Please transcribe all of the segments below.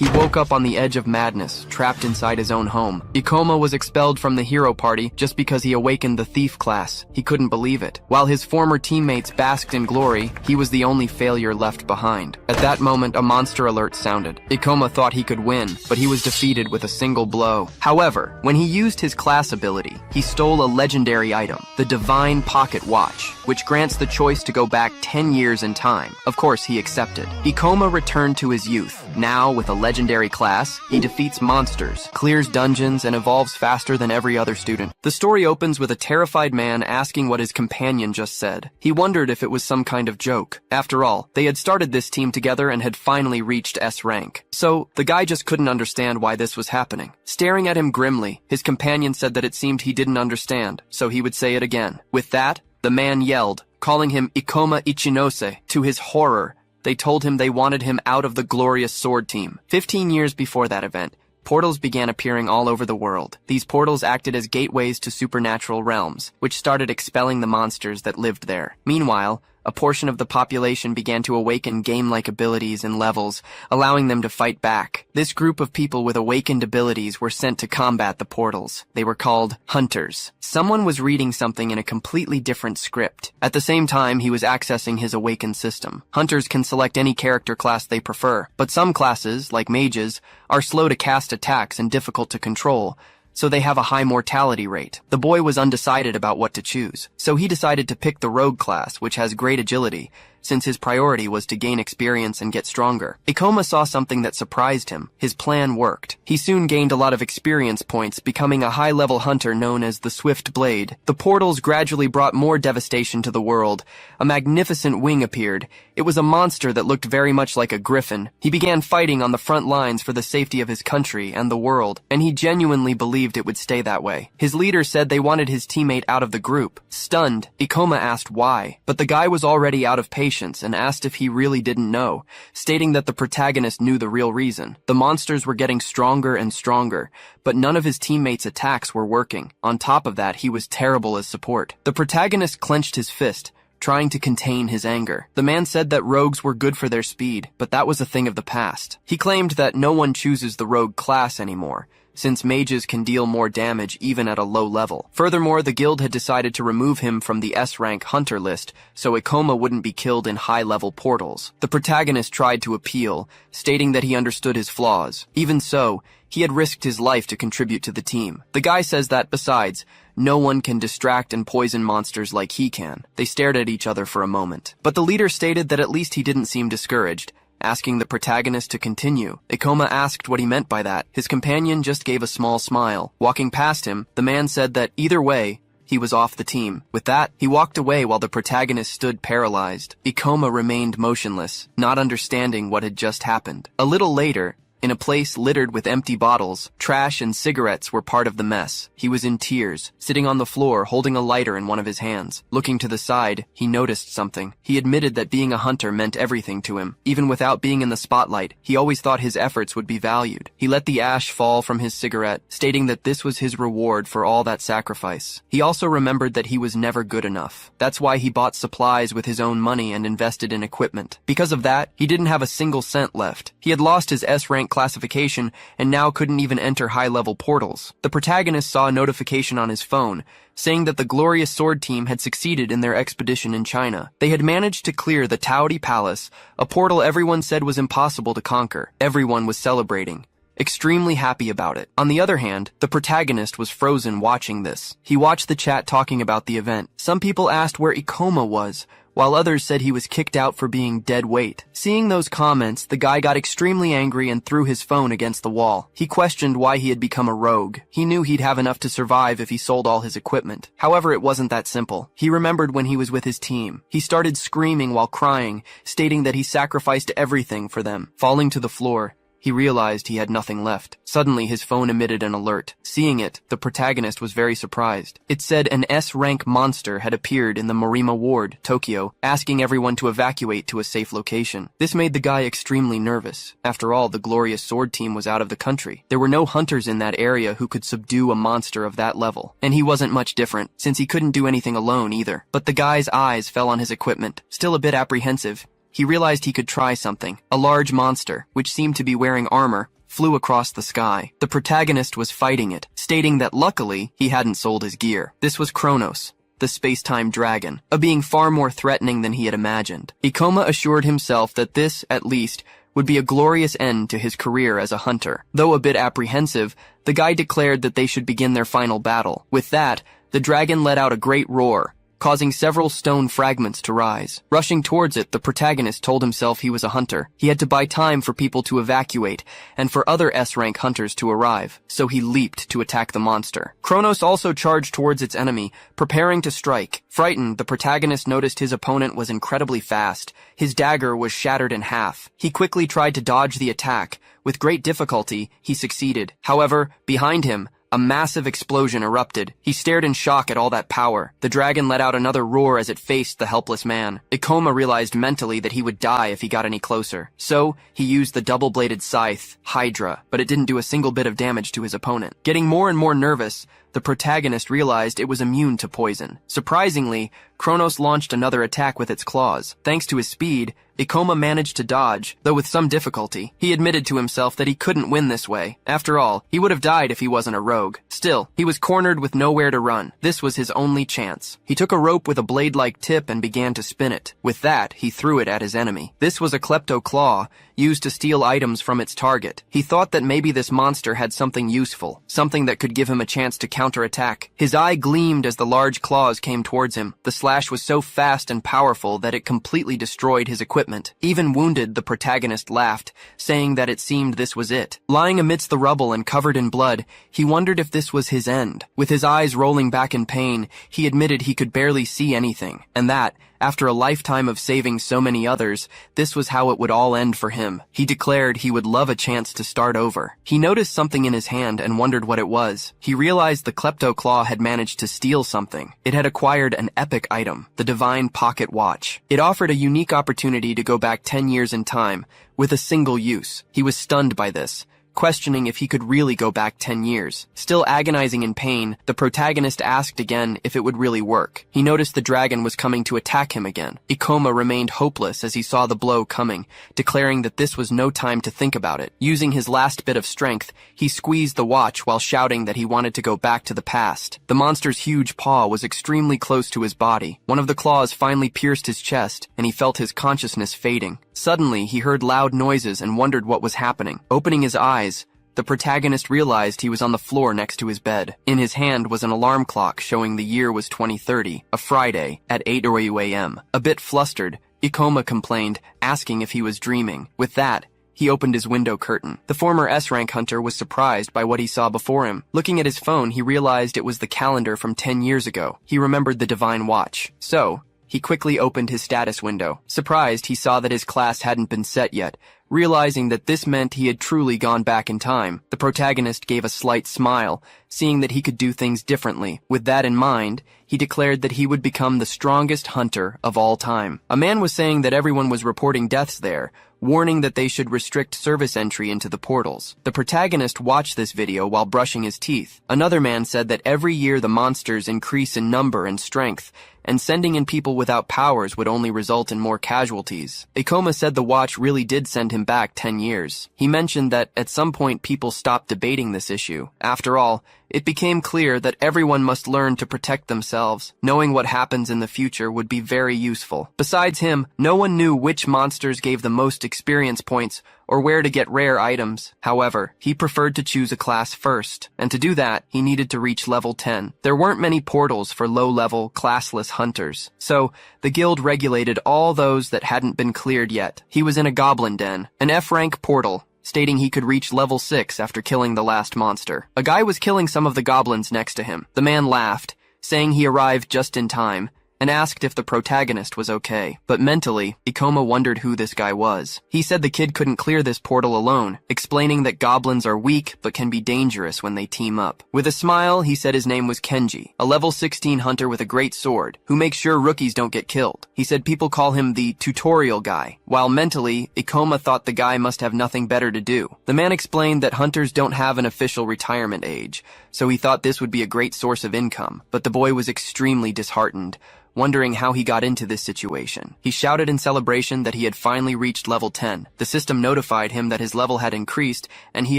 He woke up on the edge of madness, trapped inside his own home. Ikoma was expelled from the hero party just because he awakened the thief class. He couldn't believe it. While his former teammates basked in glory, he was the only failure left behind. At that moment, a monster alert sounded. Ikoma thought he could win, but he was defeated with a single blow. However, when he used his class ability, he stole a legendary item, the Divine Pocket Watch, which grants the choice to go back 10 years in time. Of course, he accepted. Ikoma returned to his youth. Now, with a legendary class, he defeats monsters, clears dungeons, and evolves faster than every other student. The story opens with a terrified man asking what his companion just said. He wondered if it was some kind of joke. After all, they had started this team together and had finally reached S rank. So, the guy just couldn't understand why this was happening. Staring at him grimly, his companion said that it seemed he didn't understand, so he would say it again. With that, the man yelled, calling him Ikoma Ichinose. To his horror, they told him they wanted him out of the glorious sword team. 15 years before that event, portals began appearing all over the world. These portals acted as gateways to supernatural realms, which started expelling the monsters that lived there. Meanwhile, a portion of the population began to awaken game-like abilities and levels, allowing them to fight back. This group of people with awakened abilities were sent to combat the portals. They were called hunters. Someone was reading something in a completely different script. At the same time, he was accessing his awakened system. Hunters can select any character class they prefer, but some classes, like mages, are slow to cast attacks and difficult to control, so they have a high mortality rate. The boy was undecided about what to choose, so he decided to pick the rogue class, which has great agility, since his priority was to gain experience and get stronger. Ikoma saw something that surprised him. His plan worked. He soon gained a lot of experience points, becoming a high-level hunter known as the Swift Blade. The portals gradually brought more devastation to the world. A magnificent wing appeared. It was a monster that looked very much like a griffin. He began fighting on the front lines for the safety of his country and the world, and he genuinely believed it would stay that way. His leader said they wanted his teammate out of the group. Stunned, Ikoma asked why, but the guy was already out of patience and asked if he really didn't know, stating that the protagonist knew the real reason. The monsters were getting stronger and stronger, but none of his teammates' attacks were working. On top of that, he was terrible as support. The protagonist clenched his fist, trying to contain his anger. The man said that rogues were good for their speed, but that was a thing of the past. He claimed that no one chooses the rogue class anymore, since mages can deal more damage even at a low level. Furthermore, the guild had decided to remove him from the S-rank hunter list, so Ikoma wouldn't be killed in high-level portals. The protagonist tried to appeal, stating that he understood his flaws. Even so, he had risked his life to contribute to the team. The guy says that, besides, no one can distract and poison monsters like he can. They stared at each other for a moment. But the leader stated that at least he didn't seem discouraged, asking the protagonist to continue. Ikoma asked what he meant by that. His companion just gave a small smile. Walking past him, the man said that either way, he was off the team. With that, he walked away while the protagonist stood paralyzed. Ikoma remained motionless, not understanding what had just happened. A little later, in a place littered with empty bottles, trash and cigarettes were part of the mess. He was in tears, sitting on the floor holding a lighter in one of his hands. Looking to the side, he noticed something. He admitted that being a hunter meant everything to him. Even without being in the spotlight, he always thought his efforts would be valued. He let the ash fall from his cigarette, stating that this was his reward for all that sacrifice. He also remembered that he was never good enough. That's why he bought supplies with his own money and invested in equipment. Because of that, he didn't have a single cent left. He had lost his S-rank classification and now couldn't even enter high-level portals. The protagonist saw a notification on his phone saying that the glorious sword team had succeeded in their expedition in China. They had managed to clear the Taodi Palace, a portal everyone said was impossible to conquer. Everyone was celebrating, extremely happy about it. On the other hand, the protagonist was frozen watching this. He watched the chat talking about the event. Some people asked where Ikoma was, while others said he was kicked out for being dead weight. Seeing those comments, the guy got extremely angry and threw his phone against the wall. He questioned why he had become a rogue. He knew he'd have enough to survive if he sold all his equipment. However, it wasn't that simple. He remembered when he was with his team. He started screaming while crying, stating that he sacrificed everything for them. Falling to the floor, he realized he had nothing left. Suddenly, his phone emitted an alert. Seeing it, the protagonist was very surprised. It said an S-rank monster had appeared in the Morima Ward, Tokyo, asking everyone to evacuate to a safe location. This made the guy extremely nervous. After all, the glorious sword team was out of the country. There were no hunters in that area who could subdue a monster of that level. And he wasn't much different, since he couldn't do anything alone either. But the guy's eyes fell on his equipment. Still a bit apprehensive, he realized he could try something. A large monster, which seemed to be wearing armor, flew across the sky. The protagonist was fighting it, stating that luckily he hadn't sold his gear. This was Kronos, the space-time dragon, a being far more threatening than he had imagined. Ikoma assured himself that this, at least, would be a glorious end to his career as a hunter. Though a bit apprehensive, the guy declared that they should begin their final battle. With that, the dragon let out a great roar, causing several stone fragments to rise. Rushing towards it, the protagonist told himself he was a hunter. He had to buy time for people to evacuate and for other S-rank hunters to arrive, so he leaped to attack the monster. Kronos also charged towards its enemy, preparing to strike. Frightened, the protagonist noticed his opponent was incredibly fast. His dagger was shattered in half. He quickly tried to dodge the attack. With great difficulty, he succeeded. However, behind him, a massive explosion erupted. He stared in shock at all that power. The dragon let out another roar as it faced the helpless man. Ikoma realized mentally that he would die if he got any closer. So, he used the double-bladed scythe, Hydra, but it didn't do a single bit of damage to his opponent. Getting more and more nervous, the protagonist realized it was immune to poison. Surprisingly, Kronos launched another attack with its claws. Thanks to his speed, Ikoma managed to dodge, though with some difficulty. He admitted to himself that he couldn't win this way. After all, he would have died if he wasn't a rogue. Still, he was cornered with nowhere to run. This was his only chance. He took a rope with a blade-like tip and began to spin it. With that, he threw it at his enemy. This was a klepto claw, used to steal items from its target. He thought that maybe this monster had something useful, something that could give him a chance to counterattack. His eye gleamed as the large claws came towards him. The slash was so fast and powerful that it completely destroyed his equipment. Even wounded, the protagonist laughed, saying that it seemed this was it. Lying amidst the rubble and covered in blood, he wondered if this was his end. With his eyes rolling back in pain, he admitted he could barely see anything, and that, after a lifetime of saving so many others, this was how it would all end for him. He declared he would love a chance to start over. He noticed something in his hand and wondered what it was. He realized the klepto claw had managed to steal something. It had acquired an epic item, the divine pocket watch. It offered a unique opportunity to go back 10 years in time, with a single use. He was stunned by this, questioning if he could really go back 10 years. Still agonizing in pain, the protagonist asked again if it would really work. He noticed the dragon was coming to attack him again. Ikoma remained hopeless as he saw the blow coming, declaring that this was no time to think about it. Using his last bit of strength, he squeezed the watch while shouting that he wanted to go back to the past. The monster's huge paw was extremely close to his body. One of the claws finally pierced his chest, and he felt his consciousness fading. Suddenly, he heard loud noises and wondered what was happening. Opening his eyes, the protagonist realized he was on the floor next to his bed. In his hand was an alarm clock showing the year was 2030, a Friday, at 8:00 a.m. A bit flustered, Ikoma complained, asking if he was dreaming. With that, he opened his window curtain. The former S-rank hunter was surprised by what he saw before him. Looking at his phone, he realized it was the calendar from 10 years ago. He remembered the divine watch. So, he quickly opened his status window. Surprised, he saw that his class hadn't been set yet. Realizing that this meant he had truly gone back in time, the protagonist gave a slight smile, seeing that he could do things differently. With that in mind, he declared that he would become the strongest hunter of all time. A man was saying that everyone was reporting deaths there, warning that they should restrict service entry into the portals. The protagonist watched this video while brushing his teeth. Another man said that every year the monsters increase in number and strength, and sending in people without powers would only result in more casualties. Ikoma said the watch really did send him back 10 years. He mentioned that at some point people stopped debating this issue. After all, it became clear that everyone must learn to protect themselves. Knowing what happens in the future would be very useful. Besides him, no one knew which monsters gave the most experience points or where to get rare items. However, he preferred to choose a class first, and to do that, he needed to reach level 10. There weren't many portals for low-level, classless hunters, so the guild regulated all those that hadn't been cleared yet. He was in a goblin den, an F-rank portal, stating he could reach level 6 after killing the last monster. A guy was killing some of the goblins next to him. The man laughed, saying he arrived just in time, and asked if the protagonist was okay. But mentally, Ikoma wondered who this guy was. He said the kid couldn't clear this portal alone, explaining that goblins are weak but can be dangerous when they team up. With a smile, he said his name was Kenji, a level 16 hunter with a great sword, who makes sure rookies don't get killed. He said people call him the tutorial guy, while mentally, Ikoma thought the guy must have nothing better to do. The man explained that hunters don't have an official retirement age, so he thought this would be a great source of income, but the boy was extremely disheartened. wondering how he got into this situation. He shouted in celebration that he had finally reached level 10. The system notified him that his level had increased and he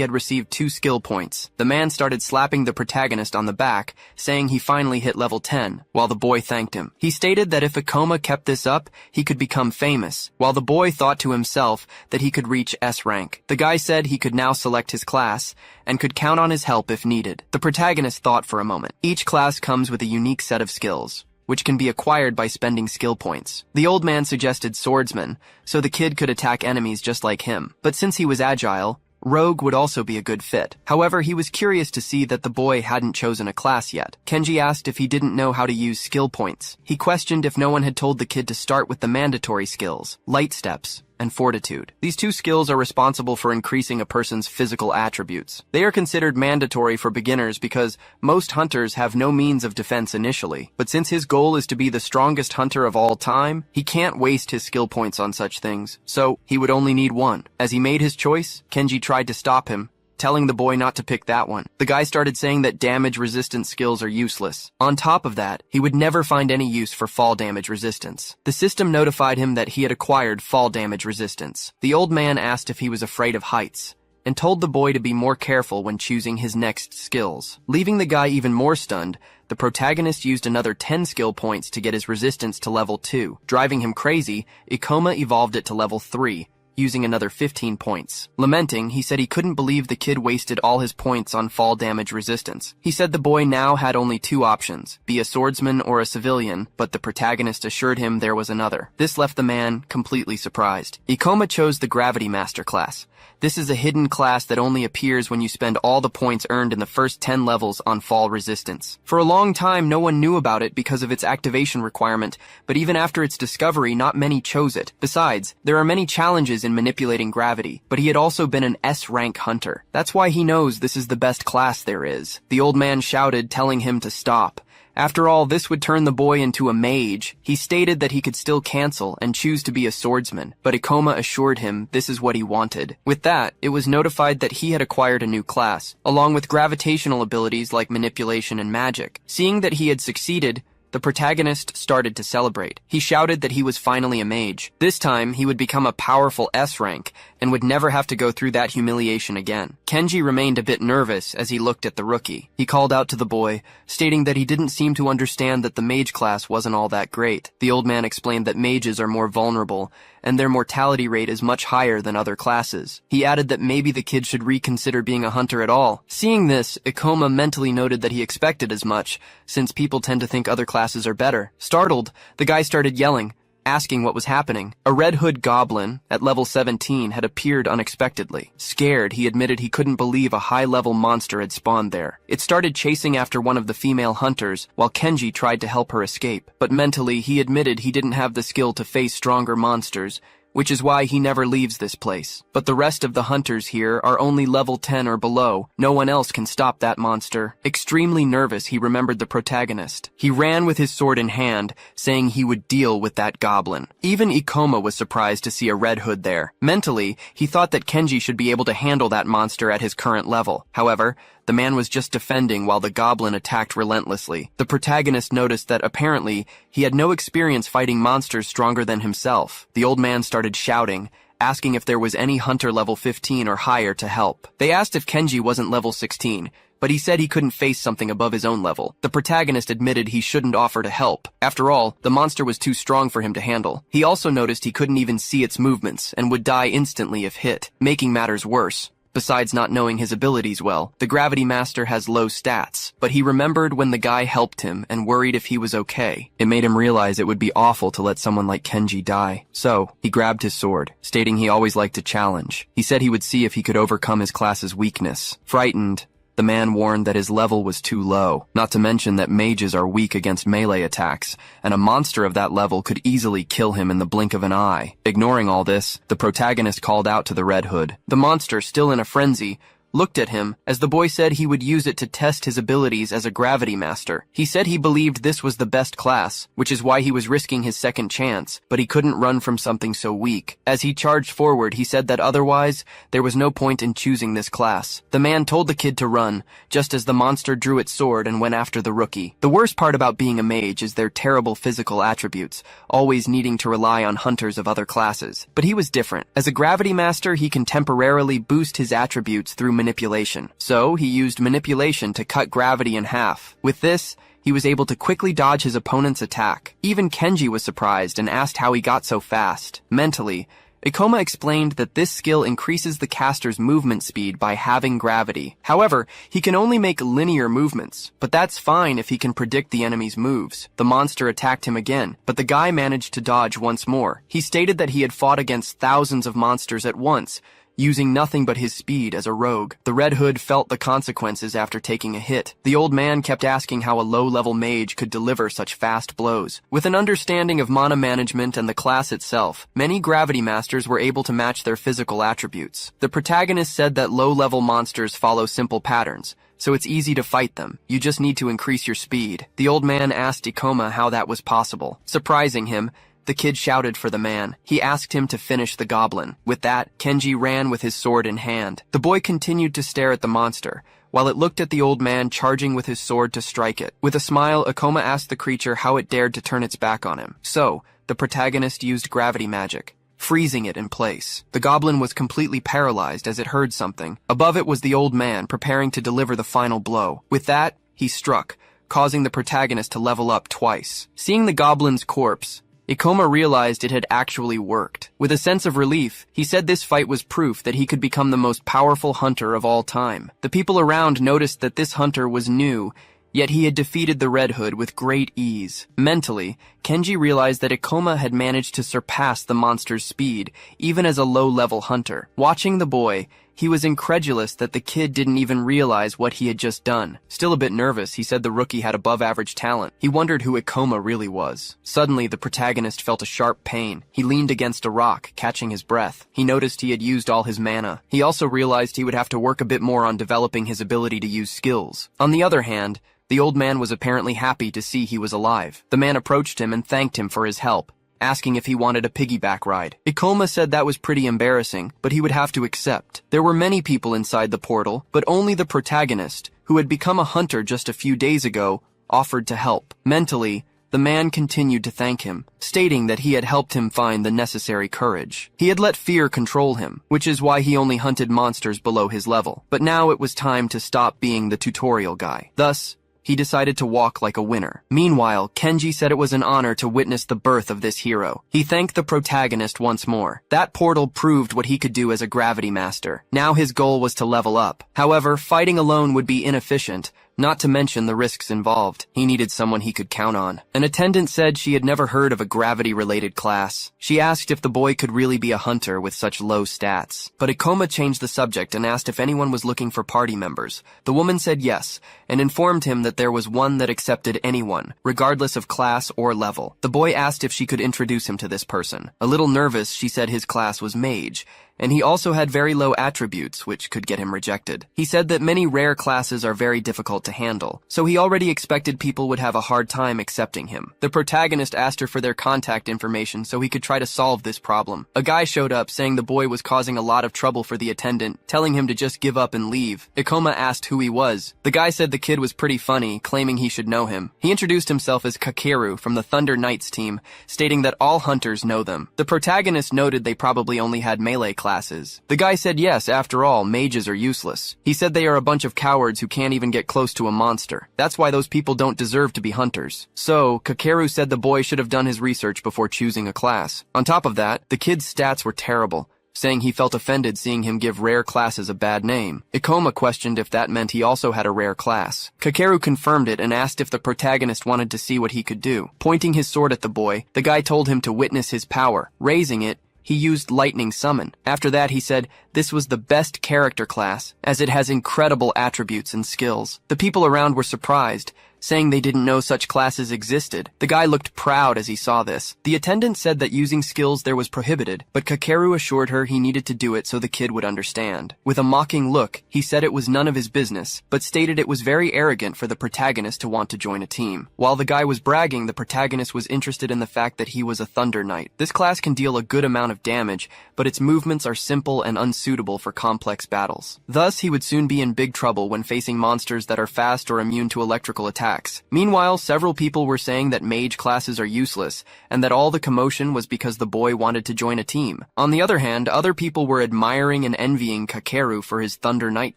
had received 2 skill points. The man started slapping the protagonist on the back, saying he finally hit level 10, while the boy thanked him. He stated that if Ikoma kept this up, he could become famous, while the boy thought to himself that he could reach S rank. The guy said he could now select his class and could count on his help if needed. The protagonist thought for a moment. Each class comes with a unique set of skills, which can be acquired by spending skill points. The old man suggested swordsman, so the kid could attack enemies just like him. But since he was agile, rogue would also be a good fit. However, he was curious to see that the boy hadn't chosen a class yet. Kenji asked if he didn't know how to use skill points. He questioned if no one had told the kid to start with the mandatory skills, light steps, and fortitude. These 2 skills are responsible for increasing a person's physical attributes. They are considered mandatory for beginners because most hunters have no means of defense initially. But since his goal is to be the strongest hunter of all time, he can't waste his skill points on such things, so he would only need 1. As he made his choice, Kenji tried to stop him, telling the boy not to pick that one. The guy started saying that damage-resistant skills are useless. On top of that, he would never find any use for fall damage resistance. The system notified him that he had acquired fall damage resistance. The old man asked if he was afraid of heights, and told the boy to be more careful when choosing his next skills. Leaving the guy even more stunned, the protagonist used another 10 skill points to get his resistance to level 2. Driving him crazy, Ikoma evolved it to level 3, using another 15 points. Lamenting, he said he couldn't believe the kid wasted all his points on fall damage resistance. He said the boy now had only 2 options, be a swordsman or a civilian, but the protagonist assured him there was another. This left the man completely surprised. Ikoma chose the Gravity Master class. This is a hidden class that only appears when you spend all the points earned in the first 10 levels on fall resistance. For a long time, no one knew about it because of its activation requirement, but even after its discovery, not many chose it. Besides, there are many challenges in manipulating gravity, but he had also been an S-rank hunter. That's why he knows this is the best class there is. The old man shouted, telling him to stop. After all, this would turn the boy into a mage. He stated that he could still cancel and choose to be a swordsman, but Ikoma assured him this is what he wanted. With that, it was notified that he had acquired a new class, along with gravitational abilities like manipulation and magic. Seeing that he had succeeded, the protagonist started to celebrate. He shouted that he was finally a mage. This time, he would become a powerful S rank and would never have to go through that humiliation again. Kenji remained a bit nervous as he looked at the rookie. He called out to the boy, stating that he didn't seem to understand that the mage class wasn't all that great. The old man explained that mages are more vulnerable and their mortality rate is much higher than other classes. He added that maybe the kid should reconsider being a hunter at all. Seeing this, Ikoma mentally noted that he expected as much, since people tend to think other classes are better. Startled, the guy started yelling, asking what was happening. A Red Hood goblin, at level 17, had appeared unexpectedly. Scared, he admitted he couldn't believe a high-level monster had spawned there. It started chasing after one of the female hunters, while Kenji tried to help her escape. But mentally, he admitted he didn't have the skill to face stronger monsters, which is why he never leaves this place. But the rest of the hunters here are only level 10 or below. No one else can stop that monster. Extremely nervous, he remembered the protagonist. He ran with his sword in hand, saying he would deal with that goblin. Even Ikoma was surprised to see a Red Hood there. Mentally, he thought that Kenji should be able to handle that monster at his current level. However, the man was just defending while the goblin attacked relentlessly. The protagonist noticed that apparently he had no experience fighting monsters stronger than himself. The old man started shouting, asking if there was any hunter level 15 or higher to help. They asked if Kenji wasn't level 16, but he said he couldn't face something above his own level. The protagonist admitted he shouldn't offer to help. After all, the monster was too strong for him to handle. He also noticed he couldn't even see its movements and would die instantly if hit, making matters worse. Besides not knowing his abilities well, the Gravity Master has low stats, but he remembered when the guy helped him and worried if he was okay. It made him realize it would be awful to let someone like Kenji die. So, he grabbed his sword, stating he always liked to challenge. He said he would see if he could overcome his class's weakness. Frightened, the man warned that his level was too low, not to mention that mages are weak against melee attacks, and a monster of that level could easily kill him in the blink of an eye. Ignoring all this, the protagonist called out to the Red Hood. The monster, still in a frenzy, looked at him, as the boy said he would use it to test his abilities as a gravity master. He said he believed this was the best class, which is why he was risking his second chance, but he couldn't run from something so weak. As he charged forward, he said that otherwise, there was no point in choosing this class. The man told the kid to run, just as the monster drew its sword and went after the rookie. The worst part about being a mage is their terrible physical attributes, always needing to rely on hunters of other classes. But he was different. As a gravity master, he can temporarily boost his attributes through manipulation. So, he used manipulation to cut gravity in half. With this, he was able to quickly dodge his opponent's attack. Even Kenji was surprised and asked how he got so fast. Mentally, Ikoma explained that this skill increases the caster's movement speed by halving gravity. However, he can only make linear movements, but that's fine if he can predict the enemy's moves. The monster attacked him again, but the guy managed to dodge once more. He stated that he had fought against thousands of monsters at once, using nothing but his speed as a rogue. The Red Hood felt the consequences after taking a hit. The old man kept asking how a low-level mage could deliver such fast blows. With an understanding of mana management and the class itself, many gravity masters were able to match their physical attributes. The protagonist said that low-level monsters follow simple patterns, so it's easy to fight them. You just need to increase your speed. The old man asked Ikoma how that was possible. Surprising him, the kid shouted for the man. He asked him to finish the goblin. With that, Kenji ran with his sword in hand. The boy continued to stare at the monster, while it looked at the old man charging with his sword to strike it. With a smile, Ikoma asked the creature how it dared to turn its back on him. So, the protagonist used gravity magic, freezing it in place. The goblin was completely paralyzed as it heard something. Above it was the old man, preparing to deliver the final blow. With that, he struck, causing the protagonist to level up twice. Seeing the goblin's corpse, Ikoma realized it had actually worked. With a sense of relief, he said this fight was proof that he could become the most powerful hunter of all time. The people around noticed that this hunter was new, yet he had defeated the Red Hood with great ease. Mentally, Kenji realized that Ikoma had managed to surpass the monster's speed, even as a low-level hunter. Watching the boy, he was incredulous that the kid didn't even realize what he had just done. Still a bit nervous, he said the rookie had above-average talent. He wondered who Ikoma really was. Suddenly, the protagonist felt a sharp pain. He leaned against a rock, catching his breath. He noticed he had used all his mana. He also realized he would have to work a bit more on developing his ability to use skills. On the other hand, the old man was apparently happy to see he was alive. The man approached him and thanked him for his help, asking if he wanted a piggyback ride. Ikoma said that was pretty embarrassing, but he would have to accept. There were many people inside the portal, but only the protagonist, who had become a hunter just a few days ago, offered to help. Mentally, the man continued to thank him, stating that he had helped him find the necessary courage. He had let fear control him, which is why he only hunted monsters below his level. But now it was time to stop being the tutorial guy. Thus, he decided to walk like a winner. Meanwhile, Kenji said it was an honor to witness the birth of this hero. He thanked the protagonist once more. That portal proved what he could do as a gravity master. Now his goal was to level up. However, fighting alone would be inefficient, not to mention the risks involved. He needed someone he could count on. An attendant said she had never heard of a gravity-related class. She asked if the boy could really be a hunter with such low stats. But Ikoma changed the subject and asked if anyone was looking for party members. The woman said yes, and informed him that there was one that accepted anyone, regardless of class or level. The boy asked if she could introduce him to this person. A little nervous, she said his class was mage, and he also had very low attributes, which could get him rejected. He said that many rare classes are very difficult to handle, so he already expected people would have a hard time accepting him. The protagonist asked her for their contact information so he could try to solve this problem. A guy showed up saying the boy was causing a lot of trouble for the attendant, telling him to just give up and leave. Ikoma asked who he was. The guy said the kid was pretty funny, claiming he should know him. He introduced himself as Kakeru from the Thunder Knights team, stating that all hunters know them. The protagonist noted they probably only had melee classes. The guy said yes, after all, mages are useless. He said they are a bunch of cowards who can't even get close to a monster. That's why those people don't deserve to be hunters. So, Kakeru said the boy should have done his research before choosing a class. On top of that, the kid's stats were terrible, saying he felt offended seeing him give rare classes a bad name. Ikoma questioned if that meant he also had a rare class. Kakeru confirmed it and asked if the protagonist wanted to see what he could do. Pointing his sword at the boy, the guy told him to witness his power. Raising it, he used Lightning Summon. After that, he said this was the best character class, as it has incredible attributes and skills. The people around were surprised, saying they didn't know such classes existed. The guy looked proud as he saw this. The attendant said that using skills there was prohibited, but Kakeru assured her he needed to do it so the kid would understand. With a mocking look, he said it was none of his business, but stated it was very arrogant for the protagonist to want to join a team. While the guy was bragging, the protagonist was interested in the fact that he was a Thunder Knight. This class can deal a good amount of damage, but its movements are simple and unsuitable for complex battles. Thus, he would soon be in big trouble when facing monsters that are fast or immune to electrical attacks. Meanwhile, several people were saying that mage classes are useless, and that all the commotion was because the boy wanted to join a team. On the other hand, other people were admiring and envying Kakeru for his Thunder Knight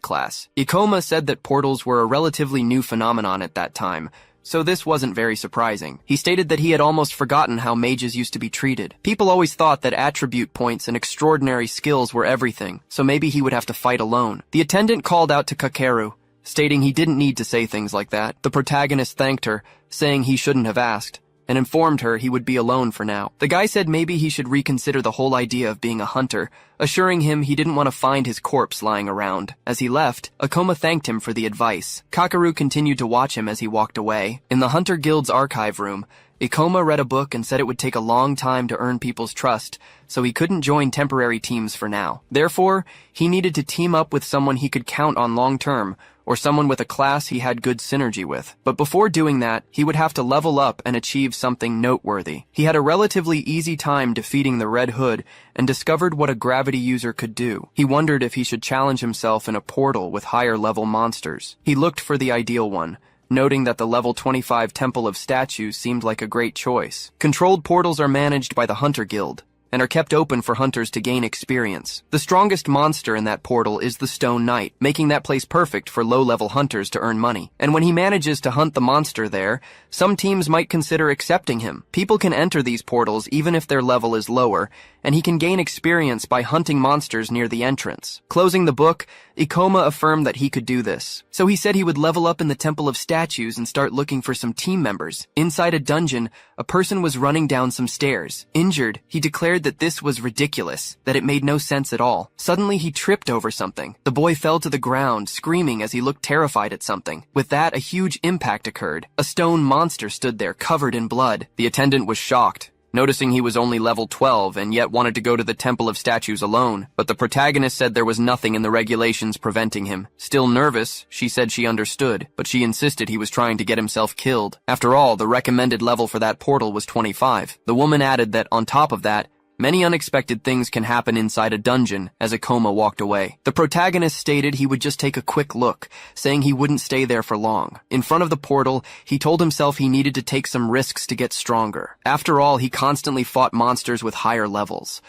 class. Ikoma said that portals were a relatively new phenomenon at that time, so this wasn't very surprising. He stated that he had almost forgotten how mages used to be treated. People always thought that attribute points and extraordinary skills were everything, so maybe he would have to fight alone. The attendant called out to Kakeru, stating he didn't need to say things like that. The protagonist thanked her, saying he shouldn't have asked, and informed her he would be alone for now. The guy said maybe he should reconsider the whole idea of being a hunter, assuring him he didn't want to find his corpse lying around. As he left, Akoma thanked him for the advice. Kakeru continued to watch him as he walked away. In the Hunter Guild's archive room, Ikoma read a book and said it would take a long time to earn people's trust, so he couldn't join temporary teams for now. Therefore, he needed to team up with someone he could count on long term, or someone with a class he had good synergy with. But before doing that, he would have to level up and achieve something noteworthy. He had a relatively easy time defeating the Red Hood and discovered what a gravity user could do. He wondered if he should challenge himself in a portal with higher level monsters. He looked for the ideal one, noting that the level 25 Temple of Statues seemed like a great choice. Controlled portals are managed by the Hunter Guild, and are kept open for hunters to gain experience. The strongest monster in that portal is the Stone Knight, making that place perfect for low-level hunters to earn money. And when he manages to hunt the monster there, some teams might consider accepting him. People can enter these portals even if their level is lower, and he can gain experience by hunting monsters near the entrance. Closing the book, Ikoma affirmed that he could do this. So he said he would level up in the Temple of Statues and start looking for some team members. Inside a dungeon, a person was running down some stairs. Injured, he declared that this was ridiculous, that it made no sense at all. Suddenly, he tripped over something. The boy fell to the ground, screaming as he looked terrified at something. With that, a huge impact occurred. A stone monster stood there, covered in blood. The attendant was shocked, noticing he was only level 12 and yet wanted to go to the Temple of Statues alone. But the protagonist said there was nothing in the regulations preventing him. Still nervous, she said she understood, but she insisted he was trying to get himself killed. After all, the recommended level for that portal was 25. The woman added that, on top of that, many unexpected things can happen inside a dungeon. As Ikoma walked away, the protagonist stated he would just take a quick look, saying he wouldn't stay there for long. In front of the portal, he told himself he needed to take some risks to get stronger. After all, he constantly fought monsters with higher levels.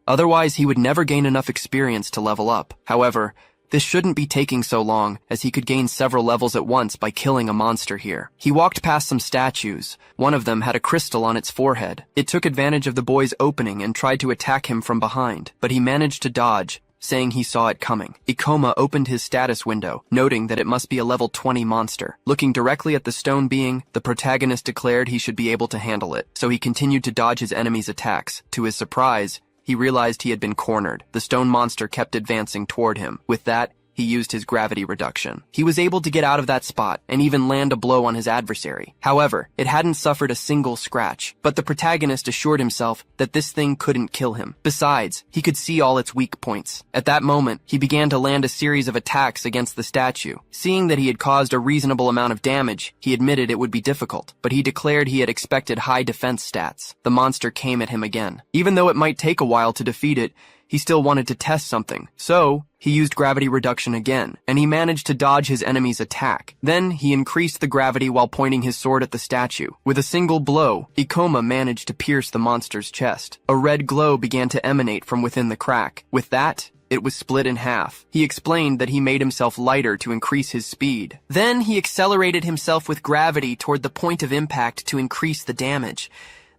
Otherwise, he would never gain enough experience to level up. However, this shouldn't be taking so long, as he could gain several levels at once by killing a monster here. He walked past some statues. One of them had a crystal on its forehead. It took advantage of the boy's opening and tried to attack him from behind, but he managed to dodge, saying he saw it coming. Ikoma opened his status window, noting that it must be a level 20 monster. Looking directly at the stone being, the protagonist declared he should be able to handle it, so he continued to dodge his enemy's attacks. To his surprise, he realized he had been cornered. The stone monster kept advancing toward him. With that, he used his gravity reduction. He was able to get out of that spot and even land a blow on his adversary. However, it hadn't suffered a single scratch, but the protagonist assured himself that this thing couldn't kill him. Besides, he could see all its weak points. At that moment, he began to land a series of attacks against the statue. Seeing that he had caused a reasonable amount of damage, he admitted it would be difficult, but he declared he had expected high defense stats. The monster came at him again. Even though it might take a while to defeat it, he still wanted to test something. So, he used gravity reduction again, and he managed to dodge his enemy's attack. Then, he increased the gravity while pointing his sword at the statue. With a single blow, Ikoma managed to pierce the monster's chest. A red glow began to emanate from within the crack. With that, it was split in half. He explained that he made himself lighter to increase his speed. Then, he accelerated himself with gravity toward the point of impact to increase the damage.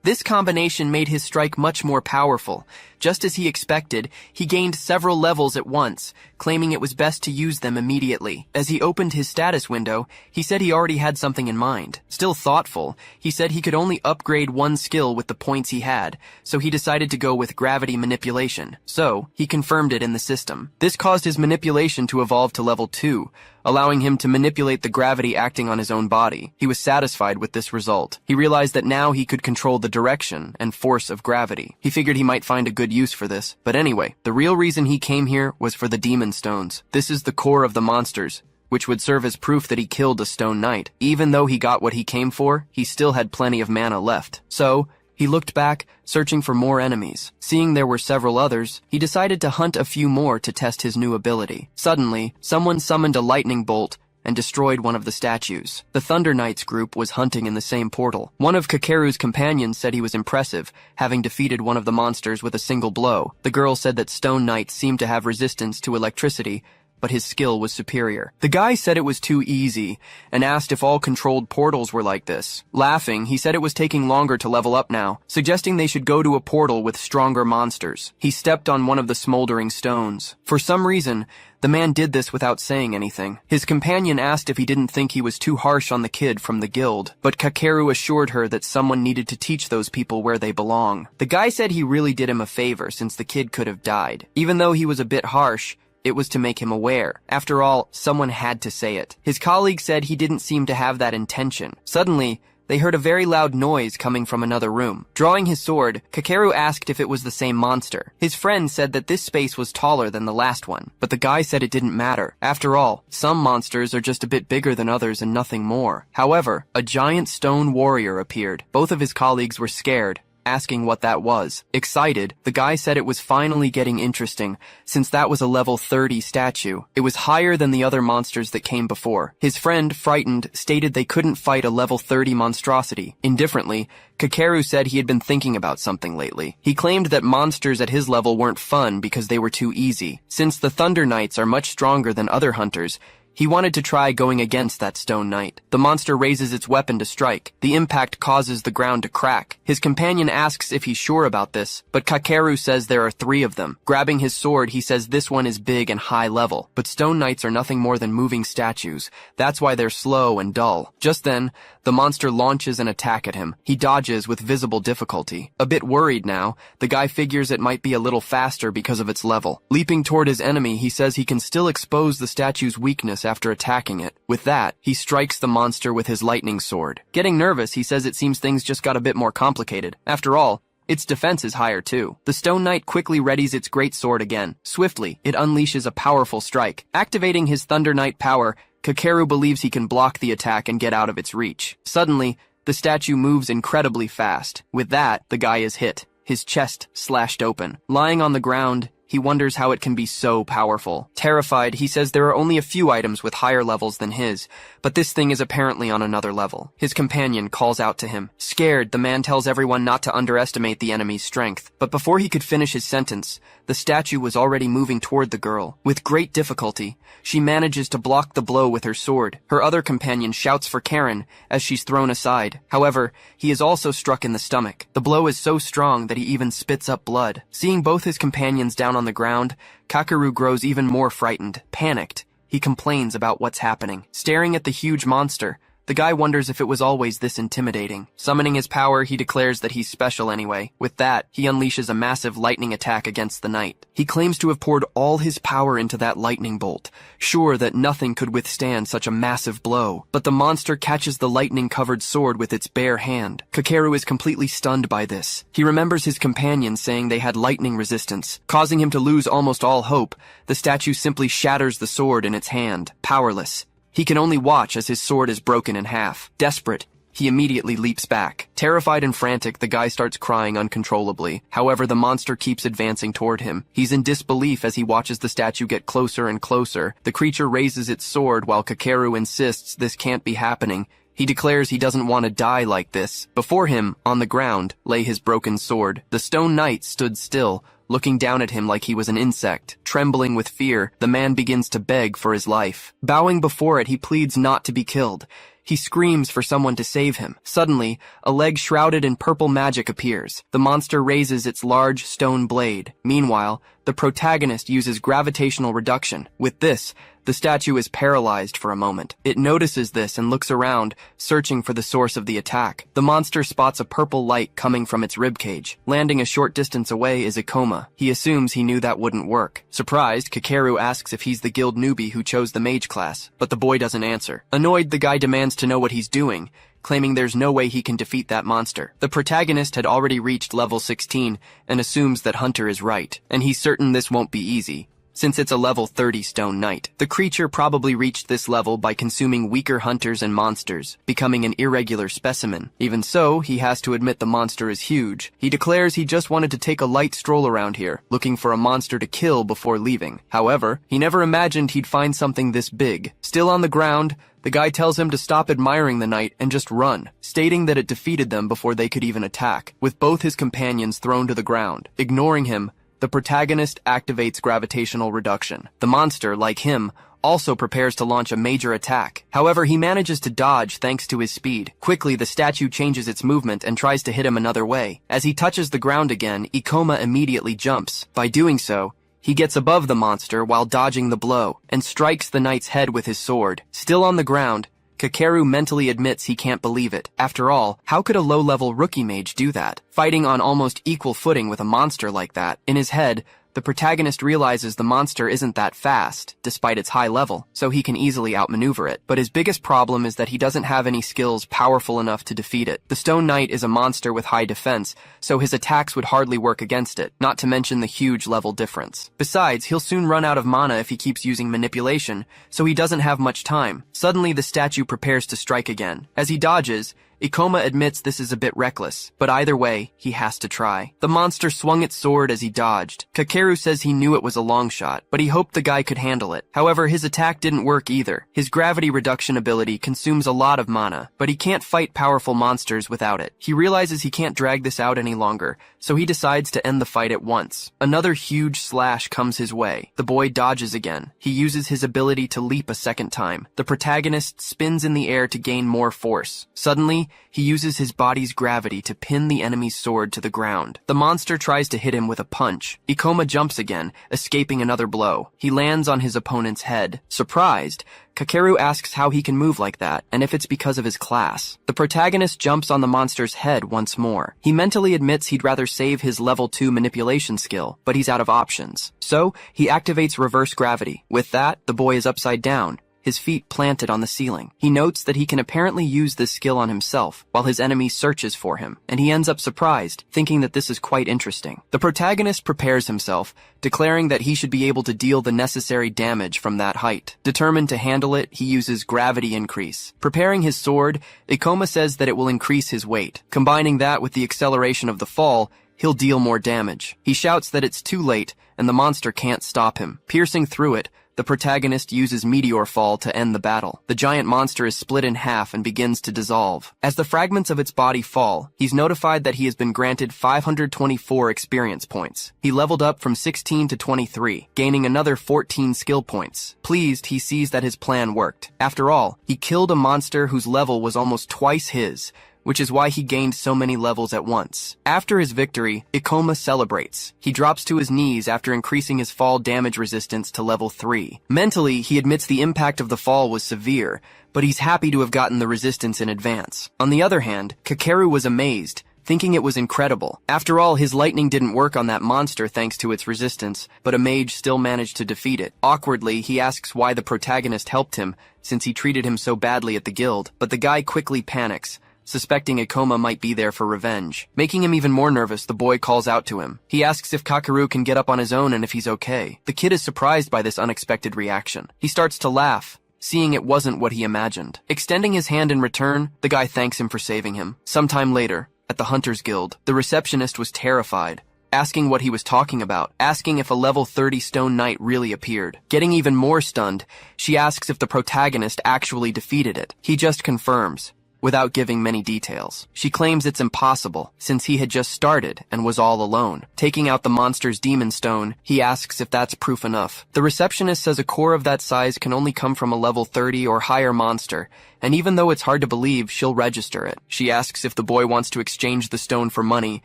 This combination made his strike much more powerful. Just as he expected, he gained several levels at once, claiming it was best to use them immediately. As he opened his status window, he said he already had something in mind. Still thoughtful, he said he could only upgrade one skill with the points he had, so he decided to go with gravity manipulation. So, he confirmed it in the system. This caused his manipulation to evolve to level 2, allowing him to manipulate the gravity acting on his own body. He was satisfied with this result. He realized that now he could control the direction and force of gravity. He figured he might find a good use for this. But anyway, the real reason he came here was for the demon stones. This is the core of the monsters, which would serve as proof that he killed a stone knight. Even though he got what he came for, he still had plenty of mana left. So, he looked back, searching for more enemies. Seeing there were several others, he decided to hunt a few more to test his new ability. Suddenly, someone summoned a lightning bolt and destroyed one of the statues. The Thunder Knights group was hunting in the same portal. One of Kakeru's companions said he was impressive, having defeated one of the monsters with a single blow. The girl said that stone knights seemed to have resistance to electricity, but his skill was superior. The guy said it was too easy, and asked if all controlled portals were like this. Laughing, he said it was taking longer to level up now, suggesting they should go to a portal with stronger monsters. He stepped on one of the smoldering stones. For some reason, the man did this without saying anything. His companion asked if he didn't think he was too harsh on the kid from the guild, but Kakeru assured her that someone needed to teach those people where they belong. The guy said he really did him a favor since the kid could have died. Even though he was a bit harsh, it was to make him aware. After all, someone had to say it. His colleague said he didn't seem to have that intention. Suddenly, they heard a very loud noise coming from another room. Drawing his sword, Kakeru asked if it was the same monster. His friend said that this space was taller than the last one, but the guy said it didn't matter. After all, some monsters are just a bit bigger than others and nothing more. However, a giant stone warrior appeared. Both of his colleagues were scared, asking what that was. Excited, the guy said it was finally getting interesting, since that was a level 30 statue. It was higher than the other monsters that came before. His friend, frightened, stated they couldn't fight a level 30 monstrosity. Indifferently, Kakeru said he had been thinking about something lately. He claimed that monsters at his level weren't fun because they were too easy. Since the Thunder Knights are much stronger than other hunters, he wanted to try going against that stone knight. The monster raises its weapon to strike. The impact causes the ground to crack. His companion asks if he's sure about this, but Kakeru says there are 3 of them. Grabbing his sword, he says this one is big and high level. But stone knights are nothing more than moving statues. That's why they're slow and dull. Just then, the monster launches an attack at him. He dodges with visible difficulty. A bit worried now, the guy figures it might be a little faster because of its level. Leaping toward his enemy, he says he can still expose the statue's weakness after attacking it. With that, he strikes the monster with his lightning sword. Getting nervous, he says it seems things just got a bit more complicated. After all, its defense is higher too. The Stone Knight quickly readies its great sword again. Swiftly, it unleashes a powerful strike. Activating his Thunder Knight power, Kakeru believes he can block the attack and get out of its reach. Suddenly, the statue moves incredibly fast. With that, the guy is hit. His chest slashed open. Lying on the ground, he wonders how it can be so powerful. Terrified, he says there are only a few items with higher levels than his, but this thing is apparently on another level. His companion calls out to him. Scared, the man tells everyone not to underestimate the enemy's strength. But before he could finish his sentence, the statue was already moving toward the girl. With great difficulty, she manages to block the blow with her sword. Her other companion shouts for Karen as she's thrown aside. However, he is also struck in the stomach. The blow is so strong that he even spits up blood. Seeing both his companions down on the ground, Kakeru grows even more frightened. Panicked, he complains about what's happening. Staring at the huge monster, the guy wonders if it was always this intimidating. Summoning his power, he declares that he's special anyway. With that, he unleashes a massive lightning attack against the knight. He claims to have poured all his power into that lightning bolt, sure that nothing could withstand such a massive blow. But the monster catches the lightning-covered sword with its bare hand. Kakeru is completely stunned by this. He remembers his companions saying they had lightning resistance. Causing him to lose almost all hope, the statue simply shatters the sword in its hand, powerless. He can only watch as his sword is broken in half. Desperate, he immediately leaps back. Terrified and frantic, the guy starts crying uncontrollably. However, the monster keeps advancing toward him. He's in disbelief as he watches the statue get closer and closer. The creature raises its sword while Kakeru insists this can't be happening. He declares he doesn't want to die like this. Before him, on the ground, lay his broken sword. The Stone Knight stood still, looking down at him like he was an insect. Trembling with fear, the man begins to beg for his life. Bowing before it, he pleads not to be killed. He screams for someone to save him. Suddenly, a leg shrouded in purple magic appears. The monster raises its large stone blade. Meanwhile, the protagonist uses gravitational reduction. With this, the statue is paralyzed for a moment. It notices this and looks around, searching for the source of the attack. The monster spots a purple light coming from its ribcage. Landing a short distance away is Ikoma. He assumes he knew that wouldn't work. Surprised, Kakeru asks if he's the guild newbie who chose the mage class, but the boy doesn't answer. Annoyed, the guy demands to know what he's doing, claiming there's no way he can defeat that monster. The protagonist had already reached level 16 and assumes that Hunter is right, and he's certain this won't be easy, since it's a level 30 stone knight. The creature probably reached this level by consuming weaker hunters and monsters, becoming an irregular specimen. Even so, he has to admit the monster is huge. He declares he just wanted to take a light stroll around here, looking for a monster to kill before leaving. However, he never imagined he'd find something this big. Still on the ground, the guy tells him to stop admiring the knight and just run, stating that it defeated them before they could even attack, with both his companions thrown to the ground. Ignoring him, the protagonist activates gravitational reduction. The monster, like him, also prepares to launch a major attack. However, he manages to dodge thanks to his speed. Quickly, the statue changes its movement and tries to hit him another way. As he touches the ground again, Ikoma immediately jumps. By doing so, he gets above the monster while dodging the blow, and strikes the knight's head with his sword. Still on the ground, Kakeru mentally admits he can't believe it. After all, how could a low-level rookie mage do that? Fighting on almost equal footing with a monster like that. In his head, the protagonist realizes the monster isn't that fast, despite its high level, so he can easily outmaneuver it. But his biggest problem is that he doesn't have any skills powerful enough to defeat it. The Stone Knight is a monster with high defense, so his attacks would hardly work against it, not to mention the huge level difference. Besides, he'll soon run out of mana if he keeps using manipulation, so he doesn't have much time. Suddenly, the statue prepares to strike again. As he dodges, Ikoma admits this is a bit reckless, but either way, he has to try. The monster swung its sword as he dodged. Kakeru says he knew it was a long shot, but he hoped the guy could handle it. However, his attack didn't work either. His gravity reduction ability consumes a lot of mana, but he can't fight powerful monsters without it. He realizes he can't drag this out any longer, so he decides to end the fight at once. Another huge slash comes his way. The boy dodges again. He uses his ability to leap a second time. The protagonist spins in the air to gain more force. Suddenly, he uses his body's gravity to pin the enemy's sword to the ground. The monster tries to hit him with a punch. Ikoma jumps again, escaping another blow. He lands on his opponent's head. Surprised, Kakeru asks how he can move like that, and if it's because of his class. The protagonist jumps on the monster's head once more. He mentally admits he'd rather save his level 2 manipulation skill, but he's out of options. So, he activates reverse gravity. With that, the boy is upside down, his feet planted on the ceiling. He notes that he can apparently use this skill on himself, while his enemy searches for him, and he ends up surprised, thinking that this is quite interesting. The protagonist prepares himself, declaring that he should be able to deal the necessary damage from that height. Determined to handle it, he uses gravity increase. Preparing his sword, Ikoma says that it will increase his weight. Combining that with the acceleration of the fall, he'll deal more damage. He shouts that it's too late, and the monster can't stop him. Piercing through it, the protagonist uses Meteor Fall to end the battle. The giant monster is split in half and begins to dissolve. As the fragments of its body fall, he's notified that he has been granted 524 experience points. He leveled up from 16 to 23, gaining another 14 skill points. Pleased, he sees that his plan worked. After all, he killed a monster whose level was almost twice his, which is why he gained so many levels at once. After his victory, Ikoma celebrates. He drops to his knees after increasing his fall damage resistance to level 3. Mentally, he admits the impact of the fall was severe, but he's happy to have gotten the resistance in advance. On the other hand, Kakeru was amazed, thinking it was incredible. After all, his lightning didn't work on that monster thanks to its resistance, but a mage still managed to defeat it. Awkwardly, he asks why the protagonist helped him, since he treated him so badly at the guild, but the guy quickly panics, suspecting Ikoma might be there for revenge. Making him even more nervous, the boy calls out to him. He asks if Kakeru can get up on his own and if he's okay. The kid is surprised by this unexpected reaction. He starts to laugh, seeing it wasn't what he imagined. Extending his hand in return, the guy thanks him for saving him. Sometime later, at the Hunters Guild, the receptionist was terrified, asking what he was talking about, asking if a level 30 Stone Knight really appeared. Getting even more stunned, she asks if the protagonist actually defeated it. He just confirms, without giving many details. She claims it's impossible, since he had just started and was all alone. Taking out the monster's demon stone, he asks if that's proof enough. The receptionist says a core of that size can only come from a level 30 or higher monster, and even though it's hard to believe, she'll register it. She asks if the boy wants to exchange the stone for money,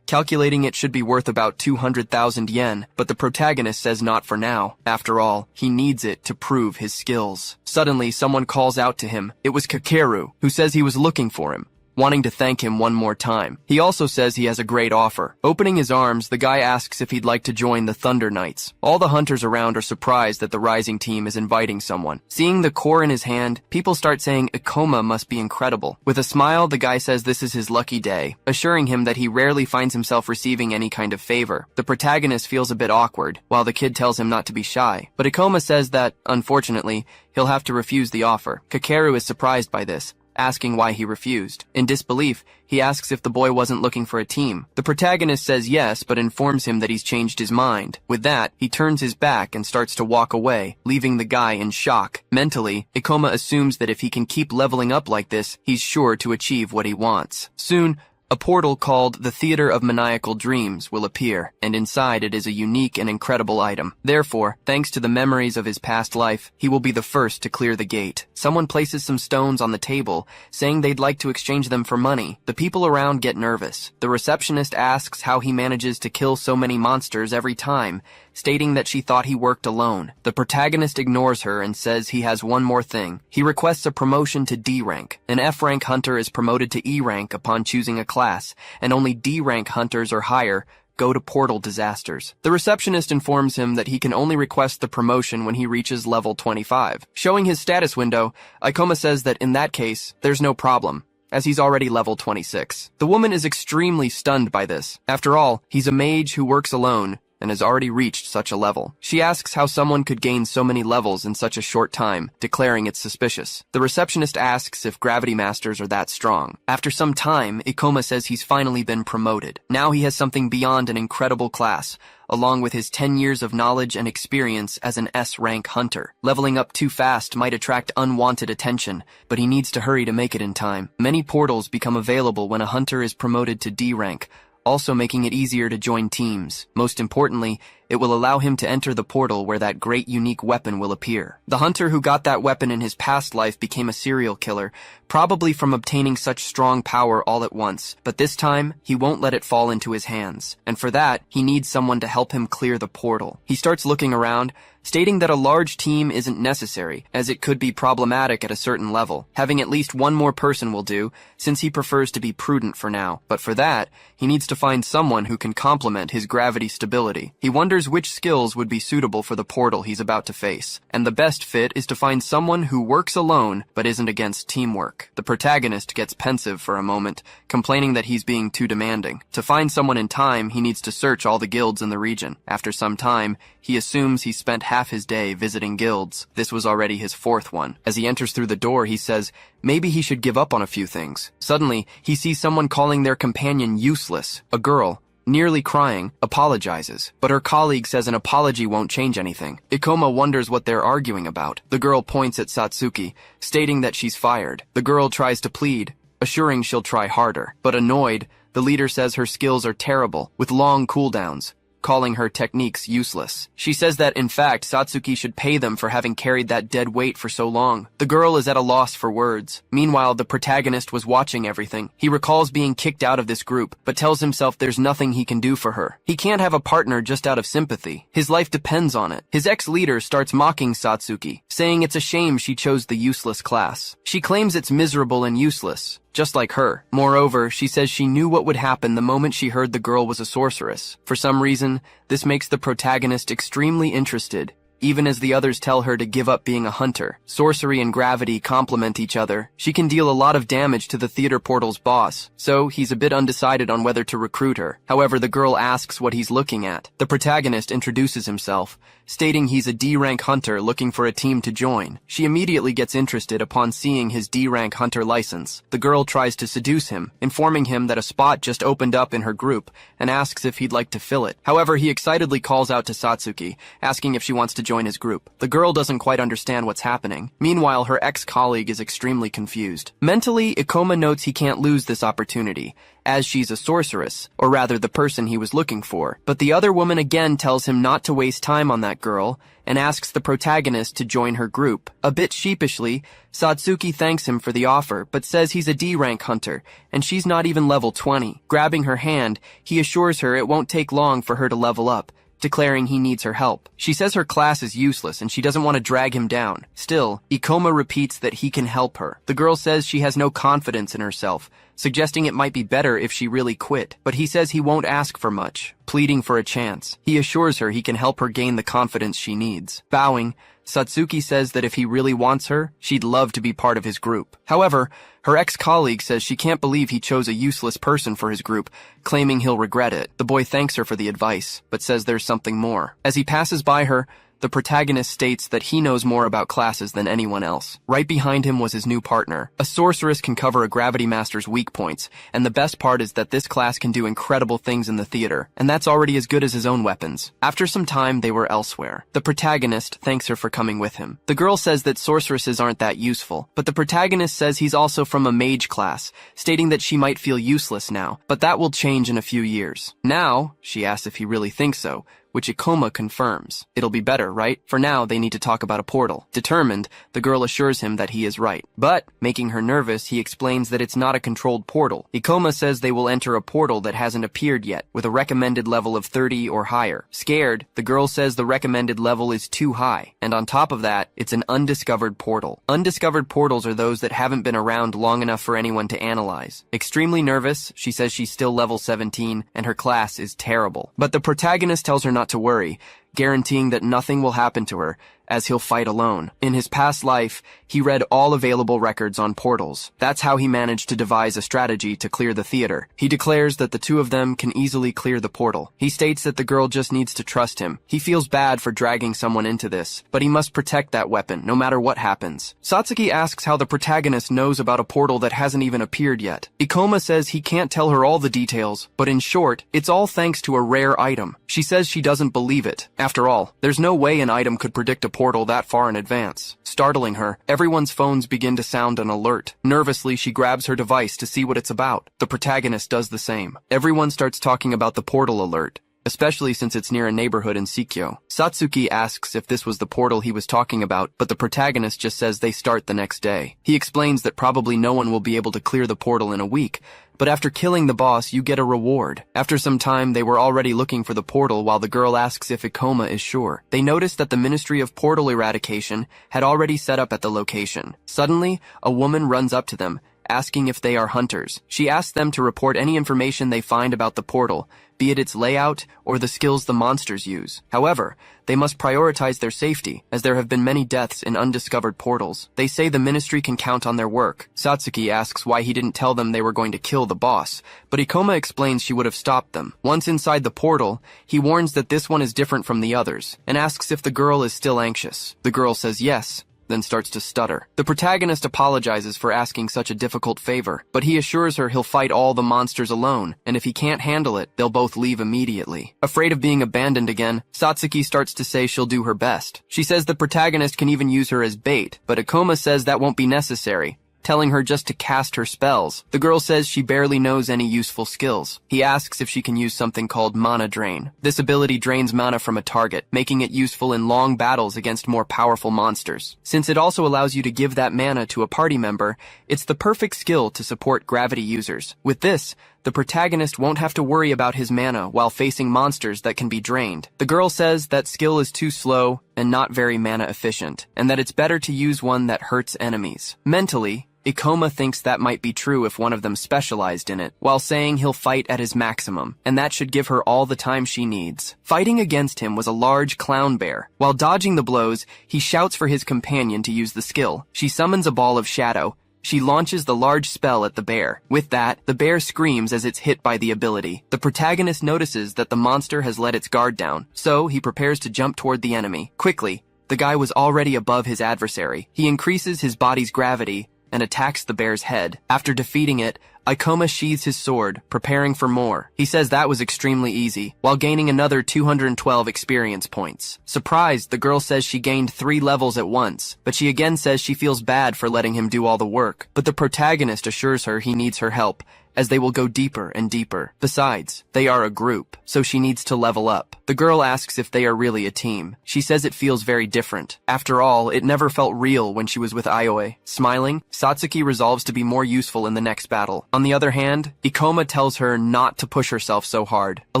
calculating it should be worth about 200,000 yen, but the protagonist says not for now. After all, he needs it to prove his skills. Suddenly, someone calls out to him. It was Kakeru, who says he was looking for him, wanting to thank him one more time. He also says he has a great offer. Opening his arms, the guy asks if he'd like to join the Thunder Knights. All the hunters around are surprised that the Rising team is inviting someone. Seeing the core in his hand, people start saying Ikoma must be incredible. With a smile, the guy says this is his lucky day, assuring him that he rarely finds himself receiving any kind of favor. The protagonist feels a bit awkward, while the kid tells him not to be shy. But Ikoma says that, unfortunately, he'll have to refuse the offer. Kakeru is surprised by this, asking why he refused. In disbelief, he asks if the boy wasn't looking for a team. The protagonist says yes, but informs him that he's changed his mind. With that, he turns his back and starts to walk away, leaving the guy in shock. Mentally, Ikoma assumes that if he can keep leveling up like this, he's sure to achieve what he wants. Soon, a portal called the Theater of Maniacal Dreams will appear, and inside it is a unique and incredible item. Therefore, thanks to the memories of his past life, he will be the first to clear the gate. Someone places some stones on the table, saying they'd like to exchange them for money. The people around get nervous. The receptionist asks how he manages to kill so many monsters every time, stating that she thought he worked alone. The protagonist ignores her and says he has one more thing. He requests a promotion to D rank. An F rank hunter is promoted to E rank upon choosing a class, and only D rank hunters or higher go to portal disasters. The receptionist informs him that he can only request the promotion when he reaches level 25. Showing his status window, Ikoma says that in that case, there's no problem, as he's already level 26. The woman is extremely stunned by this. After all, he's a mage who works alone and has already reached such a level. She asks how someone could gain so many levels in such a short time, declaring it's suspicious. The receptionist asks if gravity masters are that strong. After some time, Ikoma says he's finally been promoted. Now he has something beyond an incredible class, along with his 10 years of knowledge and experience as an S-rank hunter. Leveling up too fast might attract unwanted attention, but he needs to hurry to make it in time. Many portals become available when a hunter is promoted to D rank, also making it easier to join teams. Most importantly, it will allow him to enter the portal where that great unique weapon will appear. The hunter who got that weapon in his past life became a serial killer, probably from obtaining such strong power all at once, but this time, he won't let it fall into his hands, and for that, he needs someone to help him clear the portal. He starts looking around, stating that a large team isn't necessary, as it could be problematic at a certain level. Having at least one more person will do, since he prefers to be prudent for now. But for that, he needs to find someone who can complement his gravity stability. He wonders which skills would be suitable for the portal he's about to face, and the best fit is to find someone who works alone but isn't against teamwork. The protagonist gets pensive for a moment, complaining that he's being too demanding. To find someone in time, he needs to search all the guilds in the region. After some time, he assumes he spent half his day visiting guilds. This was already his fourth one. As he enters through the door, he says maybe he should give up on a few things. Suddenly, he sees someone calling their companion useless. A girl, nearly crying, apologizes, but her colleague says an apology won't change anything. Ikoma wonders what they're arguing about. The girl points at Satsuki, stating that she's fired. The girl tries to plead, assuring she'll try harder. But annoyed, the leader says her skills are terrible, with long cooldowns, calling her techniques useless. She says that, in fact, Satsuki should pay them for having carried that dead weight for so long. The girl is at a loss for words. Meanwhile, the protagonist was watching everything. He recalls being kicked out of this group, but tells himself there's nothing he can do for her. He can't have a partner just out of sympathy. His life depends on it. His ex-leader starts mocking Satsuki, saying it's a shame she chose the useless class. She claims it's miserable and useless, just like her. Moreover, she says she knew what would happen the moment she heard the girl was a sorceress. For some reason, this makes the protagonist extremely interested, even as the others tell her to give up being a hunter. Sorcery and gravity complement each other. She can deal a lot of damage to the theater portal's boss, so he's a bit undecided on whether to recruit her. However, the girl asks what he's looking at. The protagonist introduces himself, stating he's a D-rank hunter looking for a team to join. She immediately gets interested upon seeing his D-rank hunter license. The girl tries to seduce him, informing him that a spot just opened up in her group and asks if he'd like to fill it. However, he excitedly calls out to Satsuki, asking if she wants to join his group. The girl doesn't quite understand what's happening. Meanwhile, her ex-colleague is extremely confused. Mentally, Ikoma notes he can't lose this opportunity, as she's a sorceress, or rather the person he was looking for. But the other woman again tells him not to waste time on that girl, and asks the protagonist to join her group. A bit sheepishly, Satsuki thanks him for the offer, but says he's a D-rank hunter, and she's not even level 20. Grabbing her hand, he assures her it won't take long for her to level up, declaring he needs her help. She says her class is useless and she doesn't want to drag him down. Still, Ikoma repeats that he can help her. The girl says she has no confidence in herself, suggesting it might be better if she really quit. But he says he won't ask for much, pleading for a chance. He assures her he can help her gain the confidence she needs. Bowing, Satsuki says that if he really wants her, she'd love to be part of his group. However, her ex-colleague says she can't believe he chose a useless person for his group, claiming he'll regret it. The boy thanks her for the advice, but says there's something more. As he passes by her, the protagonist states that he knows more about classes than anyone else. Right behind him was his new partner. A sorceress can cover a gravity master's weak points, and the best part is that this class can do incredible things in the theater, and that's already as good as his own weapons. After some time, they were elsewhere. The protagonist thanks her for coming with him. The girl says that sorceresses aren't that useful, but the protagonist says he's also from a mage class, stating that she might feel useless now, but that will change in a few years. Now, she asks if he really thinks so, which Ikoma confirms. It'll be better, right? For now, they need to talk about a portal. Determined, the girl assures him that he is right. But, making her nervous, he explains that it's not a controlled portal. Ikoma says they will enter a portal that hasn't appeared yet, with a recommended level of 30 or higher. Scared, the girl says the recommended level is too high, and on top of that, it's an undiscovered portal. Undiscovered portals are those that haven't been around long enough for anyone to analyze. Extremely nervous, she says she's still level 17, and her class is terrible. But the protagonist tells her not to worry, guaranteeing that nothing will happen to her, as he'll fight alone. In his past life, he read all available records on portals. That's how he managed to devise a strategy to clear the theater. He declares that the two of them can easily clear the portal. He states that the girl just needs to trust him. He feels bad for dragging someone into this, but he must protect that weapon, no matter what happens. Satsuki asks how the protagonist knows about a portal that hasn't even appeared yet. Ikoma says he can't tell her all the details, but in short, it's all thanks to a rare item. She says she doesn't believe it. After all, there's no way an item could predict a portal that far in advance. Startling her, everyone's phones begin to sound an alert. Nervously, she grabs her device to see what it's about. The protagonist does the same. Everyone starts talking about the portal alert, especially since it's near a neighborhood in Sikyo. Satsuki asks if this was the portal he was talking about, but the protagonist just says they start the next day. He explains that probably no one will be able to clear the portal in a week, but after killing the boss, you get a reward. After some time, they were already looking for the portal while the girl asks if Ikoma is sure. They notice that the Ministry of Portal Eradication had already set up at the location. Suddenly, a woman runs up to them, asking if they are hunters. She asks them to report any information they find about the portal, be it its layout or the skills the monsters use. However, they must prioritize their safety, as there have been many deaths in undiscovered portals. They say the ministry can count on their work. Satsuki asks why he didn't tell them they were going to kill the boss, but Ikoma explains she would have stopped them. Once inside the portal, he warns that this one is different from the others, and asks if the girl is still anxious. The girl says yes, then starts to stutter. The protagonist apologizes for asking such a difficult favor, but he assures her he'll fight all the monsters alone, and if he can't handle it, they'll both leave immediately. Afraid of being abandoned again, Satsuki starts to say she'll do her best. She says the protagonist can even use her as bait, but Ikoma says that won't be necessary, telling her just to cast her spells. The girl says she barely knows any useful skills. He asks if she can use something called mana drain. This ability drains mana from a target, making it useful in long battles against more powerful monsters. Since it also allows you to give that mana to a party member, it's the perfect skill to support gravity users. With this, the protagonist won't have to worry about his mana while facing monsters that can be drained. The girl says that skill is too slow and not very mana efficient, and that it's better to use one that hurts enemies. Mentally, Ikoma thinks that might be true if one of them specialized in it, while saying he'll fight at his maximum, and that should give her all the time she needs. Fighting against him was a large clown bear. While dodging the blows, he shouts for his companion to use the skill. She summons a ball of shadow, She launches the large spell at the bear. With that, the bear screams as it's hit by the ability. The protagonist notices that the monster has let its guard down, so he prepares to jump toward the enemy. Quickly, the guy was already above his adversary. He increases his body's gravity and attacks the bear's head. After defeating it, Ikoma sheathes his sword, preparing for more. He says that was extremely easy, while gaining another 212 experience points. Surprised, the girl says she gained 3 levels at once, but she again says she feels bad for letting him do all the work. But the protagonist assures her he needs her help, as they will go deeper and deeper. Besides, they are a group, so she needs to level up. The girl asks if they are really a team. She says it feels very different. After all, it never felt real when she was with Aoi. Smiling, Satsuki resolves to be more useful in the next battle. On the other hand, Ikoma tells her not to push herself so hard. A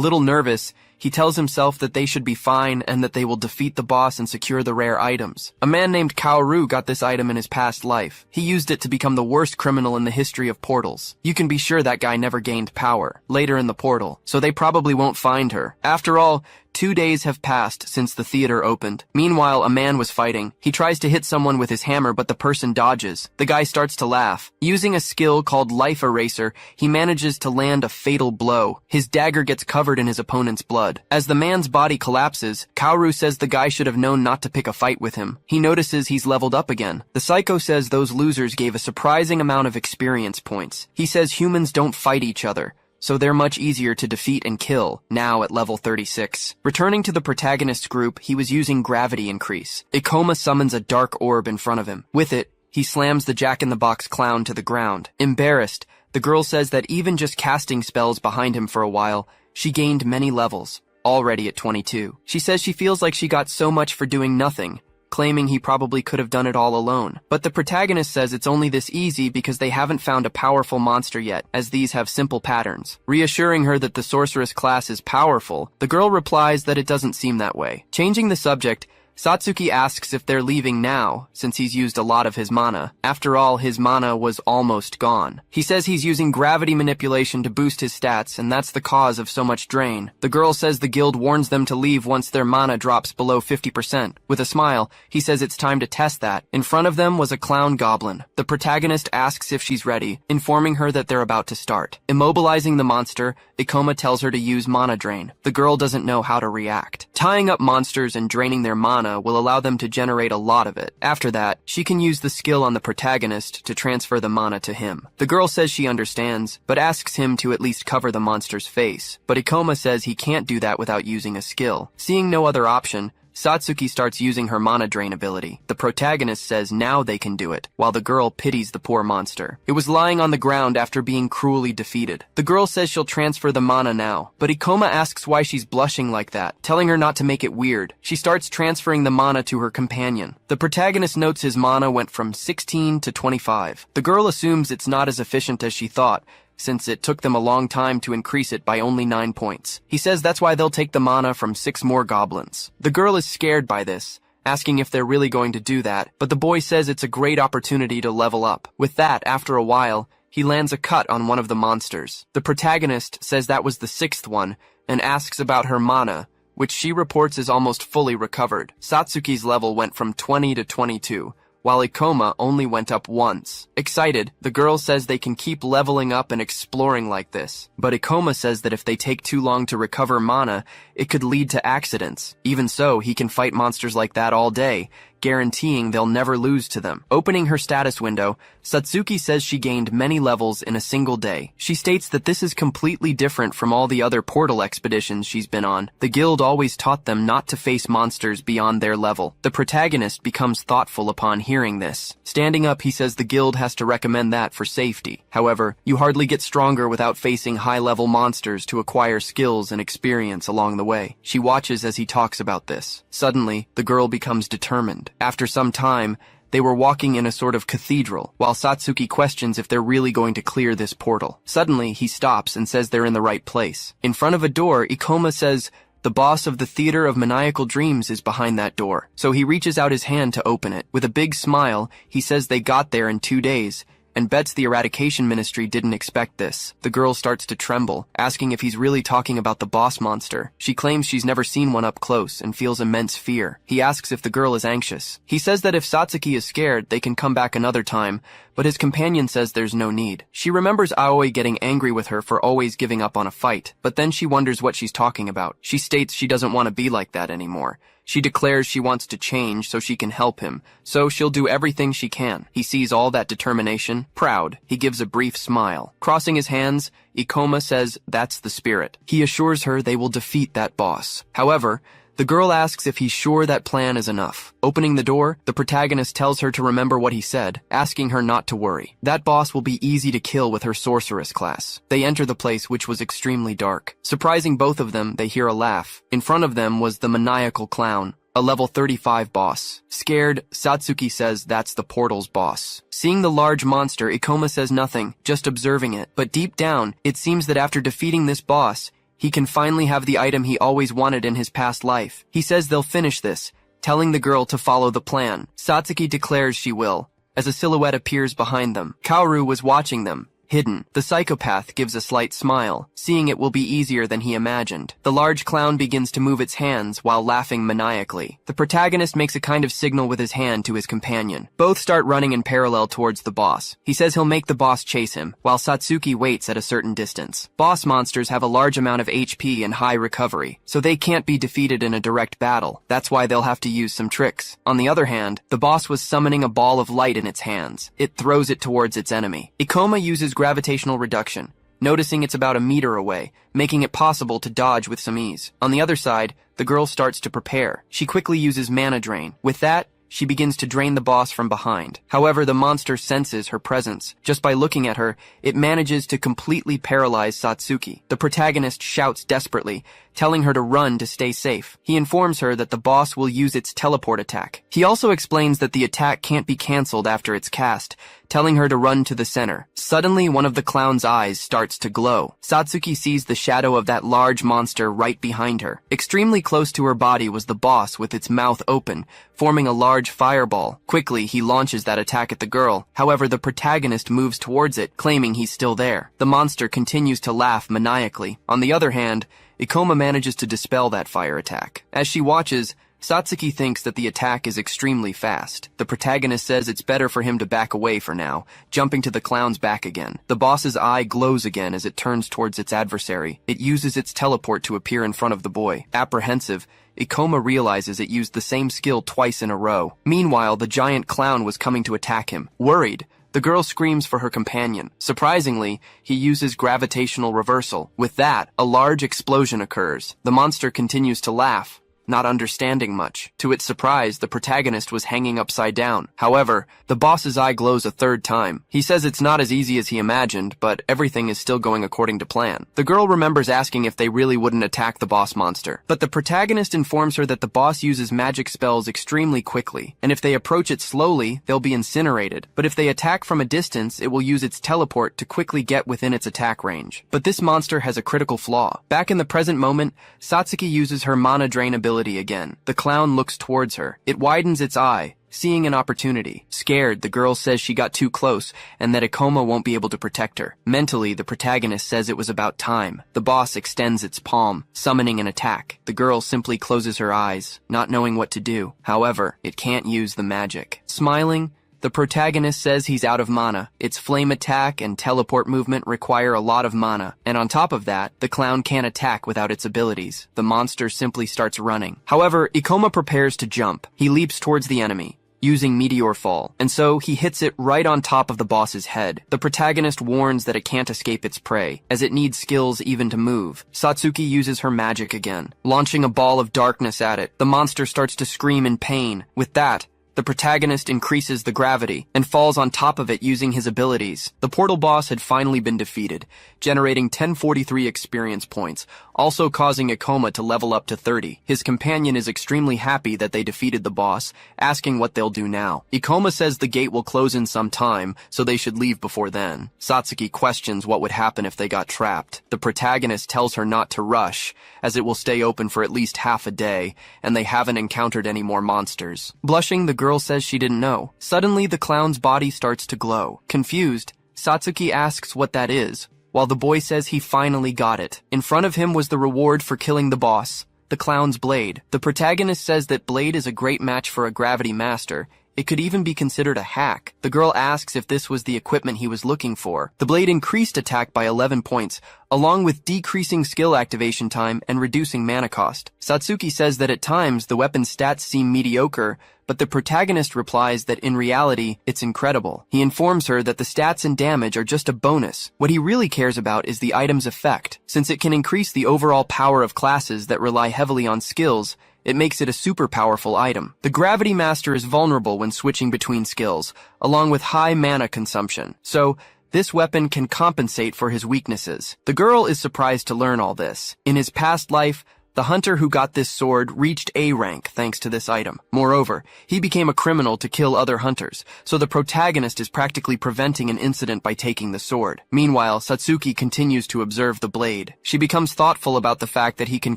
little nervous, he tells himself that they should be fine and that they will defeat the boss and secure the rare items. A man named Kaoru got this item in his past life. He used it to become the worst criminal in the history of portals. You can be sure that guy never gained power later in the portal, so they probably won't find her. After all, 2 days have passed since the theater opened. Meanwhile, a man was fighting. He tries to hit someone with his hammer, but the person dodges. The guy starts to laugh. Using a skill called Life Eraser, he manages to land a fatal blow. His dagger gets covered in his opponent's blood. As the man's body collapses, Kaoru says the guy should have known not to pick a fight with him. He notices he's leveled up again. The psycho says those losers gave a surprising amount of experience points. He says humans don't fight each other, so they're much easier to defeat and kill, now at level 36. Returning to the protagonist's group, he was using gravity increase. Ikoma summons a dark orb in front of him. With it, he slams the Jack-in-the-Box clown to the ground. Embarrassed, the girl says that even just casting spells behind him for a while, she gained many levels, already at 22. She says she feels like she got so much for doing nothing, claiming he probably could have done it all alone. But the protagonist says it's only this easy because they haven't found a powerful monster yet, as these have simple patterns. Reassuring her that the sorceress class is powerful, the girl replies that it doesn't seem that way. Changing the subject, Satsuki asks if they're leaving now, since he's used a lot of his mana. After all, his mana was almost gone. He says he's using gravity manipulation to boost his stats, and that's the cause of so much drain. The girl says the guild warns them to leave once their mana drops below 50%. With a smile, he says it's time to test that. In front of them was a clown goblin. The protagonist asks if she's ready, informing her that they're about to start. Immobilizing the monster, Ikoma tells her to use mana drain. The girl doesn't know how to react. Tying up monsters and draining their mana will allow them to generate a lot of it. After that, she can use the skill on the protagonist to transfer the mana to him. The girl says she understands, but asks him to at least cover the monster's face. But Ikoma says he can't do that without using a skill. Seeing no other option, Satsuki starts using her mana drain ability. The protagonist says now they can do it, while the girl pities the poor monster. It was lying on the ground after being cruelly defeated. The girl says she'll transfer the mana now, but Ikoma asks why she's blushing like that, telling her not to make it weird. She starts transferring the mana to her companion. The protagonist notes his mana went from 16 to 25. The girl assumes it's not as efficient as she thought, since it took them a long time to increase it by only 9 points. He says that's why they'll take the mana from 6 more goblins. The girl is scared by this, asking if they're really going to do that, but the boy says it's a great opportunity to level up. With that, after a while, he lands a cut on one of the monsters. The protagonist says that was the 6th one, and asks about her mana, which she reports is almost fully recovered. Satsuki's level went from 20 to 22, while Ikoma only went up once. Excited, the girl says they can keep leveling up and exploring like this. But Ikoma says that if they take too long to recover mana, it could lead to accidents. Even so, he can fight monsters like that all day, guaranteeing they'll never lose to them. Opening her status window, Satsuki says she gained many levels in a single day. She states that this is completely different from all the other portal expeditions she's been on. The guild always taught them not to face monsters beyond their level. The protagonist becomes thoughtful upon hearing this. Standing up, he says the guild has to recommend that for safety. However, you hardly get stronger without facing high-level monsters to acquire skills and experience along the way. She watches as he talks about this. Suddenly, the girl becomes determined. After some time, they were walking in a sort of cathedral, while Satsuki questions if they're really going to clear this portal. Suddenly, he stops and says they're in the right place. In front of a door, Ikoma says the boss of the Theater of Maniacal Dreams is behind that door, so he reaches out his hand to open it. With a big smile, he says they got there in 2 days, and bets the eradication ministry didn't expect this. The girl starts to tremble, asking if he's really talking about the boss monster. She claims she's never seen one up close and feels immense fear. He asks if the girl is anxious. He says that if Satsuki is scared, they can come back another time, but his companion says there's no need. She remembers Aoi getting angry with her for always giving up on a fight, but then she wonders what she's talking about. She states she doesn't want to be like that anymore. She declares she wants to change so she can help him, so she'll do everything she can. He sees all that determination. Proud, he gives a brief smile. Crossing his hands, Ikoma says that's the spirit. He assures her they will defeat that boss. However, the girl asks if he's sure that plan is enough. Opening the door, the protagonist tells her to remember what he said, asking her not to worry. That boss will be easy to kill with her sorceress class. They enter the place, which was extremely dark. Surprising both of them, they hear a laugh. In front of them was the maniacal clown, a level 35 boss. Scared, Satsuki says that's the portal's boss. Seeing the large monster, Ikoma says nothing, just observing it. But deep down, it seems that after defeating this boss, he can finally have the item he always wanted in his past life. He says they'll finish this, telling the girl to follow the plan. Satsuki declares she will, as a silhouette appears behind them. Kaoru was watching them, hidden. The psychopath gives a slight smile, seeing it will be easier than he imagined. The large clown begins to move its hands while laughing maniacally. The protagonist makes a kind of signal with his hand to his companion. Both start running in parallel towards the boss. He says he'll make the boss chase him, while Satsuki waits at a certain distance. Boss monsters have a large amount of HP and high recovery, so they can't be defeated in a direct battle. That's why they'll have to use some tricks. On the other hand, the boss was summoning a ball of light in its hands. It throws it towards its enemy. Ikoma uses gravitational reduction, noticing it's about a meter away, making it possible to dodge with some ease. On the other side, the girl starts to prepare. She quickly uses mana drain. With that, she begins to drain the boss from behind. However, the monster senses her presence. Just by looking at her, it manages to completely paralyze Satsuki. The protagonist shouts desperately, telling her to run to stay safe. He informs her that the boss will use its teleport attack. He also explains that the attack can't be cancelled after it's cast, telling her to run to the center. Suddenly, one of the clown's eyes starts to glow. Satsuki sees the shadow of that large monster right behind her. Extremely close to her body was the boss with its mouth open, forming a large fireball. Quickly, he launches that attack at the girl. However, the protagonist moves towards it, claiming he's still there. The monster continues to laugh maniacally. On the other hand, Ikoma manages to dispel that fire attack. As she watches, Satsuki thinks that the attack is extremely fast. The protagonist says it's better for him to back away for now, jumping to the clown's back again. The boss's eye glows again as it turns towards its adversary. It uses its teleport to appear in front of the boy. Apprehensive, Ikoma realizes it used the same skill twice in a row. Meanwhile, the giant clown was coming to attack him. Worried, the girl screams for her companion. Surprisingly, he uses gravitational reversal. With that, a large explosion occurs. The monster continues to laugh, not understanding much. To its surprise, the protagonist was hanging upside down. However, the boss's eye glows a third time. He says it's not as easy as he imagined, but everything is still going according to plan. The girl remembers asking if they really wouldn't attack the boss monster, but the protagonist informs her that the boss uses magic spells extremely quickly, and if they approach it slowly, they'll be incinerated. But if they attack from a distance, it will use its teleport to quickly get within its attack range. But this monster has a critical flaw. Back in the present moment, Satsuki uses her mana drain ability again. The clown looks towards her. It widens its eye, seeing an opportunity. Scared, the girl says she got too close and that Ikoma won't be able to protect her. Mentally, the protagonist says it was about time. The boss extends its palm, summoning an attack. The girl simply closes her eyes, not knowing what to do. However, it can't use the magic. Smiling, the protagonist says he's out of mana. Its flame attack and teleport movement require a lot of mana, and on top of that, the clown can't attack without its abilities. The monster simply starts running. However, Ikoma prepares to jump. He leaps towards the enemy, using Meteor Fall, and so he hits it right on top of the boss's head. The protagonist warns that it can't escape its prey, as it needs skills even to move. Satsuki uses her magic again, launching a ball of darkness at it. The monster starts to scream in pain. With that, the protagonist increases the gravity and falls on top of it using his abilities. The portal boss had finally been defeated, generating 1043 experience points, also causing Ikoma to level up to 30. His companion is extremely happy that they defeated the boss, asking what they'll do now. Ikoma says the gate will close in some time, so they should leave before then. Satsuki questions what would happen if they got trapped. The protagonist tells her not to rush, as it will stay open for at least half a day, and they haven't encountered any more monsters. Blushing, the girl says she didn't know. Suddenly, the clown's body starts to glow. Confused, Satsuki asks what that is, while the boy says he finally got it. In front of him was the reward for killing the boss, the clown's blade. The protagonist says that blade is a great match for a gravity master. It could even be considered a hack. The girl asks if this was the equipment he was looking for. The blade increased attack by 11 points, along with decreasing skill activation time and reducing mana cost. Satsuki says that at times the weapon's stats seem mediocre, but the protagonist replies that in reality, it's incredible. He informs her that the stats and damage are just a bonus. What he really cares about is the item's effect. Since it can increase the overall power of classes that rely heavily on skills, it makes it a super powerful item. The Gravity Master is vulnerable when switching between skills, along with high mana consumption. So, this weapon can compensate for his weaknesses. The girl is surprised to learn all this. In his past life, the hunter who got this sword reached A rank thanks to this item. Moreover, he became a criminal to kill other hunters, so the protagonist is practically preventing an incident by taking the sword. Meanwhile, Satsuki continues to observe the blade. She becomes thoughtful about the fact that he can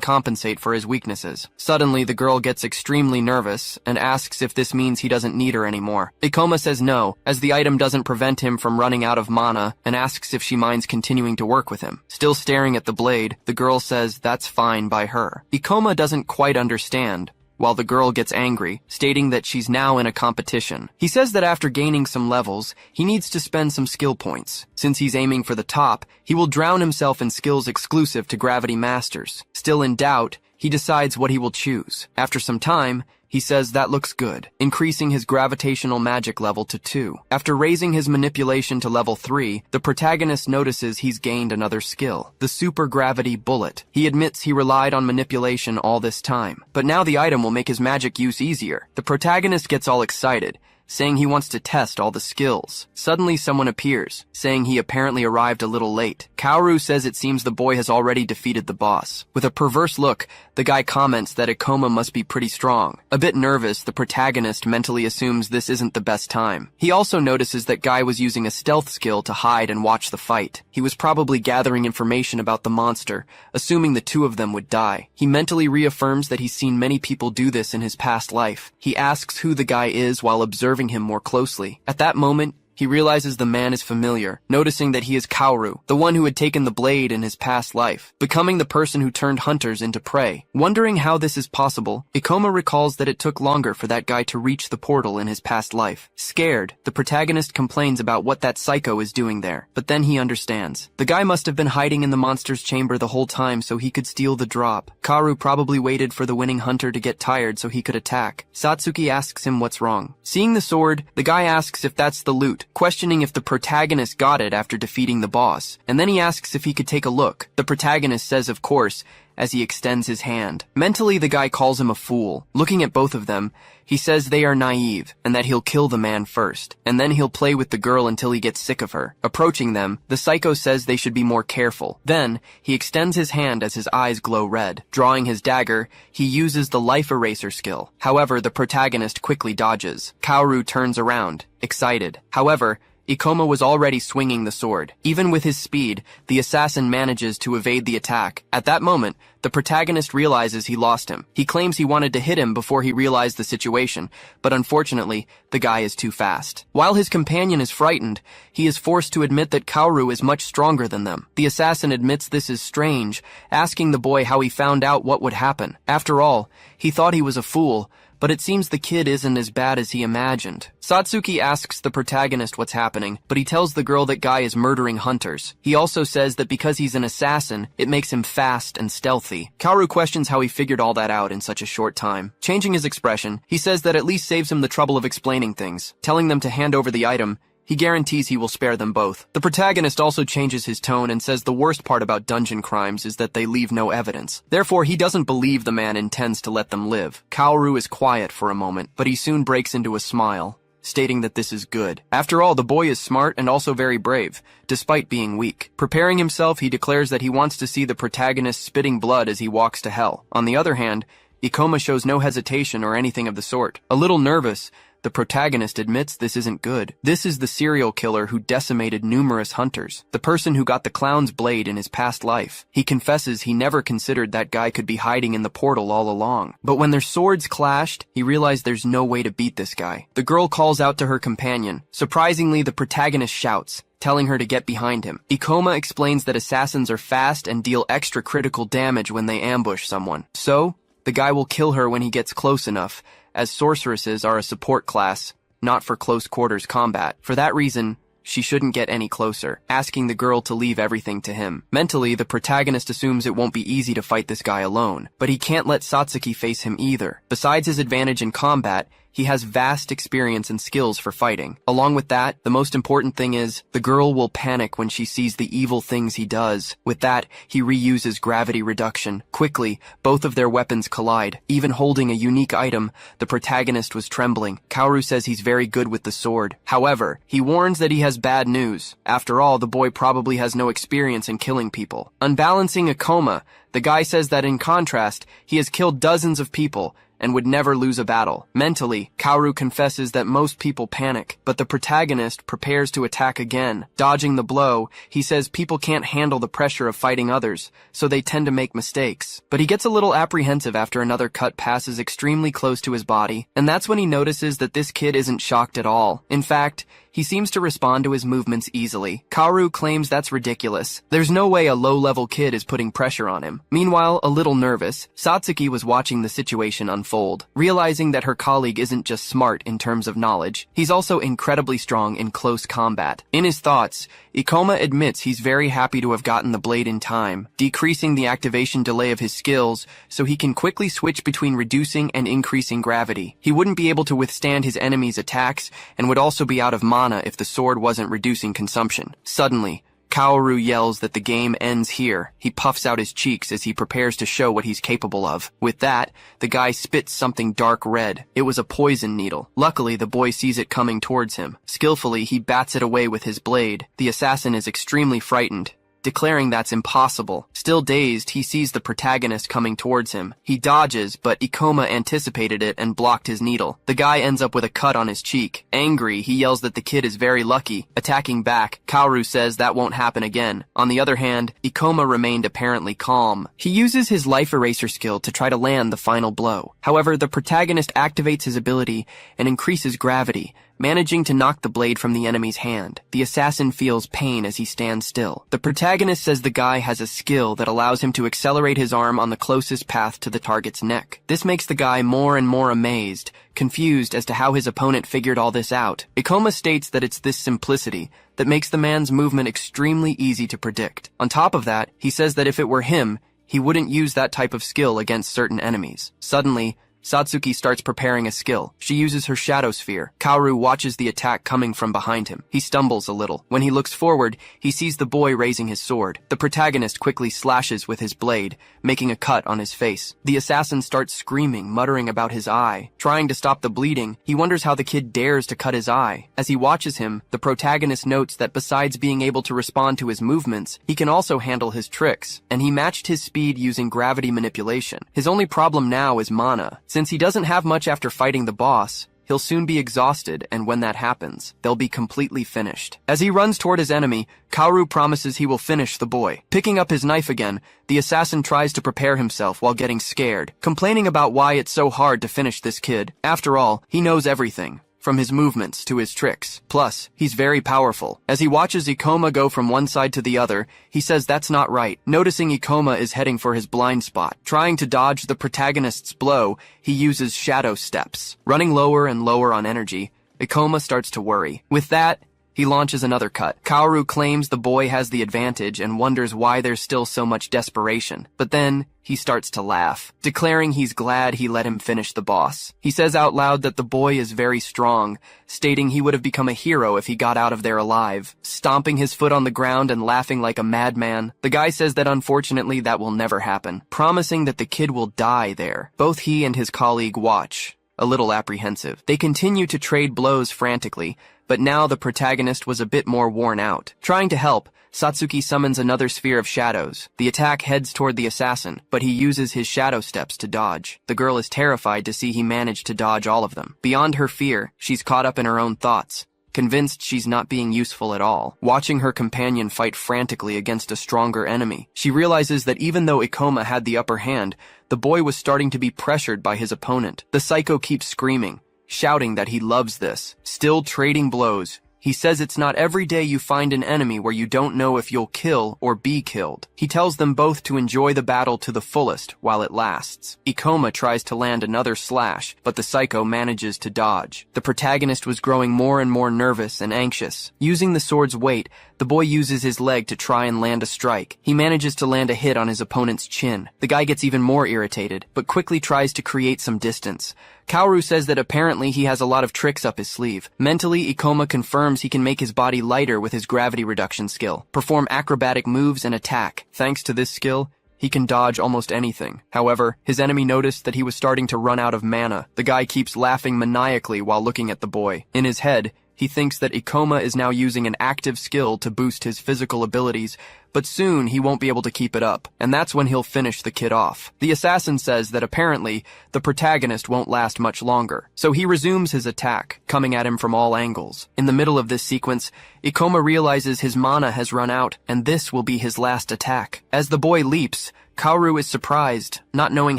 compensate for his weaknesses. Suddenly, the girl gets extremely nervous and asks if this means he doesn't need her anymore. Ikoma says no, as the item doesn't prevent him from running out of mana, and asks if she minds continuing to work with him. Still staring at the blade, the girl says that's fine by her. Ikoma doesn't quite understand, while the girl gets angry, stating that she's now in a competition. He says that after gaining some levels, he needs to spend some skill points. Since he's aiming for the top, he will drown himself in skills exclusive to Gravity Masters. Still in doubt, he decides what he will choose. After some time, he says that looks good, increasing his gravitational magic level to 2. After raising his manipulation to level 3, the protagonist notices he's gained another skill, the Super Gravity Bullet. He admits he relied on manipulation all this time, but now the item will make his magic use easier. The protagonist gets all excited, saying he wants to test all the skills. Suddenly someone appears, saying he apparently arrived a little late. Kaoru says it seems the boy has already defeated the boss. With a perverse look, the guy comments that Ikoma must be pretty strong. A bit nervous, the protagonist mentally assumes this isn't the best time. He also notices that Guy was using a stealth skill to hide and watch the fight. He was probably gathering information about the monster, assuming the two of them would die. He mentally reaffirms that he's seen many people do this in his past life. He asks who the guy is while observing him more closely. At that moment, he realizes the man is familiar, noticing that he is Kaoru, the one who had taken the blade in his past life, becoming the person who turned hunters into prey. Wondering how this is possible, Ikoma recalls that it took longer for that guy to reach the portal in his past life. Scared, the protagonist complains about what that psycho is doing there, but then he understands. The guy must have been hiding in the monster's chamber the whole time so he could steal the drop. Kaoru probably waited for the winning hunter to get tired so he could attack. Satsuki asks him what's wrong. Seeing the sword, the guy asks if that's the loot, questioning if the protagonist got it after defeating the boss, and then he asks if he could take a look. The protagonist says of course, as he extends his hand. Mentally, the guy calls him a fool. Looking at both of them, he says they are naive, and that he'll kill the man first, and then he'll play with the girl until he gets sick of her. Approaching them, the psycho says they should be more careful. Then, he extends his hand as his eyes glow red. Drawing his dagger, he uses the life eraser skill. However, the protagonist quickly dodges. Kaoru turns around, excited. However, Ikoma was already swinging the sword. Even with his speed, the assassin manages to evade the attack. At that moment, the protagonist realizes he lost him. He claims he wanted to hit him before he realized the situation, but unfortunately, the guy is too fast. While his companion is frightened, he is forced to admit that Kaoru is much stronger than them. The assassin admits this is strange, asking the boy how he found out what would happen. After all, he thought he was a fool, but it seems the kid isn't as bad as he imagined. Satsuki asks the protagonist what's happening, but he tells the girl that Guy is murdering hunters. He also says that because he's an assassin, it makes him fast and stealthy. Kaoru questions how he figured all that out in such a short time. Changing his expression, he says that at least saves him the trouble of explaining things. Telling them to hand over the item, he guarantees he will spare them both. The protagonist also changes his tone and says the worst part about dungeon crimes is that they leave no evidence. Therefore, he doesn't believe the man intends to let them live. Kaoru is quiet for a moment, but he soon breaks into a smile, stating that this is good. After all, the boy is smart and also very brave, despite being weak. Preparing himself, he declares that he wants to see the protagonist spitting blood as he walks to hell. On the other hand, Ikoma shows no hesitation or anything of the sort. A little nervous, the protagonist admits this isn't good. This is the serial killer who decimated numerous hunters, the person who got the clown's blade in his past life. He confesses he never considered that guy could be hiding in the portal all along. But when their swords clashed, he realized there's no way to beat this guy. The girl calls out to her companion. Surprisingly, the protagonist shouts, telling her to get behind him. Ikoma explains that assassins are fast and deal extra critical damage when they ambush someone. So, the guy will kill her when he gets close enough, as sorceresses are a support class, not for close quarters combat. For that reason, she shouldn't get any closer, asking the girl to leave everything to him. Mentally, the protagonist assumes it won't be easy to fight this guy alone, but he can't let Satsuki face him either. Besides his advantage in combat, he has vast experience and skills for fighting. Along with that, the most important thing is, the girl will panic when she sees the evil things he does. With that, he reuses gravity reduction. Quickly, both of their weapons collide. Even holding a unique item, the protagonist was trembling. Kaoru says he's very good with the sword. However, he warns that he has bad news. After all, the boy probably has no experience in killing people. Unbalancing Ikoma, the guy says that in contrast, he has killed dozens of people and would never lose a battle. Mentally, Kaoru confesses that most people panic, but the protagonist prepares to attack again. Dodging the blow, he says people can't handle the pressure of fighting others, so they tend to make mistakes. But he gets a little apprehensive after another cut passes extremely close to his body, and that's when he notices that this kid isn't shocked at all. In fact, he seems to respond to his movements easily. Kaoru claims that's ridiculous. There's no way a low-level kid is putting pressure on him. Meanwhile, a little nervous, Satsuki was watching the situation unfold. Realizing that her colleague isn't just smart in terms of knowledge, he's also incredibly strong in close combat. In his thoughts, Ikoma admits he's very happy to have gotten the blade in time, decreasing the activation delay of his skills so he can quickly switch between reducing and increasing gravity. He wouldn't be able to withstand his enemy's attacks and would also be out of mana if the sword wasn't reducing consumption. Suddenly, Kaoru yells that the game ends here. He puffs out his cheeks as he prepares to show what he's capable of. With that, the guy spits something dark red. It was a poison needle. Luckily, the boy sees it coming towards him. Skillfully, he bats it away with his blade. The assassin is extremely frightened, declaring that's impossible. Still dazed, he sees the protagonist coming towards him. He dodges, but Ikoma anticipated it and blocked his needle. The guy ends up with a cut on his cheek. Angry, he yells that the kid is very lucky. Attacking back, Kaoru says that won't happen again. On the other hand, Ikoma remained apparently calm. He uses his life eraser skill to try to land the final blow. However, the protagonist activates his ability and increases gravity, managing to knock the blade from the enemy's hand. The assassin feels pain as he stands still. The protagonist says the guy has a skill that allows him to accelerate his arm on the closest path to the target's neck. This makes the guy more and more amazed, confused as to how his opponent figured all this out. Ikoma states that it's this simplicity that makes the man's movement extremely easy to predict. On top of that, he says that if it were him, he wouldn't use that type of skill against certain enemies. Suddenly, Satsuki starts preparing a skill. She uses her shadow sphere. Kaoru watches the attack coming from behind him. He stumbles a little. When he looks forward, he sees the boy raising his sword. The protagonist quickly slashes with his blade, making a cut on his face. The assassin starts screaming, muttering about his eye. Trying to stop the bleeding, he wonders how the kid dares to cut his eye. As he watches him, the protagonist notes that besides being able to respond to his movements, he can also handle his tricks, and he matched his speed using gravity manipulation. His only problem now is mana. Since he doesn't have much after fighting the boss, he'll soon be exhausted, and when that happens, they'll be completely finished. As he runs toward his enemy, Kaoru promises he will finish the boy. Picking up his knife again, the assassin tries to prepare himself while getting scared, complaining about why it's so hard to finish this kid. After all, he knows everything, from his movements to his tricks. Plus, he's very powerful. As he watches Ikoma go from one side to the other, he says that's not right. Noticing Ikoma is heading for his blind spot. Trying to dodge the protagonist's blow, he uses shadow steps. Running lower and lower on energy, Ikoma starts to worry. With that, he launches another cut. Kaoru claims the boy has the advantage and wonders why there's still so much desperation. But then, he starts to laugh, declaring he's glad he let him finish the boss. He says out loud that the boy is very strong, stating he would have become a hero if he got out of there alive. Stomping his foot on the ground and laughing like a madman, the guy says that unfortunately that will never happen, promising that the kid will die there. Both he and his colleague watch, a little apprehensive. They continue to trade blows frantically, but now the protagonist was a bit more worn out. Trying to help, Satsuki summons another sphere of shadows. The attack heads toward the assassin, but he uses his shadow steps to dodge. The girl is terrified to see he managed to dodge all of them. Beyond her fear, she's caught up in her own thoughts, convinced she's not being useful at all. Watching her companion fight frantically against a stronger enemy, she realizes that even though Ikoma had the upper hand, the boy was starting to be pressured by his opponent. The psycho keeps screaming, shouting that he loves this. Still trading blows, he says it's not every day you find an enemy where you don't know if you'll kill or be killed. He tells them both to enjoy the battle to the fullest while it lasts. Ikoma tries to land another slash, but the psycho manages to dodge. The protagonist was growing more and more nervous and anxious. Using the sword's weight, the boy uses his leg to try and land a strike. He manages to land a hit on his opponent's chin. The guy gets even more irritated, but quickly tries to create some distance. Kaoru says that apparently he has a lot of tricks up his sleeve. Mentally, Ikoma confirms he can make his body lighter with his gravity reduction skill, perform acrobatic moves, and attack. Thanks to this skill, he can dodge almost anything. However, his enemy noticed that he was starting to run out of mana. The guy keeps laughing maniacally while looking at the boy. In his head, he thinks that Ikoma is now using an active skill to boost his physical abilities, but soon he won't be able to keep it up, and that's when he'll finish the kid off. The assassin says that apparently the protagonist won't last much longer, so he resumes his attack, coming at him from all angles. In the middle of this sequence, Ikoma realizes his mana has run out, and this will be his last attack. As the boy leaps, Kaoru is surprised, not knowing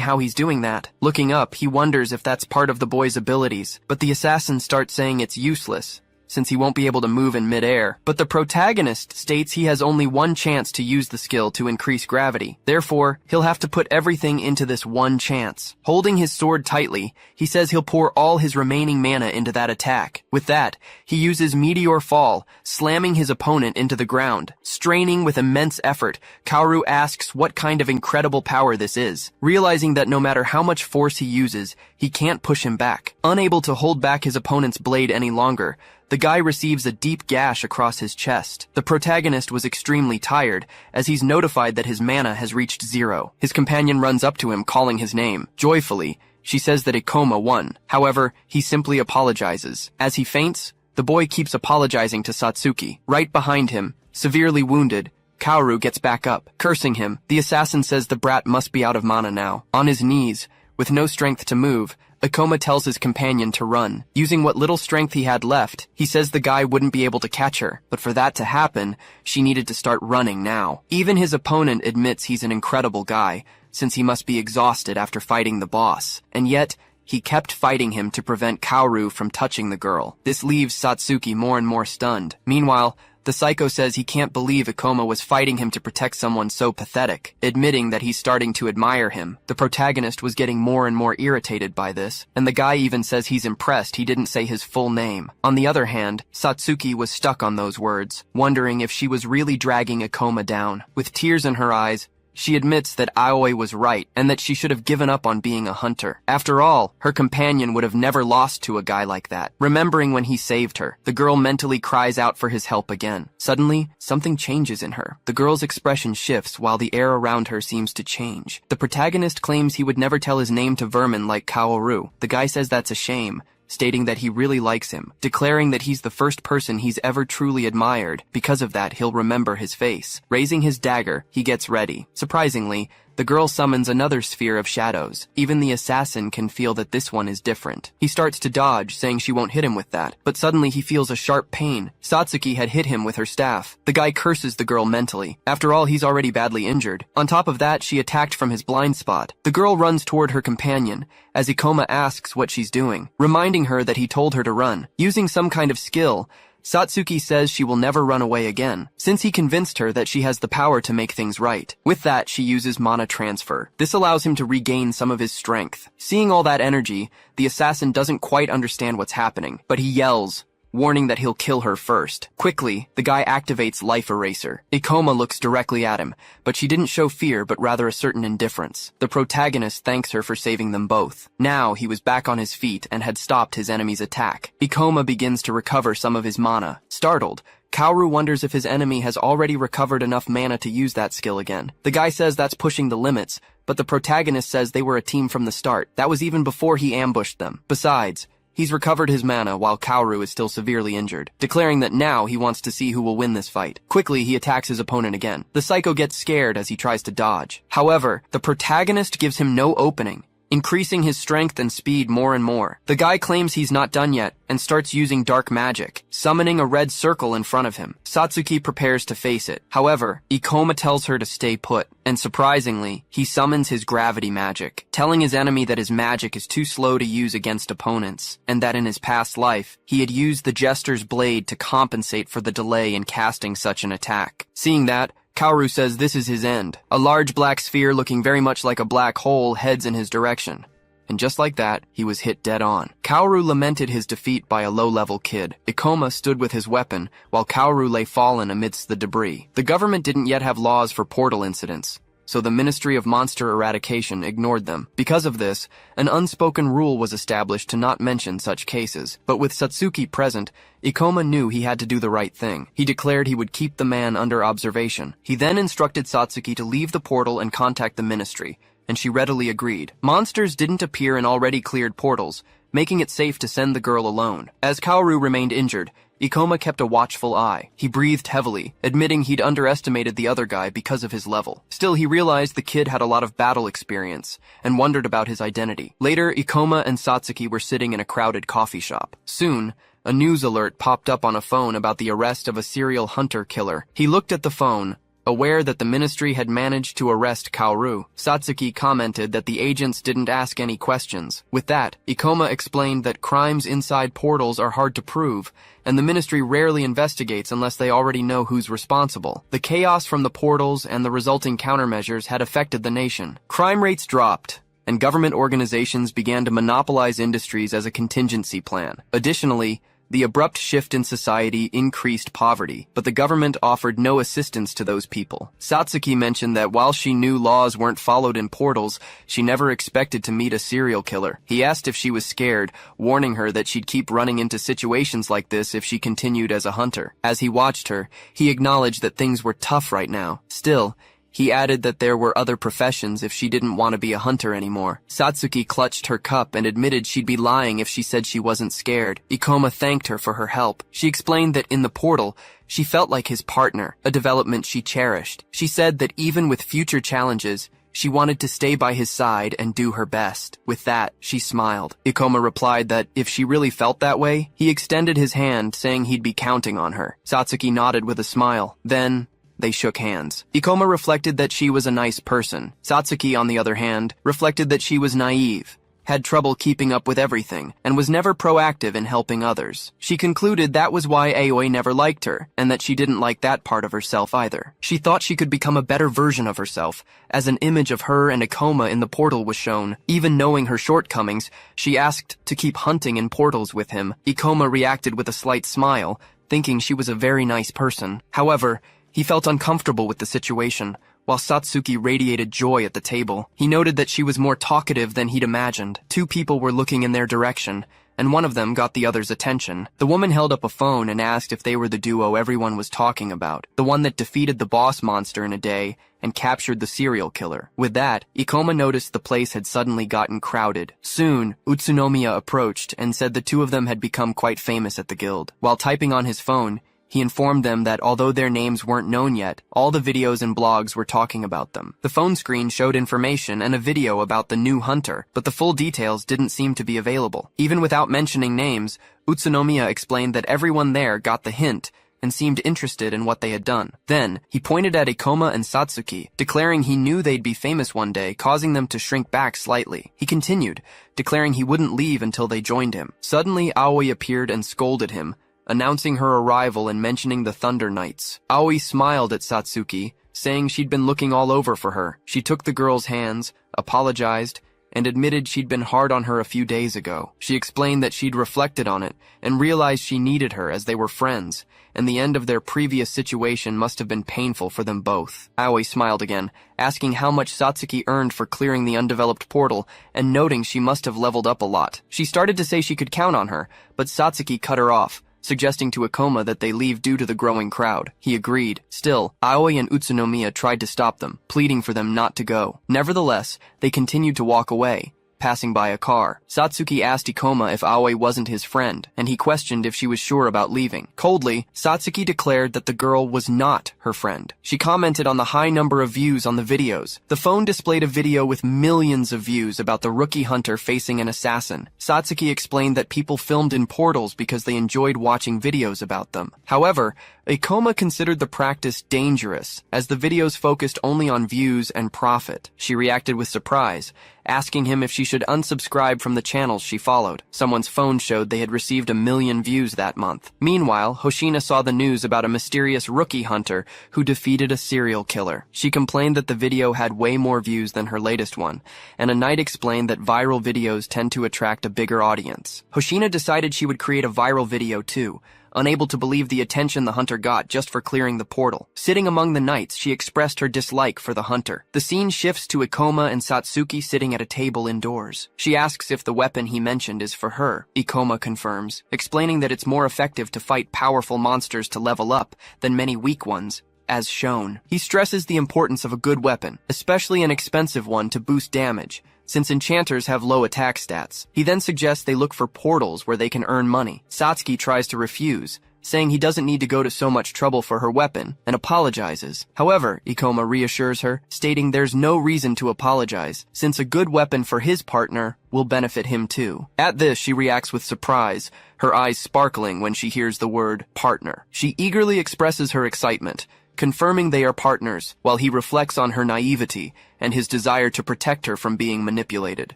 how he's doing that. Looking up, he wonders if that's part of the boy's abilities, but the assassin starts saying it's useless, since he won't be able to move in midair. But the protagonist states he has only one chance to use the skill to increase gravity. Therefore, he'll have to put everything into this one chance. Holding his sword tightly, he says he'll pour all his remaining mana into that attack. With that, he uses Meteor Fall, slamming his opponent into the ground. Straining with immense effort, Kaoru asks what kind of incredible power this is. Realizing that no matter how much force he uses, he can't push him back. Unable to hold back his opponent's blade any longer, the guy receives a deep gash across his chest. The protagonist was extremely tired, as he's notified that his mana has reached 0. His companion runs up to him, calling his name. Joyfully, she says that Ikoma won. However, he simply apologizes. As he faints, the boy keeps apologizing to Satsuki. Right behind him, severely wounded, Kaoru gets back up. Cursing him, the assassin says the brat must be out of mana now. On his knees, with no strength to move, Ikoma tells his companion to run. Using what little strength he had left, he says the guy wouldn't be able to catch her, but for that to happen, she needed to start running now. Even his opponent admits he's an incredible guy, since he must be exhausted after fighting the boss, and yet, he kept fighting him to prevent Kaoru from touching the girl. This leaves Satsuki more and more stunned. Meanwhile, the psycho says he can't believe Ikoma was fighting him to protect someone so pathetic, admitting that he's starting to admire him. The protagonist was getting more and more irritated by this, and the guy even says he's impressed he didn't say his full name. On the other hand, Satsuki was stuck on those words, wondering if she was really dragging Ikoma down. With tears in her eyes, she admits that Aoi was right and that she should have given up on being a hunter. After all, her companion would have never lost to a guy like that. Remembering when he saved her, the girl mentally cries out for his help again. Suddenly, something changes in her. The girl's expression shifts while the air around her seems to change. The protagonist claims he would never tell his name to vermin like Kaoru. The guy says that's a shame, stating that he really likes him, declaring that he's the first person he's ever truly admired. Because of that, he'll remember his face. Raising his dagger, he gets ready. Surprisingly, the girl summons another sphere of shadows. Even the assassin can feel that this one is different. He starts to dodge, saying she won't hit him with that, but suddenly he feels a sharp pain. Satsuki had hit him with her staff. The guy curses the girl mentally. After all, he's already badly injured. On top of that, she attacked from his blind spot. The girl runs toward her companion, as Ikoma asks what she's doing, reminding her that he told her to run. Using some kind of skill, Satsuki says she will never run away again, since he convinced her that she has the power to make things right. With that, she uses mana transfer. This allows him to regain some of his strength. Seeing all that energy, the assassin doesn't quite understand what's happening, but he yells, warning that he'll kill her first. Quickly, the guy activates Life Eraser. Ikoma looks directly at him, but she didn't show fear but rather a certain indifference. The protagonist thanks her for saving them both. Now, he was back on his feet and had stopped his enemy's attack. Ikoma begins to recover some of his mana. Startled, Kaoru wonders if his enemy has already recovered enough mana to use that skill again. The guy says that's pushing the limits, but the protagonist says they were a team from the start. That was even before he ambushed them. Besides, He's recovered his mana while Kaoru is still severely injured, declaring that now he wants to see who will win this fight. Quickly, he attacks his opponent again. The psycho gets scared as he tries to dodge. However, the protagonist gives him no opening, increasing his strength and speed more and more. The guy claims he's not done yet and starts using dark magic, summoning a red circle in front of him. Satsuki prepares to face it. However, Ikoma tells her to stay put, and surprisingly, he summons his gravity magic, telling his enemy that his magic is too slow to use against opponents, and that in his past life, he had used the Jester's blade to compensate for the delay in casting such an attack. Seeing that, Kaoru says this is his end. A large black sphere looking very much like a black hole heads in his direction. And just like that, he was hit dead on. Kaoru lamented his defeat by a low-level kid. Ikoma stood with his weapon, while Kaoru lay fallen amidst the debris. The government didn't yet have laws for portal incidents, so the Ministry of Monster Eradication ignored them. Because of this, an unspoken rule was established to not mention such cases. But with Satsuki present, Ikoma knew he had to do the right thing. He declared he would keep the man under observation. He then instructed Satsuki to leave the portal and contact the ministry, and she readily agreed. Monsters didn't appear in already cleared portals, making it safe to send the girl alone. As Kaoru remained injured, Ikoma kept a watchful eye. He breathed heavily, admitting he'd underestimated the other guy because of his level. Still, he realized the kid had a lot of battle experience, and wondered about his identity. Later, Ikoma and Satsuki were sitting in a crowded coffee shop. Soon, a news alert popped up on a phone about the arrest of a serial hunter-killer. He looked at the phone, aware that the ministry had managed to arrest Kaoru. Satsuki commented that the agents didn't ask any questions. With that, Ikoma explained that crimes inside portals are hard to prove, and the ministry rarely investigates unless they already know who's responsible. The chaos from the portals and the resulting countermeasures had affected the nation. Crime rates dropped, and government organizations began to monopolize industries as a contingency plan. Additionally, the abrupt shift in society increased poverty, but the government offered no assistance to those people. Satsuki mentioned that while she knew laws weren't followed in portals, she never expected to meet a serial killer. He asked if she was scared, warning her that she'd keep running into situations like this if she continued as a hunter. As he watched her, he acknowledged that things were tough right now. Still, he added that there were other professions if she didn't want to be a hunter anymore. Satsuki clutched her cup and admitted she'd be lying if she said she wasn't scared. Ikoma thanked her for her help. She explained that in the portal, she felt like his partner, a development she cherished. She said that even with future challenges, she wanted to stay by his side and do her best. With that, she smiled. Ikoma replied that if she really felt that way, he extended his hand, saying he'd be counting on her. Satsuki nodded with a smile. Then, they shook hands. Ikoma reflected that she was a nice person. Satsuki, on the other hand, reflected that she was naive, had trouble keeping up with everything, and was never proactive in helping others. She concluded that was why Aoi never liked her, and that she didn't like that part of herself either. She thought she could become a better version of herself, as an image of her and Ikoma in the portal was shown. Even knowing her shortcomings, she asked to keep hunting in portals with him. Ikoma reacted with a slight smile, thinking she was a very nice person. However, he felt uncomfortable with the situation, while Satsuki radiated joy at the table. He noted that she was more talkative than he'd imagined. Two people were looking in their direction, and one of them got the other's attention. The woman held up a phone and asked if they were the duo everyone was talking about, the one that defeated the boss monster in a day and captured the serial killer. With that, Ikoma noticed the place had suddenly gotten crowded. Soon, Utsunomiya approached and said the two of them had become quite famous at the guild. While typing on his phone, he informed them that although their names weren't known yet, all the videos and blogs were talking about them. The phone screen showed information and a video about the new hunter, but the full details didn't seem to be available. Even without mentioning names, Utsunomiya explained that everyone there got the hint and seemed interested in what they had done. Then, he pointed at Ikoma and Satsuki, declaring he knew they'd be famous one day, causing them to shrink back slightly. He continued, declaring he wouldn't leave until they joined him. Suddenly, Aoi appeared and scolded him, announcing her arrival and mentioning the Thunder Knights. Aoi smiled at Satsuki, saying she'd been looking all over for her. She took the girl's hands, apologized, and admitted she'd been hard on her a few days ago. She explained that she'd reflected on it and realized she needed her as they were friends, and the end of their previous situation must have been painful for them both. Aoi smiled again, asking how much Satsuki earned for clearing the undeveloped portal, and noting she must have leveled up a lot. She started to say she could count on her, but Satsuki cut her off, suggesting to Ikoma that they leave due to the growing crowd. He agreed. Still, Aoi and Utsunomiya tried to stop them, pleading for them not to go. Nevertheless, they continued to walk away, passing by a car. Satsuki asked Ikoma if Aoi wasn't his friend, and he questioned if she was sure about leaving. Coldly, Satsuki declared that the girl was not her friend. She commented on the high number of views on the videos. The phone displayed a video with millions of views about the rookie hunter facing an assassin. Satsuki explained that people filmed in portals because they enjoyed watching videos about them. However, Ikoma considered the practice dangerous, as the videos focused only on views and profit. She reacted with surprise, asking him if she should unsubscribe from the channels she followed. Someone's phone showed they had received 1 million views that month. Meanwhile, Hoshina saw the news about a mysterious rookie hunter who defeated a serial killer. She complained that the video had way more views than her latest one, and a Knight explained that viral videos tend to attract a bigger audience. Hoshina decided she would create a viral video too, unable to believe the attention the hunter got just for clearing the portal. Sitting among the knights, she expressed her dislike for the hunter. The scene shifts to Ikoma and Satsuki sitting at a table indoors. She asks if the weapon he mentioned is for her. Ikoma confirms, explaining that it's more effective to fight powerful monsters to level up than many weak ones, as shown. He stresses the importance of a good weapon, especially an expensive one to boost damage, since enchanters have low attack stats. He then suggests they look for portals where they can earn money. Satsuki tries to refuse, saying he doesn't need to go to so much trouble for her weapon, and apologizes. However, Ikoma reassures her, stating there's no reason to apologize, since a good weapon for his partner will benefit him too. At this, she reacts with surprise, her eyes sparkling when she hears the word partner. She eagerly expresses her excitement, confirming they are partners, while he reflects on her naivety and his desire to protect her from being manipulated.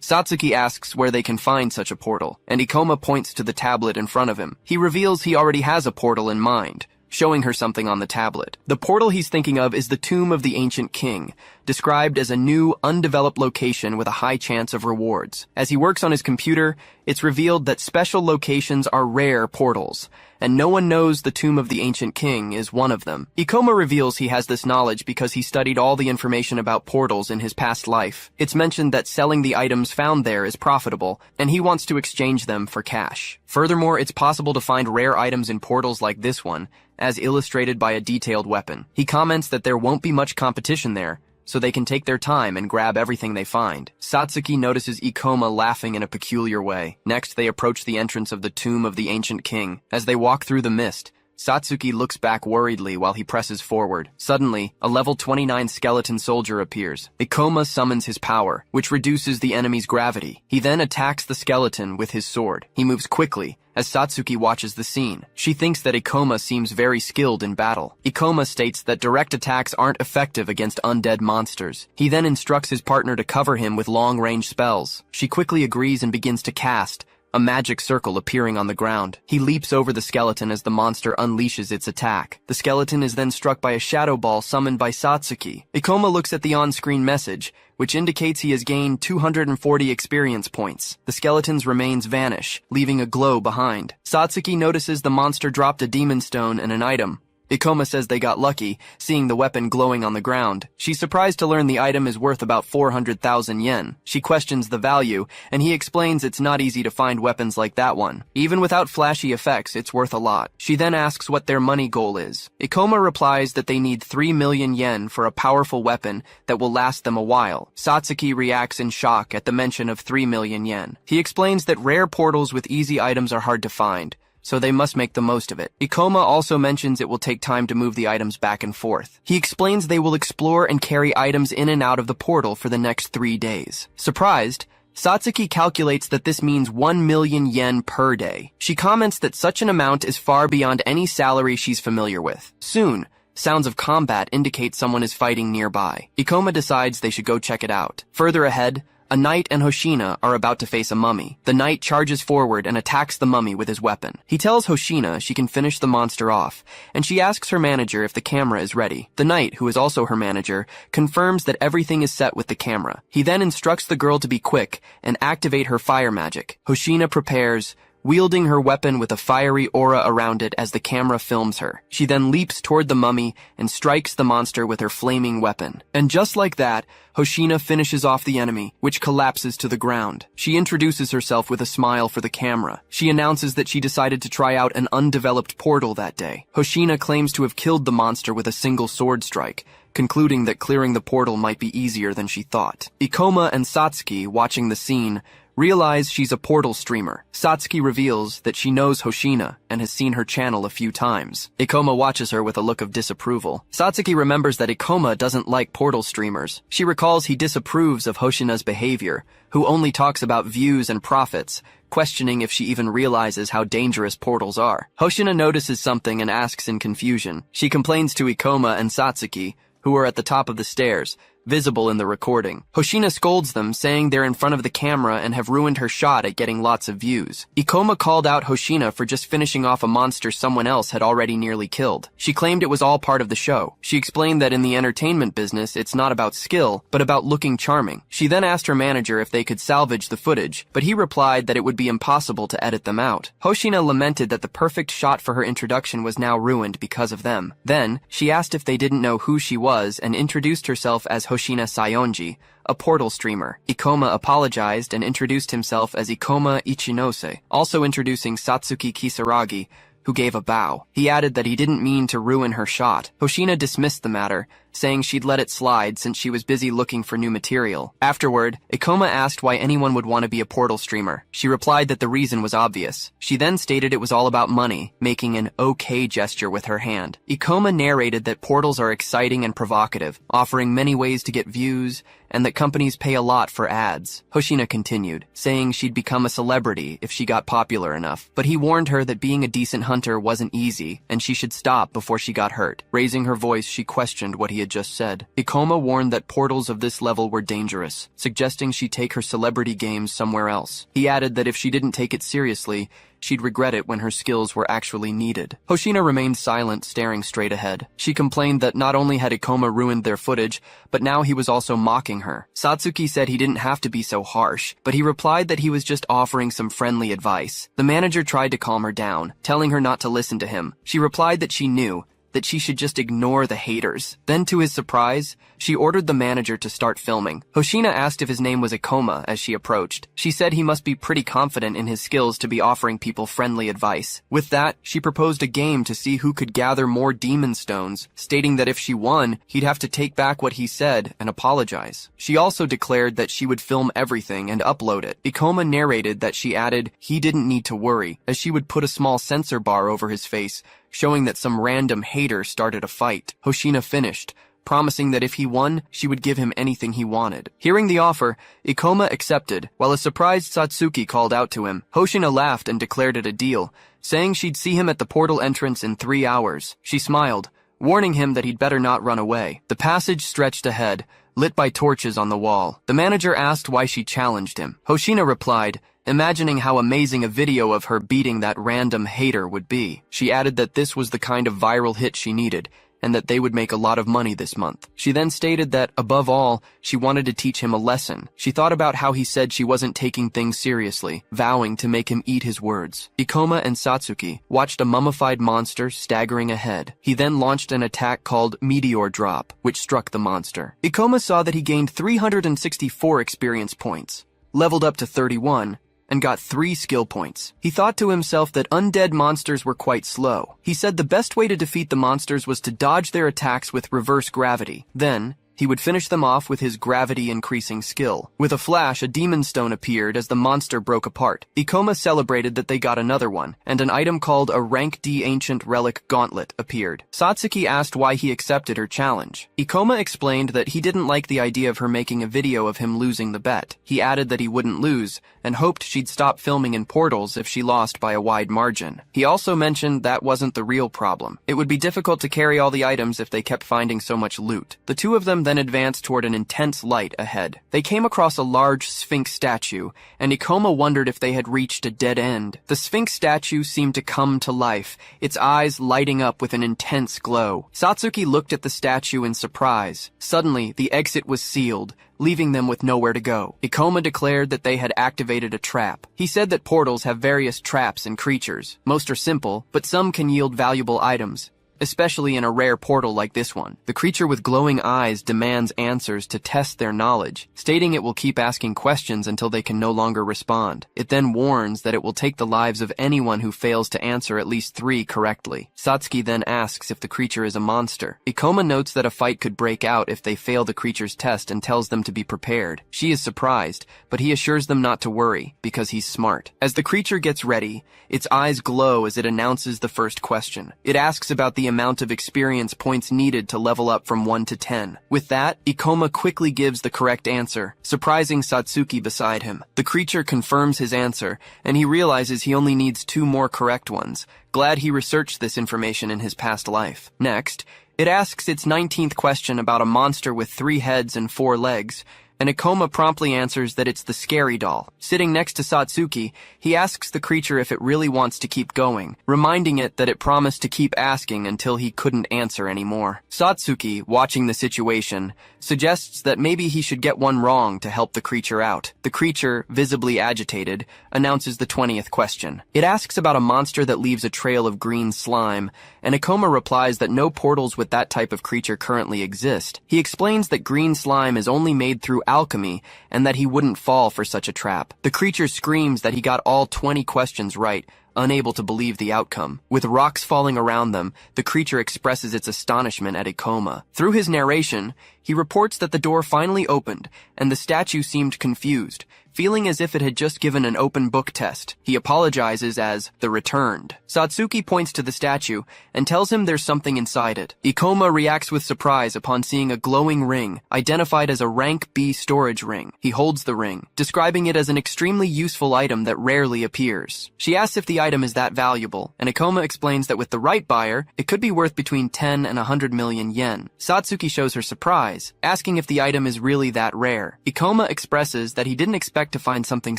Satsuki asks where they can find such a portal, and Ikoma points to the tablet in front of him. He reveals he already has a portal in mind, showing her something on the tablet. The portal he's thinking of is the Tomb of the Ancient King, described as a new, undeveloped location with a high chance of rewards. As he works on his computer, it's revealed that special locations are rare portals, and no one knows the Tomb of the Ancient King is one of them. Ikoma reveals he has this knowledge because he studied all the information about portals in his past life. It's mentioned that selling the items found there is profitable, and he wants to exchange them for cash. Furthermore, it's possible to find rare items in portals like this one, as illustrated by a detailed weapon. He comments that there won't be much competition there, so they can take their time and grab everything they find. Satsuki notices Ikoma laughing in a peculiar way. Next, they approach the entrance of the Tomb of the Ancient King. As they walk through the mist, Satsuki looks back worriedly while he presses forward. Suddenly, a level 29 skeleton soldier appears. Ikoma summons his power, which reduces the enemy's gravity. He then attacks the skeleton with his sword. He moves quickly, as Satsuki watches the scene. She thinks that Ikoma seems very skilled in battle. Ikoma states that direct attacks aren't effective against undead monsters. He then instructs his partner to cover him with long-range spells. She quickly agrees and begins to cast, a magic circle appearing on the ground. He leaps over the skeleton as the monster unleashes its attack. The skeleton is then struck by a shadow ball summoned by Satsuki. Ikoma looks at the on-screen message, which indicates he has gained 240 experience points. The skeleton's remains vanish, leaving a glow behind. Satsuki notices the monster dropped a demon stone and an item. Ikoma says they got lucky, seeing the weapon glowing on the ground. She's surprised to learn the item is worth about 400,000 yen. She questions the value, and he explains it's not easy to find weapons like that one. Even without flashy effects, it's worth a lot. She then asks what their money goal is. Ikoma replies that they need 3 million yen for a powerful weapon that will last them a while. Satsuki reacts in shock at the mention of 3 million yen. He explains that rare portals with easy items are hard to find, so they must make the most of it. Ikoma also mentions it will take time to move the items back and forth. He explains they will explore and carry items in and out of the portal for the next 3 days. Surprised, Satsuki calculates that this means 1 million yen per day. She comments that such an amount is far beyond any salary she's familiar with. Soon, sounds of combat indicate someone is fighting nearby. Ikoma decides they should go check it out. Further ahead, a knight and Hoshina are about to face a mummy. The knight charges forward and attacks the mummy with his weapon. He tells Hoshina she can finish the monster off, and she asks her manager if the camera is ready. The knight, who is also her manager, confirms that everything is set with the camera. He then instructs the girl to be quick and activate her fire magic. Hoshina prepares, wielding her weapon with a fiery aura around it as the camera films her. She then leaps toward the mummy and strikes the monster with her flaming weapon. And just like that, Hoshina finishes off the enemy, which collapses to the ground. She introduces herself with a smile for the camera. She announces that she decided to try out an undeveloped portal that day. Hoshina claims to have killed the monster with a single sword strike, concluding that clearing the portal might be easier than she thought. Ikoma and Satsuki, watching the scene, realize she's a portal streamer. Satsuki reveals that she knows Hoshina and has seen her channel a few times. Ikoma watches her with a look of disapproval. Satsuki remembers that Ikoma doesn't like portal streamers. She recalls he disapproves of Hoshina's behavior, who only talks about views and profits, questioning if she even realizes how dangerous portals are. Hoshina notices something and asks in confusion. She complains to Ikoma and Satsuki, who are at the top of the stairs, visible in the recording. Hoshina scolds them, saying they're in front of the camera and have ruined her shot at getting lots of views. Ikoma called out Hoshina for just finishing off a monster someone else had already nearly killed. She claimed it was all part of the show. She explained that in the entertainment business, it's not about skill, but about looking charming. She then asked her manager if they could salvage the footage, but he replied that it would be impossible to edit them out. Hoshina lamented that the perfect shot for her introduction was now ruined because of them. Then, she asked if they didn't know who she was and introduced herself as Hoshina Sayonji, a portal streamer. Ikoma apologized and introduced himself as Ikoma Ichinose, also introducing Satsuki Kisaragi, who gave a bow. He added that he didn't mean to ruin her shot. Hoshina dismissed the matter, saying she'd let it slide since she was busy looking for new material. Afterward, Ikoma asked why anyone would want to be a portal streamer. She replied that the reason was obvious. She then stated it was all about money, making an okay gesture with her hand. Ikoma narrated that portals are exciting and provocative, offering many ways to get views, and that companies pay a lot for ads. Hoshina continued, saying she'd become a celebrity if she got popular enough, but he warned her that being a decent hunter wasn't easy, and she should stop before she got hurt. Raising her voice, she questioned what he had just said. Ikoma warned that portals of this level were dangerous, suggesting she take her celebrity games somewhere else. He added that if she didn't take it seriously, she'd regret it when her skills were actually needed. Hoshina remained silent, staring straight ahead. She complained that not only had Ikoma ruined their footage, but now he was also mocking her. Satsuki said he didn't have to be so harsh, but he replied that he was just offering some friendly advice. The manager tried to calm her down, telling her not to listen to him. She replied that she knew, that she should just ignore the haters. Then, to his surprise, she ordered the manager to start filming. Hoshina asked if his name was Ikoma as she approached. She said he must be pretty confident in his skills to be offering people friendly advice. With that, she proposed a game to see who could gather more demon stones, stating that if she won, he'd have to take back what he said and apologize. She also declared that she would film everything and upload it. Ikoma narrated that she added he didn't need to worry, as she would put a small censor bar over his face, showing that some random hater started a fight. Hoshina finished, promising that if he won, she would give him anything he wanted. Hearing the offer, Ikoma accepted, while a surprised Satsuki called out to him. Hoshina laughed and declared it a deal, saying she'd see him at the portal entrance in 3 hours. She smiled, warning him that he'd better not run away. The passage stretched ahead, lit by torches on the wall. The manager asked why she challenged him. Hoshina replied, imagining how amazing a video of her beating that random hater would be. She added that this was the kind of viral hit she needed, and that they would make a lot of money this month. She then stated that, above all, she wanted to teach him a lesson. She thought about how he said she wasn't taking things seriously, vowing to make him eat his words. Ikoma and Satsuki watched a mummified monster staggering ahead. He then launched an attack called Meteor Drop, which struck the monster. Ikoma saw that he gained 364 experience points, leveled up to 31, and got 3 skill points. He thought to himself that undead monsters were quite slow. He said the best way to defeat the monsters was to dodge their attacks with reverse gravity. Then, he would finish them off with his gravity-increasing skill. With a flash, a demon stone appeared as the monster broke apart. Ikoma celebrated that they got another one, and an item called a Rank D Ancient Relic Gauntlet appeared. Satsuki asked why he accepted her challenge. Ikoma explained that he didn't like the idea of her making a video of him losing the bet. He added that he wouldn't lose, and hoped she'd stop filming in portals if she lost by a wide margin. He also mentioned that wasn't the real problem. It would be difficult to carry all the items if they kept finding so much loot. The two of them then advance toward an intense light ahead. They came across a large Sphinx statue, and Ikoma wondered if they had reached a dead end. The Sphinx statue seemed to come to life, its eyes lighting up with an intense glow. Satsuki looked at the statue in surprise. Suddenly, the exit was sealed, leaving them with nowhere to go. Ikoma declared that they had activated a trap. He said that portals have various traps and creatures. Most are simple, but some can yield valuable items, especially in a rare portal like this one. The creature with glowing eyes demands answers to test their knowledge, stating it will keep asking questions until they can no longer respond. It then warns that it will take the lives of anyone who fails to answer at least 3 correctly. Satsuki then asks if the creature is a monster. Ikoma notes that a fight could break out if they fail the creature's test and tells them to be prepared. She is surprised, but he assures them not to worry, because he's smart. As the creature gets ready, its eyes glow as it announces the first question. It asks about the amount of experience points needed to level up from 1 to 10. With that, Ikoma quickly gives the correct answer, surprising Satsuki beside him. The creature confirms his answer, and he realizes he only needs 2 more correct ones. Glad he researched this information in his past life. Next, it asks its 19th question about a monster with 3 heads and 4 legs, and Ikoma promptly answers that it's the scary doll. Sitting next to Satsuki, he asks the creature if it really wants to keep going, reminding it that it promised to keep asking until he couldn't answer anymore. Satsuki, watching the situation, suggests that maybe he should get one wrong to help the creature out. The creature, visibly agitated, announces the 20th question. It asks about a monster that leaves a trail of green slime, and Ikoma replies that no portals with that type of creature currently exist. He explains that green slime is only made through alchemy, and that he wouldn't fall for such a trap. The creature screams that he got all 20 questions right, unable to believe the outcome. With rocks falling around them, the creature expresses its astonishment at Ikoma. Through his narration, he reports that the door finally opened, and the statue seemed confused, feeling as if it had just given an open book test. He apologizes as the returned. Satsuki points to the statue and tells him there's something inside it. Ikoma reacts with surprise upon seeing a glowing ring, identified as a rank B storage ring. He holds the ring, describing it as an extremely useful item that rarely appears. She asks if the item is that valuable, and Ikoma explains that with the right buyer, it could be worth between 10 and 100 million yen. Satsuki shows her surprise, asking if the item is really that rare. Ikoma expresses that he didn't expect to find something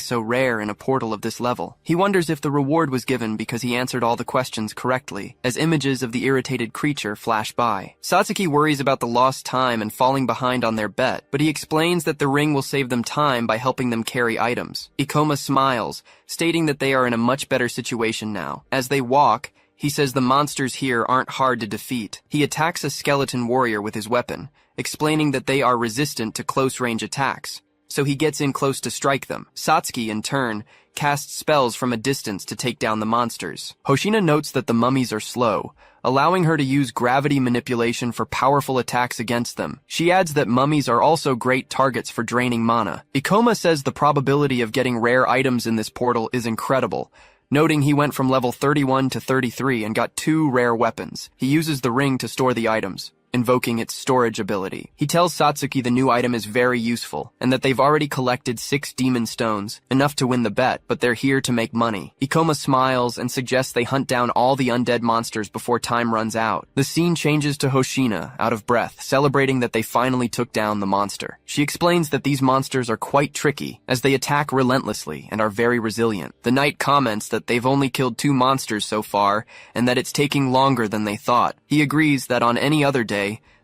so rare in a portal of this level. He wonders if the reward was given because he answered all the questions correctly, as images of the irritated creature flash by. Satsuki worries about the lost time and falling behind on their bet, but he explains that the ring will save them time by helping them carry items. Ikoma smiles, stating that they are in a much better situation now. As they walk, he says the monsters here aren't hard to defeat. He attacks a skeleton warrior with his weapon, explaining that they are resistant to close-range attacks, so he gets in close to strike them. Satsuki, in turn, casts spells from a distance to take down the monsters. Hoshina notes that the mummies are slow, allowing her to use gravity manipulation for powerful attacks against them. She adds that mummies are also great targets for draining mana. Ikoma says the probability of getting rare items in this portal is incredible, noting he went from level 31 to 33 and got 2 rare weapons. He uses the ring to store the items, invoking its storage ability. He tells Satsuki the new item is very useful, and that they've already collected 6 demon stones, enough to win the bet, but they're here to make money. Ikoma smiles and suggests they hunt down all the undead monsters before time runs out. The scene changes to Hoshina, out of breath, celebrating that they finally took down the monster. She explains that these monsters are quite tricky, as they attack relentlessly and are very resilient. The knight comments that they've only killed 2 monsters so far, and that it's taking longer than they thought. He agrees that on any other day,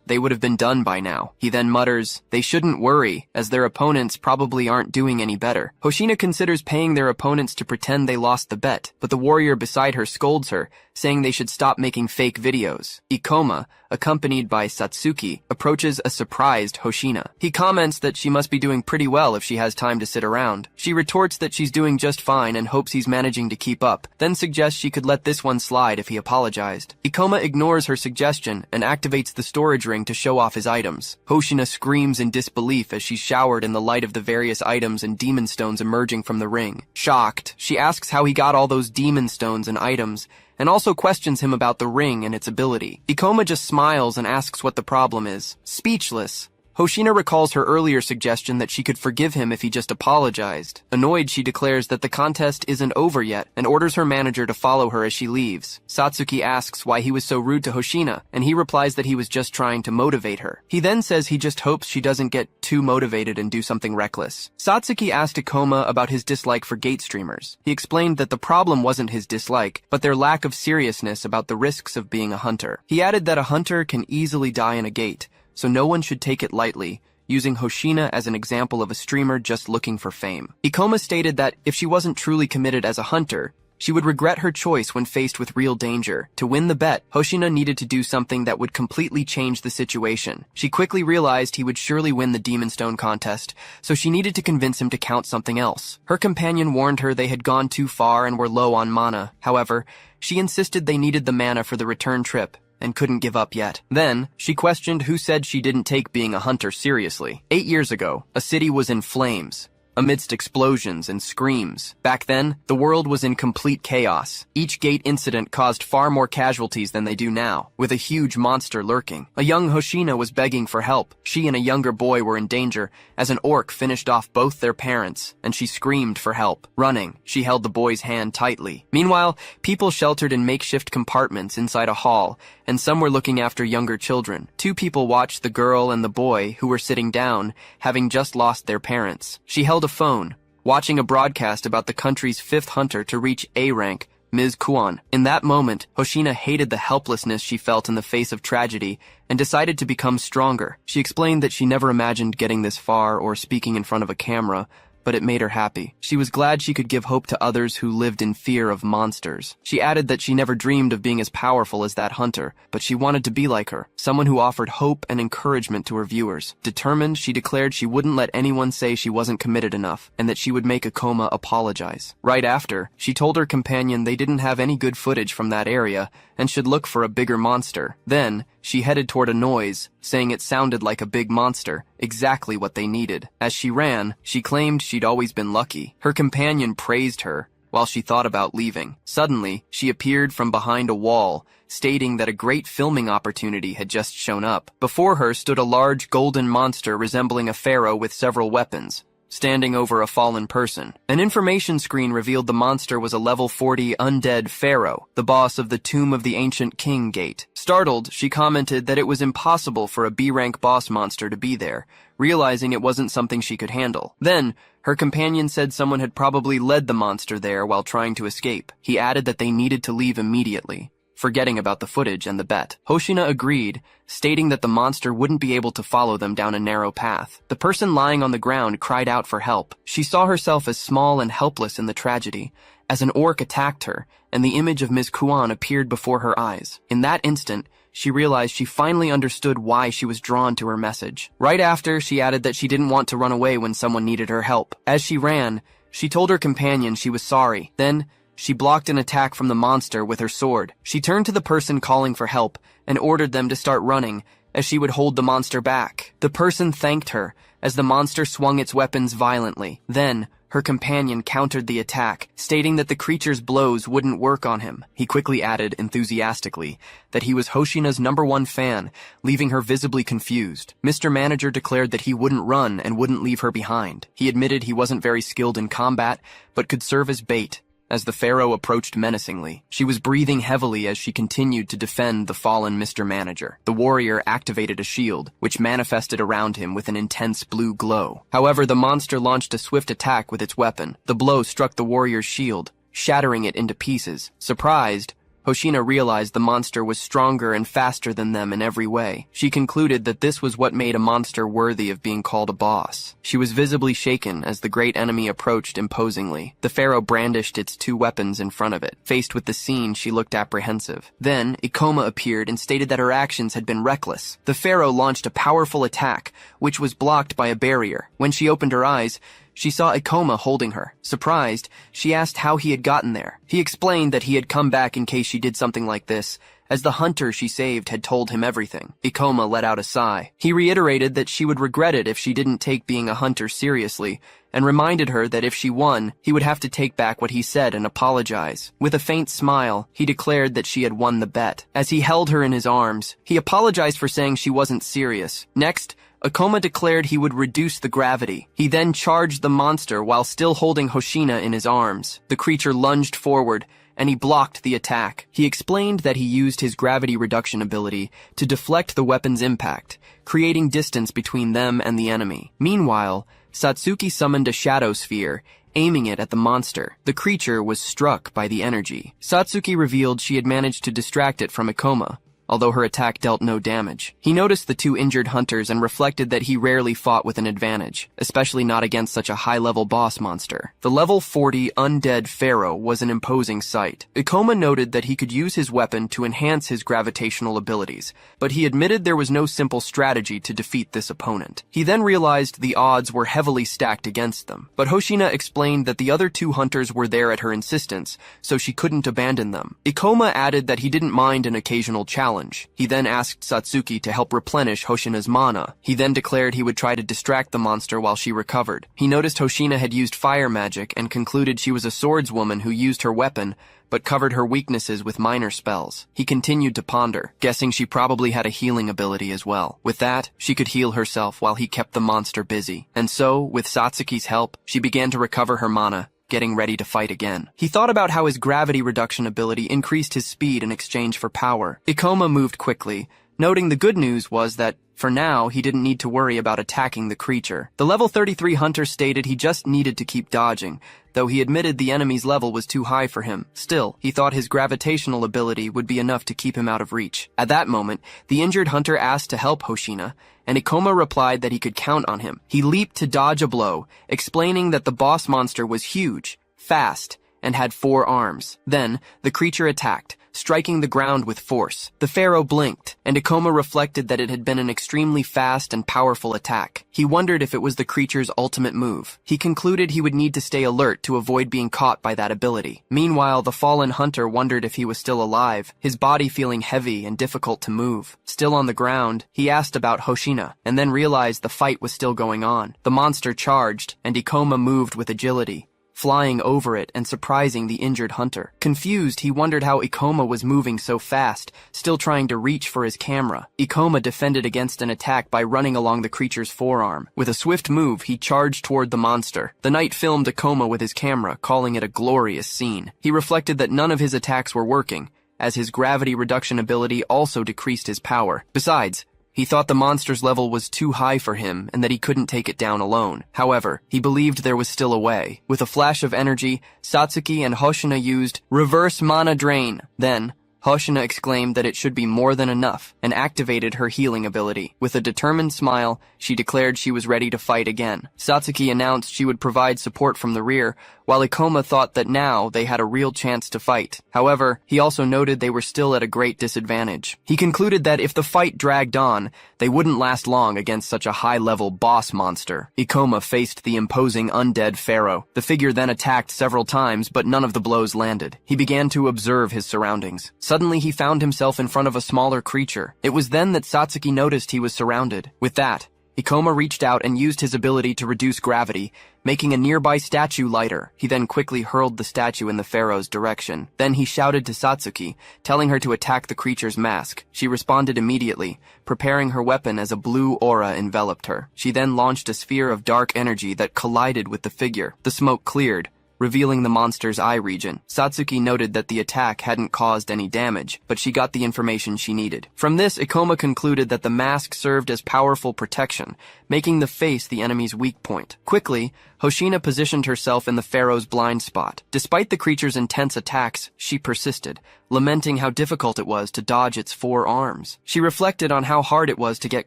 they would have been done by now. He then mutters, they shouldn't worry, as their opponents probably aren't doing any better. Hoshina considers paying their opponents to pretend they lost the bet, but the warrior beside her scolds her, saying they should stop making fake videos. Ikoma, accompanied by Satsuki, approaches a surprised Hoshina. He comments that she must be doing pretty well if she has time to sit around. She retorts that she's doing just fine and hopes he's managing to keep up, then suggests she could let this one slide if he apologized. Ikoma ignores her suggestion and activates the storage ring to show off his items. Hoshina screams in disbelief as she's showered in the light of the various items and demon stones emerging from the ring. Shocked, she asks how he got all those demon stones and items, and also questions him about the ring and its ability. Ikoma just smiles and asks what the problem is. Speechless, Hoshina recalls her earlier suggestion that she could forgive him if he just apologized. Annoyed, she declares that the contest isn't over yet and orders her manager to follow her as she leaves. Satsuki asks why he was so rude to Hoshina, and he replies that he was just trying to motivate her. He then says he just hopes she doesn't get too motivated and do something reckless. Satsuki asked Ikoma about his dislike for gate streamers. He explained that the problem wasn't his dislike, but their lack of seriousness about the risks of being a hunter. He added that a hunter can easily die in a gate, so no one should take it lightly, using Hoshina as an example of a streamer just looking for fame. Ikoma stated that if she wasn't truly committed as a hunter, she would regret her choice when faced with real danger. To win the bet, Hoshina needed to do something that would completely change the situation. She quickly realized he would surely win the Demon Stone contest, so she needed to convince him to count something else. Her companion warned her they had gone too far and were low on mana. However, she insisted they needed the mana for the return trip and couldn't give up yet. Then, she questioned who said she didn't take being a hunter seriously. 8 years ago, a city was in flames, amidst explosions and screams. Back then, the world was in complete chaos. Each gate incident caused far more casualties than they do now, with a huge monster lurking. A young Hoshina was begging for help. She and a younger boy were in danger, as an orc finished off both their parents, and she screamed for help. Running, she held the boy's hand tightly. Meanwhile, people sheltered in makeshift compartments inside a hall, and some were looking after younger children. 2 people watched the girl and the boy, who were sitting down, having just lost their parents. She held a phone, watching a broadcast about the country's 5th hunter to reach A rank, Ms. Kuan. In that moment, Hoshina hated the helplessness she felt in the face of tragedy and decided to become stronger. She explained that she never imagined getting this far or speaking in front of a camera, but it made her happy. She was glad she could give hope to others who lived in fear of monsters. She added that she never dreamed of being as powerful as that hunter, but she wanted to be like her, someone who offered hope and encouragement to her viewers. Determined, she declared she wouldn't let anyone say she wasn't committed enough, and that she would make Ikoma apologize. Right after, she told her companion they didn't have any good footage from that area, and should look for a bigger monster. Then, she headed toward a noise, saying it sounded like a big monster, exactly what they needed. As she ran, she claimed she'd always been lucky. Her companion praised her, while she thought about leaving. Suddenly, she appeared from behind a wall, stating that a great filming opportunity had just shown up. Before her stood a large golden monster resembling a pharaoh with several weapons, standing over a fallen person. An information screen revealed the monster was a level 40 undead pharaoh, the boss of the Tomb of the Ancient King gate. Startled, she commented that it was impossible for a B-rank boss monster to be there, realizing it wasn't something she could handle. Then, her companion said someone had probably led the monster there while trying to escape. He added that they needed to leave immediately, forgetting about the footage and the bet. Hoshina agreed, stating that the monster wouldn't be able to follow them down a narrow path. The person lying on the ground cried out for help. She saw herself as small and helpless in the tragedy, as an orc attacked her, and the image of Ms. Kuan appeared before her eyes. In that instant, she realized she finally understood why she was drawn to her message. Right after, she added that she didn't want to run away when someone needed her help. As she ran, she told her companion she was sorry. Then, she blocked an attack from the monster with her sword. She turned to the person calling for help and ordered them to start running, as she would hold the monster back. The person thanked her as the monster swung its weapons violently. Then, her companion countered the attack, stating that the creature's blows wouldn't work on him. He quickly added, enthusiastically, that he was Hoshina's #1 fan, leaving her visibly confused. Mr. Manager declared that he wouldn't run and wouldn't leave her behind. He admitted he wasn't very skilled in combat, but could serve as bait. As the pharaoh approached menacingly, she was breathing heavily as she continued to defend the fallen Mr. Manager. The warrior activated a shield, which manifested around him with an intense blue glow. However, the monster launched a swift attack with its weapon. The blow struck the warrior's shield, shattering it into pieces. Surprised, Hoshina realized the monster was stronger and faster than them in every way. She concluded that this was what made a monster worthy of being called a boss. She was visibly shaken as the great enemy approached imposingly. The pharaoh brandished its 2 weapons in front of it. Faced with the scene, she looked apprehensive. Then, Ikoma appeared and stated that her actions had been reckless. The pharaoh launched a powerful attack, which was blocked by a barrier. When she opened her eyes, she saw Ikoma holding her. Surprised, she asked how he had gotten there. He explained that he had come back in case she did something like this, as the hunter she saved had told him everything. Ikoma let out a sigh. He reiterated that she would regret it if she didn't take being a hunter seriously, and reminded her that if she won, he would have to take back what he said and apologize. With a faint smile, he declared that she had won the bet. As he held her in his arms, he apologized for saying she wasn't serious. Next, Ikoma declared he would reduce the gravity. He then charged the monster while still holding Hoshina in his arms. The creature lunged forward, and he blocked the attack. He explained that he used his gravity reduction ability to deflect the weapon's impact, creating distance between them and the enemy. Meanwhile, Satsuki summoned a shadow sphere, aiming it at the monster. The creature was struck by the energy. Satsuki revealed she had managed to distract it from Ikoma, although her attack dealt no damage. He noticed the two injured hunters and reflected that he rarely fought with an advantage, especially not against such a high-level boss monster. The level 40 undead pharaoh was an imposing sight. Ikoma noted that he could use his weapon to enhance his gravitational abilities, but he admitted there was no simple strategy to defeat this opponent. He then realized the odds were heavily stacked against them, but Hoshina explained that the other two hunters were there at her insistence, so she couldn't abandon them. Ikoma added that he didn't mind an occasional challenge. He then asked Satsuki to help replenish Hoshina's mana. He then declared he would try to distract the monster while she recovered. He noticed Hoshina had used fire magic and concluded she was a swordswoman who used her weapon, but covered her weaknesses with minor spells. He continued to ponder, guessing she probably had a healing ability as well. With that, she could heal herself while he kept the monster busy. And so, with Satsuki's help, she began to recover her mana, getting ready to fight again. He thought about how his gravity reduction ability increased his speed in exchange for power. Ikoma moved quickly, noting the good news was that, for now, he didn't need to worry about attacking the creature. The level 33 hunter stated he just needed to keep dodging, though he admitted the enemy's level was too high for him. Still, he thought his gravitational ability would be enough to keep him out of reach. At that moment, the injured hunter asked to help Hoshina, and Ikoma replied that he could count on him. He leaped to dodge a blow, explaining that the boss monster was huge, fast, and had 4 arms. Then, the creature attacked, striking the ground with force. The pharaoh blinked, and Ikoma reflected that it had been an extremely fast and powerful attack. He wondered if it was the creature's ultimate move. He concluded he would need to stay alert to avoid being caught by that ability. Meanwhile, the fallen hunter wondered if he was still alive, his body feeling heavy and difficult to move. Still on the ground, he asked about Hoshina, and then realized the fight was still going on. The monster charged, and Ikoma moved with agility, flying over it and surprising the injured hunter. Confused, he wondered how Ikoma was moving so fast, still trying to reach for his camera. Ikoma defended against an attack by running along the creature's forearm. With a swift move, he charged toward the monster. The knight filmed Ikoma with his camera, calling it a glorious scene. He reflected that none of his attacks were working, as his gravity reduction ability also decreased his power. Besides, he thought the monster's level was too high for him and that he couldn't take it down alone. However, he believed there was still a way. With a flash of energy, Satsuki and Hoshina used reverse mana drain. Then, Hoshina exclaimed that it should be more than enough and activated her healing ability. With a determined smile, she declared she was ready to fight again. Satsuki announced she would provide support from the rear, while Ikoma thought that now they had a real chance to fight. However, he also noted they were still at a great disadvantage. He concluded that if the fight dragged on, they wouldn't last long against such a high-level boss monster. Ikoma faced the imposing undead pharaoh. The figure then attacked several times, but none of the blows landed. He began to observe his surroundings. Suddenly, he found himself in front of a smaller creature. It was then that Satsuki noticed he was surrounded. With that, Ikoma reached out and used his ability to reduce gravity, making a nearby statue lighter. He then quickly hurled the statue in the pharaoh's direction. Then he shouted to Satsuki, telling her to attack the creature's mask. She responded immediately, preparing her weapon as a blue aura enveloped her. She then launched a sphere of dark energy that collided with the figure. The smoke cleared, revealing the monster's eye region. Satsuki noted that the attack hadn't caused any damage, but she got the information she needed. From this, Ikoma concluded that the mask served as powerful protection, making the face the enemy's weak point. Quickly, Hoshina positioned herself in the pharaoh's blind spot. Despite the creature's intense attacks, she persisted, lamenting how difficult it was to dodge its 4 arms. She reflected on how hard it was to get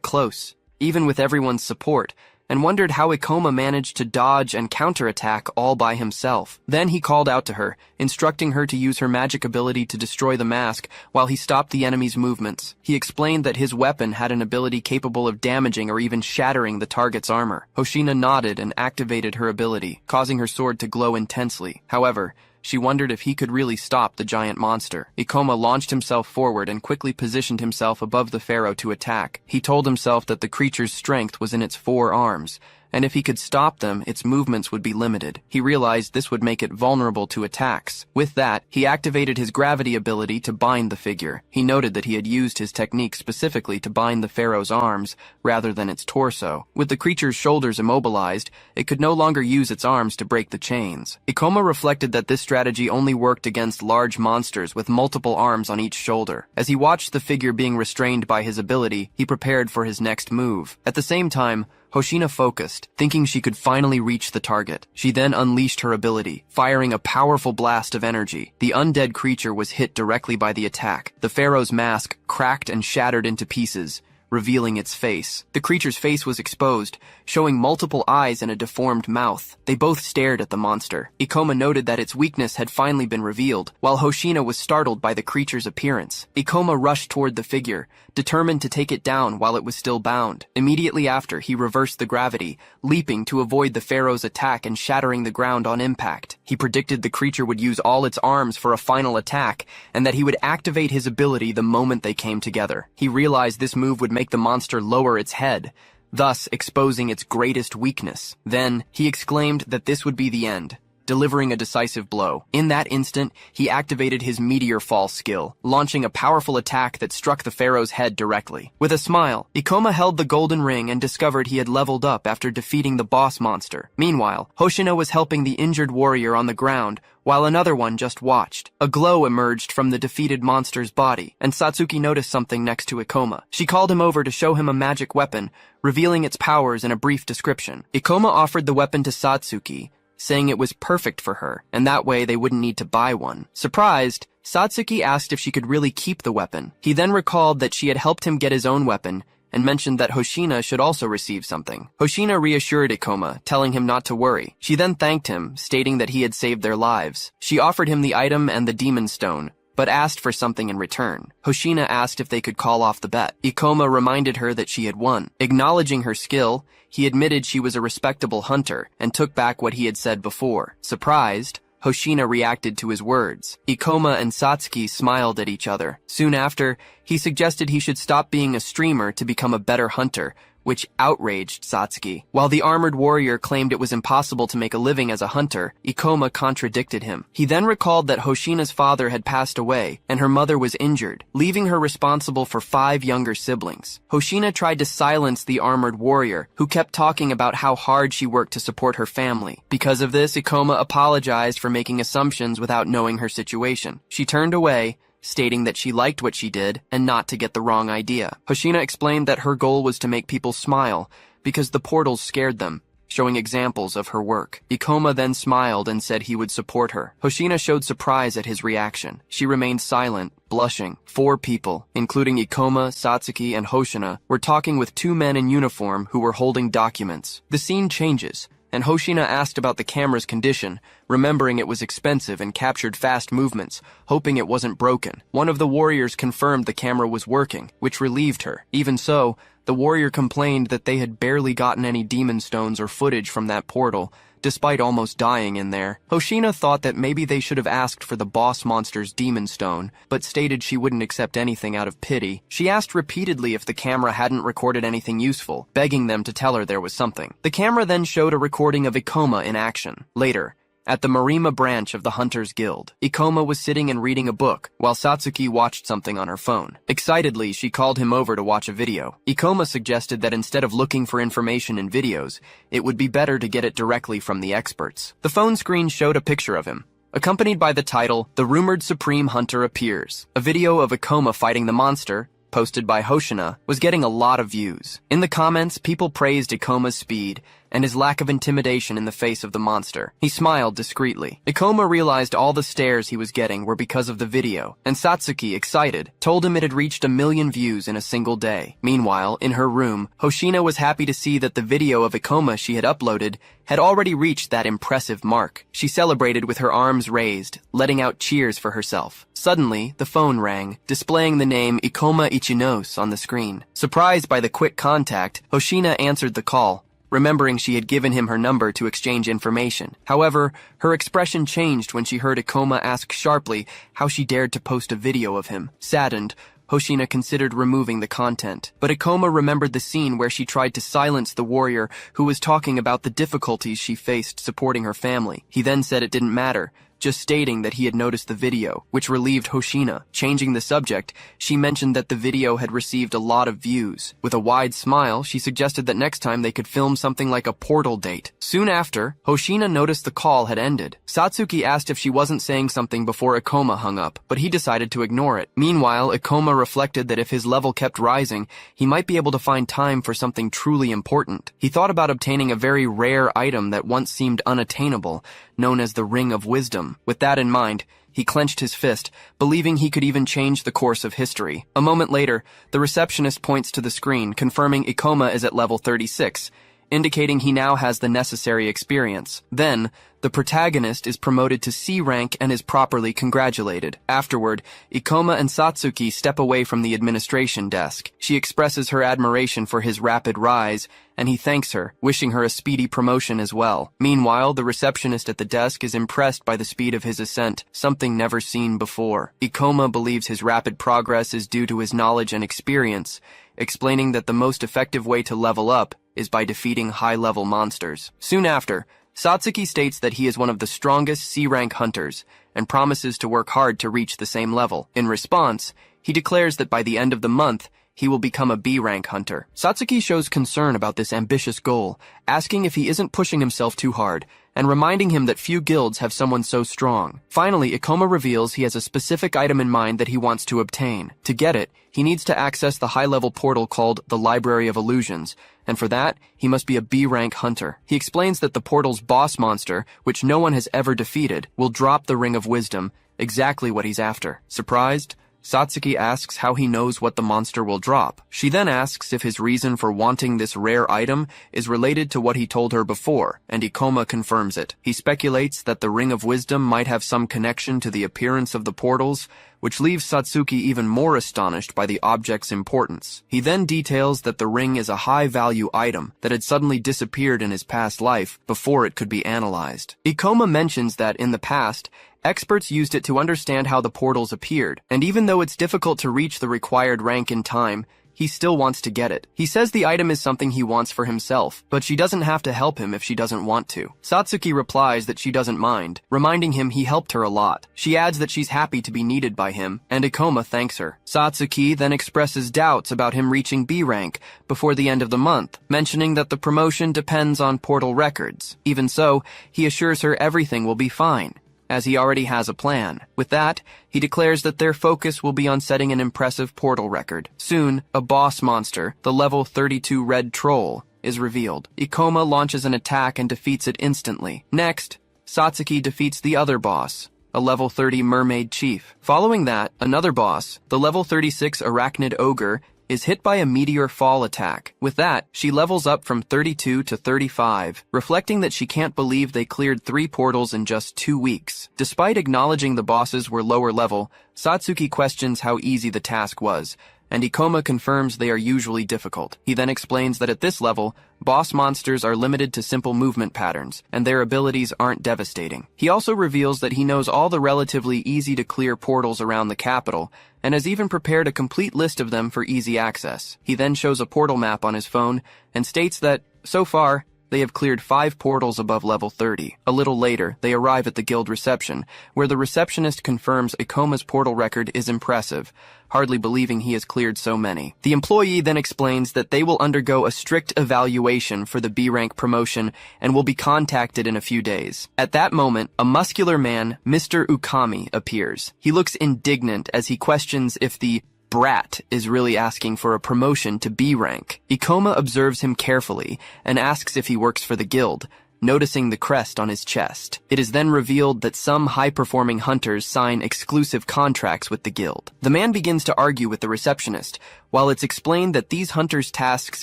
close, even with everyone's support, and wondered how Ikoma managed to dodge and counterattack all by himself. Then he called out to her, instructing her to use her magic ability to destroy the mask while he stopped the enemy's movements. He explained that his weapon had an ability capable of damaging or even shattering the target's armor. Hoshina nodded and activated her ability, causing her sword to glow intensely. However, she wondered if he could really stop the giant monster. Ikoma launched himself forward and quickly positioned himself above the pharaoh to attack. He told himself that the creature's strength was in its 4 arms, and if he could stop them, its movements would be limited. He realized this would make it vulnerable to attacks. With that, he activated his gravity ability to bind the figure. He noted that he had used his technique specifically to bind the pharaoh's arms rather than its torso. With the creature's shoulders immobilized, it could no longer use its arms to break the chains. Ikoma reflected that this strategy only worked against large monsters with multiple arms on each shoulder. As he watched the figure being restrained by his ability, he prepared for his next move. At the same time, Hoshina focused, thinking she could finally reach the target. She then unleashed her ability, firing a powerful blast of energy. The undead creature was hit directly by the attack. The pharaoh's mask cracked and shattered into pieces, revealing its face. The creature's face was exposed, showing multiple eyes and a deformed mouth. They both stared at the monster. Ikoma noted that its weakness had finally been revealed, while Hoshina was startled by the creature's appearance. Ikoma rushed toward the figure, determined to take it down while it was still bound. Immediately after, he reversed the gravity, leaping to avoid the pharaoh's attack and shattering the ground on impact. He predicted the creature would use all its arms for a final attack, and that he would activate his ability the moment they came together. He realized this move would make the monster lower its head, thus exposing its greatest weakness. Then, he exclaimed that this would be the end, delivering a decisive blow. In that instant, he activated his meteor fall skill, launching a powerful attack that struck the pharaoh's head directly. With a smile, Ikoma held the golden ring and discovered he had leveled up after defeating the boss monster. Meanwhile, Hoshina was helping the injured warrior on the ground, while another one just watched. A glow emerged from the defeated monster's body, and Satsuki noticed something next to Ikoma. She called him over to show him a magic weapon, revealing its powers in a brief description. Ikoma offered the weapon to Satsuki, saying it was perfect for her, and that way they wouldn't need to buy one. Surprised, Satsuki asked if she could really keep the weapon. He then recalled that she had helped him get his own weapon, and mentioned that Hoshina should also receive something. Hoshina reassured Ikoma, telling him not to worry. She then thanked him, stating that he had saved their lives. She offered him the item and the demon stone, but asked for something in return. Hoshina asked if they could call off the bet. Ikoma reminded her that she had won. Acknowledging her skill, he admitted she was a respectable hunter and took back what he had said before. Surprised, Hoshina reacted to his words. Ikoma and Satsuki smiled at each other. Soon after, he suggested he should stop being a streamer to become a better hunter, which outraged Satsuki. While the armored warrior claimed it was impossible to make a living as a hunter, Ikoma contradicted him. He then recalled that Hoshina's father had passed away and her mother was injured, leaving her responsible for 5 younger siblings. Hoshina tried to silence the armored warrior, who kept talking about how hard she worked to support her family. Because of this, Ikoma apologized for making assumptions without knowing her situation. She turned away, stating that she liked what she did and not to get the wrong idea. Hoshina explained that her goal was to make people smile because the portals scared them, showing examples of her work. Ikoma then smiled and said he would support her. Hoshina showed surprise at his reaction. She remained silent, blushing. 4 people, including Ikoma, Satsuki, and Hoshina, were talking with 2 men in uniform who were holding documents. The scene changes, and Hoshina asked about the camera's condition, remembering it was expensive and captured fast movements, hoping it wasn't broken. One of the warriors confirmed the camera was working, which relieved her. Even so, the warrior complained that they had barely gotten any demon stones or footage from that portal, despite almost dying in there. Hoshina thought that maybe they should have asked for the boss monster's demon stone, but stated she wouldn't accept anything out of pity. She asked repeatedly if the camera hadn't recorded anything useful, begging them to tell her there was something. The camera then showed a recording of Ikoma in action. Later, at the Marima branch of the Hunters Guild, Ikoma was sitting and reading a book, while Satsuki watched something on her phone. Excitedly, she called him over to watch a video. Ikoma suggested that instead of looking for information in videos, it would be better to get it directly from the experts. The phone screen showed a picture of him, accompanied by the title, "The Rumored Supreme Hunter Appears." A video of Ikoma fighting the monster, posted by Hoshina, was getting a lot of views. In the comments, people praised Ikoma's speed and his lack of intimidation in the face of the monster. He smiled discreetly. Ikoma realized all the stares he was getting were because of the video, and Satsuki, excited, told him it had reached 1 million views in a single day. Meanwhile, in her room, Hoshina was happy to see that the video of Ikoma she had uploaded had already reached that impressive mark. She celebrated with her arms raised, letting out cheers for herself. Suddenly, the phone rang, displaying the name Ikoma Ichinos on the screen. Surprised by the quick contact, Hoshina answered the call, remembering she had given him her number to exchange information. However, her expression changed when she heard Ikoma ask sharply how she dared to post a video of him. Saddened, Hoshina considered removing the content. But Ikoma remembered the scene where she tried to silence the warrior who was talking about the difficulties she faced supporting her family. He then said it didn't matter, just stating that he had noticed the video, which relieved Hoshina. Changing the subject, she mentioned that the video had received a lot of views. With a wide smile, she suggested that next time they could film something like a portal date. Soon after, Hoshina noticed the call had ended. Satsuki asked if she wasn't saying something before Ikoma hung up, but he decided to ignore it. Meanwhile, Ikoma reflected that if his level kept rising, he might be able to find time for something truly important. He thought about obtaining a very rare item that once seemed unattainable, known as the Ring of Wisdom. With that in mind, he clenched his fist, believing he could even change the course of history. A moment later, the receptionist points to the screen, confirming Ikoma is at level 36, indicating he now has the necessary experience. Then, the protagonist is promoted to C rank and is properly congratulated. Afterward, Ikoma and Satsuki step away from the administration desk. She expresses her admiration for his rapid rise, and he thanks her, wishing her a speedy promotion as well. Meanwhile, the receptionist at the desk is impressed by the speed of his ascent, something never seen before. Ikoma believes his rapid progress is due to his knowledge and experience, explaining that the most effective way to level up is by defeating high-level monsters. Soon after, Satsuki states that he is one of the strongest C-rank hunters and promises to work hard to reach the same level. In response, he declares that by the end of the month, he will become a B-rank hunter. Satsuki shows concern about this ambitious goal, asking if he isn't pushing himself too hard, and reminding him that few guilds have someone so strong. Finally, Ikoma reveals he has a specific item in mind that he wants to obtain. To get it, he needs to access the high-level portal called the Library of Illusions, and for that, he must be a B-rank hunter. He explains that the portal's boss monster, which no one has ever defeated, will drop the Ring of Wisdom, exactly what he's after. Surprised? Satsuki asks how he knows what the monster will drop. She then asks if his reason for wanting this rare item is related to what he told her before, and Ikoma confirms it. He speculates that the Ring of Wisdom might have some connection to the appearance of the portals, which leaves Satsuki even more astonished by the object's importance. He then details that the ring is a high-value item that had suddenly disappeared in his past life before it could be analyzed. Ikoma mentions that in the past, experts used it to understand how the portals appeared, and even though it's difficult to reach the required rank in time, he still wants to get it. He says the item is something he wants for himself, but she doesn't have to help him if she doesn't want to. Satsuki replies that she doesn't mind, reminding him he helped her a lot. She adds that she's happy to be needed by him, and Ikoma thanks her. Satsuki then expresses doubts about him reaching B rank before the end of the month, mentioning that the promotion depends on portal records. Even so, he assures her everything will be fine, as he already has a plan. With that, he declares that their focus will be on setting an impressive portal record. Soon, a boss monster, the level 32 Red Troll, is revealed. Ikoma launches an attack and defeats it instantly. Next, Satsuki defeats the other boss, a level 30 Mermaid Chief. Following that, another boss, the level 36 Arachnid Ogre, is hit by a meteor fall attack. With that, she levels up from 32 to 35, reflecting that she can't believe they cleared 3 portals in just 2 weeks. Despite acknowledging the bosses were lower level, Satsuki questions how easy the task was, and Ikoma confirms they are usually difficult. He then explains that at this level, boss monsters are limited to simple movement patterns, and their abilities aren't devastating. He also reveals that he knows all the relatively easy-to-clear portals around the capital, and has even prepared a complete list of them for easy access. He then shows a portal map on his phone, and states that, so far, they have cleared 5 portals above level 30. A little later, they arrive at the guild reception, where the receptionist confirms Ikoma's portal record is impressive, hardly believing he has cleared so many. The employee then explains that they will undergo a strict evaluation for the B-rank promotion and will be contacted in a few days. At that moment, a muscular man, Mr. Ukami, appears. He looks indignant as he questions if the brat is really asking for a promotion to B rank. Ikoma observes him carefully and asks if he works for the guild, noticing the crest on his chest. It is then revealed that some high-performing hunters sign exclusive contracts with the guild. The man begins to argue with the receptionist, while it's explained that these hunters' tasks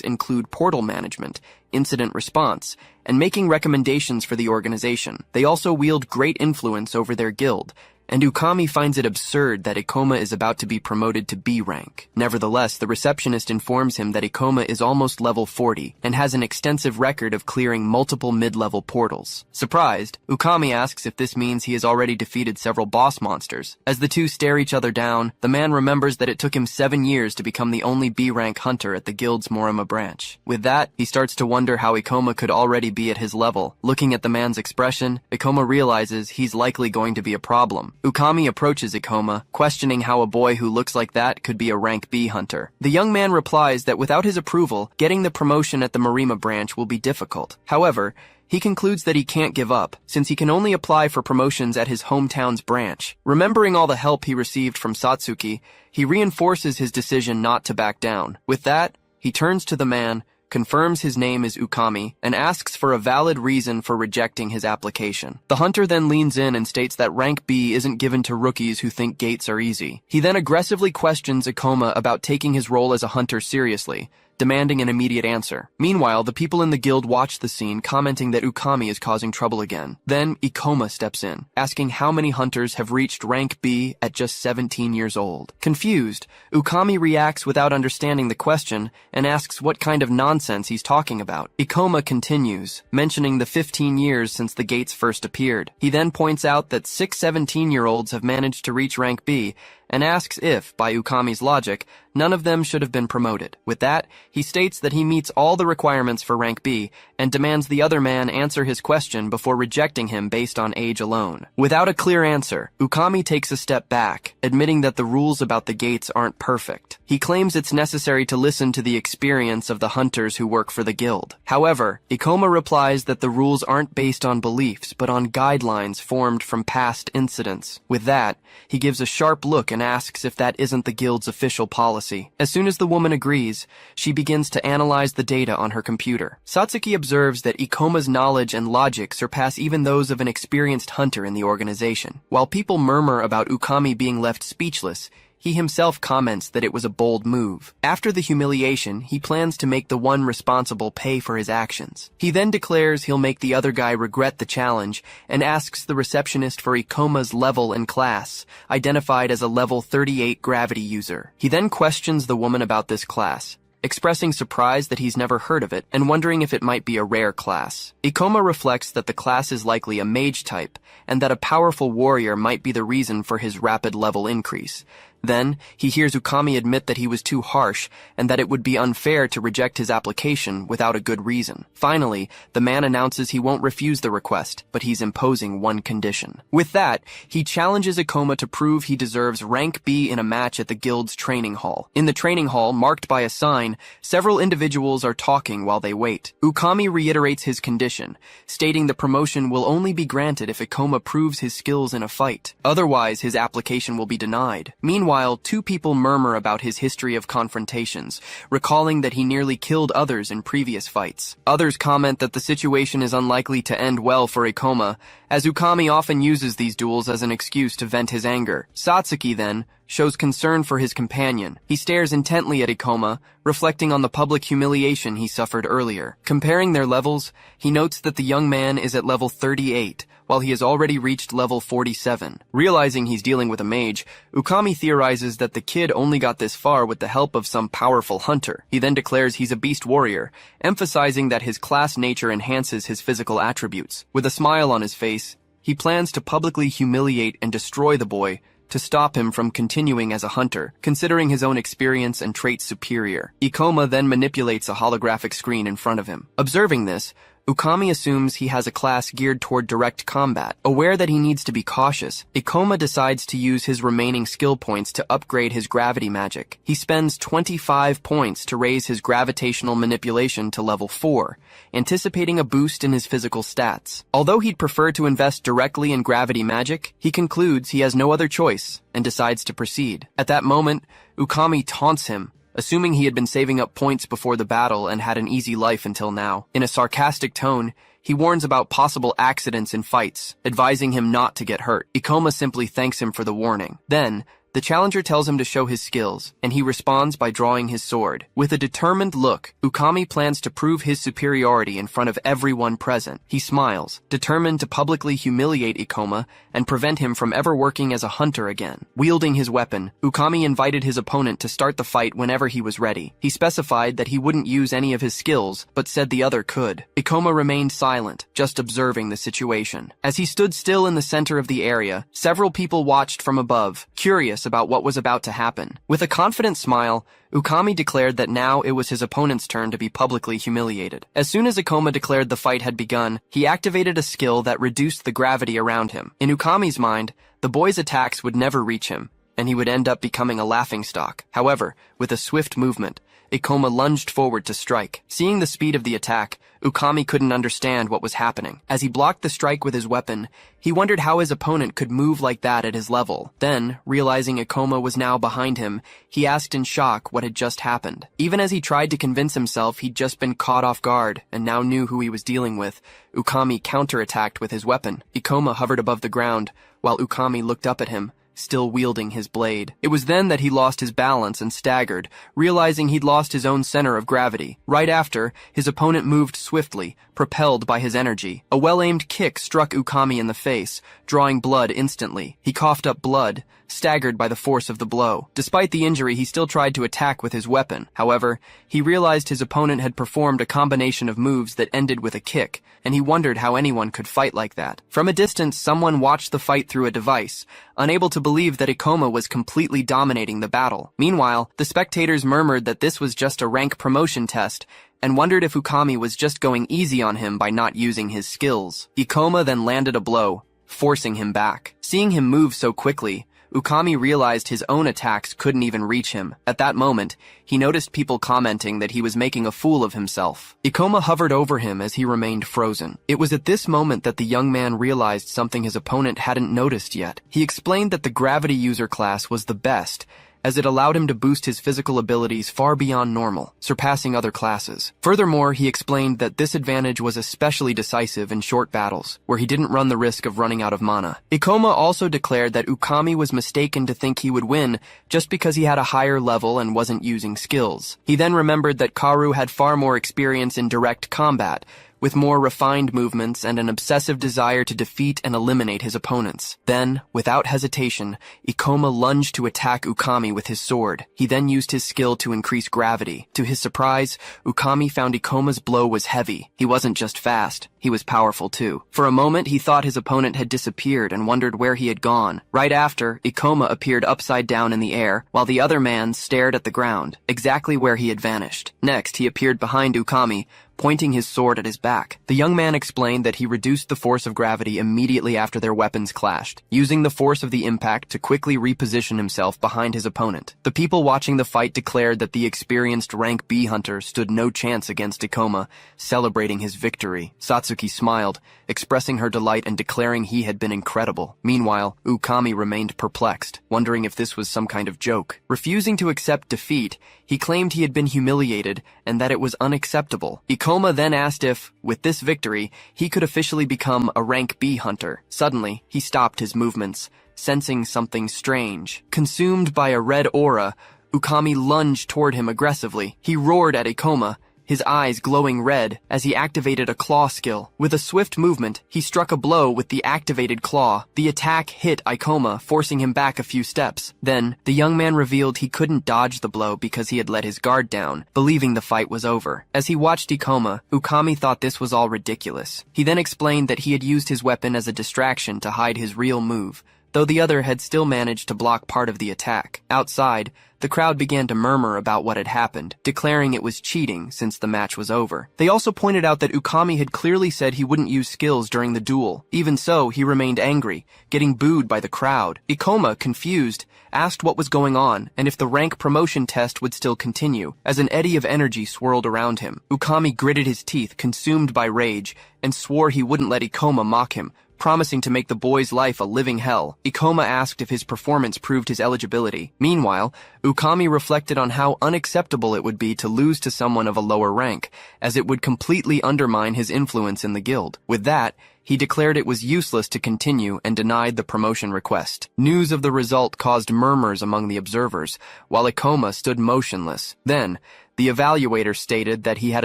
include portal management, incident response, and making recommendations for the organization. They also wield great influence over their guild, and Ukami finds it absurd that Ikoma is about to be promoted to B rank. Nevertheless, the receptionist informs him that Ikoma is almost level 40 and has an extensive record of clearing multiple mid-level portals. Surprised, Ukami asks if this means he has already defeated several boss monsters. As the two stare each other down, the man remembers that it took him 7 years to become the only B-rank hunter at the guild's Morima branch. With that, he starts to wonder how Ikoma could already be at his level. Looking at the man's expression, Ikoma realizes he's likely going to be a problem. Ukami approaches Ikoma, questioning how a boy who looks like that could be a rank B hunter. The young man replies that without his approval, getting the promotion at the Morima branch will be difficult. However, he concludes that he can't give up, since he can only apply for promotions at his hometown's branch. Remembering all the help he received from Satsuki, he reinforces his decision not to back down. With that, he turns to the man, confirms his name is Ukami, and asks for a valid reason for rejecting his application. The hunter then leans in and states that rank B isn't given to rookies who think gates are easy. He then aggressively questions Ikoma about taking his role as a hunter seriously, demanding an immediate answer. Meanwhile, the people in the guild watch the scene, commenting that Ukami is causing trouble again. Then, Ikoma steps in, asking how many hunters have reached rank B at just 17 years old. Confused, Ukami reacts without understanding the question and asks what kind of nonsense he's talking about. Ikoma continues, mentioning the 15 years since the gates first appeared. He then points out that 6 17-year-olds have managed to reach rank B, and asks if, by Ukami's logic, none of them should have been promoted. With that, he states that he meets all the requirements for rank B and demands the other man answer his question before rejecting him based on age alone. Without a clear answer, Ukami takes a step back, admitting that the rules about the gates aren't perfect. He claims it's necessary to listen to the experience of the hunters who work for the guild. However, Ikoma replies that the rules aren't based on beliefs, but on guidelines formed from past incidents. With that, he gives a sharp look and asks if that isn't the guild's official policy. As soon as the woman agrees, she begins to analyze the data on her computer. Satsuki observes that Ikoma's knowledge and logic surpass even those of an experienced hunter in the organization. While people murmur about Ukami being left speechless, he himself comments that it was a bold move. After the humiliation, he plans to make the one responsible pay for his actions. He then declares he'll make the other guy regret the challenge and asks the receptionist for Ikoma's level and class, identified as a level 38 gravity user. He then questions the woman about this class, expressing surprise that he's never heard of it and wondering if it might be a rare class. Ikoma reflects that the class is likely a mage type and that a powerful warrior might be the reason for his rapid level increase. Then, he hears Ukami admit that he was too harsh and that it would be unfair to reject his application without a good reason. Finally, the man announces he won't refuse the request, but he's imposing one condition. With that, he challenges Ikoma to prove he deserves rank B in a match at the guild's training hall. In the training hall, marked by a sign, several individuals are talking while they wait. Ukami reiterates his condition, stating the promotion will only be granted if Ikoma proves his skills in a fight. Otherwise, his application will be denied. Meanwhile, two people murmur about his history of confrontations, recalling that he nearly killed others in previous fights. Others comment that the situation is unlikely to end well for Ikoma, as Ukami often uses these duels as an excuse to vent his anger. Satsuki, then, shows concern for his companion. He stares intently at Ikoma, reflecting on the public humiliation he suffered earlier. Comparing their levels, he notes that the young man is at level 38, while he has already reached level 47. Realizing he's dealing with a mage, Ukami theorizes that the kid only got this far with the help of some powerful hunter. He then declares he's a beast warrior, emphasizing that his class nature enhances his physical attributes. With a smile on his face, he plans to publicly humiliate and destroy the boy to stop him from continuing as a hunter, considering his own experience and traits superior. Ikoma then manipulates a holographic screen in front of him. Observing this, Ukami assumes he has a class geared toward direct combat. Aware that he needs to be cautious, Ikoma decides to use his remaining skill points to upgrade his gravity magic. He spends 25 points to raise his gravitational manipulation to level 4, anticipating a boost in his physical stats. Although he'd prefer to invest directly in gravity magic, he concludes he has no other choice and decides to proceed. At that moment, Ukami taunts him, assuming he had been saving up points before the battle and had an easy life until now. In a sarcastic tone, he warns about possible accidents in fights, advising him not to get hurt. Ikoma simply thanks him for the warning. Then, The challenger tells him to show his skills, and he responds by drawing his sword. With a determined look, Ukami plans to prove his superiority in front of everyone present. He smiles, determined to publicly humiliate Ikoma and prevent him from ever working as a hunter again. Wielding his weapon, Ukami invited his opponent to start the fight whenever he was ready. He specified that he wouldn't use any of his skills, but said the other could. Ikoma remained silent, just observing the situation. As he stood still in the center of the area, several people watched from above, curious about what was about to happen. With a confident smile, Ukami declared that now it was his opponent's turn to be publicly humiliated. As soon as Ikoma declared the fight had begun, he activated a skill that reduced the gravity around him. In Ukami's mind, the boy's attacks would never reach him, and he would end up becoming a laughingstock. However, with a swift movement, Ikoma lunged forward to strike. Seeing the speed of the attack, Ukami couldn't understand what was happening. As he blocked the strike with his weapon, he wondered how his opponent could move like that at his level. Then, realizing Ikoma was now behind him, he asked in shock what had just happened. Even as he tried to convince himself he'd just been caught off guard and now knew who he was dealing with, Ukami counterattacked with his weapon. Ikoma hovered above the ground, while Ukami looked up at him, still wielding his blade. It was then that he lost his balance and staggered, realizing he'd lost his own center of gravity. Right after, his opponent moved swiftly, propelled by his energy. A well-aimed kick struck Ukami in the face, drawing blood instantly. He coughed up blood, staggered by the force of the blow. Despite the injury, he still tried to attack with his weapon. However, he realized his opponent had performed a combination of moves that ended with a kick, and he wondered how anyone could fight like that. From a distance, someone watched the fight through a device, unable to believe that Ikoma was completely dominating the battle. Meanwhile, the spectators murmured that this was just a rank promotion test, and wondered if Ukami was just going easy on him by not using his skills. Ikoma then landed a blow, forcing him back. Seeing him move so quickly, Ukami realized his own attacks couldn't even reach him. At that moment, he noticed people commenting that he was making a fool of himself. Ikoma hovered over him as he remained frozen. It was at this moment that the young man realized something his opponent hadn't noticed yet. He explained that the gravity user class was the best, as it allowed him to boost his physical abilities far beyond normal, surpassing other classes. Furthermore, he explained that this advantage was especially decisive in short battles, where he didn't run the risk of running out of mana. Ikoma also declared that Ukami was mistaken to think he would win just because he had a higher level and wasn't using skills. He then remembered that Kaoru had far more experience in direct combat, with more refined movements and an obsessive desire to defeat and eliminate his opponents. Then, without hesitation, Ikoma lunged to attack Ukami with his sword. He then used his skill to increase gravity. To his surprise, Ukami found Ikoma's blow was heavy. He wasn't just fast, he was powerful too. For a moment, he thought his opponent had disappeared and wondered where he had gone. Right after, Ikoma appeared upside down in the air, while the other man stared at the ground, exactly where he had vanished. Next, he appeared behind Ukami, pointing his sword at his back. The young man explained that he reduced the force of gravity immediately after their weapons clashed, using the force of the impact to quickly reposition himself behind his opponent. The people watching the fight declared that the experienced rank B hunter stood no chance against Ikoma, celebrating his victory. Satsuki smiled, expressing her delight and declaring he had been incredible. Meanwhile, Ukami remained perplexed, wondering if this was some kind of joke. Refusing to accept defeat, he claimed he had been humiliated and that it was unacceptable. Ikoma then asked if, with this victory, he could officially become a rank B hunter. Suddenly, he stopped his movements, sensing something strange. Consumed by a red aura, Ukami lunged toward him aggressively. He roared at Ikoma, his eyes glowing red, as he activated a claw skill. With a swift movement, he struck a blow with the activated claw. The attack hit Ikoma, forcing him back a few steps. Then, the young man revealed he couldn't dodge the blow because he had let his guard down, believing the fight was over. As he watched Ikoma, Ukami thought this was all ridiculous. He then explained that he had used his weapon as a distraction to hide his real move, though the other had still managed to block part of the attack. Outside, the crowd began to murmur about what had happened, declaring it was cheating since the match was over. They also pointed out that Ukami had clearly said he wouldn't use skills during the duel. Even so, he remained angry, getting booed by the crowd. Ikoma, confused, asked what was going on and if the rank promotion test would still continue. As an eddy of energy swirled around him, Ukami gritted his teeth, consumed by rage, and swore he wouldn't let Ikoma mock him, promising to make the boy's life a living hell. Ikoma asked if his performance proved his eligibility. Meanwhile, Ukami reflected on how unacceptable it would be to lose to someone of a lower rank, as it would completely undermine his influence in the guild. With that, he declared it was useless to continue and denied the promotion request. News of the result caused murmurs among the observers, while Ikoma stood motionless. Then, the evaluator stated that he had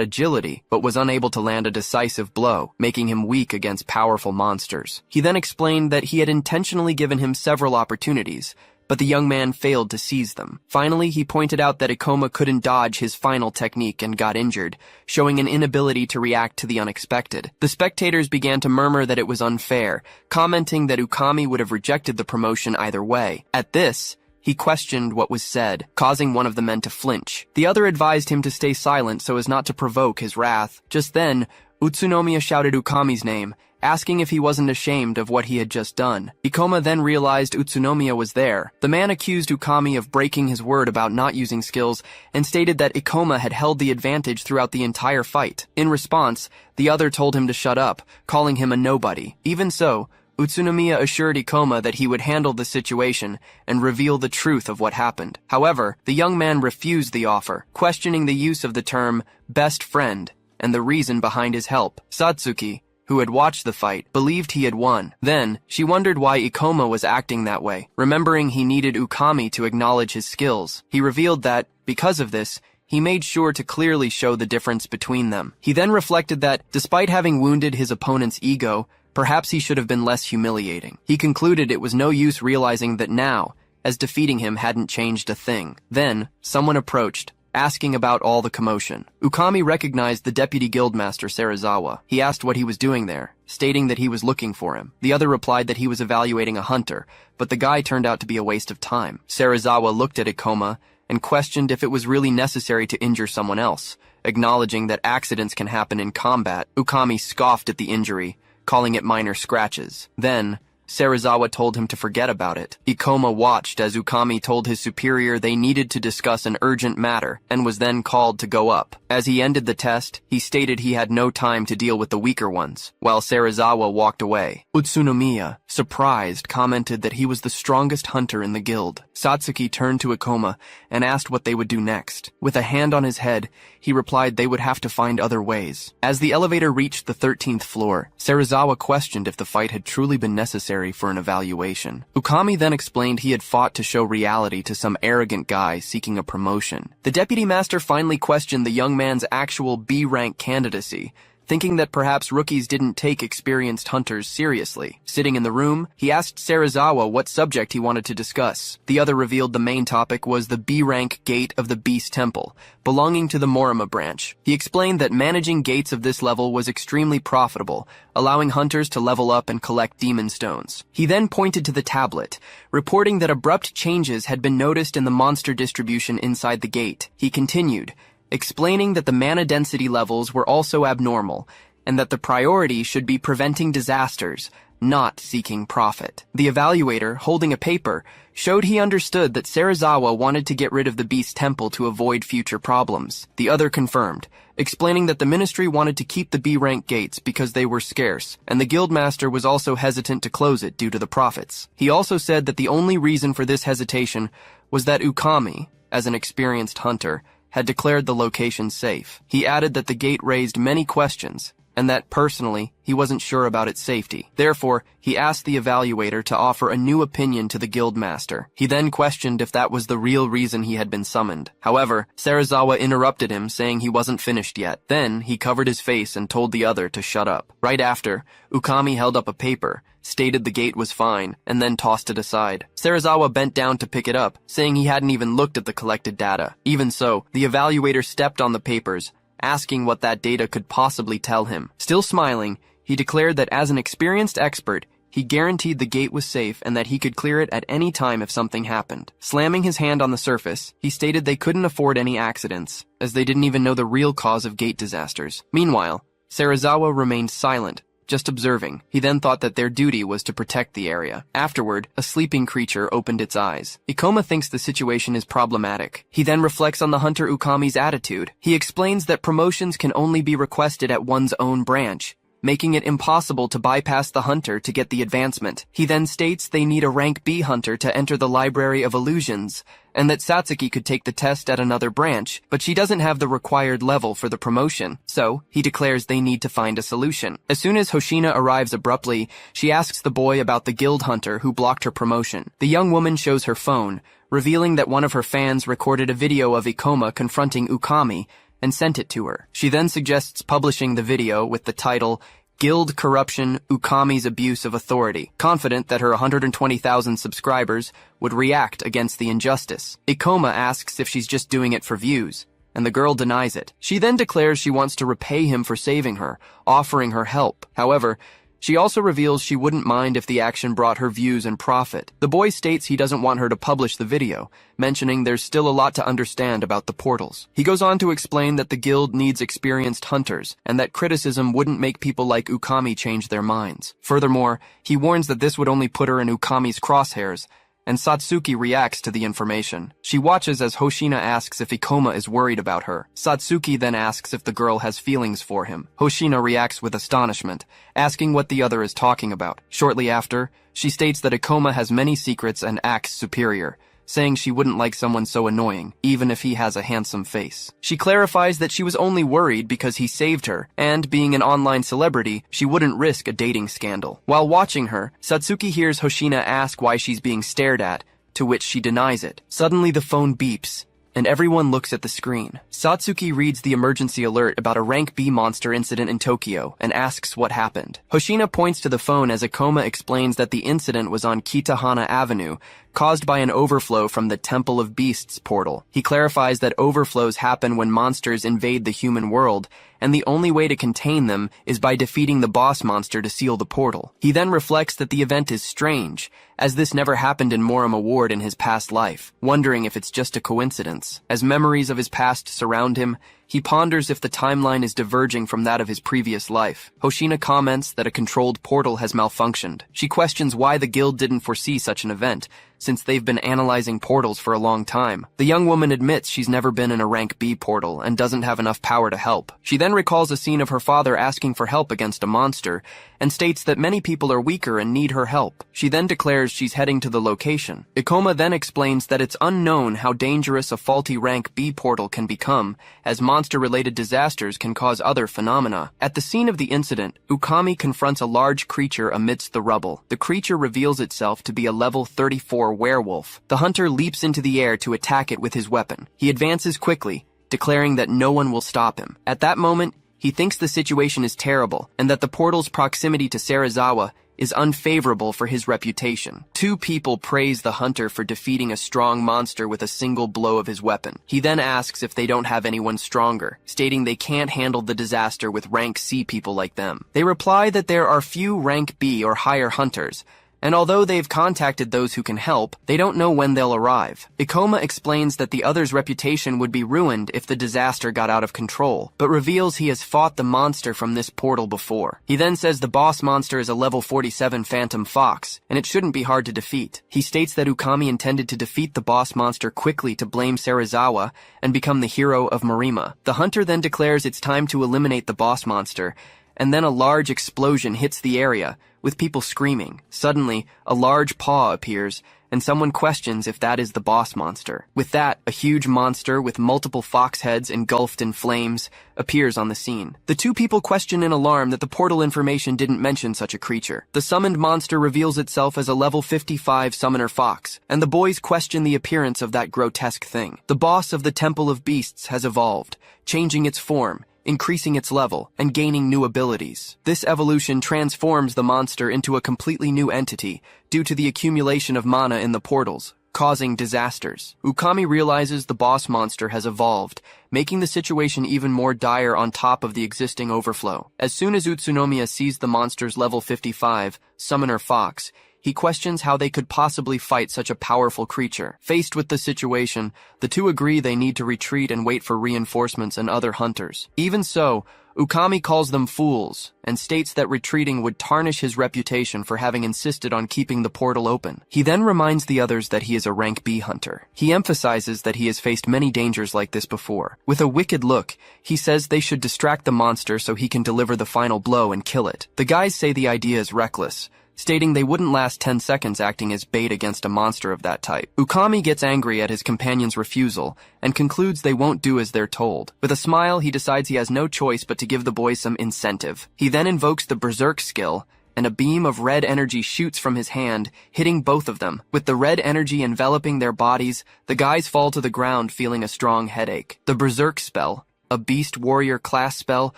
agility, but was unable to land a decisive blow, making him weak against powerful monsters. He then explained that he had intentionally given him several opportunities, but the young man failed to seize them. Finally, he pointed out that Ikoma couldn't dodge his final technique and got injured, showing an inability to react to the unexpected. The spectators began to murmur that it was unfair, commenting that Ukami would have rejected the promotion either way. At this, he questioned what was said, causing one of the men to flinch. The other advised him to stay silent so as not to provoke his wrath. Just then, Utsunomiya shouted Ukami's name, asking if he wasn't ashamed of what he had just done. Ikoma then realized Utsunomiya was there. The man accused Ukami of breaking his word about not using skills and stated that Ikoma had held the advantage throughout the entire fight. In response, the other told him to shut up, calling him a nobody. Even so, Utsunomiya assured Ikoma that he would handle the situation and reveal the truth of what happened. However, the young man refused the offer, questioning the use of the term best friend and the reason behind his help. Satsuki, who had watched the fight, believed he had won. Then, she wondered why Ikoma was acting that way. Remembering he needed Ukami to acknowledge his skills, he revealed that, because of this, he made sure to clearly show the difference between them. He then reflected that, despite having wounded his opponent's ego, perhaps he should have been less humiliating. He concluded it was no use realizing that now, as defeating him hadn't changed a thing. Then, someone approached, asking about all the commotion. Ukami recognized the deputy guildmaster Serizawa. He asked what he was doing there, stating that he was looking for him. The other replied that he was evaluating a hunter, but the guy turned out to be a waste of time. Serizawa looked at Ikoma and questioned if it was really necessary to injure someone else. Acknowledging that accidents can happen in combat, Ukami scoffed at the injury, calling it minor scratches. Then, Serizawa told him to forget about it. Ikoma watched as Ukami told his superior they needed to discuss an urgent matter and was then called to go up. As he ended the test, he stated he had no time to deal with the weaker ones, while Serizawa walked away. Utsunomiya, surprised, commented that he was the strongest hunter in the guild. Satsuki turned to Ikoma and asked what they would do next. With a hand on his head, he replied they would have to find other ways. As the elevator reached the 13th floor, Serizawa questioned if the fight had truly been necessary for an evaluation. Ukami then explained he had fought to show reality to some arrogant guy seeking a promotion. The deputy master finally questioned the young man's actual B-rank candidacy, thinking that perhaps rookies didn't take experienced hunters seriously. Sitting in the room, he asked Serizawa what subject he wanted to discuss. The other revealed the main topic was the B-rank gate of the Beast Temple, belonging to the Morima branch. He explained that managing gates of this level was extremely profitable, allowing hunters to level up and collect demon stones. He then pointed to the tablet, reporting that abrupt changes had been noticed in the monster distribution inside the gate. He continued, explaining that the mana density levels were also abnormal, and that the priority should be preventing disasters, not seeking profit. The evaluator, holding a paper, showed he understood that Serizawa wanted to get rid of the Beast Temple to avoid future problems. The other confirmed, explaining that the ministry wanted to keep the B-rank gates because they were scarce, and the guildmaster was also hesitant to close it due to the profits. He also said that the only reason for this hesitation was that Ukami, as an experienced hunter, had declared the location safe. He added that the gate raised many questions, and that, personally, he wasn't sure about its safety. Therefore, he asked the evaluator to offer a new opinion to the guildmaster. He then questioned if that was the real reason he had been summoned. However, Serizawa interrupted him, saying he wasn't finished yet. Then, he covered his face and told the other to shut up. Right after, Ukami held up a paper, stated the gate was fine, and then tossed it aside. Serizawa bent down to pick it up, saying he hadn't even looked at the collected data. Even so, the evaluator stepped on the papers, asking what that data could possibly tell him. Still smiling, he declared that as an experienced expert, he guaranteed the gate was safe and that he could clear it at any time if something happened. Slamming his hand on the surface, he stated they couldn't afford any accidents, as they didn't even know the real cause of gate disasters. Meanwhile, Serizawa remained silent, just observing. He then thought that their duty was to protect the area. Afterward, a sleeping creature opened its eyes. Ikoma thinks the situation is problematic. He then reflects on the hunter Ukami's attitude. He explains that promotions can only be requested at one's own branch, making it impossible to bypass the hunter to get the advancement. He then states they need a rank B hunter to enter the Library of Illusions, and that Satsuki could take the test at another branch, but she doesn't have the required level for the promotion, so he declares they need to find a solution. As soon as Hoshina arrives abruptly, she asks the boy about the guild hunter who blocked her promotion. The young woman shows her phone, revealing that one of her fans recorded a video of Ikoma confronting Ukami and sent it to her. She then suggests publishing the video with the title, Guild Corruption, Ukami's Abuse of Authority, confident that her 120,000 subscribers would react against the injustice. Ikoma asks if she's just doing it for views, and the girl denies it. She then declares she wants to repay him for saving her, offering her help. However, she also reveals she wouldn't mind if the action brought her views and profit. The boy states he doesn't want her to publish the video, mentioning there's still a lot to understand about the portals. He goes on to explain that the guild needs experienced hunters, and that criticism wouldn't make people like Ukami change their minds. Furthermore, he warns that this would only put her in Ukami's crosshairs, and Satsuki reacts to the information. She watches as Hoshina asks if Ikoma is worried about her. Satsuki then asks if the girl has feelings for him. Hoshina reacts with astonishment, asking what the other is talking about. Shortly after, she states that Ikoma has many secrets and acts superior, saying she wouldn't like someone so annoying, even if he has a handsome face. She clarifies that she was only worried because he saved her, and being an online celebrity, she wouldn't risk a dating scandal. While watching her, Satsuki hears Hoshina ask why she's being stared at, to which she denies it. Suddenly the phone beeps, and everyone looks at the screen. Satsuki reads the emergency alert about a rank B monster incident in Tokyo and asks what happened. Hoshina points to the phone as Ikoma explains that the incident was on Kitahana Avenue, caused by an overflow from the Temple of Beasts portal. He clarifies that overflows happen when monsters invade the human world, and the only way to contain them is by defeating the boss monster to seal the portal. He then reflects that the event is strange, as this never happened in Morima Ward in his past life, wondering if it's just a coincidence. As memories of his past surround him, he ponders if the timeline is diverging from that of his previous life. Hoshina comments that a controlled portal has malfunctioned. She questions why the guild didn't foresee such an event, since they've been analyzing portals for a long time. The young woman admits she's never been in a rank B portal and doesn't have enough power to help. She then recalls a scene of her father asking for help against a monster and states that many people are weaker and need her help. She then declares she's heading to the location. Ikoma then explains that it's unknown how dangerous a faulty rank B portal can become, as monster-related disasters can cause other phenomena. At the scene of the incident, Ukami confronts a large creature amidst the rubble. The creature reveals itself to be a level 34 werewolf. The hunter leaps into the air to attack it with his weapon. He advances quickly, declaring that no one will stop him. At that moment, he thinks the situation is terrible and that the portal's proximity to Serizawa is unfavorable for his reputation. Two people praise the hunter for defeating a strong monster with a single blow of his weapon. He then asks if they don't have anyone stronger, stating they can't handle the disaster with rank C people like them. They reply that there are few rank B or higher hunters, and although they've contacted those who can help, they don't know when they'll arrive. Ikoma explains that the other's reputation would be ruined if the disaster got out of control, but reveals he has fought the monster from this portal before. He then says the boss monster is a level 47 phantom fox, and it shouldn't be hard to defeat. He states that Ukami intended to defeat the boss monster quickly to blame Serizawa and become the hero of Morima. The hunter then declares it's time to eliminate the boss monster, and then a large explosion hits the area, with people screaming. Suddenly, a large paw appears, and someone questions if that is the boss monster. With that, a huge monster with multiple fox heads engulfed in flames appears on the scene. The two people question in alarm that the portal information didn't mention such a creature. The summoned monster reveals itself as a level 55 summoner fox, and the boys question the appearance of that grotesque thing. The boss of the Temple of Beasts has evolved, changing its form, increasing its level, and gaining new abilities. This evolution transforms the monster into a completely new entity due to the accumulation of mana in the portals, causing disasters. Ukami realizes the boss monster has evolved, making the situation even more dire on top of the existing overflow. As soon as Utsunomiya sees the monster's level 55, Summoner Fox, he questions how they could possibly fight such a powerful creature. Faced with the situation, the two agree they need to retreat and wait for reinforcements and other hunters. Even so, Ukami calls them fools and states that retreating would tarnish his reputation for having insisted on keeping the portal open. He then reminds the others that he is a rank B hunter. He emphasizes that he has faced many dangers like this before. With a wicked look, he says they should distract the monster so he can deliver the final blow and kill it. The guys say the idea is reckless, stating they wouldn't last 10 seconds acting as bait against a monster of that type. Ukami gets angry at his companion's refusal and concludes they won't do as they're told. With a smile, he decides he has no choice but to give the boys some incentive. He then invokes the Berserk skill, and a beam of red energy shoots from his hand, hitting both of them. With the red energy enveloping their bodies, the guys fall to the ground feeling a strong headache. The Berserk spell, a Beast Warrior class spell,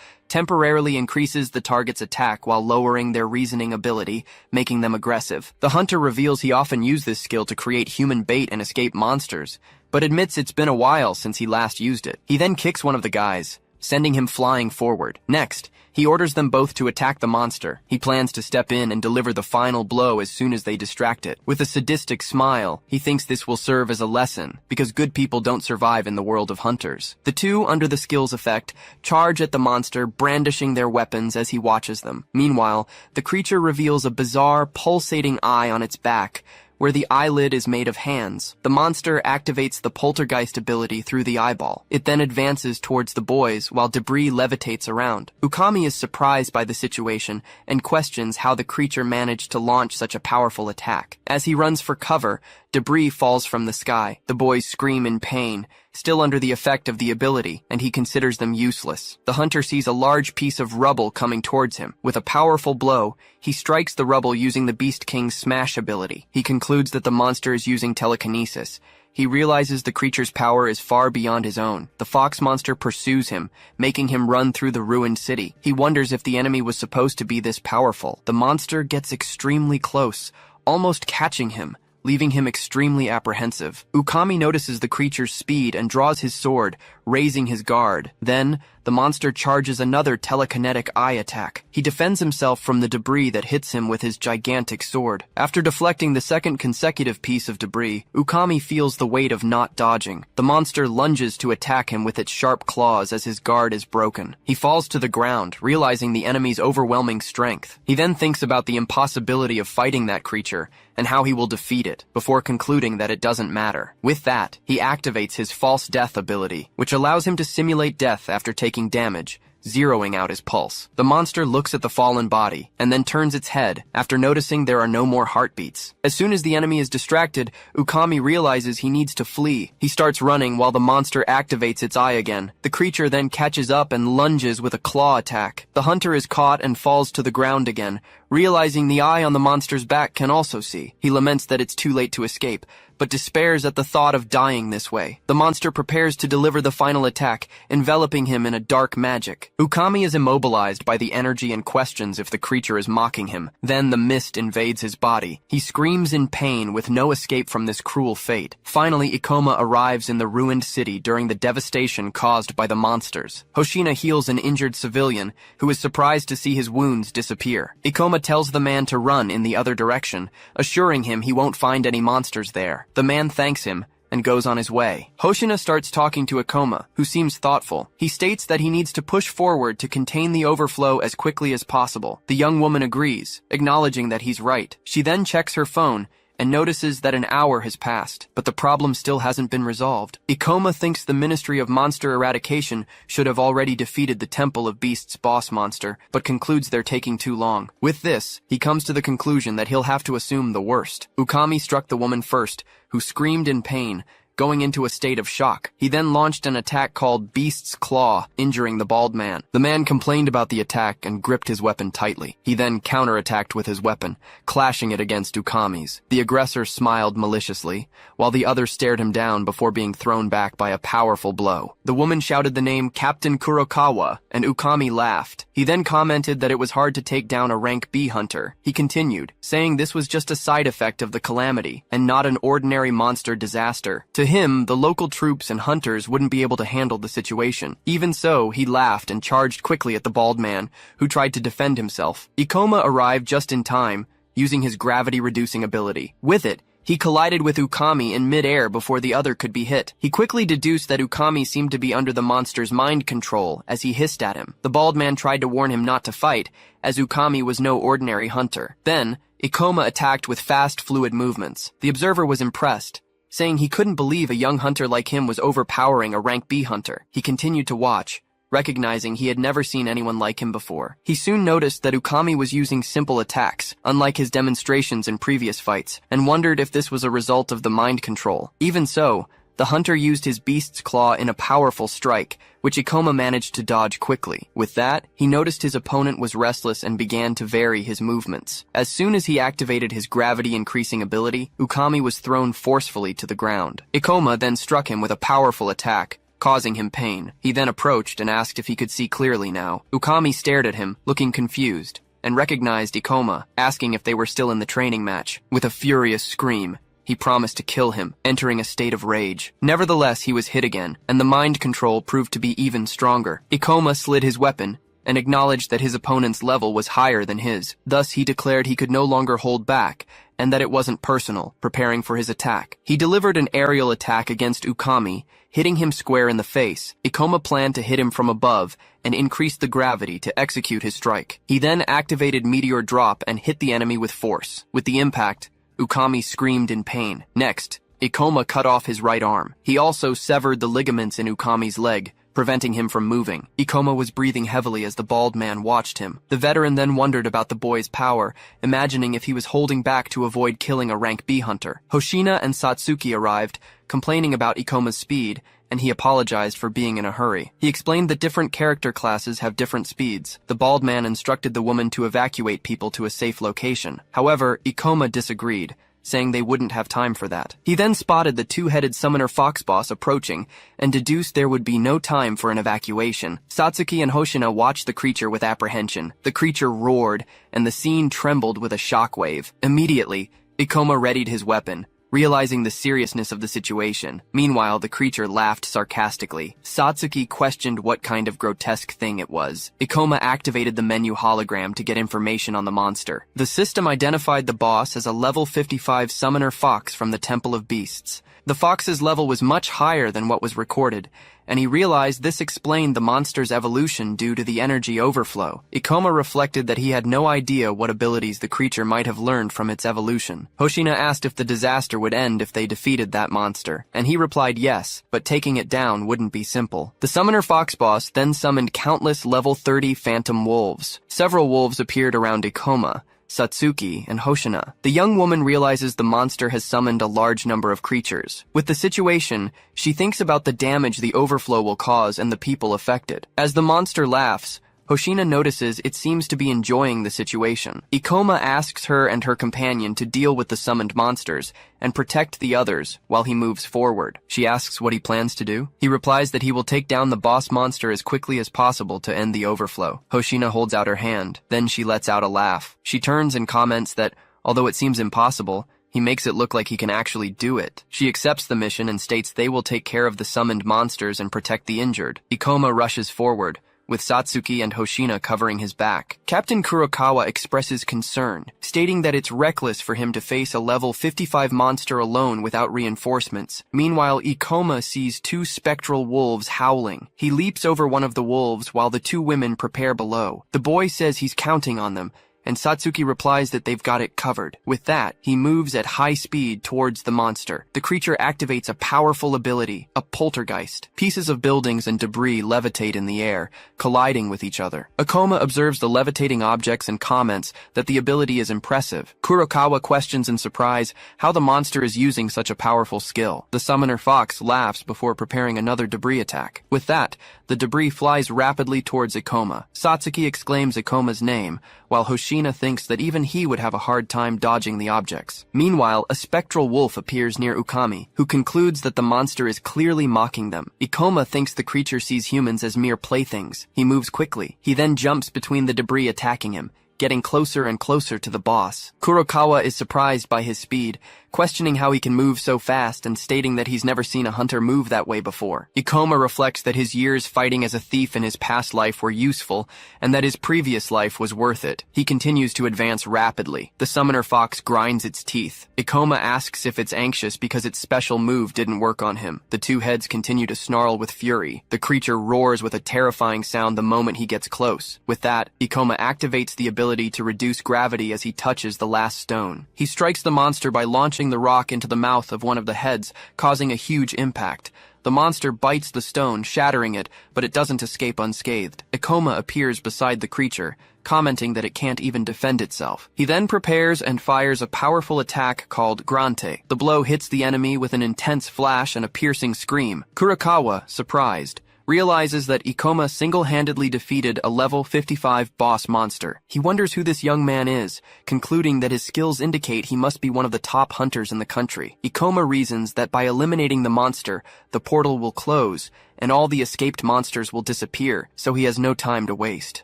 temporarily increases the target's attack while lowering their reasoning ability, making them aggressive. The hunter reveals he often used this skill to create human bait and escape monsters, but admits it's been a while since he last used it. He then kicks one of the guys, sending him flying forward. Next, he orders them both to attack the monster. He plans to step in and deliver the final blow as soon as they distract it. With a sadistic smile, he thinks this will serve as a lesson, because good people don't survive in the world of hunters. The two, under the skill's effect, charge at the monster, brandishing their weapons as he watches them. Meanwhile, the creature reveals a bizarre, pulsating eye on its back, where the eyelid is made of hands. The monster activates the poltergeist ability through the eyeball. It then advances towards the boys while debris levitates around. Ukami is surprised by the situation and questions how the creature managed to launch such a powerful attack. As he runs for cover, debris falls from the sky. The boys scream in pain, still under the effect of the ability, and he considers them useless. The hunter sees a large piece of rubble coming towards him. With a powerful blow, he strikes the rubble using the Beast King's smash ability. He concludes that the monster is using telekinesis. He realizes the creature's power is far beyond his own. The fox monster pursues him, making him run through the ruined city. He wonders if the enemy was supposed to be this powerful. The monster gets extremely close, almost catching him, leaving him extremely apprehensive. Ukami notices the creature's speed and draws his sword, raising his guard. Then, the monster charges another telekinetic eye attack. He defends himself from the debris that hits him with his gigantic sword. After deflecting the second consecutive piece of debris, Ukami feels the weight of not dodging. The monster lunges to attack him with its sharp claws as his guard is broken. He falls to the ground, realizing the enemy's overwhelming strength. He then thinks about the impossibility of fighting that creature and how he will defeat it, before concluding that it doesn't matter. With that, he activates his false death ability, which allows him to simulate death after taking damage, zeroing out his pulse. The monster looks at the fallen body, and then turns its head, after noticing there are no more heartbeats. As soon as the enemy is distracted, Ukami realizes he needs to flee. He starts running while the monster activates its eye again. The creature then catches up and lunges with a claw attack. The hunter is caught and falls to the ground again, realizing the eye on the monster's back can also see. He laments that it's too late to escape, but despairs at the thought of dying this way. The monster prepares to deliver the final attack, enveloping him in a dark magic. Ukami is immobilized by the energy and questions if the creature is mocking him. Then the mist invades his body. He screams in pain with no escape from this cruel fate. Finally, Ikoma arrives in the ruined city during the devastation caused by the monsters. Hoshina heals an injured civilian, who is surprised to see his wounds disappear. Ikoma tells the man to run in the other direction, assuring him he won't find any monsters there. The man thanks him and goes on his way. Hoshina starts talking to Ikoma, who seems thoughtful. He states that he needs to push forward to contain the overflow as quickly as possible. The young woman agrees, acknowledging that he's right. She then checks her phone and notices that an hour has passed, but the problem still hasn't been resolved. Ikoma thinks the Ministry of Monster Eradication should have already defeated the Temple of Beasts boss monster, but concludes they're taking too long. With this, he comes to the conclusion that he'll have to assume the worst. Ukami struck the woman first, who screamed in pain, going into a state of shock. He then launched an attack called Beast's Claw, injuring the bald man. The man complained about the attack and gripped his weapon tightly. He then counterattacked with his weapon, clashing it against Ukami's. The aggressor smiled maliciously, while the other stared him down before being thrown back by a powerful blow. The woman shouted the name Captain Kurokawa, and Ukami laughed. He then commented that it was hard to take down a rank B hunter. He continued, saying this was just a side effect of the calamity, and not an ordinary monster disaster. To him, the local troops and hunters wouldn't be able to handle the situation. Even so, he laughed and charged quickly at the bald man, who tried to defend himself. Ikoma arrived just in time, using his gravity-reducing ability. With it, He collided with Ukami in mid-air before the other could be hit. He quickly deduced that Ukami seemed to be under the monster's mind control as he hissed at him. The bald man tried to warn him not to fight, as Ukami was no ordinary hunter. Then, Ikoma attacked with fast, fluid movements. The observer was impressed, saying he couldn't believe a young hunter like him was overpowering a rank B hunter. He continued to watch, recognizing he had never seen anyone like him before. He soon noticed that Ukami was using simple attacks, unlike his demonstrations in previous fights, and wondered if this was a result of the mind control. Even so, the hunter used his beast's claw in a powerful strike, which Ikoma managed to dodge quickly. With that, he noticed his opponent was restless and began to vary his movements. As soon as he activated his gravity-increasing ability, Ukami was thrown forcefully to the ground. Ikoma then struck him with a powerful attack, causing him pain. He then approached and asked if he could see clearly now. Ukami stared at him, looking confused, and recognized Ikoma, asking if they were still in the training match. With a furious scream, he promised to kill him, entering a state of rage. Nevertheless, he was hit again, and the mind control proved to be even stronger. Ikoma slid his weapon and acknowledged that his opponent's level was higher than his. Thus, he declared he could no longer hold back, and that it wasn't personal, preparing for his attack. He delivered an aerial attack against Ukami, hitting him square in the face. Ikoma planned to hit him from above and increased the gravity to execute his strike. He then activated Meteor Drop and hit the enemy with force. With the impact, Ukami screamed in pain. Next, Ikoma cut off his right arm. He also severed the ligaments in Ukami's leg, preventing him from moving. Ikoma was breathing heavily as the bald man watched him. The veteran then wondered about the boy's power, imagining if he was holding back to avoid killing a rank B hunter. Hoshina and Satsuki arrived, complaining about Ikoma's speed, and he apologized for being in a hurry. He explained that different character classes have different speeds. The bald man instructed the woman to evacuate people to a safe location. However, Ikoma disagreed, saying they wouldn't have time for that. He then spotted the two-headed summoner fox boss approaching and deduced there would be no time for an evacuation. Satsuki and Hoshina watched the creature with apprehension. The creature roared, and the scene trembled with a shockwave. Immediately, Ikoma readied his weapon, realizing the seriousness of the situation. Meanwhile, the creature laughed sarcastically. Satsuki questioned what kind of grotesque thing it was. Ikoma activated the menu hologram to get information on the monster. The system identified the boss as a level 55 summoner fox from the Temple of Beasts. The fox's level was much higher than what was recorded, and he realized this explained the monster's evolution due to the energy overflow. Ikoma reflected that he had no idea what abilities the creature might have learned from its evolution. Hoshina asked if the disaster would end if they defeated that monster, and he replied yes, but taking it down wouldn't be simple. The summoner fox boss then summoned countless level 30 phantom wolves. Several wolves appeared around Ikoma, Satsuki, and Hoshina. The young woman realizes the monster has summoned a large number of creatures. With the situation, she thinks about the damage the overflow will cause and the people affected. As the monster laughs, Hoshina notices it seems to be enjoying the situation. Ikoma asks her and her companion to deal with the summoned monsters and protect the others while he moves forward. She asks what he plans to do. He replies that he will take down the boss monster as quickly as possible to end the overflow. Hoshina holds out her hand. Then she lets out a laugh. She turns and comments that, although it seems impossible, he makes it look like he can actually do it. She accepts the mission and states they will take care of the summoned monsters and protect the injured. Ikoma rushes forward, with Satsuki and Hoshina covering his back. Captain Kurokawa expresses concern, stating that it's reckless for him to face a level 55 monster alone without reinforcements. Meanwhile, Ikoma sees two spectral wolves howling. He leaps over one of the wolves while the two women prepare below. The boy says he's counting on them, and Satsuki replies that they've got it covered. With that, he moves at high speed towards the monster. The creature activates a powerful ability, a poltergeist. Pieces of buildings and debris levitate in the air, colliding with each other. Ikoma observes the levitating objects and comments that the ability is impressive. Kurokawa questions in surprise how the monster is using such a powerful skill. The summoner fox laughs before preparing another debris attack. With that, the debris flies rapidly towards Ikoma. Satsuki exclaims Ikoma's name, while Hoshina thinks that even he would have a hard time dodging the objects. Meanwhile, a spectral wolf appears near Ukami, who concludes that the monster is clearly mocking them. Ikoma thinks the creature sees humans as mere playthings. He moves quickly. He then jumps between the debris attacking him, getting closer and closer to the boss. Kurokawa is surprised by his speed, questioning how he can move so fast and stating that he's never seen a hunter move that way before. Ikoma reflects that his years fighting as a thief in his past life were useful and that his previous life was worth it. He continues to advance rapidly. The summoner fox grinds its teeth. Ikoma asks if it's anxious because its special move didn't work on him. The two heads continue to snarl with fury. The creature roars with a terrifying sound the moment he gets close. With that, Ikoma activates the ability to reduce gravity as he touches the last stone. He strikes the monster by launching the rock into the mouth of one of the heads, causing a huge impact. The monster bites the stone, shattering it, but it doesn't escape unscathed. Ikoma appears beside the creature, commenting that it can't even defend itself. He then prepares and fires a powerful attack called Grante. The blow hits the enemy with an intense flash and a piercing scream. Kurokawa, surprised, realizes that Ikoma single-handedly defeated a level 55 boss monster. He wonders who this young man is, concluding that his skills indicate he must be one of the top hunters in the country. Ikoma reasons that by eliminating the monster, the portal will close, and all the escaped monsters will disappear, so he has no time to waste.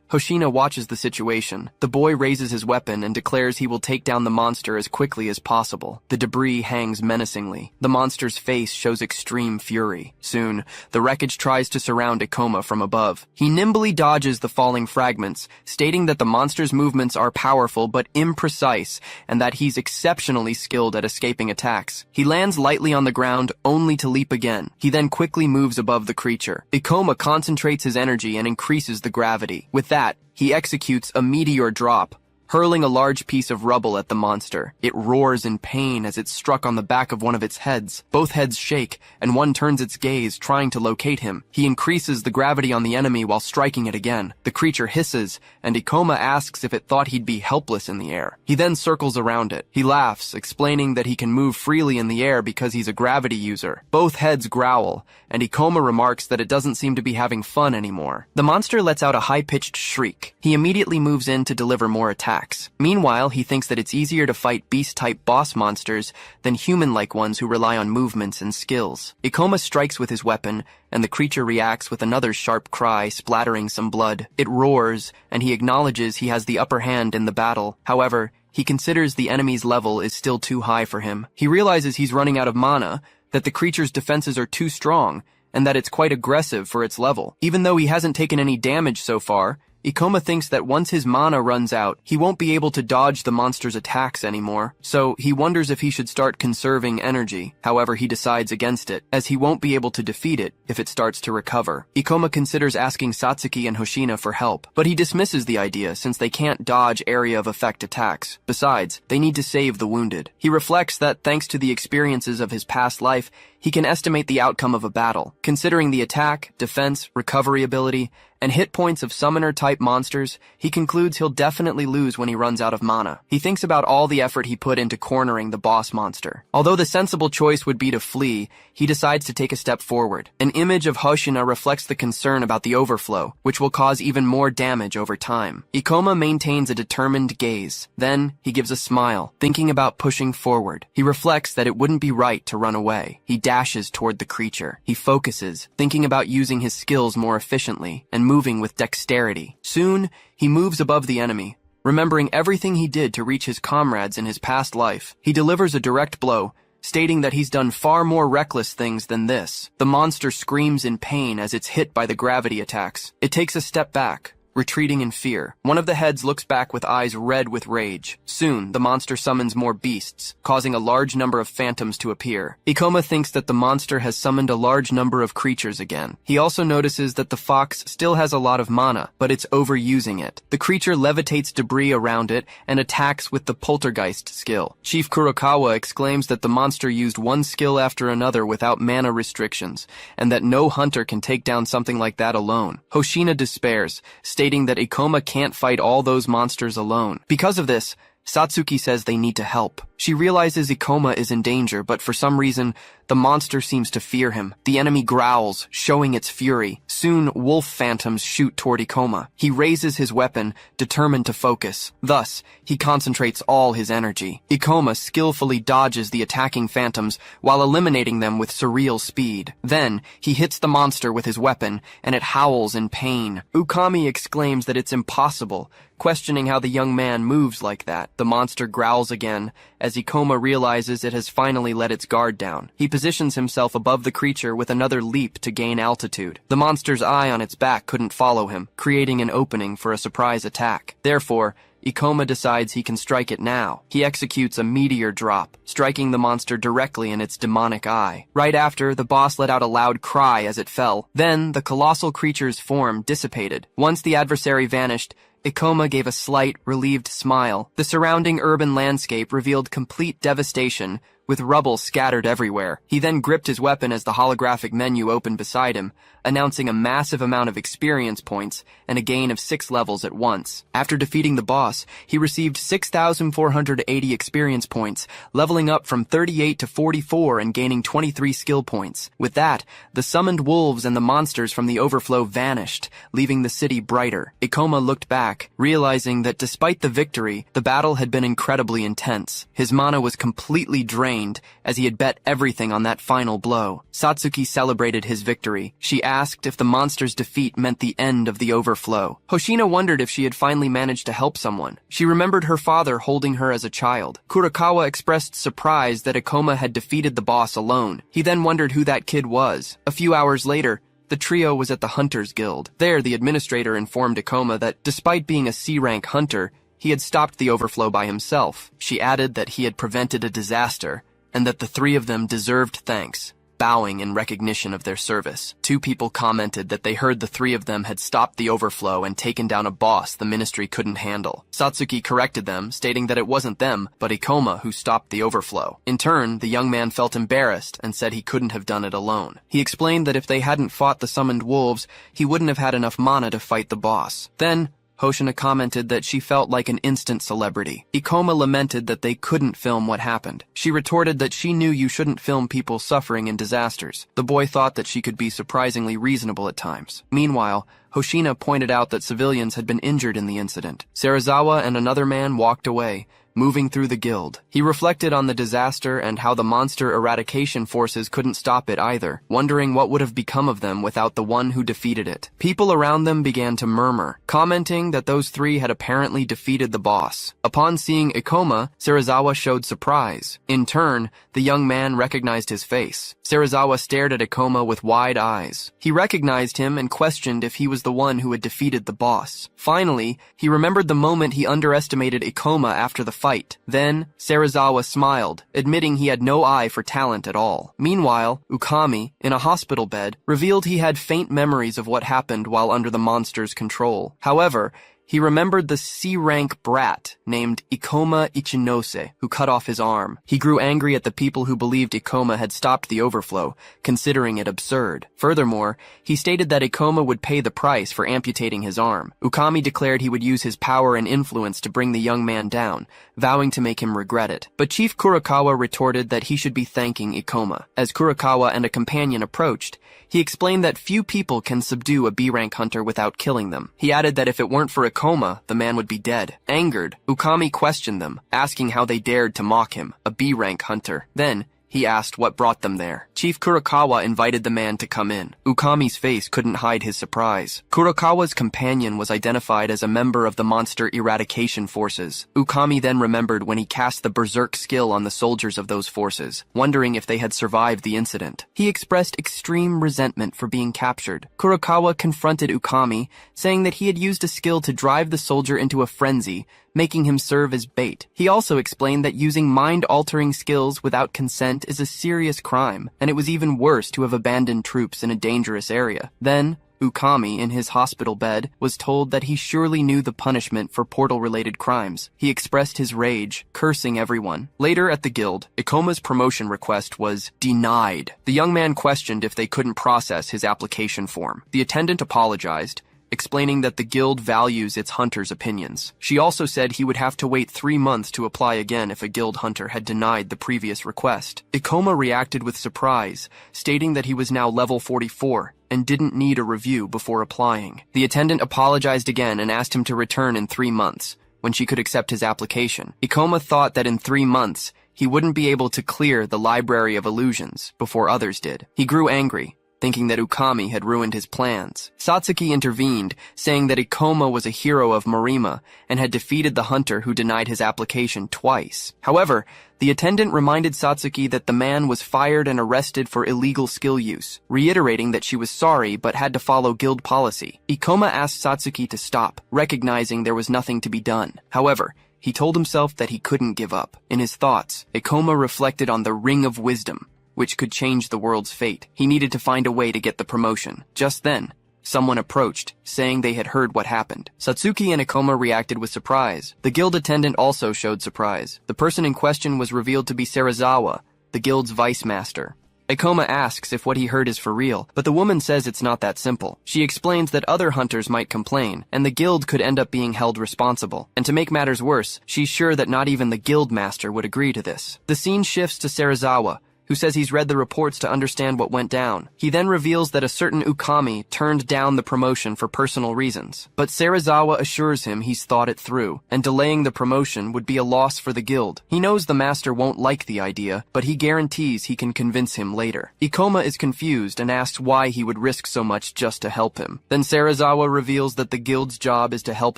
Hoshina watches the situation. The boy raises his weapon and declares he will take down the monster as quickly as possible. The debris hangs menacingly. The monster's face shows extreme fury. Soon, the wreckage tries to surround Ikoma from above. He nimbly dodges the falling fragments, stating that the monster's movements are powerful but imprecise, and that he's exceptionally skilled at escaping attacks. He lands lightly on the ground, only to leap again. He then quickly moves above the creature. Ikoma concentrates his energy and increases the gravity. With that, he executes a meteor drop, hurling a large piece of rubble at the monster. It roars in pain as it's struck on the back of one of its heads. Both heads shake, and one turns its gaze, trying to locate him. He increases the gravity on the enemy while striking it again. The creature hisses, and Ikoma asks if it thought he'd be helpless in the air. He then circles around it. He laughs, explaining that he can move freely in the air because he's a gravity user. Both heads growl, and Ikoma remarks that it doesn't seem to be having fun anymore. The monster lets out a high-pitched shriek. He immediately moves in to deliver more attacks. Meanwhile, he thinks that it's easier to fight beast-type boss monsters than human-like ones who rely on movements and skills. Ikoma strikes with his weapon, and the creature reacts with another sharp cry, splattering some blood. It roars, and he acknowledges he has the upper hand in the battle. However, he considers the enemy's level is still too high for him. He realizes he's running out of mana, that the creature's defenses are too strong, and that it's quite aggressive for its level. Even though he hasn't taken any damage so far, Ikoma thinks that once his mana runs out, he won't be able to dodge the monster's attacks anymore, so he wonders if he should start conserving energy. However, he decides against it, as he won't be able to defeat it if it starts to recover. Ikoma considers asking Satsuki and Hoshina for help, but he dismisses the idea since they can't dodge area of effect attacks. Besides, they need to save the wounded. He reflects that thanks to the experiences of his past life, he can estimate the outcome of a battle. Considering the attack, defense, recovery ability, and hit points of summoner-type monsters, he concludes he'll definitely lose when he runs out of mana. He thinks about all the effort he put into cornering the boss monster. Although the sensible choice would be to flee, he decides to take a step forward. An image of Hoshina reflects the concern about the overflow, which will cause even more damage over time. Ikoma maintains a determined gaze. Then, he gives a smile, thinking about pushing forward. He reflects that it wouldn't be right to run away. He dashes toward the creature. He focuses, thinking about using his skills more efficiently, and moving with dexterity. Soon, he moves above the enemy. Remembering everything he did to reach his comrades in his past life, he delivers a direct blow, stating that he's done far more reckless things than this. The monster screams in pain as it's hit by the gravity attacks. It takes a step back, retreating in fear. One of the heads looks back with eyes red with rage. Soon, the monster summons more beasts, causing a large number of phantoms to appear. Ikoma thinks that the monster has summoned a large number of creatures again. He also notices that the fox still has a lot of mana, but it's overusing it. The creature levitates debris around it and attacks with the poltergeist skill. Chief Kurokawa exclaims that the monster used one skill after another without mana restrictions, and that no hunter can take down something like that alone. Hoshina despairs, stating that Ikoma can't fight all those monsters alone. Because of this, Satsuki says they need to help. She realizes Ikoma is in danger, but for some reason, the monster seems to fear him. The enemy growls, showing its fury. Soon, wolf phantoms shoot toward Ikoma. He raises his weapon, determined to focus. Thus, he concentrates all his energy. Ikoma skillfully dodges the attacking phantoms while eliminating them with surreal speed. Then, he hits the monster with his weapon, and it howls in pain. Ukami exclaims that it's impossible, questioning how the young man moves like that. The monster growls again, as as Ikoma realizes it has finally let its guard down. He positions himself above the creature with another leap to gain altitude. The monster's eye on its back couldn't follow him, creating an opening for a surprise attack. Therefore, Ikoma decides he can strike it now. He executes a meteor drop, striking the monster directly in its demonic eye. Right after, the boss let out a loud cry as it fell. Then, the colossal creature's form dissipated. Once the adversary vanished, Ikoma gave a slight, relieved smile. The surrounding urban landscape revealed complete devastation, with rubble scattered everywhere. He then gripped his weapon as the holographic menu opened beside him, announcing a massive amount of experience points and a gain of 6 levels at once. After defeating the boss, he received 6,480 experience points, leveling up from 38 to 44 and gaining 23 skill points. With that, the summoned wolves and the monsters from the overflow vanished, leaving the city brighter. Ikoma looked back, realizing that despite the victory, the battle had been incredibly intense. His mana was completely drained, as he had bet everything on that final blow. Satsuki celebrated his victory. She asked if the monster's defeat meant the end of the overflow. Hoshina wondered if she had finally managed to help someone. She remembered her father holding her as a child. Kurokawa expressed surprise that Ikoma had defeated the boss alone. He then wondered who that kid was. A few hours later, the trio was at the Hunters Guild. There, the administrator informed Ikoma that despite being a C-rank hunter, he had stopped the overflow by himself. She added that he had prevented a disaster, and that the three of them deserved thanks, bowing in recognition of their service. 2 people commented that they heard the 3 of them had stopped the overflow and taken down a boss the ministry couldn't handle. Satsuki corrected them, stating that it wasn't them, but Ikoma who stopped the overflow. In turn, the young man felt embarrassed and said he couldn't have done it alone. He explained that if they hadn't fought the summoned wolves, he wouldn't have had enough mana to fight the boss. Then, Hoshina commented that she felt like an instant celebrity. Ikoma lamented that they couldn't film what happened. She retorted that she knew you shouldn't film people suffering in disasters. The boy thought that she could be surprisingly reasonable at times. Meanwhile, Hoshina pointed out that civilians had been injured in the incident. Serizawa and another man walked away, moving through the guild. He reflected on the disaster and how the monster eradication forces couldn't stop it either, wondering what would have become of them without the one who defeated it. People around them began to murmur, commenting that those 3 had apparently defeated the boss. Upon seeing Ikoma, Serizawa showed surprise. In turn, the young man recognized his face. Serizawa stared at Ikoma with wide eyes. He recognized him and questioned if he was the one who had defeated the boss. Finally, he remembered the moment he underestimated Ikoma after the fight. Then, Serizawa smiled, admitting he had no eye for talent at all. Meanwhile, Ukami, in a hospital bed, revealed he had faint memories of what happened while under the monster's control. However, he remembered the C-rank brat named Ikoma Ichinose, who cut off his arm. He grew angry at the people who believed Ikoma had stopped the overflow, considering it absurd. Furthermore, he stated that Ikoma would pay the price for amputating his arm. Ukami declared he would use his power and influence to bring the young man down, vowing to make him regret it. But Chief Kurokawa retorted that he should be thanking Ikoma. As Kurokawa and a companion approached, he explained that few people can subdue a B-rank hunter without killing them. He added that if it weren't for Ikoma, the man would be dead. Angered, Ukami questioned them, asking how they dared to mock him, a B-rank hunter. Then, he asked what brought them there. Chief Kurokawa invited the man to come in. Ukami's face couldn't hide his surprise. Kurokawa's companion was identified as a member of the monster eradication forces. Ukami then remembered when he cast the berserk skill on the soldiers of those forces, wondering if they had survived the incident. He expressed extreme resentment for being captured. Kurokawa confronted Ukami, saying that he had used a skill to drive the soldier into a frenzy, making him serve as bait. He also explained that using mind-altering skills without consent is a serious crime, and it was even worse to have abandoned troops in a dangerous area. Then, Ukami, in his hospital bed, was told that he surely knew the punishment for portal-related crimes. He expressed his rage, cursing everyone. Later at the guild, Ikoma's promotion request was denied. The young man questioned if they couldn't process his application form. The attendant apologized, explaining that the guild values its hunters' opinions. She also said he would have to wait 3 months to apply again if a guild hunter had denied the previous request. Ikoma reacted with surprise, stating that he was now level 44 and didn't need a review before applying. The attendant apologized again and asked him to return in 3 months, when she could accept his application. Ikoma thought that in 3 months, he wouldn't be able to clear the Library of Illusions before others did. He grew angry, thinking that Ukami had ruined his plans. Satsuki intervened, saying that Ikoma was a hero of Marima and had defeated the hunter who denied his application twice. However, the attendant reminded Satsuki that the man was fired and arrested for illegal skill use, reiterating that she was sorry but had to follow guild policy. Ikoma asked Satsuki to stop, recognizing there was nothing to be done. However, he told himself that he couldn't give up. In his thoughts, Ikoma reflected on the Ring of Wisdom, which could change the world's fate. He needed to find a way to get the promotion. Just then, someone approached, saying they had heard what happened. Satsuki and Ikoma reacted with surprise. The guild attendant also showed surprise. The person in question was revealed to be Serizawa, the guild's vice master. Ikoma asks if what he heard is for real, but the woman says it's not that simple. She explains that other hunters might complain, and the guild could end up being held responsible. And to make matters worse, she's sure that not even the guild master would agree to this. The scene shifts to Serizawa, who says he's read the reports to understand what went down. He then reveals that a certain Ukami turned down the promotion for personal reasons. But Serizawa assures him he's thought it through, and delaying the promotion would be a loss for the guild. He knows the master won't like the idea, but he guarantees he can convince him later. Ikoma is confused and asks why he would risk so much just to help him. Then Serizawa reveals that the guild's job is to help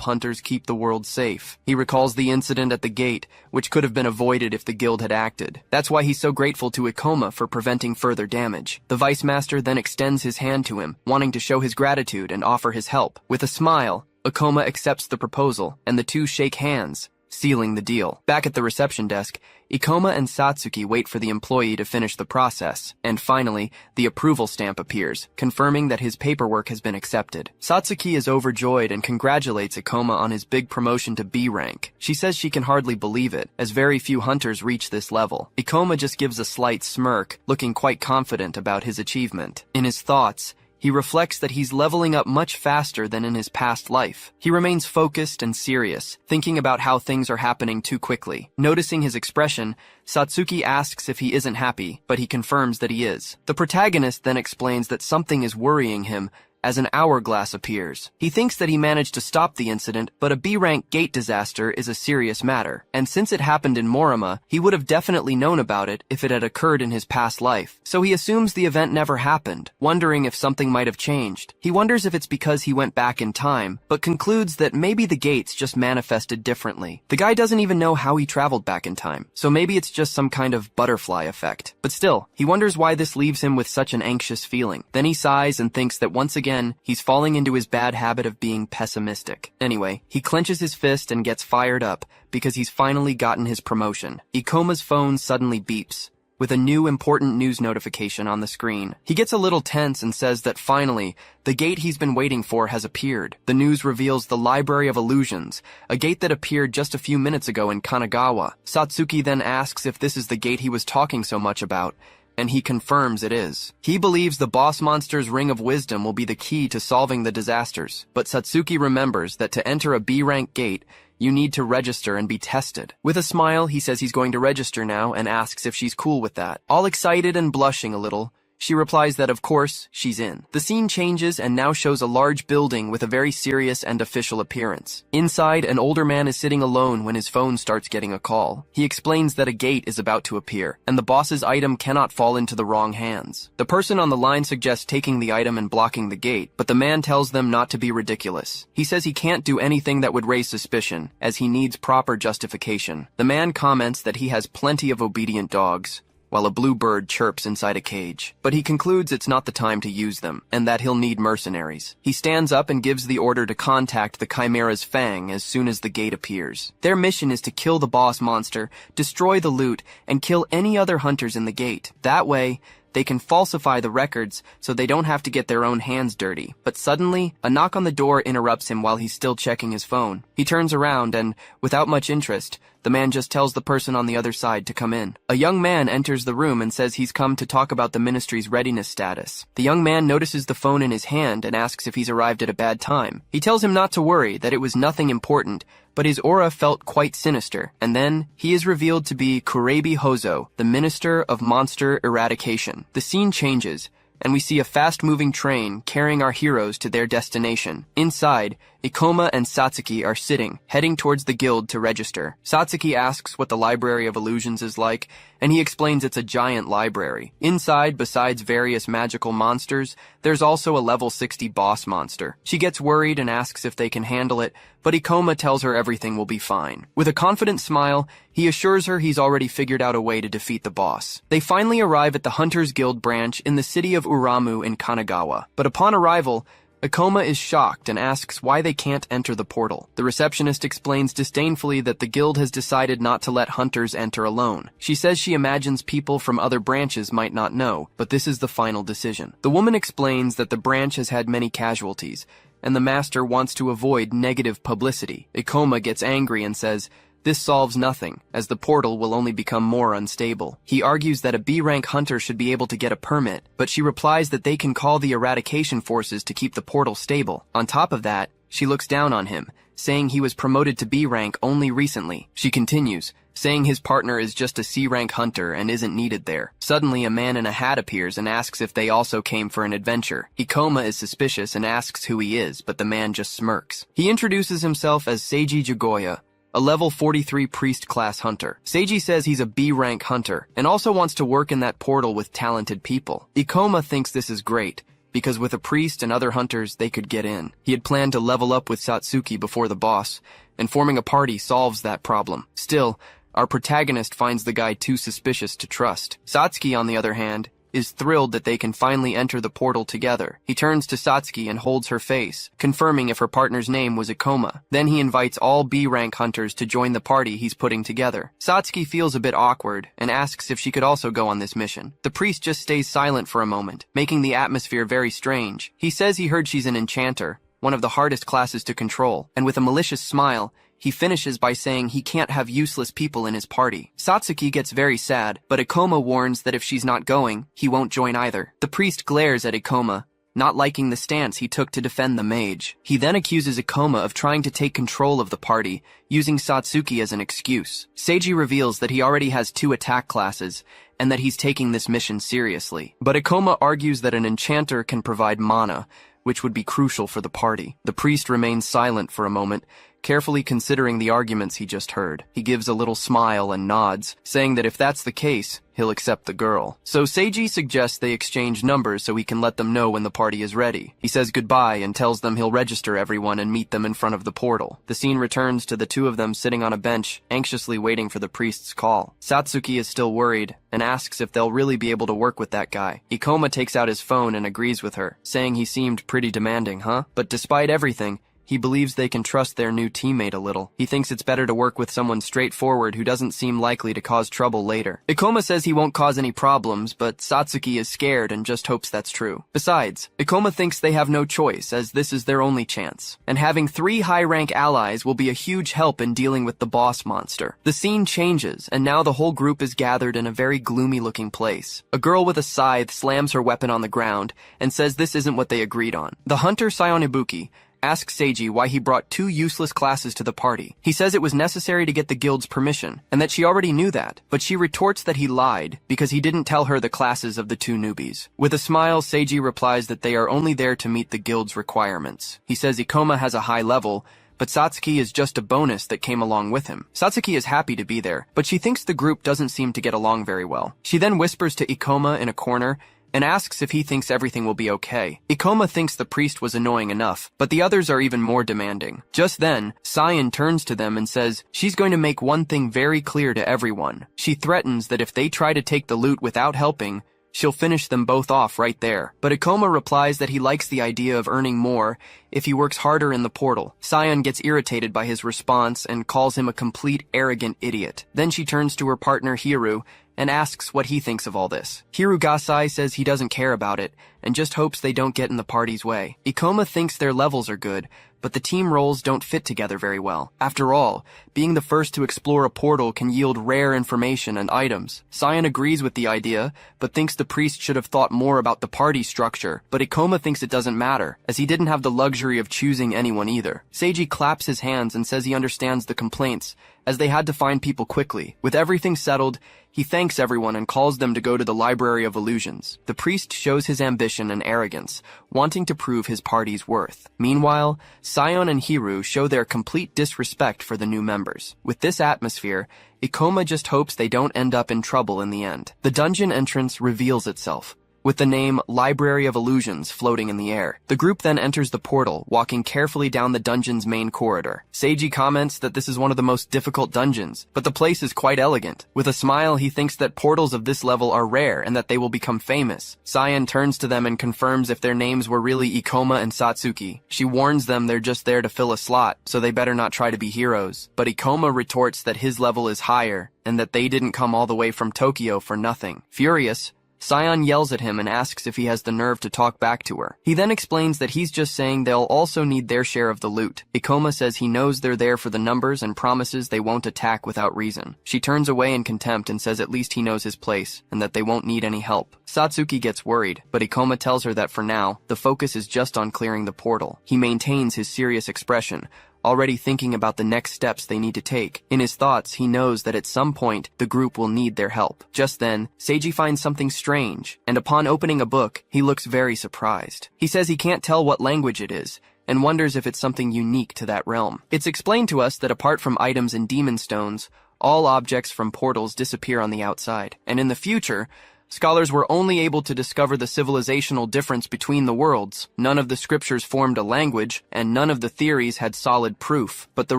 hunters keep the world safe. He recalls the incident at the gate, which could have been avoided if the guild had acted. That's why he's so grateful to Ikoma for preventing further damage. The vice master then extends his hand to him, wanting to show his gratitude and offer his help. With a smile, Ikoma accepts the proposal, and the two shake hands, sealing the deal. Back at the reception desk, Ikoma and Satsuki wait for the employee to finish the process, and finally, the approval stamp appears, confirming that his paperwork has been accepted. Satsuki is overjoyed and congratulates Ikoma on his big promotion to B rank. She says she can hardly believe it, as very few hunters reach this level. Ikoma just gives a slight smirk, looking quite confident about his achievement. In his thoughts, he reflects that he's leveling up much faster than in his past life. He remains focused and serious, thinking about how things are happening too quickly. Noticing his expression, Satsuki asks if he isn't happy, but he confirms that he is. The protagonist then explains that something is worrying him as an hourglass appears. He thinks that he managed to stop the incident, but a B-rank gate disaster is a serious matter, and since it happened in Morima, he would have definitely known about it if it had occurred in his past life. So he assumes the event never happened, wondering if something might have changed. He wonders if it's because he went back in time, but concludes that maybe the gates just manifested differently. The guy doesn't even know how he traveled back in time, so maybe it's just some kind of butterfly effect. But still, he wonders why this leaves him with such an anxious feeling. Then he sighs and thinks that once again, he's falling into his bad habit of being pessimistic. Anyway, he clenches his fist and gets fired up because he's finally gotten his promotion. Ikoma's phone suddenly beeps, with a new important news notification on the screen. He gets a little tense and says that finally, the gate he's been waiting for has appeared. The news reveals the Library of Illusions, a gate that appeared just a few minutes ago in Kanagawa. Satsuki then asks if this is the gate he was talking so much about, and he confirms it is. He believes the boss monster's Ring of Wisdom will be the key to solving the disasters, but Satsuki remembers that to enter a B-rank gate, you need to register and be tested. With a smile, he says he's going to register now and asks if she's cool with that. All excited and blushing a little, she replies that of course, she's in. The scene changes and now shows a large building with a very serious and official appearance. Inside, an older man is sitting alone when his phone starts getting a call. He explains that a gate is about to appear, and the boss's item cannot fall into the wrong hands. The person on the line suggests taking the item and blocking the gate, but the man tells them not to be ridiculous. He says he can't do anything that would raise suspicion, as he needs proper justification. The man comments that he has plenty of obedient dogs, while a blue bird chirps inside a cage. But he concludes it's not the time to use them, and that he'll need mercenaries. He stands up and gives the order to contact the Chimera's Fang as soon as the gate appears. Their mission is to kill the boss monster, destroy the loot, and kill any other hunters in the gate. That way, they can falsify the records so they don't have to get their own hands dirty. But suddenly, a knock on the door interrupts him while he's still checking his phone. He turns around and, without much interest, the man just tells the person on the other side to come in. A young man enters the room and says he's come to talk about the ministry's readiness status. The young man notices the phone in his hand and asks if he's arrived at a bad time. He tells him not to worry, that it was nothing important, but his aura felt quite sinister. And then, he is revealed to be Kurebi Hozo, the Minister of Monster Eradication. The scene changes, and we see a fast-moving train carrying our heroes to their destination. Inside, Ikoma and Satsuki are sitting, heading towards the guild to register. Satsuki asks what the Library of Illusions is like, and he explains it's a giant library. Inside, besides various magical monsters, there's also a level 60 boss monster. She gets worried and asks if they can handle it, but Ikoma tells her everything will be fine. With a confident smile, he assures her he's already figured out a way to defeat the boss. They finally arrive at the Hunters Guild branch in the city of Uramu in Kanagawa, but upon arrival, Ikoma is shocked and asks why they can't enter the portal. The receptionist explains disdainfully that the guild has decided not to let hunters enter alone. She says she imagines people from other branches might not know, but this is the final decision. The woman explains that the branch has had many casualties, and the master wants to avoid negative publicity. Ikoma gets angry and says, this solves nothing, as the portal will only become more unstable. He argues that a B-rank hunter should be able to get a permit, but she replies that they can call the eradication forces to keep the portal stable. On top of that, she looks down on him, saying he was promoted to B-rank only recently. She continues, saying his partner is just a C-rank hunter and isn't needed there. Suddenly, a man in a hat appears and asks if they also came for an adventure. Ikoma is suspicious and asks who he is, but the man just smirks. He introduces himself as Seiji Jigoya, a level 43 priest class hunter. Seiji says he's a B-rank hunter and also wants to work in that portal with talented people. Ikoma thinks this is great, because with a priest and other hunters, they could get in. He had planned to level up with Satsuki before the boss, and forming a party solves that problem. Still, our protagonist finds the guy too suspicious to trust. Satsuki, on the other hand, is thrilled that they can finally enter the portal together. He turns to Satsuki and holds her face, confirming if her partner's name was Ikoma. Then he invites all B-rank hunters to join the party he's putting together. Satsuki feels a bit awkward and asks if she could also go on this mission. The priest just stays silent for a moment, making the atmosphere very strange. He says he heard she's an enchanter, one of the hardest classes to control, and with a malicious smile, he finishes by saying he can't have useless people in his party. Satsuki gets very sad, but Ikoma warns that if she's not going, he won't join either. The priest glares at Ikoma, not liking the stance he took to defend the mage. He then accuses Ikoma of trying to take control of the party, using Satsuki as an excuse. Seiji reveals that he already has 2 attack classes, and that he's taking this mission seriously. But Ikoma argues that an enchanter can provide mana, which would be crucial for the party. The priest remains silent for a moment, carefully considering the arguments he just heard. He gives a little smile and nods, saying that if that's the case, he'll accept the girl. So Seiji suggests they exchange numbers so he can let them know when the party is ready. He says goodbye and tells them he'll register everyone and meet them in front of the portal. The scene returns to the 2 of them sitting on a bench, anxiously waiting for the priest's call. Satsuki is still worried and asks if they'll really be able to work with that guy. Ikoma takes out his phone and agrees with her, saying he seemed pretty demanding, huh? But despite everything, he believes they can trust their new teammate a little. He thinks it's better to work with someone straightforward who doesn't seem likely to cause trouble later. Ikoma says he won't cause any problems, but Satsuki is scared and just hopes that's true. Besides, Ikoma thinks they have no choice, as this is their only chance. And having 3 high-rank allies will be a huge help in dealing with the boss monster. The scene changes, and now the whole group is gathered in a very gloomy-looking place. A girl with a scythe slams her weapon on the ground and says this isn't what they agreed on. The hunter Sayonibuki asks Seiji why he brought 2 useless classes to the party. He says it was necessary to get the guild's permission, and that she already knew that, but she retorts that he lied because he didn't tell her the classes of the 2 newbies. With a smile, Seiji replies that they are only there to meet the guild's requirements. He says Ikoma has a high level, but Satsuki is just a bonus that came along with him. Satsuki is happy to be there, but she thinks the group doesn't seem to get along very well. She then whispers to Ikoma in a corner and asks if he thinks everything will be okay. Ikoma thinks the priest was annoying enough, but the others are even more demanding. Just then, Cyan turns to them and says she's going to make one thing very clear to everyone. She threatens that if they try to take the loot without helping, she'll finish them both off right there. But Ikoma replies that he likes the idea of earning more if he works harder in the portal. Cyan gets irritated by his response and calls him a complete arrogant idiot. Then she turns to her partner Hiru and asks what he thinks of all this. Hirugasai says he doesn't care about it and just hopes they don't get in the party's way. Ikoma thinks their levels are good, but the team roles don't fit together very well. After all, being the first to explore a portal can yield rare information and items. Cyan agrees with the idea, but thinks the priest should have thought more about the party structure, but Ikoma thinks it doesn't matter, as he didn't have the luxury of choosing anyone either. Seiji claps his hands and says he understands the complaints, as they had to find people quickly. With everything settled, he thanks everyone and calls them to go to the Library of Illusions. The priest shows his ambition and arrogance, wanting to prove his party's worth. Meanwhile, Sion and Hiru show their complete disrespect for the new members. With this atmosphere, Ikoma just hopes they don't end up in trouble in the end. The dungeon entrance reveals itself, with the name Library of Illusions floating in the air. The group then enters the portal, walking carefully down the dungeon's main corridor. Seiji comments that this is one of the most difficult dungeons, but the place is quite elegant. With a smile, he thinks that portals of this level are rare and that they will become famous. Sion turns to them and confirms if their names were really Ikoma and Satsuki. She warns them they're just there to fill a slot, so they better not try to be heroes. But Ikoma retorts that his level is higher, and that they didn't come all the way from Tokyo for nothing. Furious, Sion yells at him and asks if he has the nerve to talk back to her. He then explains that he's just saying they'll also need their share of the loot. Ikoma says he knows they're there for the numbers and promises they won't attack without reason. She turns away in contempt and says at least he knows his place and that they won't need any help. Satsuki gets worried, but Ikoma tells her that for now, the focus is just on clearing the portal. He maintains his serious expression, already thinking about the next steps they need to take. In his thoughts, he knows that at some point, the group will need their help. Just then, Seiji finds something strange, and upon opening a book, he looks very surprised. He says he can't tell what language it is, and wonders if it's something unique to that realm. It's explained to us that apart from items and demon stones, all objects from portals disappear on the outside, and in the future, scholars were only able to discover the civilizational difference between the worlds. None of the scriptures formed a language, and none of the theories had solid proof. But the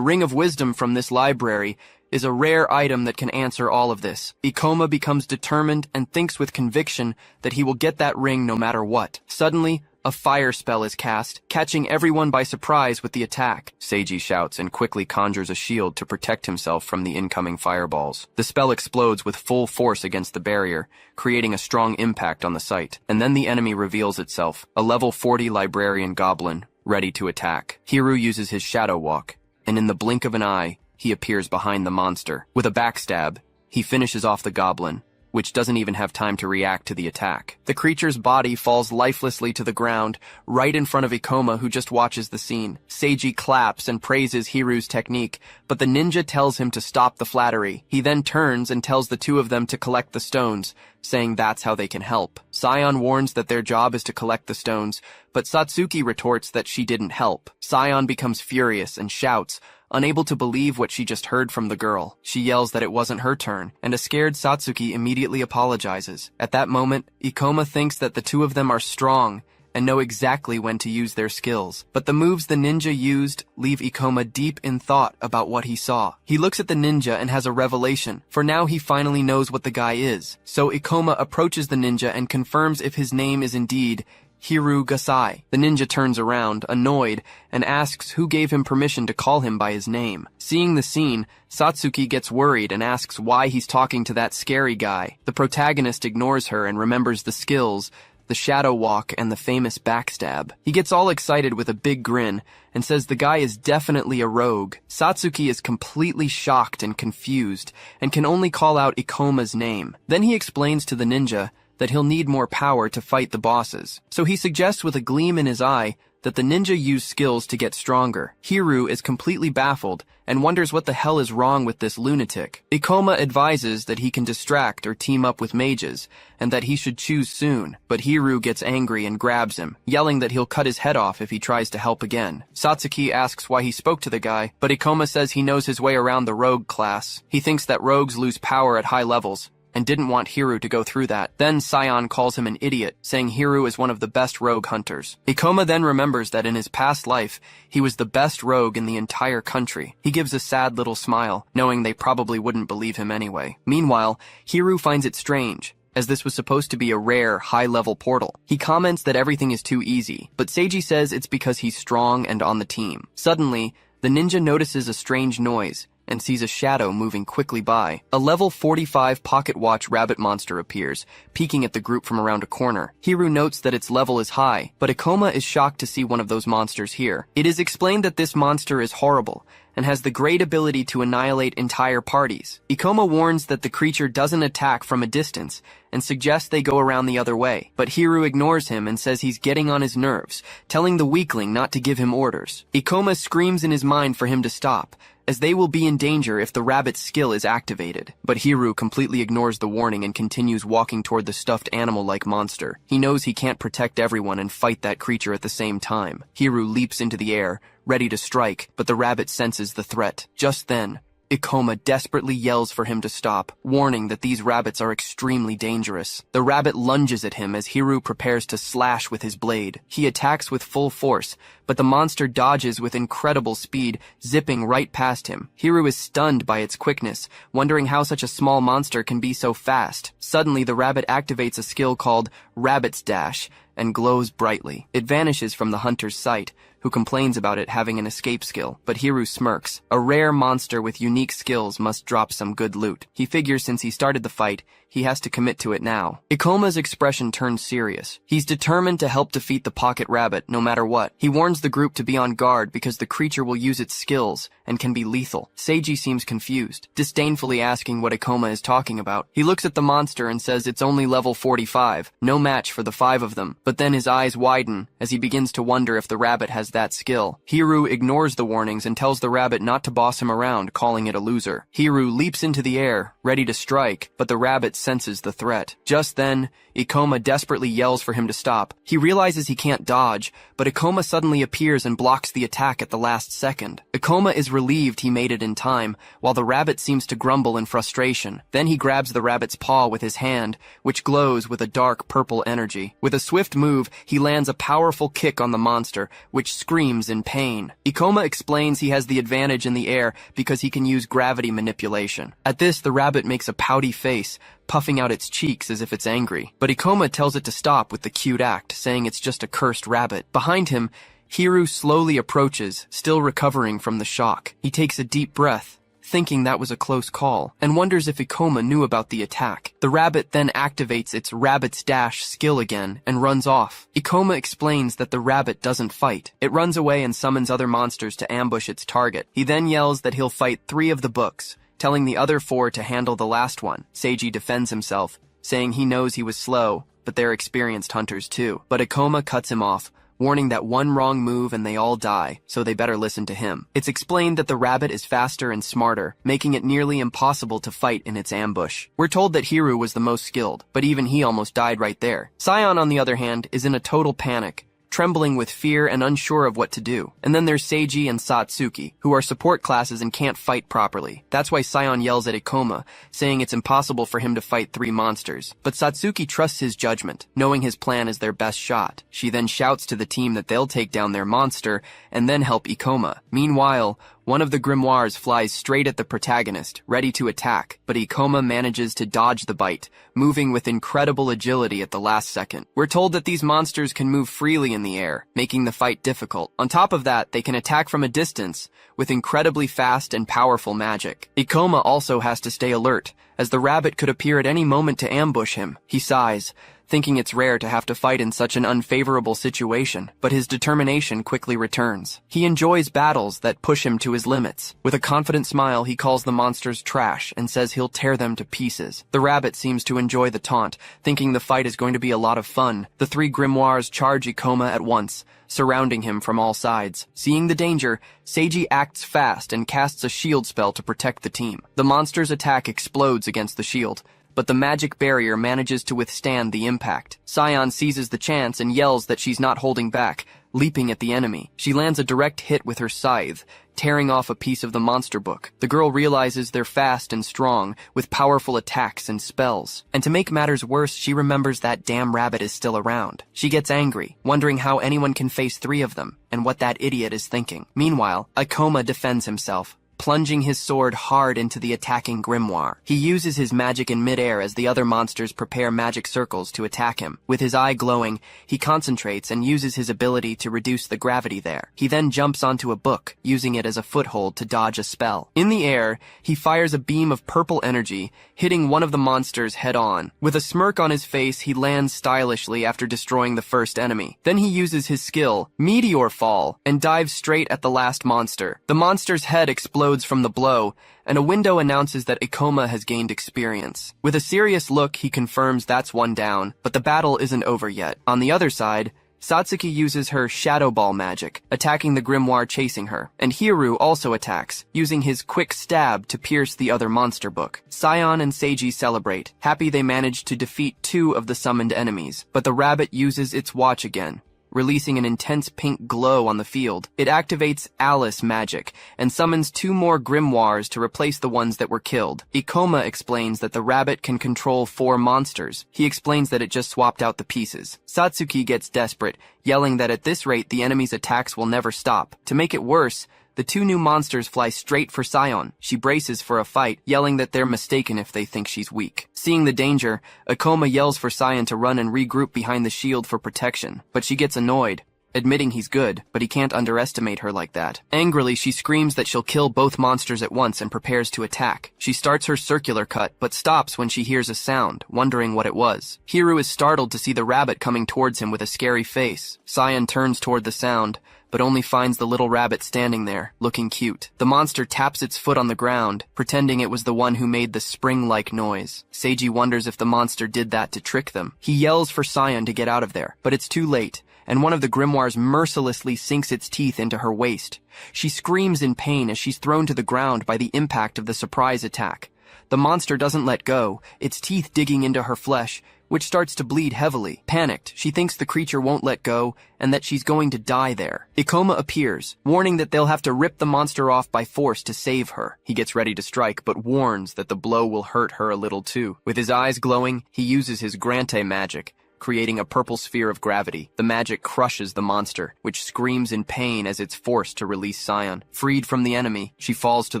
Ring of Wisdom from this library is a rare item that can answer all of this. Ikoma becomes determined and thinks with conviction that he will get that ring no matter what. Suddenly, a fire spell is cast, catching everyone by surprise with the attack. Seiji shouts and quickly conjures a shield to protect himself from the incoming fireballs. The spell explodes with full force against the barrier, creating a strong impact on the site. And then the enemy reveals itself, a level 40 librarian goblin, ready to attack. Hiru uses his shadow walk, and in the blink of an eye, he appears behind the monster. With a backstab, he finishes off the goblin, which doesn't even have time to react to the attack. The creature's body falls lifelessly to the ground, right in front of Ikoma, who just watches the scene. Seiji claps and praises Hiru's technique, but the ninja tells him to stop the flattery. He then turns and tells the two of them to collect the stones, saying that's how they can help. Sion warns that their job is to collect the stones, but Satsuki retorts that she didn't help. Sion becomes furious and shouts, unable to believe what she just heard from the girl. She yells that it wasn't her turn, and a scared Satsuki immediately apologizes. At that moment, Ikoma thinks that the two of them are strong and know exactly when to use their skills. But the moves the ninja used leave Ikoma deep in thought about what he saw. He looks at the ninja and has a revelation, for now he finally knows what the guy is. So Ikoma approaches the ninja and confirms if his name is indeed Hiru Gasai. The ninja turns around, annoyed, and asks who gave him permission to call him by his name. Seeing the scene, Satsuki gets worried and asks why he's talking to that scary guy. The protagonist ignores her and remembers the skills, the shadow walk, and the famous backstab. He gets all excited with a big grin and says the guy is definitely a rogue. Satsuki is completely shocked and confused and can only call out Ikoma's name. Then he explains to the ninja that he'll need more power to fight the bosses. So he suggests with a gleam in his eye that the ninja use skills to get stronger. Hiru is completely baffled and wonders what the hell is wrong with this lunatic. Ikoma advises that he can distract or team up with mages, and that he should choose soon. But Hiru gets angry and grabs him, yelling that he'll cut his head off if he tries to help again. Satsuki asks why he spoke to the guy, but Ikoma says he knows his way around the rogue class. He thinks that rogues lose power at high levels, and didn't want Hiru to go through that. Then Sion calls him an idiot, saying Hiru is one of the best rogue hunters. Ikoma then remembers that in his past life, he was the best rogue in the entire country. He gives a sad little smile, knowing they probably wouldn't believe him anyway. Meanwhile, Hiru finds it strange, as this was supposed to be a rare, high-level portal. He comments that everything is too easy, but Seiji says it's because he's strong and on the team. Suddenly, the ninja notices a strange noise, and sees a shadow moving quickly by. A level 45 pocket watch rabbit monster appears, peeking at the group from around a corner. Hiru notes that its level is high, but Ikoma is shocked to see one of those monsters here. It is explained that this monster is horrible, and has the great ability to annihilate entire parties. Ikoma warns that the creature doesn't attack from a distance and suggests they go around the other way, but Hiru ignores him and says he's getting on his nerves, telling the weakling not to give him orders. Ikoma screams in his mind for him to stop, as they will be in danger if the rabbit's skill is activated. But Hiru completely ignores the warning and continues walking toward the stuffed animal-like monster. He knows he can't protect everyone and fight that creature at the same time. Hiru leaps into the air, ready to strike, but the rabbit senses the threat. Just then, Ikoma desperately yells for him to stop, warning that these rabbits are extremely dangerous. The rabbit lunges at him as Hiru prepares to slash with his blade. He attacks with full force, but the monster dodges with incredible speed, zipping right past him. Hiru is stunned by its quickness, wondering how such a small monster can be so fast. Suddenly, the rabbit activates a skill called Rabbit's Dash and glows brightly. It vanishes from the hunter's sight, who complains about it having an escape skill, but Hiru smirks. A rare monster with unique skills must drop some good loot. He figures since he started the fight, he has to commit to it now. Ikoma's expression turns serious. He's determined to help defeat the pocket rabbit no matter what. He warns the group to be on guard because the creature will use its skills and can be lethal. Seiji seems confused, disdainfully asking what Ikoma is talking about. He looks at the monster and says it's only level 45, no match for the 5 of them. But then his eyes widen as he begins to wonder if the rabbit has that skill. Hiru ignores the warnings and tells the rabbit not to boss him around, calling it a loser. Hiru leaps into the air, ready to strike, but the rabbit senses the threat. Just then, Ikoma desperately yells for him to stop. He realizes he can't dodge, but Ikoma suddenly appears and blocks the attack at the last second. Ikoma is relieved he made it in time, while the rabbit seems to grumble in frustration. Then he grabs the rabbit's paw with his hand, which glows with a dark purple energy. With a swift move, he lands a powerful kick on the monster, which screams in pain. Ikoma explains he has the advantage in the air because he can use gravity manipulation. At this, the rabbit makes a pouty face, puffing out its cheeks as if it's angry. But Ikoma tells it to stop with the cute act, saying it's just a cursed rabbit. Behind him, Hiru slowly approaches, still recovering from the shock. He takes a deep breath, thinking that was a close call, and wonders if Ikoma knew about the attack. The rabbit then activates its Rabbit's Dash skill again and runs off. Ikoma explains that the rabbit doesn't fight. It runs away and summons other monsters to ambush its target. He then yells that he'll fight 3 of the books, telling the other 4 to handle the last one. Seiji defends himself, saying he knows he was slow, but they're experienced hunters too. But Ikoma cuts him off, warning that one wrong move and they all die, so they better listen to him. It's explained that the rabbit is faster and smarter, making it nearly impossible to fight in its ambush. We're told that Hiru was the most skilled, but even he almost died right there. Sion, on the other hand, is in a total panic, trembling with fear and unsure of what to do. And then there's Seiji and Satsuki, who are support classes and can't fight properly. That's why Sion yells at Ikoma, saying it's impossible for him to fight 3 monsters. But Satsuki trusts his judgment, knowing his plan is their best shot. She then shouts to the team that they'll take down their monster and then help Ikoma. Meanwhile, one of the grimoires flies straight at the protagonist, ready to attack, but Ikoma manages to dodge the bite, moving with incredible agility at the last second. We're told that these monsters can move freely in the air, making the fight difficult. On top of that, they can attack from a distance, with incredibly fast and powerful magic. Ikoma also has to stay alert, as the rabbit could appear at any moment to ambush him. He sighs, thinking it's rare to have to fight in such an unfavorable situation, but his determination quickly returns. He enjoys battles that push him to his limits. With a confident smile, he calls the monsters trash and says he'll tear them to pieces. The rabbit seems to enjoy the taunt, thinking the fight is going to be a lot of fun. The 3 grimoires charge Ikoma at once, surrounding him from all sides. Seeing the danger, Seiji acts fast and casts a shield spell to protect the team. The monster's attack explodes against the shield, but the magic barrier manages to withstand the impact. Sion seizes the chance and yells that she's not holding back, leaping at the enemy. She lands a direct hit with her scythe, tearing off a piece of the monster book. The girl realizes they're fast and strong, with powerful attacks and spells. And to make matters worse, she remembers that damn rabbit is still around. She gets angry, wondering how anyone can face 3 of them, and what that idiot is thinking. Meanwhile, Ikoma defends himself, plunging his sword hard into the attacking grimoire. He uses his magic in midair as the other monsters prepare magic circles to attack him. With his eye glowing, he concentrates and uses his ability to reduce the gravity there. He then jumps onto a book, using it as a foothold to dodge a spell. In the air, he fires a beam of purple energy, hitting one of the monsters head-on. With a smirk on his face, he lands stylishly after destroying the first enemy. Then he uses his skill, Meteor Fall, and dives straight at the last monster. The monster's head explodes from the blow, and a window announces that Ikoma has gained experience. With a serious look, he confirms that's one down, but the battle isn't over yet. On the other side, Satsuki uses her Shadow Ball magic, attacking the grimoire chasing her, and Hiru also attacks, using his quick stab to pierce the other monster book. Sion and Seiji celebrate, happy they managed to defeat 2 of the summoned enemies, but the rabbit uses its watch again, releasing an intense pink glow on the field. It activates Alice magic and summons 2 more grimoires to replace the ones that were killed. Ikoma explains that the rabbit can control 4 monsters. He explains that it just swapped out the pieces. Satsuki gets desperate, yelling that at this rate the enemy's attacks will never stop. To make it worse, the 2 new monsters fly straight for Sion. She braces for a fight, yelling that they're mistaken if they think she's weak. Seeing the danger, Ikoma yells for Sion to run and regroup behind the shield for protection, but she gets annoyed, admitting he's good, but he can't underestimate her like that. Angrily, she screams that she'll kill both monsters at once and prepares to attack. She starts her circular cut, but stops when she hears a sound, wondering what it was. Hiru is startled to see the rabbit coming towards him with a scary face. Sion turns toward the sound, but only finds the little rabbit standing there, looking cute. The monster taps its foot on the ground, pretending it was the one who made the spring-like noise. Seiji wonders if the monster did that to trick them. He yells for Sion to get out of there, but it's too late, and one of the grimoires mercilessly sinks its teeth into her waist. She screams in pain as she's thrown to the ground by the impact of the surprise attack. The monster doesn't let go, its teeth digging into her flesh, which starts to bleed heavily. Panicked, she thinks the creature won't let go and that she's going to die there. Ikoma appears, warning that they'll have to rip the monster off by force to save her. He gets ready to strike, but warns that the blow will hurt her a little too. With his eyes glowing, he uses his Grante magic, creating a purple sphere of gravity. The magic crushes the monster, which screams in pain as it's forced to release Sion. Freed from the enemy, she falls to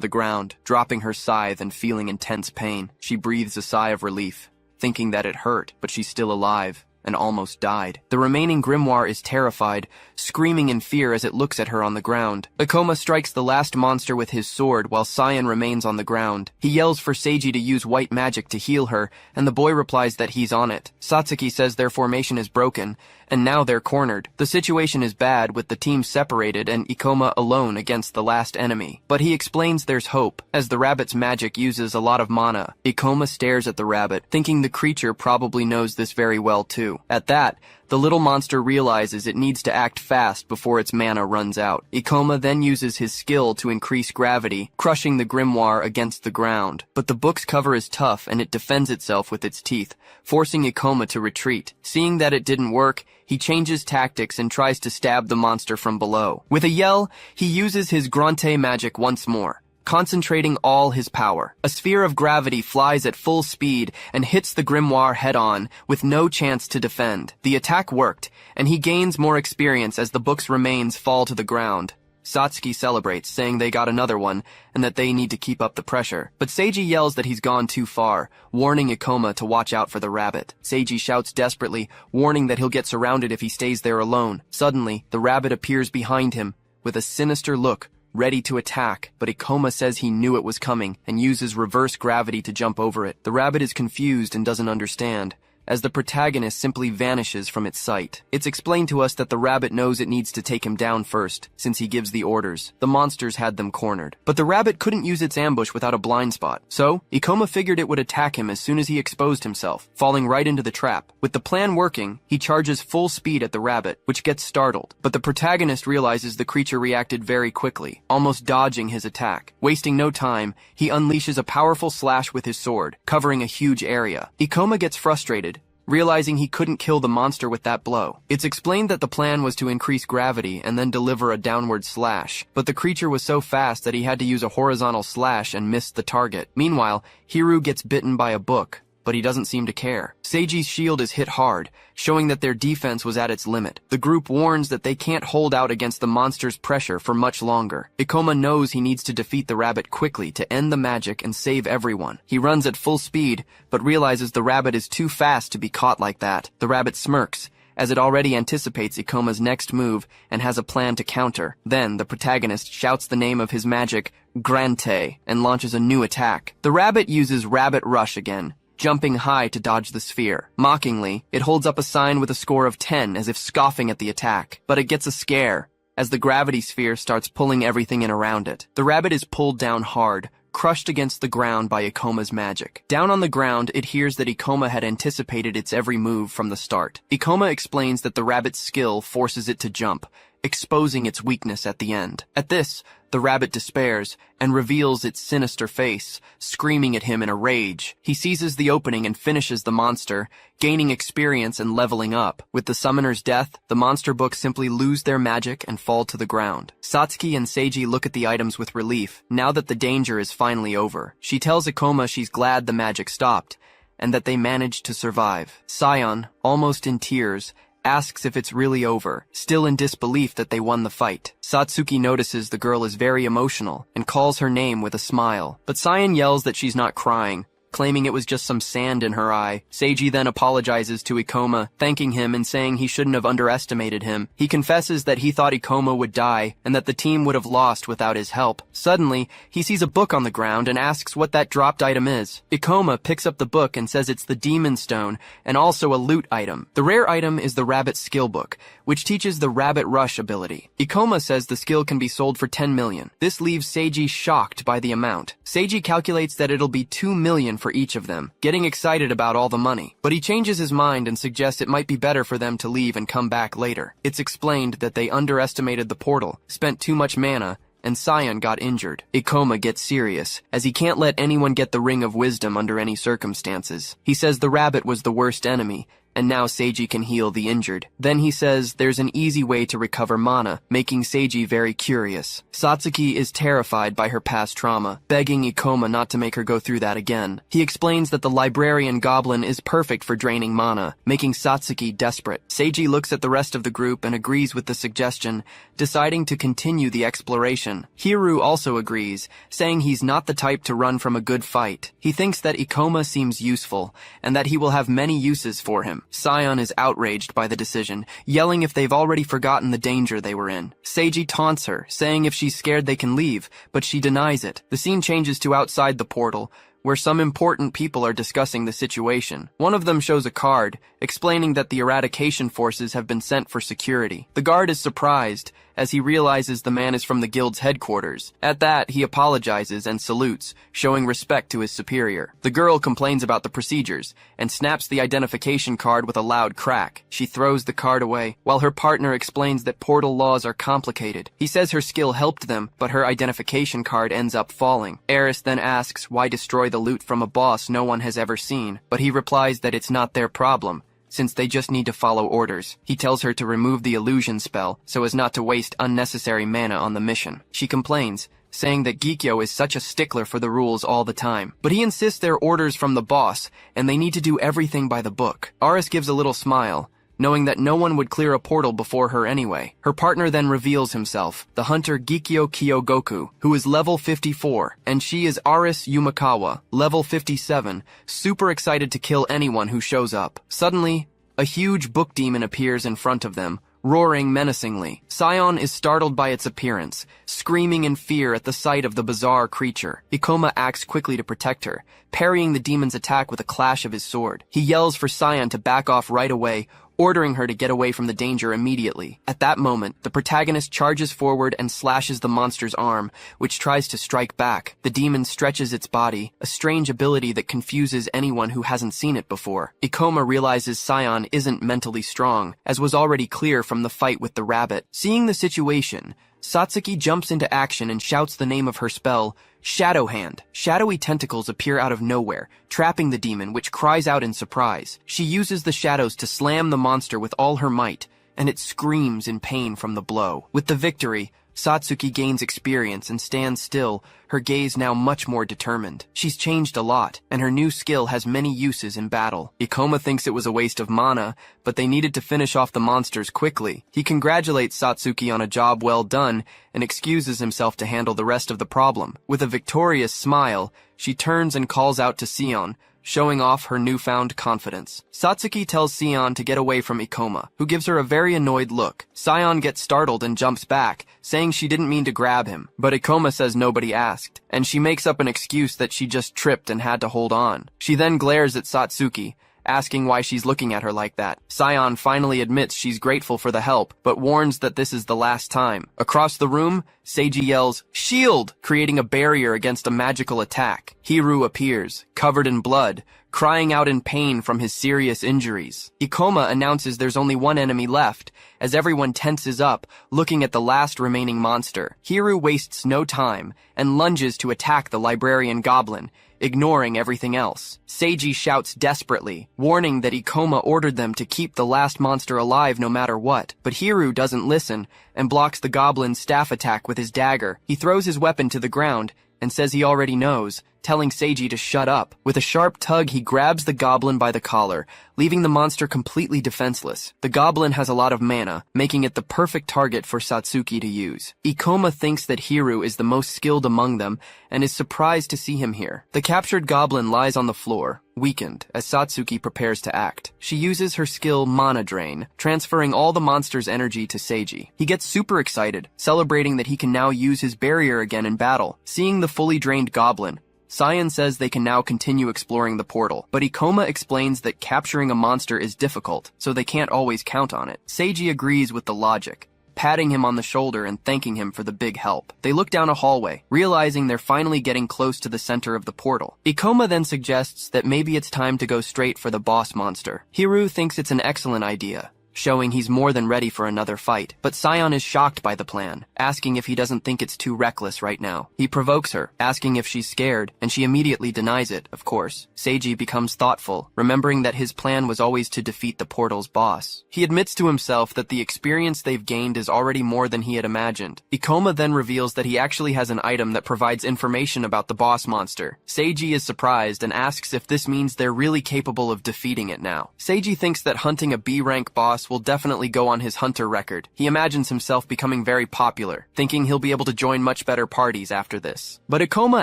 the ground, dropping her scythe and feeling intense pain. She breathes a sigh of relief, thinking that it hurt, but she's still alive and almost died. The remaining grimoire is terrified, screaming in fear as it looks at her on the ground. Ikoma strikes the last monster with his sword while Sion remains on the ground. He yells for Seiji to use white magic to heal her, and the boy replies that he's on it. Satsuki says their formation is broken, and now they're cornered. The situation is bad, with the team separated and Ikoma alone against the last enemy. But he explains there's hope, as the rabbit's magic uses a lot of mana. Ikoma stares at the rabbit, thinking the creature probably knows this very well too. At that, the little monster realizes it needs to act fast before its mana runs out. Ikoma then uses his skill to increase gravity, crushing the grimoire against the ground. But the book's cover is tough and it defends itself with its teeth, forcing Ikoma to retreat. Seeing that it didn't work, he changes tactics and tries to stab the monster from below. With a yell, he uses his Grante magic once more, concentrating all his power. A sphere of gravity flies at full speed and hits the grimoire head-on, with no chance to defend. The attack worked, and he gains more experience as the book's remains fall to the ground. Satsuki celebrates, saying they got another one, and that they need to keep up the pressure. But Seiji yells that he's gone too far, warning Ikoma to watch out for the rabbit. Seiji shouts desperately, warning that he'll get surrounded if he stays there alone. Suddenly, the rabbit appears behind him, with a sinister look, ready to attack, but Ikoma says he knew it was coming and uses reverse gravity to jump over it. The rabbit is confused and doesn't understand, as the protagonist simply vanishes from its sight. It's explained to us that the rabbit knows it needs to take him down first, since he gives the orders. The monsters had them cornered. But the rabbit couldn't use its ambush without a blind spot, so Ikoma figured it would attack him as soon as he exposed himself, falling right into the trap. With the plan working, he charges full speed at the rabbit, which gets startled. But the protagonist realizes the creature reacted very quickly, almost dodging his attack. Wasting no time, he unleashes a powerful slash with his sword, covering a huge area. Ikoma gets frustrated, realizing he couldn't kill the monster with that blow. It's explained that the plan was to increase gravity and then deliver a downward slash, but the creature was so fast that he had to use a horizontal slash and missed the target. Meanwhile, Hiru gets bitten by a book, but he doesn't seem to care. Seiji's shield is hit hard, showing that their defense was at its limit. The group warns that they can't hold out against the monster's pressure for much longer. Ikoma knows he needs to defeat the rabbit quickly to end the magic and save everyone. He runs at full speed, but realizes the rabbit is too fast to be caught like that. The rabbit smirks, as it already anticipates Ikoma's next move and has a plan to counter. Then, the protagonist shouts the name of his magic, Grante, and launches a new attack. The rabbit uses Rabbit Rush again, jumping high to dodge the sphere. Mockingly, it holds up a sign with a score of 10 as if scoffing at the attack. But it gets a scare, as the gravity sphere starts pulling everything in around it. The rabbit is pulled down hard, crushed against the ground by Ikoma's magic. Down on the ground, it hears that Ikoma had anticipated its every move from the start. Ikoma explains that the rabbit's skill forces it to jump, exposing its weakness at the end. At this, the rabbit despairs and reveals its sinister face, screaming at him in a rage. He seizes the opening and finishes the monster, gaining experience and leveling up. With the summoner's death, the monster books simply lose their magic and fall to the ground. Satsuki and Seiji look at the items with relief, now that the danger is finally over. She tells Ikoma she's glad the magic stopped, and that they managed to survive. Sion, almost in tears, asks if it's really over, still in disbelief that they won the fight. Satsuki notices the girl is very emotional and calls her name with a smile. But Sion yells that she's not crying, claiming it was just some sand in her eye. Seiji then apologizes to Ikoma, thanking him and saying he shouldn't have underestimated him. He confesses that he thought Ikoma would die and that the team would have lost without his help. Suddenly, he sees a book on the ground and asks what that dropped item is. Ikoma picks up the book and says it's the Demon Stone and also a loot item. The rare item is the Rabbit Skill Book, which teaches the Rabbit Rush ability. Ikoma says the skill can be sold for 10 million. This leaves Seiji shocked by the amount. Seiji calculates that it'll be 2 million for each of them, getting excited about all the money. But he changes his mind and suggests it might be better for them to leave and come back later. It's explained that they underestimated the portal, spent too much mana, and Sion got injured. Ikoma gets serious, as he can't let anyone get the Ring of Wisdom under any circumstances. He says the rabbit was the worst enemy, and now Seiji can heal the injured. Then he says there's an easy way to recover mana, making Seiji very curious. Satsuki is terrified by her past trauma, begging Ikoma not to make her go through that again. He explains that the librarian goblin is perfect for draining mana, making Satsuki desperate. Seiji looks at the rest of the group and agrees with the suggestion, deciding to continue the exploration. Hiru also agrees, saying he's not the type to run from a good fight. He thinks that Ikoma seems useful, and that he will have many uses for him. Sion is outraged by the decision, yelling if they've already forgotten the danger they were in. Seiji taunts her, saying if she's scared they can leave, but she denies it. The scene changes to outside the portal, where some important people are discussing the situation. One of them shows a card, explaining that the eradication forces have been sent for security. The guard is surprised, as he realizes the man is from the guild's headquarters. At that, he apologizes and salutes, showing respect to his superior. The girl complains about the procedures, and snaps the identification card with a loud crack. She throws the card away, while her partner explains that portal laws are complicated. He says her skill helped them, but her identification card ends up falling. Eris then asks why destroy the loot from a boss no one has ever seen, but he replies that it's not their problem, since they just need to follow orders. He tells her to remove the illusion spell so as not to waste unnecessary mana on the mission. She complains, saying that Gikyo is such a stickler for the rules all the time. But he insists they're orders from the boss, and they need to do everything by the book. Aris gives a little smile, knowing that no one would clear a portal before her anyway. Her partner then reveals himself, the hunter Gikyo Kyogoku, who is level 54, and she is Aris Yumakawa, level 57, super excited to kill anyone who shows up. Suddenly, a huge book demon appears in front of them, roaring menacingly. Sion is startled by its appearance, screaming in fear at the sight of the bizarre creature. Ikoma acts quickly to protect her, parrying the demon's attack with a clash of his sword. He yells for Sion to back off right away, ordering her to get away from the danger immediately. At that moment, the protagonist charges forward and slashes the monster's arm, which tries to strike back. The demon stretches its body, a strange ability that confuses anyone who hasn't seen it before. Ikoma realizes Sion isn't mentally strong, as was already clear from the fight with the rabbit. Seeing the situation, Satsuki jumps into action and shouts the name of her spell, Shadow Hand. Shadowy tentacles appear out of nowhere, trapping the demon, which cries out in surprise. She uses the shadows to slam the monster with all her might, and it screams in pain from the blow. With the victory, Satsuki gains experience and stands still, her gaze now much more determined. She's changed a lot, and her new skill has many uses in battle. Ikoma thinks it was a waste of mana, but they needed to finish off the monsters quickly. He congratulates Satsuki on a job well done and excuses himself to handle the rest of the problem. With a victorious smile, she turns and calls out to Sion, showing off her newfound confidence. Satsuki tells Sion to get away from Ikoma, who gives her a very annoyed look. Sion gets startled and jumps back, saying she didn't mean to grab him, but Ikoma says nobody asked, and she makes up an excuse that she just tripped and had to hold on. She then glares at Satsuki, asking why she's looking at her like that. Sion finally admits she's grateful for the help, but warns that this is the last time. Across the room, Seiji yells, "Shield!" creating a barrier against a magical attack. Hiru appears, covered in blood, crying out in pain from his serious injuries. Ikoma announces there's only one enemy left, as everyone tenses up, looking at the last remaining monster. Hiru wastes no time and lunges to attack the librarian goblin, ignoring everything else. Seiji shouts desperately, warning that Ikoma ordered them to keep the last monster alive no matter what. But Hiru doesn't listen and blocks the goblin's staff attack with his dagger. He throws his weapon to the ground and says he already knows, telling Seiji to shut up. With a sharp tug, he grabs the goblin by the collar, leaving the monster completely defenseless. The goblin has a lot of mana, making it the perfect target for Satsuki to use. Ikoma thinks that Hiru is the most skilled among them and is surprised to see him here. The captured goblin lies on the floor, weakened, as Satsuki prepares to act. She uses her skill Mana Drain, transferring all the monster's energy to Seiji. He gets super excited, celebrating that he can now use his barrier again in battle. Seeing the fully drained goblin, Sion says they can now continue exploring the portal, but Ikoma explains that capturing a monster is difficult, so they can't always count on it. Seiji agrees with the logic, patting him on the shoulder and thanking him for the big help. They look down a hallway, realizing they're finally getting close to the center of the portal. Ikoma then suggests that maybe it's time to go straight for the boss monster. Hiru thinks it's an excellent idea, showing he's more than ready for another fight. But Sion is shocked by the plan, asking if he doesn't think it's too reckless right now. He provokes her, asking if she's scared, and she immediately denies it, of course. Seiji becomes thoughtful, remembering that his plan was always to defeat the portal's boss. He admits to himself that the experience they've gained is already more than he had imagined. Ikoma then reveals that he actually has an item that provides information about the boss monster. Seiji is surprised and asks if this means they're really capable of defeating it now. Seiji thinks that hunting a B-rank boss will definitely go on his hunter record. He imagines himself becoming very popular, thinking he'll be able to join much better parties after this. But Ikoma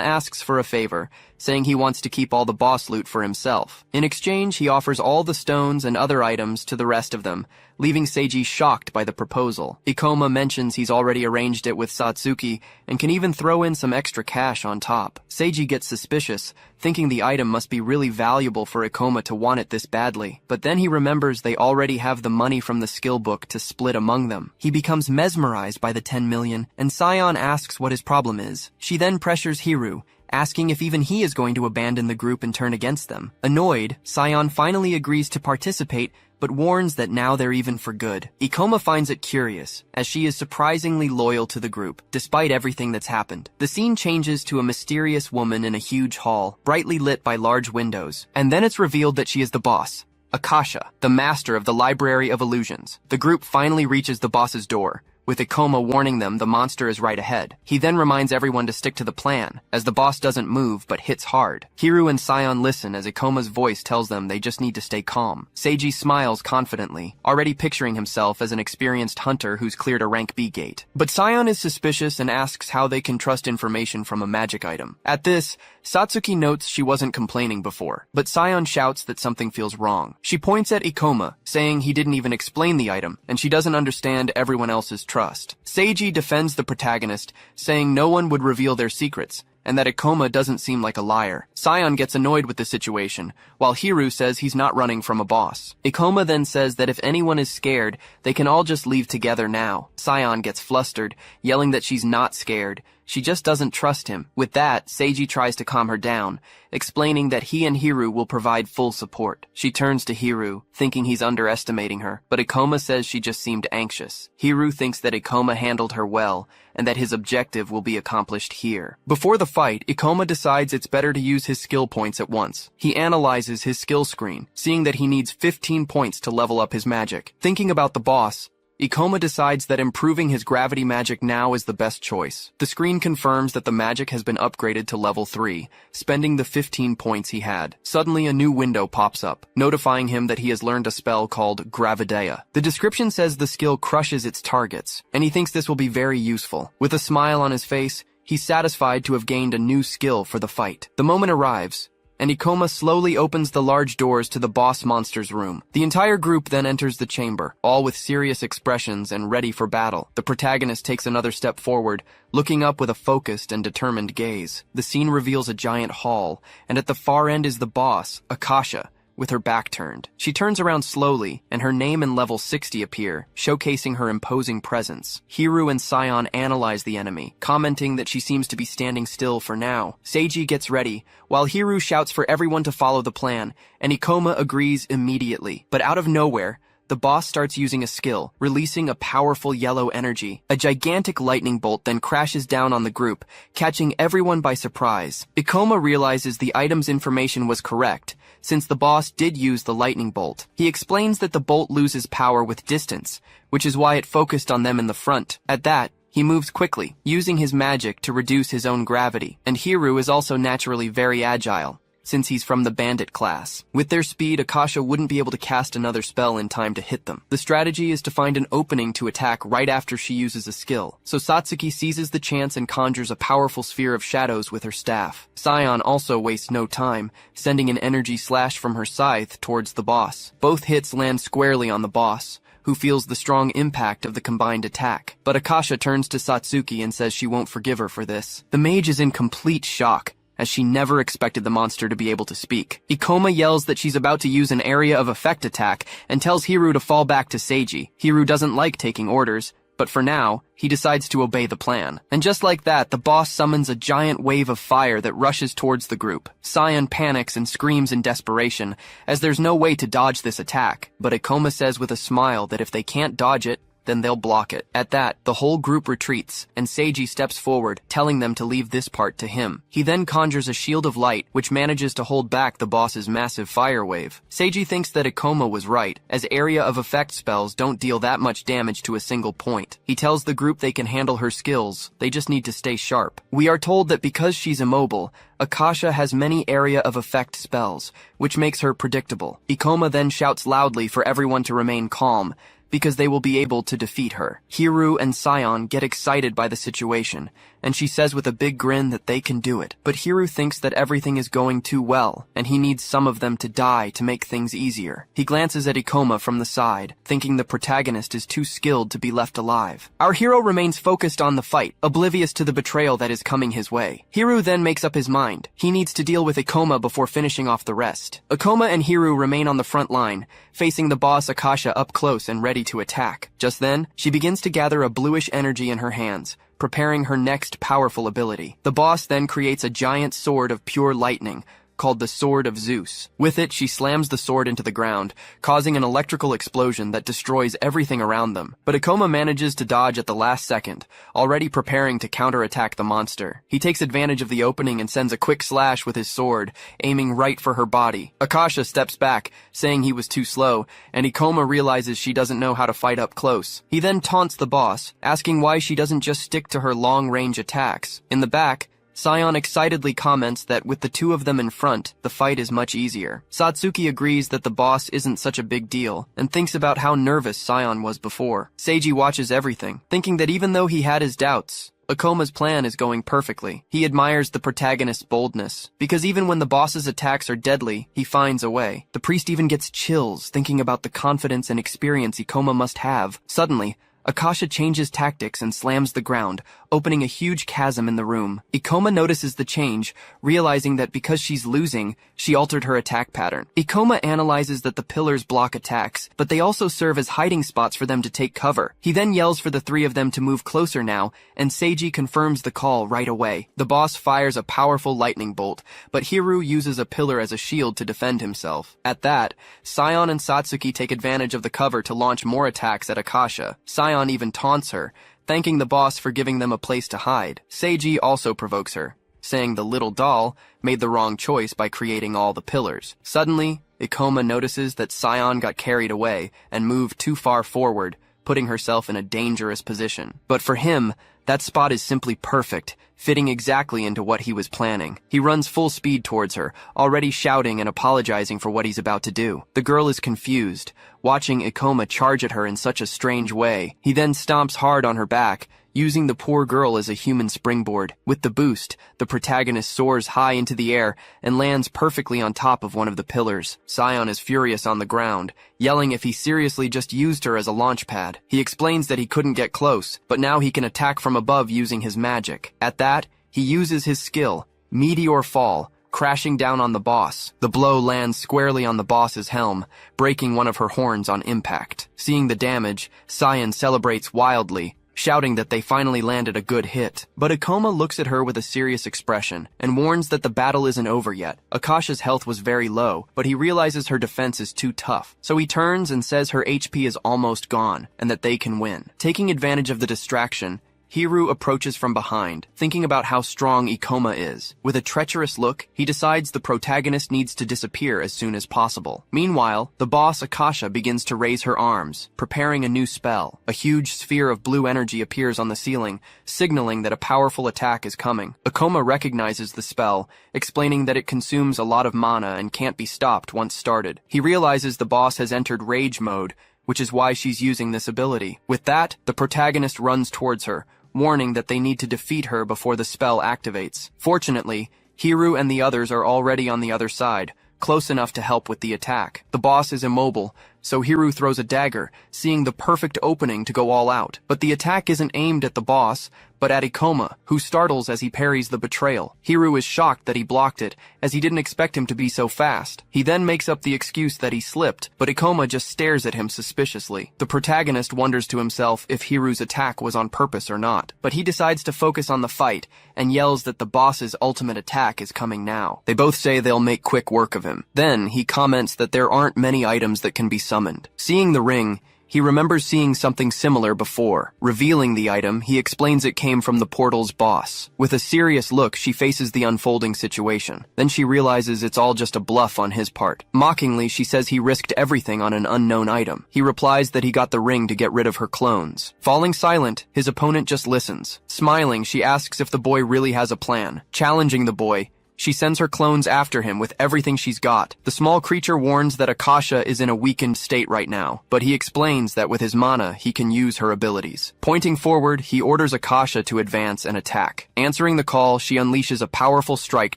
asks for a favor, saying he wants to keep all the boss loot for himself. In exchange, he offers all the stones and other items to the rest of them, leaving Seiji shocked by the proposal. Ikoma mentions he's already arranged it with Satsuki and can even throw in some extra cash on top. Seiji gets suspicious, thinking the item must be really valuable for Ikoma to want it this badly. But then he remembers they already have the money from the skill book to split among them. He becomes mesmerized by the 10 million, and Sion asks what his problem is. She then pressures Hiru, asking if even he is going to abandon the group and turn against them. Annoyed, Sion finally agrees to participate, but warns that now they're even for good. Ikoma finds it curious, as she is surprisingly loyal to the group, despite everything that's happened. The scene changes to a mysterious woman in a huge hall, brightly lit by large windows, and then it's revealed that she is the boss, Akasha, the master of the Library of Illusions. The group finally reaches the boss's door, with Ikoma warning them the monster is right ahead. He then reminds everyone to stick to the plan, as the boss doesn't move but hits hard. Hiru and Sion listen as Ikoma's voice tells them they just need to stay calm. Seiji smiles confidently, already picturing himself as an experienced hunter who's cleared a rank B gate. But Sion is suspicious and asks how they can trust information from a magic item. At this, Satsuki notes she wasn't complaining before, but Sion shouts that something feels wrong. She points at Ikoma, saying he didn't even explain the item, and she doesn't understand everyone else's trust. Seiji defends the protagonist, saying no one would reveal their secrets, and that Ikoma doesn't seem like a liar. Sion gets annoyed with the situation, while Hiru says he's not running from a boss. Ikoma then says that if anyone is scared, they can all just leave together now. Sion gets flustered, yelling that she's not scared. She just doesn't trust him. With that, Seiji tries to calm her down, explaining that he and Hiru will provide full support. She turns to Hiru, thinking he's underestimating her, but Ikoma says she just seemed anxious. Hiru thinks that Ikoma handled her well, and that his objective will be accomplished here. Before the fight, Ikoma decides it's better to use his skill points at once. He analyzes his skill screen, seeing that he needs 15 points to level up his magic. Thinking about the boss, Ikoma decides that improving his gravity magic now is the best choice. The screen confirms that the magic has been upgraded to level 3, spending the 15 points he had. Suddenly, a new window pops up, notifying him that he has learned a spell called Gravidea. The description says the skill crushes its targets, and he thinks this will be very useful. With a smile on his face, he's satisfied to have gained a new skill for the fight. The moment arrives, and Ikoma slowly opens the large doors to the boss monster's room. The entire group then enters the chamber, all with serious expressions and ready for battle. The protagonist takes another step forward, looking up with a focused and determined gaze. The scene reveals a giant hall, and at the far end is the boss, Akasha, with her back turned. She turns around slowly, and her name and level 60 appear, showcasing her imposing presence. Hiru and Sion analyze the enemy, commenting that she seems to be standing still for now. Seiji gets ready, while Hiru shouts for everyone to follow the plan, and Ikoma agrees immediately. But out of nowhere, the boss starts using a skill, releasing a powerful yellow energy. A gigantic lightning bolt then crashes down on the group, catching everyone by surprise. Ikoma realizes the item's information was correct, since the boss did use the lightning bolt. He explains that the bolt loses power with distance, which is why it focused on them in the front. At that, he moves quickly, using his magic to reduce his own gravity. And Hiru is also naturally very agile, since he's from the bandit class. With their speed, Akasha wouldn't be able to cast another spell in time to hit them. The strategy is to find an opening to attack right after she uses a skill. So Satsuki seizes the chance and conjures a powerful sphere of shadows with her staff. Sion also wastes no time, sending an energy slash from her scythe towards the boss. Both hits land squarely on the boss, who feels the strong impact of the combined attack. But Akasha turns to Satsuki and says she won't forgive her for this. The mage is in complete shock, as she never expected the monster to be able to speak. Ikoma yells that she's about to use an area of effect attack and tells Hiru to fall back to Seiji. Hiru doesn't like taking orders, but for now, he decides to obey the plan. And just like that, the boss summons a giant wave of fire that rushes towards the group. Sion panics and screams in desperation, as there's no way to dodge this attack. But Ikoma says with a smile that if they can't dodge it, then they'll block it. At that, the whole group retreats, and Seiji steps forward, telling them to leave this part to him. He then conjures a shield of light, which manages to hold back the boss's massive fire wave. Seiji thinks that Ikoma was right, as area of effect spells don't deal that much damage to a single point. He tells the group they can handle her skills, they just need to stay sharp. We are told that because she's immobile, Akasha has many area of effect spells, which makes her predictable. Ikoma then shouts loudly for everyone to remain calm, because they will be able to defeat her. Hiru and Sion get excited by the situation, and she says with a big grin that they can do it. But Hiru thinks that everything is going too well, and he needs some of them to die to make things easier. He glances at Ikoma from the side, thinking the protagonist is too skilled to be left alive. Our hero remains focused on the fight, oblivious to the betrayal that is coming his way. Hiru then makes up his mind. He needs to deal with Ikoma before finishing off the rest. Ikoma and Hiru remain on the front line, facing the boss Akasha up close and ready to attack. Just then, she begins to gather a bluish energy in her hands, preparing her next powerful ability. The boss then creates a giant sword of pure lightning, called the Sword of Zeus. With it, she slams the sword into the ground, causing an electrical explosion that destroys everything around them. But Ikoma manages to dodge at the last second, already preparing to counterattack the monster. He takes advantage of the opening and sends a quick slash with his sword, aiming right for her body. Akasha steps back, saying he was too slow, and Ikoma realizes she doesn't know how to fight up close. He then taunts the boss, asking why she doesn't just stick to her long-range attacks. In the back, Sion excitedly comments that with the two of them in front, the fight is much easier. Satsuki agrees that the boss isn't such a big deal, and thinks about how nervous Sion was before. Seiji watches everything, thinking that even though he had his doubts, Ikoma's plan is going perfectly. He admires the protagonist's boldness, because even when the boss's attacks are deadly, he finds a way. The priest even gets chills thinking about the confidence and experience Ikoma must have. Suddenly, Akasha changes tactics and slams the ground, opening a huge chasm in the room. Ikoma notices the change, realizing that because she's losing, she altered her attack pattern. Ikoma analyzes that the pillars block attacks, but they also serve as hiding spots for them to take cover. He then yells for the three of them to move closer now, and Seiji confirms the call right away. The boss fires a powerful lightning bolt, but Hiru uses a pillar as a shield to defend himself. At that, Sion and Satsuki take advantage of the cover to launch more attacks at Akasha. Sion even taunts her, thanking the boss for giving them a place to hide. Seiji also provokes her, saying the little doll made the wrong choice by creating all the pillars. Suddenly, Ikoma notices that Sion got carried away and moved too far forward, putting herself in a dangerous position. But for him, that spot is simply perfect, fitting exactly into what he was planning. He runs full speed towards her, already shouting and apologizing for what he's about to do. The girl is confused, watching Ikoma charge at her in such a strange way. He then stomps hard on her back, using the poor girl as a human springboard. With the boost, the protagonist soars high into the air and lands perfectly on top of one of the pillars. Sion is furious on the ground, yelling if he seriously just used her as a launch pad. He explains that he couldn't get close, but now he can attack from above using his magic. At that, he uses his skill, Meteor Fall, crashing down on the boss. The blow lands squarely on the boss's helm, breaking one of her horns on impact. Seeing the damage, Sion celebrates wildly, shouting that they finally landed a good hit. But Ikoma looks at her with a serious expression and warns that the battle isn't over yet. Akasha's health was very low, but he realizes her defense is too tough. So he turns and says her HP is almost gone and that they can win. Taking advantage of the distraction, Hiru approaches from behind, thinking about how strong Ikoma is. With a treacherous look, he decides the protagonist needs to disappear as soon as possible. Meanwhile, the boss Akasha begins to raise her arms, preparing a new spell. A huge sphere of blue energy appears on the ceiling, signaling that a powerful attack is coming. Ikoma recognizes the spell, explaining that it consumes a lot of mana and can't be stopped once started. He realizes the boss has entered rage mode, which is why she's using this ability. With that, the protagonist runs towards her, warning that they need to defeat her before the spell activates. Fortunately, Hiru and the others are already on the other side, close enough to help with the attack. The boss is immobile, so Hiru throws a dagger, seeing the perfect opening to go all out. But the attack isn't aimed at the boss, but at Ikoma, who startles as he parries the betrayal. Hiru is shocked that he blocked it, as he didn't expect him to be so fast. He then makes up the excuse that he slipped, but Ikoma just stares at him suspiciously. The protagonist wonders to himself if Hiru's attack was on purpose or not, but he decides to focus on the fight and yells that the boss's ultimate attack is coming now. They both say they'll make quick work of him. Then he comments that there aren't many items that can be summoned. Seeing the ring, he remembers seeing something similar before. Revealing the item, he explains it came from the portal's boss. With a serious look, she faces the unfolding situation. Then she realizes it's all just a bluff on his part. Mockingly, she says he risked everything on an unknown item. He replies that he got the ring to get rid of her clones. Falling silent, his opponent just listens. Smiling, she asks if the boy really has a plan. Challenging the boy, she sends her clones after him with everything she's got. The small creature warns that Akasha is in a weakened state right now, but he explains that with his mana, he can use her abilities. Pointing forward, he orders Akasha to advance and attack. Answering the call, she unleashes a powerful strike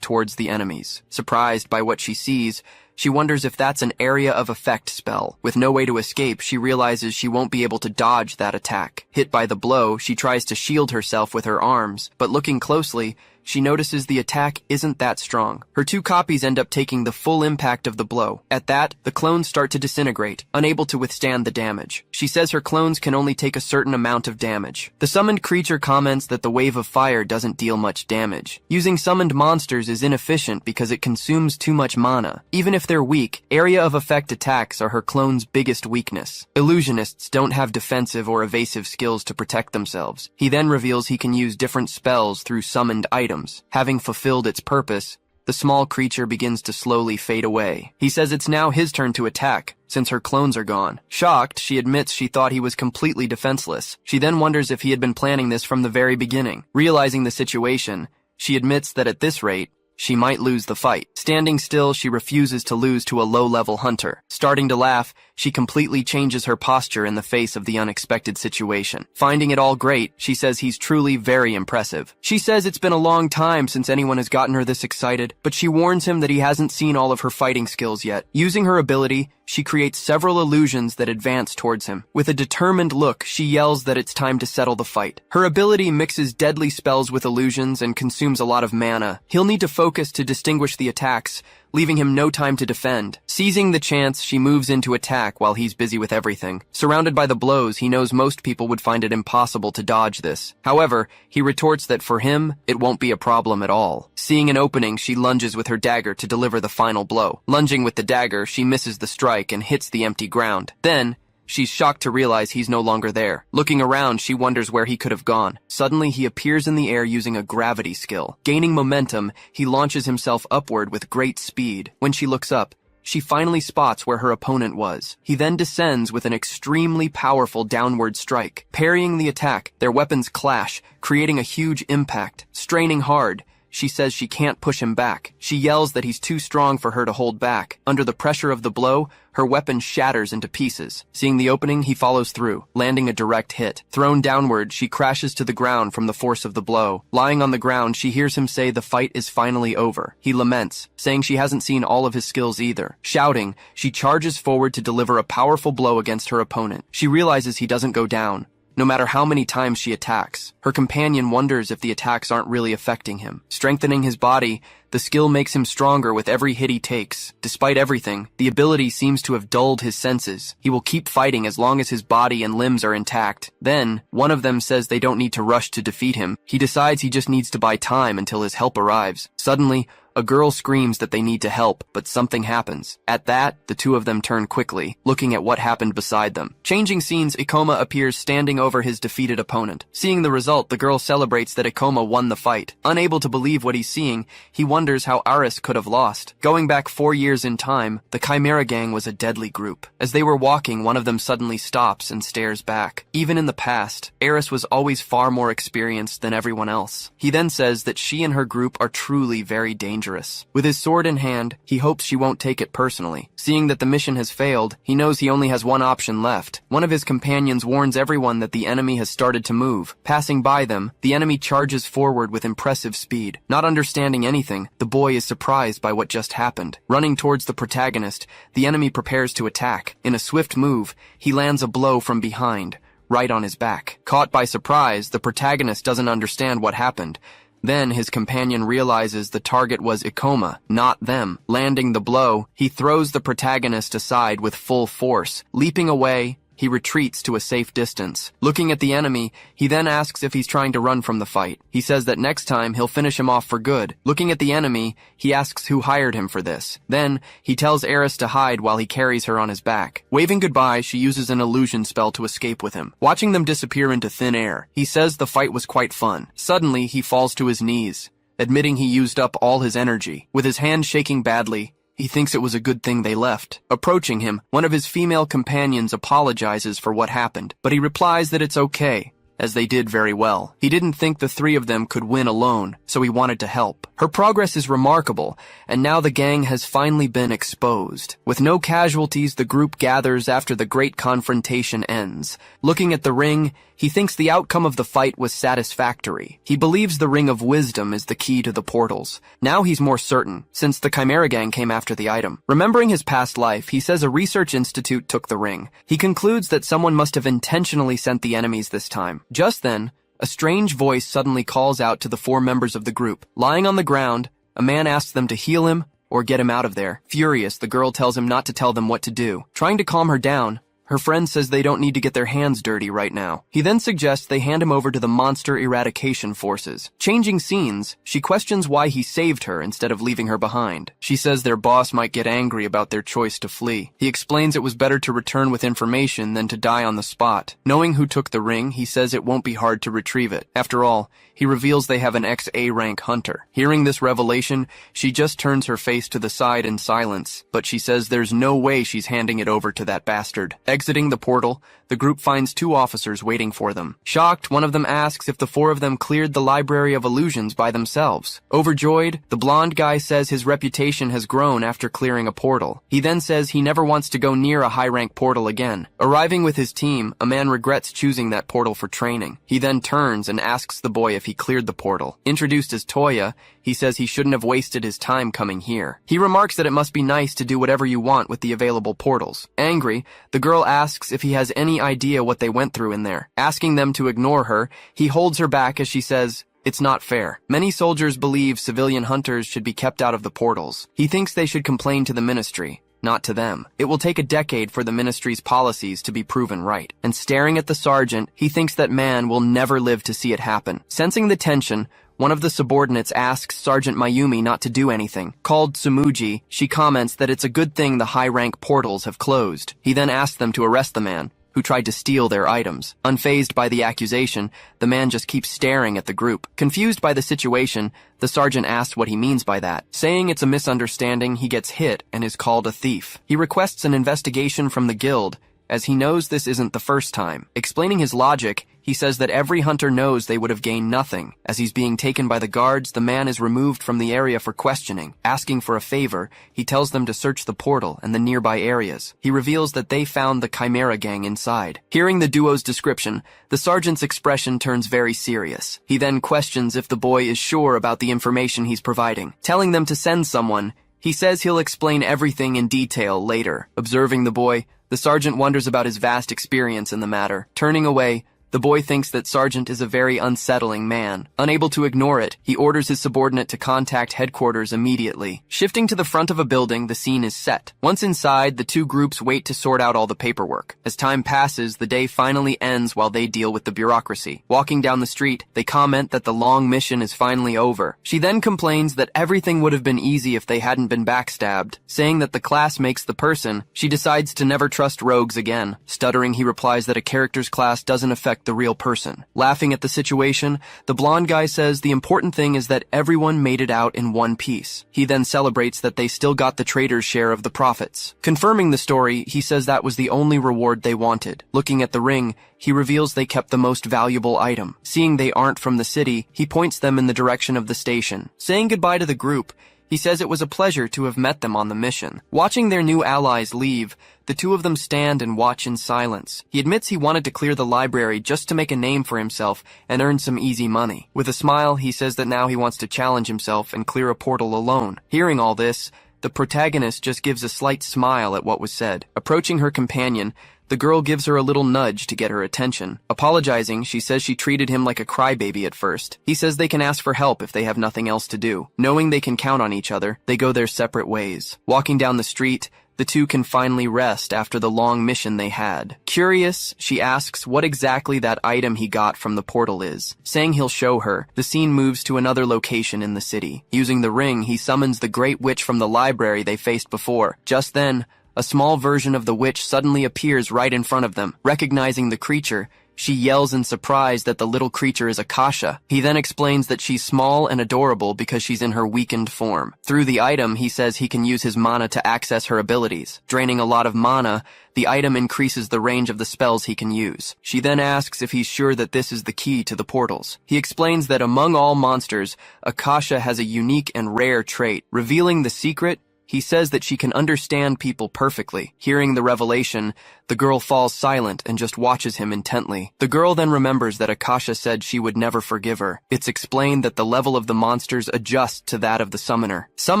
towards the enemies. Surprised by what she sees, she wonders if that's an area of effect spell. With no way to escape, she realizes she won't be able to dodge that attack. Hit by the blow, she tries to shield herself with her arms, but looking closely, she notices the attack isn't that strong. Her two copies end up taking the full impact of the blow. At that, the clones start to disintegrate, unable to withstand the damage. She says her clones can only take a certain amount of damage. The summoned creature comments that the wave of fire doesn't deal much damage. Using summoned monsters is inefficient because it consumes too much mana. Even if they're weak, area of effect attacks are her clone's biggest weakness. Illusionists don't have defensive or evasive skills to protect themselves. He then reveals he can use different spells through summoned items. Having fulfilled its purpose, the small creature begins to slowly fade away. He says it's now his turn to attack, since her clones are gone. Shocked, she admits she thought he was completely defenseless. She then wonders if he had been planning this from the very beginning. Realizing the situation, she admits that at this rate, she might lose the fight. Standing still, she refuses to lose to a low-level hunter. Starting to laugh, she completely changes her posture in the face of the unexpected situation. Finding it all great, she says he's truly very impressive. She says it's been a long time since anyone has gotten her this excited, but she warns him that he hasn't seen all of her fighting skills yet. Using her ability, she creates several illusions that advance towards him. With a determined look, she yells that it's time to settle the fight. Her ability mixes deadly spells with illusions and consumes a lot of mana. He'll need to focus to distinguish the attacks, leaving him no time to defend. Seizing the chance, she moves into attack while he's busy with everything. Surrounded by the blows, he knows most people would find it impossible to dodge this. However, he retorts that for him, it won't be a problem at all. Seeing an opening, she lunges with her dagger to deliver the final blow. Lunging with the dagger, she misses the strike and hits the empty ground. Then, she's shocked to realize he's no longer there. Looking around, she wonders where he could have gone. Suddenly, he appears in the air using a gravity skill. Gaining momentum, he launches himself upward with great speed. When she looks up, she finally spots where her opponent was. He then descends with an extremely powerful downward strike. Parrying the attack, their weapons clash, creating a huge impact. Straining hard, she says she can't push him back. She yells that he's too strong for her to hold back. Under the pressure of the blow, her weapon shatters into pieces. Seeing the opening, he follows through, landing a direct hit. Thrown downward, she crashes to the ground from the force of the blow. Lying on the ground, she hears him say the fight is finally over. He laments, saying she hasn't seen all of his skills either. Shouting, she charges forward to deliver a powerful blow against her opponent. She realizes he doesn't go down, no matter how many times she attacks. Her companion wonders if the attacks aren't really affecting him. Strengthening his body, the skill makes him stronger with every hit he takes. Despite everything, the ability seems to have dulled his senses. He will keep fighting as long as his body and limbs are intact. Then, one of them says they don't need to rush to defeat him. He decides he just needs to buy time until his help arrives. Suddenly, a girl screams that they need to help, but something happens. At that, the two of them turn quickly, looking at what happened beside them. Changing scenes, Ikoma appears standing over his defeated opponent. Seeing the result, the girl celebrates that Ikoma won the fight. Unable to believe what he's seeing, he wonders how Aris could have lost. Going back 4 years in time, the Chimera Gang was a deadly group. As they were walking, one of them suddenly stops and stares back. Even in the past, Aris was always far more experienced than everyone else. He then says that she and her group are truly very dangerous. With his sword in hand, he hopes she won't take it personally. Seeing that the mission has failed, he knows he only has one option left. One of his companions warns everyone that the enemy has started to move. Passing by them, the enemy charges forward with impressive speed. Not understanding anything, the boy is surprised by what just happened. Running towards the protagonist, the enemy prepares to attack. In a swift move, he lands a blow from behind, right on his back. Caught by surprise, the protagonist doesn't understand what happened. Then his companion realizes the target was Ikoma, not them. Landing the blow, he throws the protagonist aside with full force. Leaping away, he retreats to a safe distance. Looking at the enemy, he then asks if he's trying to run from the fight. He says that next time he'll finish him off for good. Looking at the enemy, he asks who hired him for this. Then, he tells Eris to hide while he carries her on his back. Waving goodbye, she uses an illusion spell to escape with him. Watching them disappear into thin air, he says the fight was quite fun. Suddenly, he falls to his knees, admitting he used up all his energy. With his hand shaking badly, he thinks it was a good thing they left. Approaching him, one of his female companions apologizes for what happened, but he replies that it's okay, as they did very well. He didn't think the three of them could win alone, so he wanted to help. Her progress is remarkable, and now the gang has finally been exposed. With no casualties, the group gathers after the great confrontation ends. Looking at the ring, he thinks the outcome of the fight was satisfactory. He believes the Ring of Wisdom is the key to the portals. Now he's more certain, since the Chimera Gang came after the item. Remembering his past life, he says a research institute took the ring. He concludes that someone must have intentionally sent the enemies this time. Just then, a strange voice suddenly calls out to the 4 members of the group. Lying on the ground, a man asks them to heal him or get him out of there. Furious, the girl tells him not to tell them what to do. Trying to calm her down, her friend says they don't need to get their hands dirty right now. He then suggests they hand him over to the monster eradication forces. Changing scenes, she questions why he saved her instead of leaving her behind. She says their boss might get angry about their choice to flee. He explains it was better to return with information than to die on the spot. Knowing who took the ring, he says it won't be hard to retrieve it. After all, he reveals they have an ex-A rank hunter. Hearing this revelation, she just turns her face to the side in silence, but she says there's no way she's handing it over to that bastard. Exiting the portal, the group finds 2 officers waiting for them. Shocked, one of them asks if the 4 of them cleared the Library of Illusions by themselves. Overjoyed, the blonde guy says his reputation has grown after clearing a portal. He then says he never wants to go near a high-rank portal again. Arriving with his team, a man regrets choosing that portal for training. He then turns and asks the boy if he cleared the portal. Introduced as Toya, he says he shouldn't have wasted his time coming here. He remarks that it must be nice to do whatever you want with the available portals. Angry, the girl asks if he has any idea what they went through in there. Asking them to ignore her, he holds her back as she says, "It's not fair." Many soldiers believe civilian hunters should be kept out of the portals. He thinks they should complain to the ministry, not to them. It will take a decade for the ministry's policies to be proven right. And staring at the sergeant, he thinks that man will never live to see it happen. Sensing the tension, one of the subordinates asks Sergeant Mayumi not to do anything. Called Sumuji, she comments that it's a good thing the high-rank portals have closed. He then asks them to arrest the man, who who tried to steal their items. Unfazed by the accusation, the man just keeps staring at the group. Confused by the situation, the sergeant asks what he means by that. Saying it's a misunderstanding, he gets hit and is called a thief. He requests an investigation from the guild, as he knows this isn't the first time. Explaining his logic, he says that every hunter knows they would have gained nothing. As he's being taken by the guards, the man is removed from the area for questioning. Asking for a favor, he tells them to search the portal and the nearby areas. He reveals that they found the Chimera gang inside. Hearing the duo's description, the sergeant's expression turns very serious. He then questions if the boy is sure about the information he's providing. Telling them to send someone, he says he'll explain everything in detail later. Observing the boy, the sergeant wonders about his vast experience in the matter. Turning away, the boy thinks that Sergeant is a very unsettling man. Unable to ignore it, he orders his subordinate to contact headquarters immediately. Shifting to the front of a building, the scene is set. Once inside, the two groups wait to sort out all the paperwork. As time passes, the day finally ends while they deal with the bureaucracy. Walking down the street, they comment that the long mission is finally over. She then complains that everything would have been easy if they hadn't been backstabbed. Saying that the class makes the person, she decides to never trust rogues again. Stuttering, he replies that a character's class doesn't affect the real person. Laughing at the situation, the blonde guy says the important thing is that everyone made it out in one piece. He then celebrates that they still got the trader's share of the profits. Confirming the story, he says that was the only reward they wanted. Looking at the ring, he reveals they kept the most valuable item. Seeing they aren't from the city, he points them in the direction of the station. Saying goodbye to the group, he says it was a pleasure to have met them on the mission. Watching their new allies leave, the two of them stand and watch in silence. He admits he wanted to clear the library just to make a name for himself and earn some easy money. With a smile, he says that now he wants to challenge himself and clear a portal alone. Hearing all this, the protagonist just gives a slight smile at what was said. Approaching her companion, the girl gives her a little nudge to get her attention. Apologizing, she says she treated him like a crybaby at first. He says they can ask for help if they have nothing else to do. Knowing they can count on each other, they go their separate ways. Walking down the street, the two can finally rest after the long mission they had. Curious, she asks what exactly that item he got from the portal is. Saying he'll show her, the scene moves to another location in the city. Using the ring, he summons the great witch from the library they faced before. Just then, a small version of the witch suddenly appears right in front of them. Recognizing the creature, she yells in surprise that the little creature is Akasha. He then explains that she's small and adorable because she's in her weakened form. Through the item, he says he can use his mana to access her abilities. Draining a lot of mana, the item increases the range of the spells he can use. She then asks if he's sure that this is the key to the portals. He explains that among all monsters, Akasha has a unique and rare trait. Revealing the secret, he says that she can understand people perfectly. Hearing the revelation, the girl falls silent and just watches him intently. The girl then remembers that Akasha said she would never forgive her. It's explained that the level of the monsters adjusts to that of the summoner. Some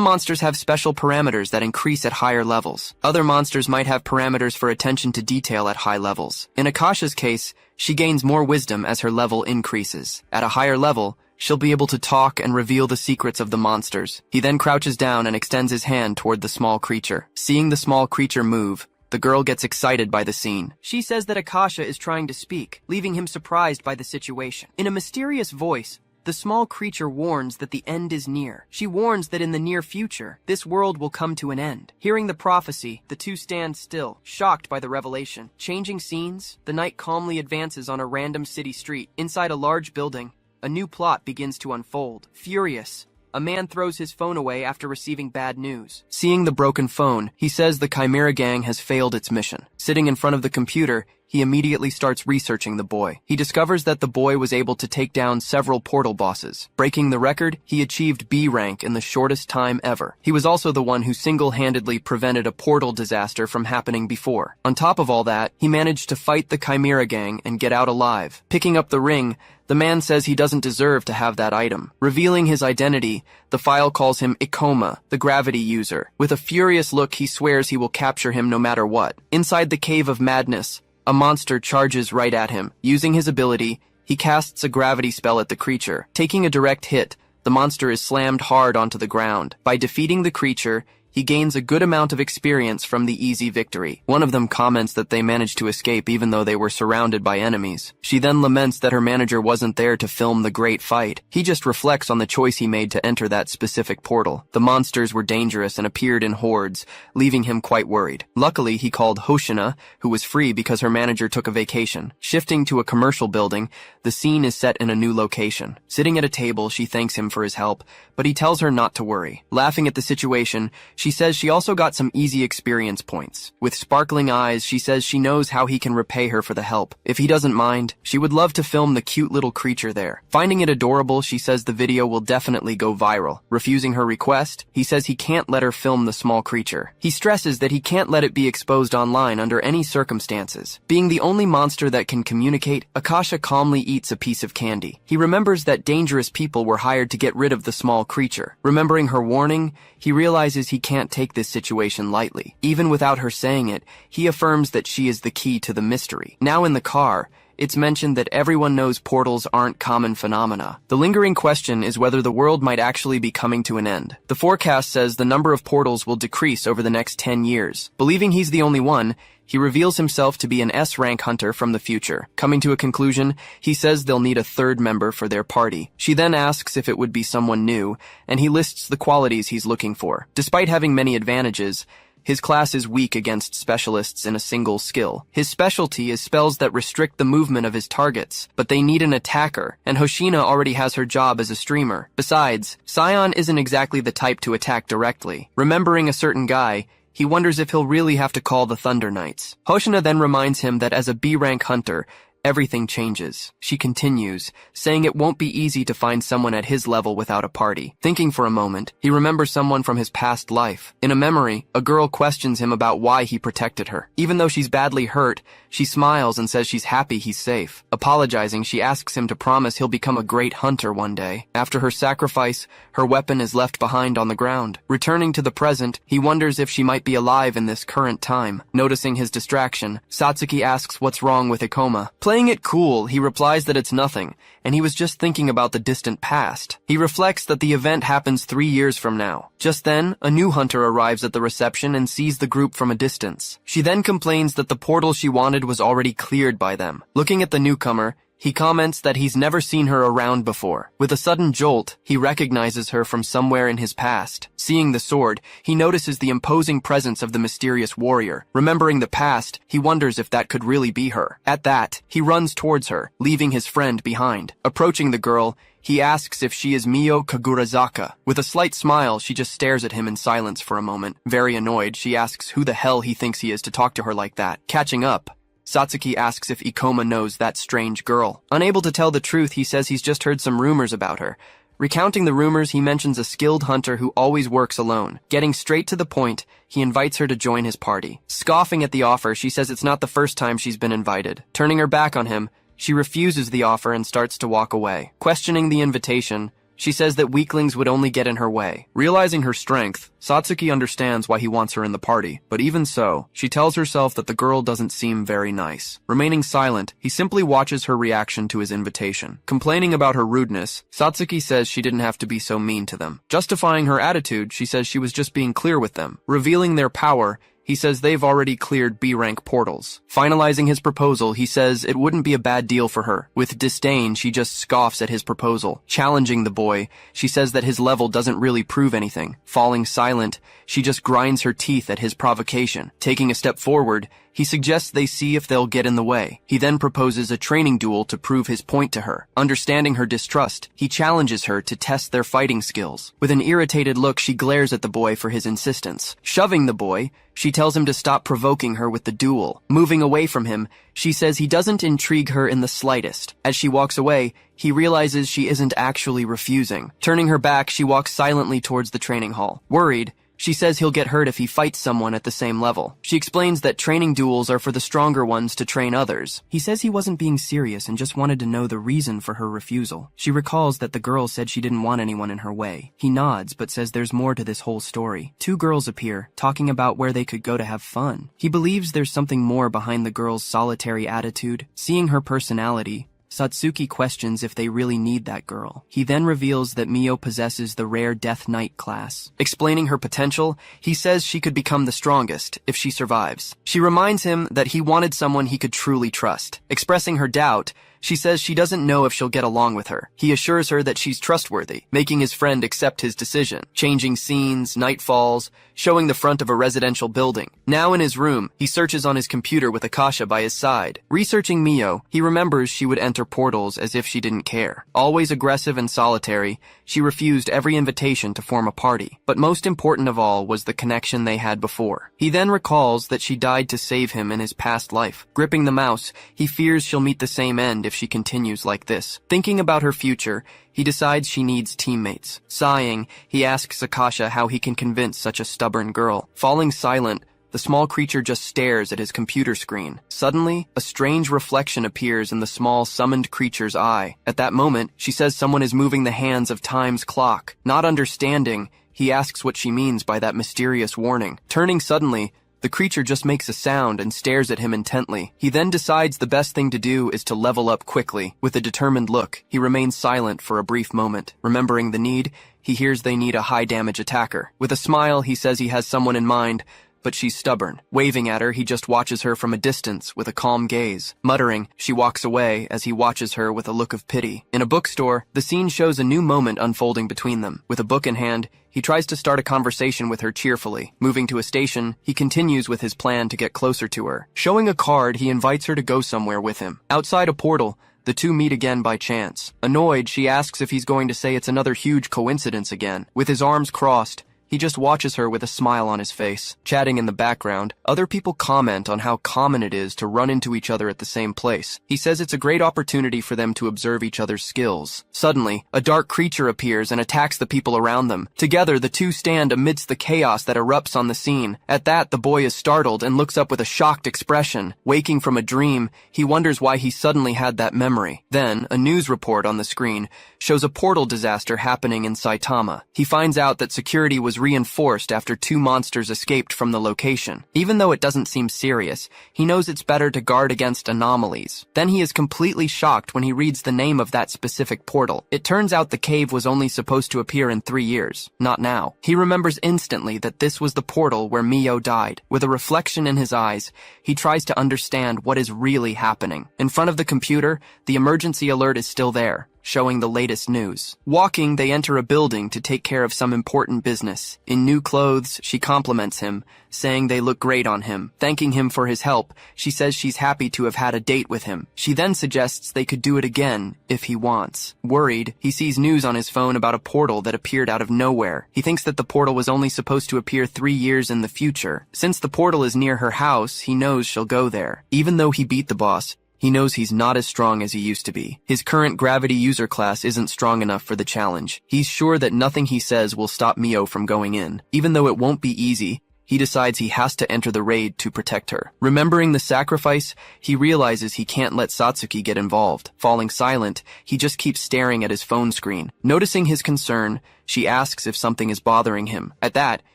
monsters have special parameters that increase at higher levels. Other monsters might have parameters for attention to detail at high levels. In Akasha's case, she gains more wisdom as her level increases. At a higher level, she'll be able to talk and reveal the secrets of the monsters. He then crouches down and extends his hand toward the small creature. Seeing the small creature move, the girl gets excited by the scene. She says that Akasha is trying to speak, leaving him surprised by the situation. In a mysterious voice, the small creature warns that the end is near. She warns that in the near future, this world will come to an end. Hearing the prophecy, the two stand still, shocked by the revelation. Changing scenes, the night calmly advances on a random city street. Inside a large building, a new plot begins to unfold. Furious, a man throws his phone away after receiving bad news. Seeing the broken phone, he says the Chimera gang has failed its mission. Sitting in front of the computer, he immediately starts researching the boy. He discovers that the boy was able to take down several portal bosses. Breaking the record, he achieved B rank in the shortest time ever. He was also the one who single-handedly prevented a portal disaster from happening before. On top of all that, he managed to fight the Chimera gang and get out alive. Picking up the ring, the man says he doesn't deserve to have that item. Revealing his identity, the file calls him Ikoma, the gravity user. With a furious look, he swears he will capture him no matter what. Inside the Cave of Madness, a monster charges right at him. Using his ability, he casts a gravity spell at the creature. Taking a direct hit, the monster is slammed hard onto the ground. By defeating the creature, he He gains a good amount of experience from the easy victory. One of them comments that they managed to escape even though they were surrounded by enemies. She then laments that her manager wasn't there to film the great fight. He just reflects on the choice he made to enter that specific portal. The monsters were dangerous and appeared in hordes, leaving him quite worried. Luckily, he called Hoshina, who was free because her manager took a vacation. Shifting to a commercial building, the scene is set in a new location. Sitting at a table, she thanks him for his help, but he tells her not to worry. Laughing at the situation, she says she also got some easy experience points. With sparkling eyes, she says she knows how he can repay her for the help. If he doesn't mind, she would love to film the cute little creature there. Finding it adorable, she says the video will definitely go viral. Refusing her request, he says he can't let her film the small creature. He stresses that he can't let it be exposed online under any circumstances. Being the only monster that can communicate, Akasha calmly eats a piece of candy. He remembers that dangerous people were hired to get rid of the small creature. Remembering her warning, he realizes he can't take this situation lightly. Even without her saying it, he affirms that she is the key to the mystery. Now in the car, it's mentioned that everyone knows portals aren't common phenomena. The lingering question is whether the world might actually be coming to an end. The forecast says the number of portals will decrease over the next 10 years. Believing he's the only one, he reveals himself to be an S-rank hunter from the future. Coming to a conclusion, he says they'll need a third member for their party. She then asks if it would be someone new, and he lists the qualities he's looking for. Despite having many advantages, his class is weak against specialists in a single skill. His specialty is spells that restrict the movement of his targets, but they need an attacker, and Hoshina already has her job as a streamer. Besides, Sion isn't exactly the type to attack directly. Remembering a certain guy, he wonders if he'll really have to call the Thunder Knights. Hoshina then reminds him that as a B-rank hunter, everything changes. She continues, saying it won't be easy to find someone at his level without a party. Thinking for a moment, he remembers someone from his past life. In a memory, a girl questions him about why he protected her. Even though she's badly hurt, she smiles and says she's happy he's safe. Apologizing, she asks him to promise he'll become a great hunter one day. After her sacrifice, her weapon is left behind on the ground. Returning to the present, he wonders if she might be alive in this current time. Noticing his distraction, Satsuki asks what's wrong with Ikoma. Playing it cool, he replies that it's nothing, and he was just thinking about the distant past. He reflects that the event happens 3 years from now. Just then, a new hunter arrives at the reception and sees the group from a distance. She then complains that the portal she wanted was already cleared by them. Looking at the newcomer, he comments that he's never seen her around before. With a sudden jolt, he recognizes her from somewhere in his past. Seeing the sword, he notices the imposing presence of the mysterious warrior. Remembering the past, he wonders if that could really be her. At that, he runs towards her, leaving his friend behind. Approaching the girl, he asks if she is Mio Kagurazaka. With a slight smile, she just stares at him in silence for a moment. Very annoyed, she asks who the hell he thinks he is to talk to her like that. Catching up, Satsuki asks if Ikoma knows that strange girl. Unable to tell the truth, he says he's just heard some rumors about her. Recounting the rumors, he mentions a skilled hunter who always works alone. Getting straight to the point, he invites her to join his party. Scoffing at the offer, she says it's not the first time she's been invited. Turning her back on him, she refuses the offer and starts to walk away. Questioning the invitation, she says that weaklings would only get in her way. Realizing her strength, Satsuki understands why he wants her in the party, but even so, she tells herself that the girl doesn't seem very nice. Remaining silent, he simply watches her reaction to his invitation. Complaining about her rudeness, Satsuki says she didn't have to be so mean to them. Justifying her attitude, she says she was just being clear with them. Revealing their power, he says they've already cleared B-rank portals. Finalizing his proposal, he says it wouldn't be a bad deal for her. With disdain, she just scoffs at his proposal. Challenging the boy, she says that his level doesn't really prove anything. Falling silent, she just grinds her teeth at his provocation. Taking a step forward, he suggests they see if they'll get in the way. He then proposes a training duel to prove his point to her. Understanding her distrust, he challenges her to test their fighting skills. With an irritated look, she glares at the boy for his insistence. Shoving the boy, she tells him to stop provoking her with the duel. Moving away from him, she says he doesn't intrigue her in the slightest. As she walks away, he realizes she isn't actually refusing. Turning her back, she walks silently towards the training hall. Worried, she says he'll get hurt if he fights someone at the same level. She explains that training duels are for the stronger ones to train others. He says he wasn't being serious and just wanted to know the reason for her refusal. She recalls that the girl said she didn't want anyone in her way. He nods but says there's more to this whole story. Two girls appear, talking about where they could go to have fun. He believes there's something more behind the girl's solitary attitude. Seeing her personality, Satsuki questions if they really need that girl. He then reveals that Mio possesses the rare Death Knight class. Explaining her potential, he says she could become the strongest if she survives. She reminds him that he wanted someone he could truly trust. Expressing her doubt, she says she doesn't know if she'll get along with her. He assures her that she's trustworthy, making his friend accept his decision. Changing scenes, night falls, showing the front of a residential building. Now in his room, he searches on his computer with Akasha by his side. Researching Mio, he remembers she would enter portals as if she didn't care. Always aggressive and solitary, she refused every invitation to form a party. But most important of all was the connection they had before. He then recalls that she died to save him in his past life. Gripping the mouse, he fears she'll meet the same end if she continues like this. Thinking about her future, he decides she needs teammates. Sighing, he asks Akasha how he can convince such a stubborn girl. Falling silent, the small creature just stares at his computer screen. Suddenly, a strange reflection appears in the small summoned creature's eye. At that moment, she says someone is moving the hands of time's clock. Not understanding, he asks what she means by that mysterious warning. Turning suddenly, the creature just makes a sound and stares at him intently. He then decides the best thing to do is to level up quickly. With a determined look, he remains silent for a brief moment. Remembering the need, he hears they need a high-damage attacker. With a smile, he says he has someone in mind, but she's stubborn. Waving at her, he just watches her from a distance with a calm gaze. Muttering, she walks away as he watches her with a look of pity. In a bookstore, the scene shows a new moment unfolding between them. With a book in hand, he tries to start a conversation with her cheerfully. Moving to a station, he continues with his plan to get closer to her. Showing a card, he invites her to go somewhere with him. Outside a portal, the two meet again by chance. Annoyed, she asks if he's going to say it's another huge coincidence again. With his arms crossed, he just watches her with a smile on his face. Chatting in the background, other people comment on how common it is to run into each other at the same place. He says it's a great opportunity for them to observe each other's skills. Suddenly, a dark creature appears and attacks the people around them. Together, the two stand amidst the chaos that erupts on the scene. At that, the boy is startled and looks up with a shocked expression. Waking from a dream, he wonders why he suddenly had that memory. Then, a news report on the screen shows a portal disaster happening in Saitama. He finds out that security was reinforced after two monsters escaped from the location. Even though it doesn't seem serious, he knows it's better to guard against anomalies. Then he is completely shocked when he reads the name of that specific portal. It turns out the cave was only supposed to appear in 3 years, not now. He remembers instantly that this was the portal where Mio died. With a reflection in his eyes, he tries to understand what is really happening. In front of the computer, the emergency alert is still there, showing the latest news. Walking, they enter a building to take care of some important business. In new clothes, she compliments him, saying they look great on him. Thanking him for his help, she says she's happy to have had a date with him. She then suggests they could do it again if he wants. Worried, he sees news on his phone about a portal that appeared out of nowhere. He thinks that the portal was only supposed to appear 3 years in the future. Since the portal is near her house, he knows she'll go there. Even though he beat the boss, he knows he's not as strong as he used to be. His current gravity user class isn't strong enough for the challenge. He's sure that nothing he says will stop Mio from going in. Even though it won't be easy, he decides he has to enter the raid to protect her. Remembering the sacrifice, he realizes he can't let Satsuki get involved. Falling silent, he just keeps staring at his phone screen. Noticing his concern, she asks if something is bothering him. At that,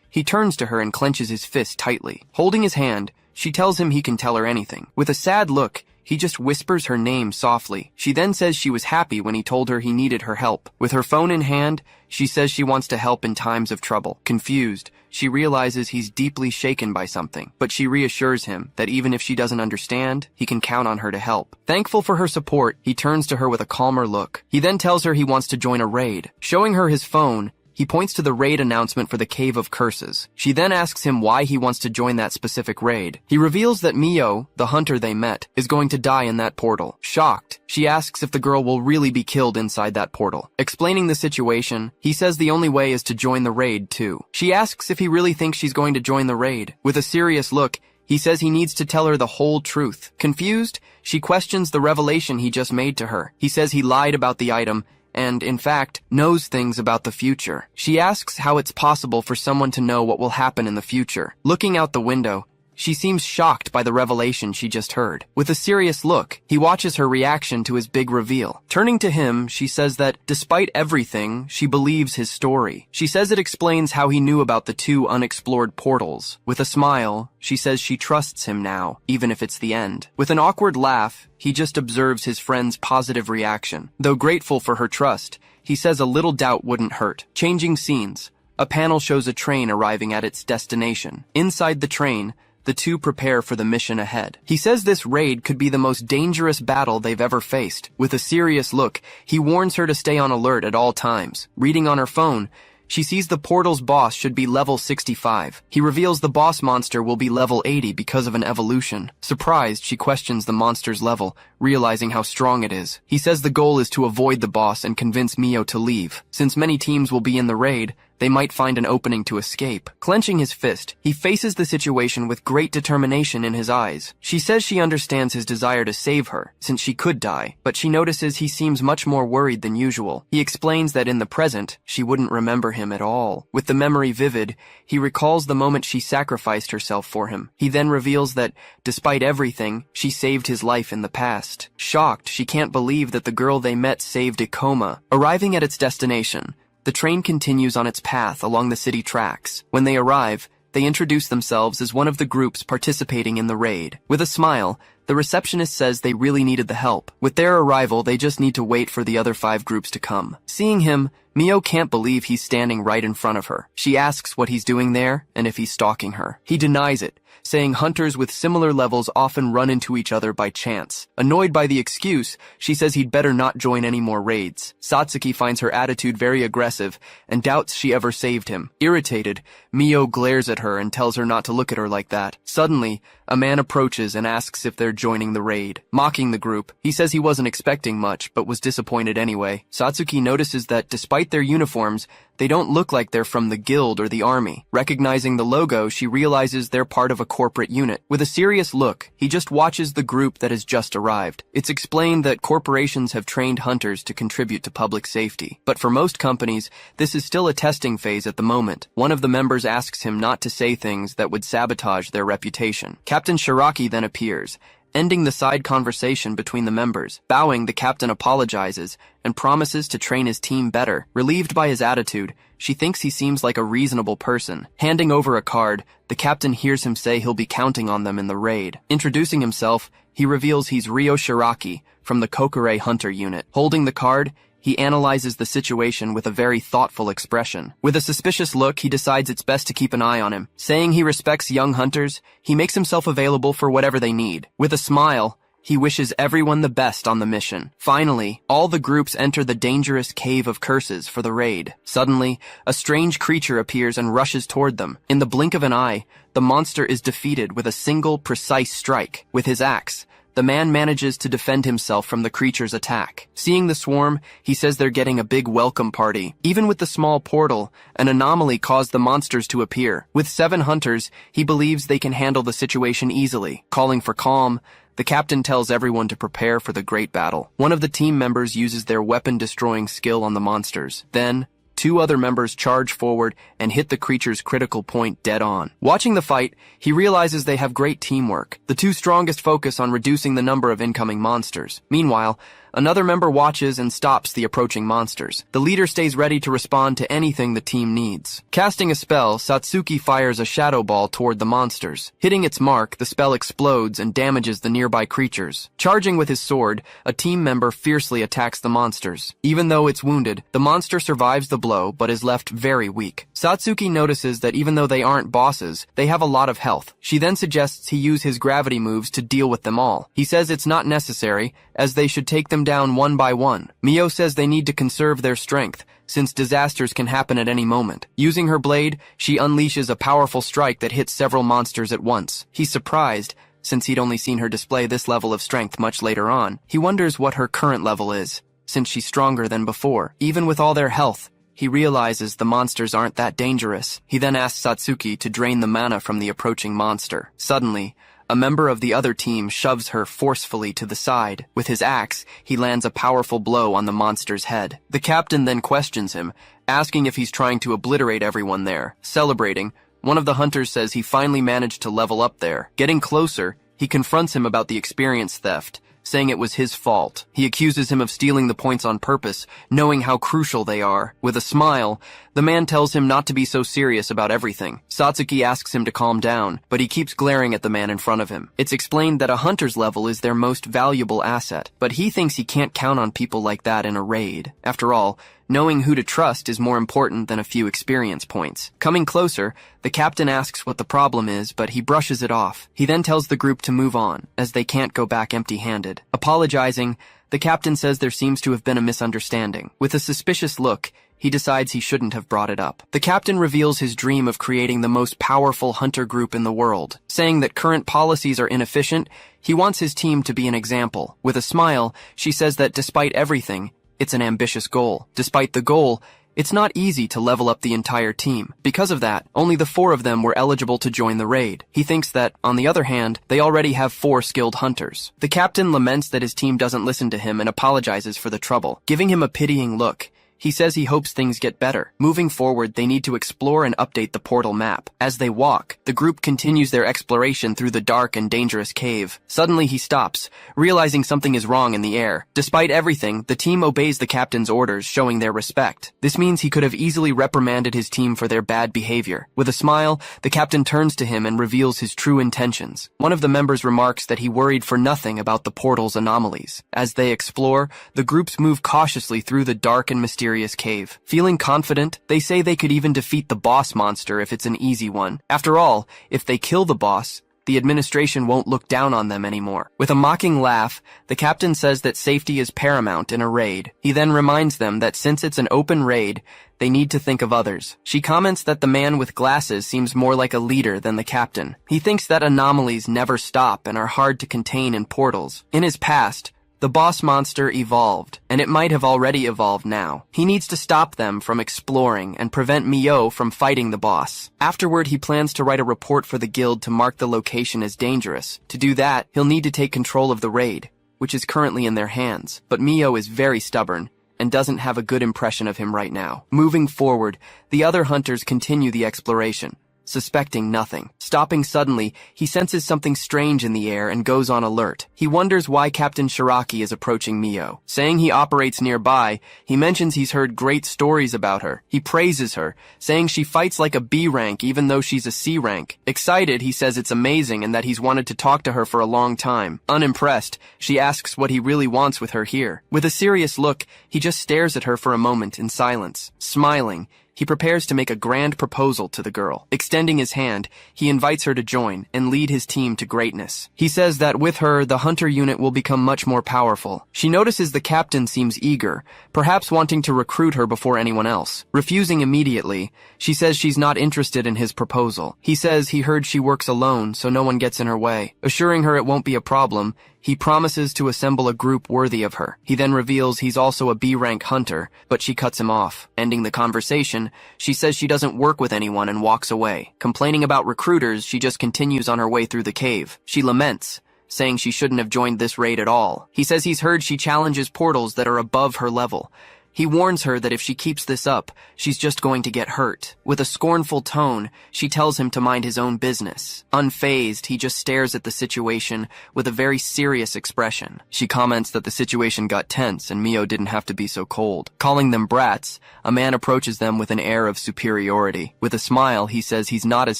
he turns to her and clenches his fist tightly. Holding his hand, she tells him he can tell her anything. With a sad look, he just whispers her name softly. She then says she was happy when he told her he needed her help. With her phone in hand, she says she wants to help in times of trouble. Confused, she realizes he's deeply shaken by something, but she reassures him that even if she doesn't understand, he can count on her to help. Thankful for her support, he turns to her with a calmer look. He then tells her he wants to join a raid. Showing her his phone, he points to the raid announcement for the Cave of Curses. She then asks him why he wants to join that specific raid. He reveals that Mio, the hunter they met, is going to die in that portal. Shocked, she asks if the girl will really be killed inside that portal. Explaining the situation, he says the only way is to join the raid too. She asks if he really thinks she's going to join the raid. With a serious look, he says he needs to tell her the whole truth. Confused, she questions the revelation he just made to her. He says he lied about the item and, in fact, knows things about the future. She asks how it's possible for someone to know what will happen in the future. Looking out the window, She seems shocked by the revelation she just heard. With a serious look, he watches her reaction to his big reveal. Turning to him, she says that, despite everything, she believes his story. She says it explains how he knew about the 2 unexplored portals. With a smile, she says she trusts him now, even if it's the end. With an awkward laugh, he just observes his friend's positive reaction. Though grateful for her trust, he says a little doubt wouldn't hurt. Changing scenes. A panel shows a train arriving at its destination. Inside the train, the 2 prepare for the mission ahead. He says this raid could be the most dangerous battle they've ever faced. With a serious look, he warns her to stay on alert at all times. Reading on her phone, she sees the portal's boss should be level 65. He reveals the boss monster will be level 80 because of an evolution. Surprised, she questions the monster's level, realizing how strong it is. He says the goal is to avoid the boss and convince Mio to leave. Since many teams will be in the raid, they might find an opening to escape. Clenching his fist, he faces the situation with great determination in his eyes. She says she understands his desire to save her, since she could die, but she notices he seems much more worried than usual. He explains that in the present, she wouldn't remember him at all. With the memory vivid, he recalls the moment she sacrificed herself for him. He then reveals that, despite everything, she saved his life in the past. Shocked, she can't believe that the girl they met saved Ikoma. Arriving at its destination, the train continues on its path along the city tracks. When they arrive, they introduce themselves as one of the groups participating in the raid. With a smile, the receptionist says they really needed the help. With their arrival, they just need to wait for the other 5 groups to come. Seeing him, Mio can't believe he's standing right in front of her. She asks what he's doing there and if he's stalking her. He denies it, saying hunters with similar levels often run into each other by chance. Annoyed by the excuse, she says he'd better not join any more raids. Satsuki finds her attitude very aggressive and doubts she ever saved him. Irritated, Mio glares at her and tells her not to look at her like that. Suddenly, a man approaches and asks if they're joining the raid. Mocking the group, he says he wasn't expecting much, but was disappointed anyway. Satsuki notices that despite their uniforms, they don't look like they're from the guild or the army. Recognizing the logo, she realizes they're part of a corporate unit. With a serious look, he just watches the group that has just arrived. It's explained that corporations have trained hunters to contribute to public safety. But for most companies, this is still a testing phase at the moment. One of the members asks him not to say things that would sabotage their reputation. Captain Shiraki then appears, ending the side conversation between the members. Bowing, the captain apologizes and promises to train his team better. Relieved by his attitude, she thinks he seems like a reasonable person. Handing over a card, the captain hears him say he'll be counting on them in the raid. Introducing himself, he reveals he's Ryo Shiraki from the Kokure Hunter unit. Holding the card, he analyzes the situation with a very thoughtful expression. With a suspicious look, he decides it's best to keep an eye on him. Saying he respects young hunters, he makes himself available for whatever they need. With a smile, he wishes everyone the best on the mission. Finally, all the groups enter the dangerous Cave of Curses for the raid. Suddenly, a strange creature appears and rushes toward them. In the blink of an eye, the monster is defeated with a single, precise strike. With his axe, the man manages to defend himself from the creature's attack. Seeing the swarm, he says they're getting a big welcome party. Even with the small portal, an anomaly caused the monsters to appear. With 7 hunters, he believes they can handle the situation easily. Calling for calm, the captain tells everyone to prepare for the great battle. One of the team members uses their weapon-destroying skill on the monsters. Then, 2 other members charge forward and hit the creature's critical point dead on. Watching the fight, he realizes they have great teamwork. The 2 strongest focus on reducing the number of incoming monsters. Meanwhile, another member watches and stops the approaching monsters. The leader stays ready to respond to anything the team needs. Casting a spell, Satsuki fires a shadow ball toward the monsters. Hitting its mark, the spell explodes and damages the nearby creatures. Charging with his sword, a team member fiercely attacks the monsters. Even though it's wounded, the monster survives the blow but is left very weak. Satsuki notices that even though they aren't bosses, they have a lot of health. She then suggests he use his gravity moves to deal with them all. He says it's not necessary, as they should take them down one by one. Mio says they need to conserve their strength, since disasters can happen at any moment. Using her blade, she unleashes a powerful strike that hits several monsters at once. He's surprised, since he'd only seen her display this level of strength much later on. He wonders what her current level is, since she's stronger than before. Even with all their health, he realizes the monsters aren't that dangerous. He then asks Satsuki to drain the mana from the approaching monster. Suddenly, a member of the other team shoves her forcefully to the side. With his axe, he lands a powerful blow on the monster's head. The captain then questions him, asking if he's trying to obliterate everyone there. Celebrating, One of the hunters says he finally managed to level up there. Getting closer, he confronts him about the experience theft, saying it was his fault. He accuses him of stealing the points on purpose, knowing how crucial they are. With a smile, the man tells him not to be so serious about everything. Satsuki asks him to calm down, but he keeps glaring at the man in front of him. It's explained that a hunter's level is their most valuable asset, but he thinks he can't count on people like that in a raid. After all, knowing who to trust is more important than a few experience points. Coming closer, the captain asks what the problem is, but he brushes it off. He then tells the group to move on, as they can't go back empty-handed. Apologizing, the captain says there seems to have been a misunderstanding. With a suspicious look, he decides he shouldn't have brought it up. The captain reveals his dream of creating the most powerful hunter group in the world. Saying that current policies are inefficient, he wants his team to be an example. With a smile, she says that despite everything, it's an ambitious goal. Despite the goal, it's not easy to level up the entire team. Because of that, only the 4 of them were eligible to join the raid. He thinks that, on the other hand, they already have 4 skilled hunters. The captain laments that his team doesn't listen to him and apologizes for the trouble. Giving him a pitying look, he says he hopes things get better. Moving forward, they need to explore and update the portal map. As they walk, the group continues their exploration through the dark and dangerous cave. Suddenly he stops, realizing something is wrong in the air. Despite everything, the team obeys the captain's orders, showing their respect. This means he could have easily reprimanded his team for their bad behavior. With a smile, the captain turns to him and reveals his true intentions. One of the members remarks that he worried for nothing about the portal's anomalies. As they explore, the groups move cautiously through the dark and mysterious cave. Feeling confident, they say they could even defeat the boss monster if it's an easy one. After all, if they kill the boss, the administration won't look down on them anymore. With a mocking laugh, the captain says that safety is paramount in a raid. He then reminds them that since it's an open raid, they need to think of others. She comments that the man with glasses seems more like a leader than the captain. He thinks that anomalies never stop and are hard to contain in portals. In his past, the boss monster evolved, and it might have already evolved now. He needs to stop them from exploring and prevent Mio from fighting the boss. Afterward, he plans to write a report for the guild to mark the location as dangerous. To do that, he'll need to take control of the raid, which is currently in their hands. But Mio is very stubborn and doesn't have a good impression of him right now. Moving forward, the other hunters continue the exploration, suspecting nothing. Stopping suddenly, he senses something strange in the air and goes on alert. He wonders why Captain Shiraki is approaching Mio. Saying he operates nearby, he mentions he's heard great stories about her. He praises her, saying she fights like a B rank even though she's a C rank. Excited, he says it's amazing and that he's wanted to talk to her for a long time. Unimpressed, she asks what he really wants with her here. With a serious look, he just stares at her for a moment in silence. Smiling, he prepares to make a grand proposal to the girl. Extending his hand, he invites her to join and lead his team to greatness. He says that with her, the hunter unit will become much more powerful. She notices the captain seems eager, perhaps wanting to recruit her before anyone else. Refusing immediately, she says she's not interested in his proposal. He says he heard she works alone, so no one gets in her way. Assuring her it won't be a problem, he promises to assemble a group worthy of her. He then reveals he's also a B-rank hunter, but she cuts him off. Ending the conversation, she says she doesn't work with anyone and walks away. Complaining about recruiters, she just continues on her way through the cave. She laments, saying she shouldn't have joined this raid at all. He says he's heard she challenges portals that are above her level. He warns her that if she keeps this up, she's just going to get hurt. With a scornful tone, she tells him to mind his own business. Unfazed, he just stares at the situation with a very serious expression. She comments that the situation got tense and Mio didn't have to be so cold. Calling them brats, a man approaches them with an air of superiority. With a smile, he says he's not as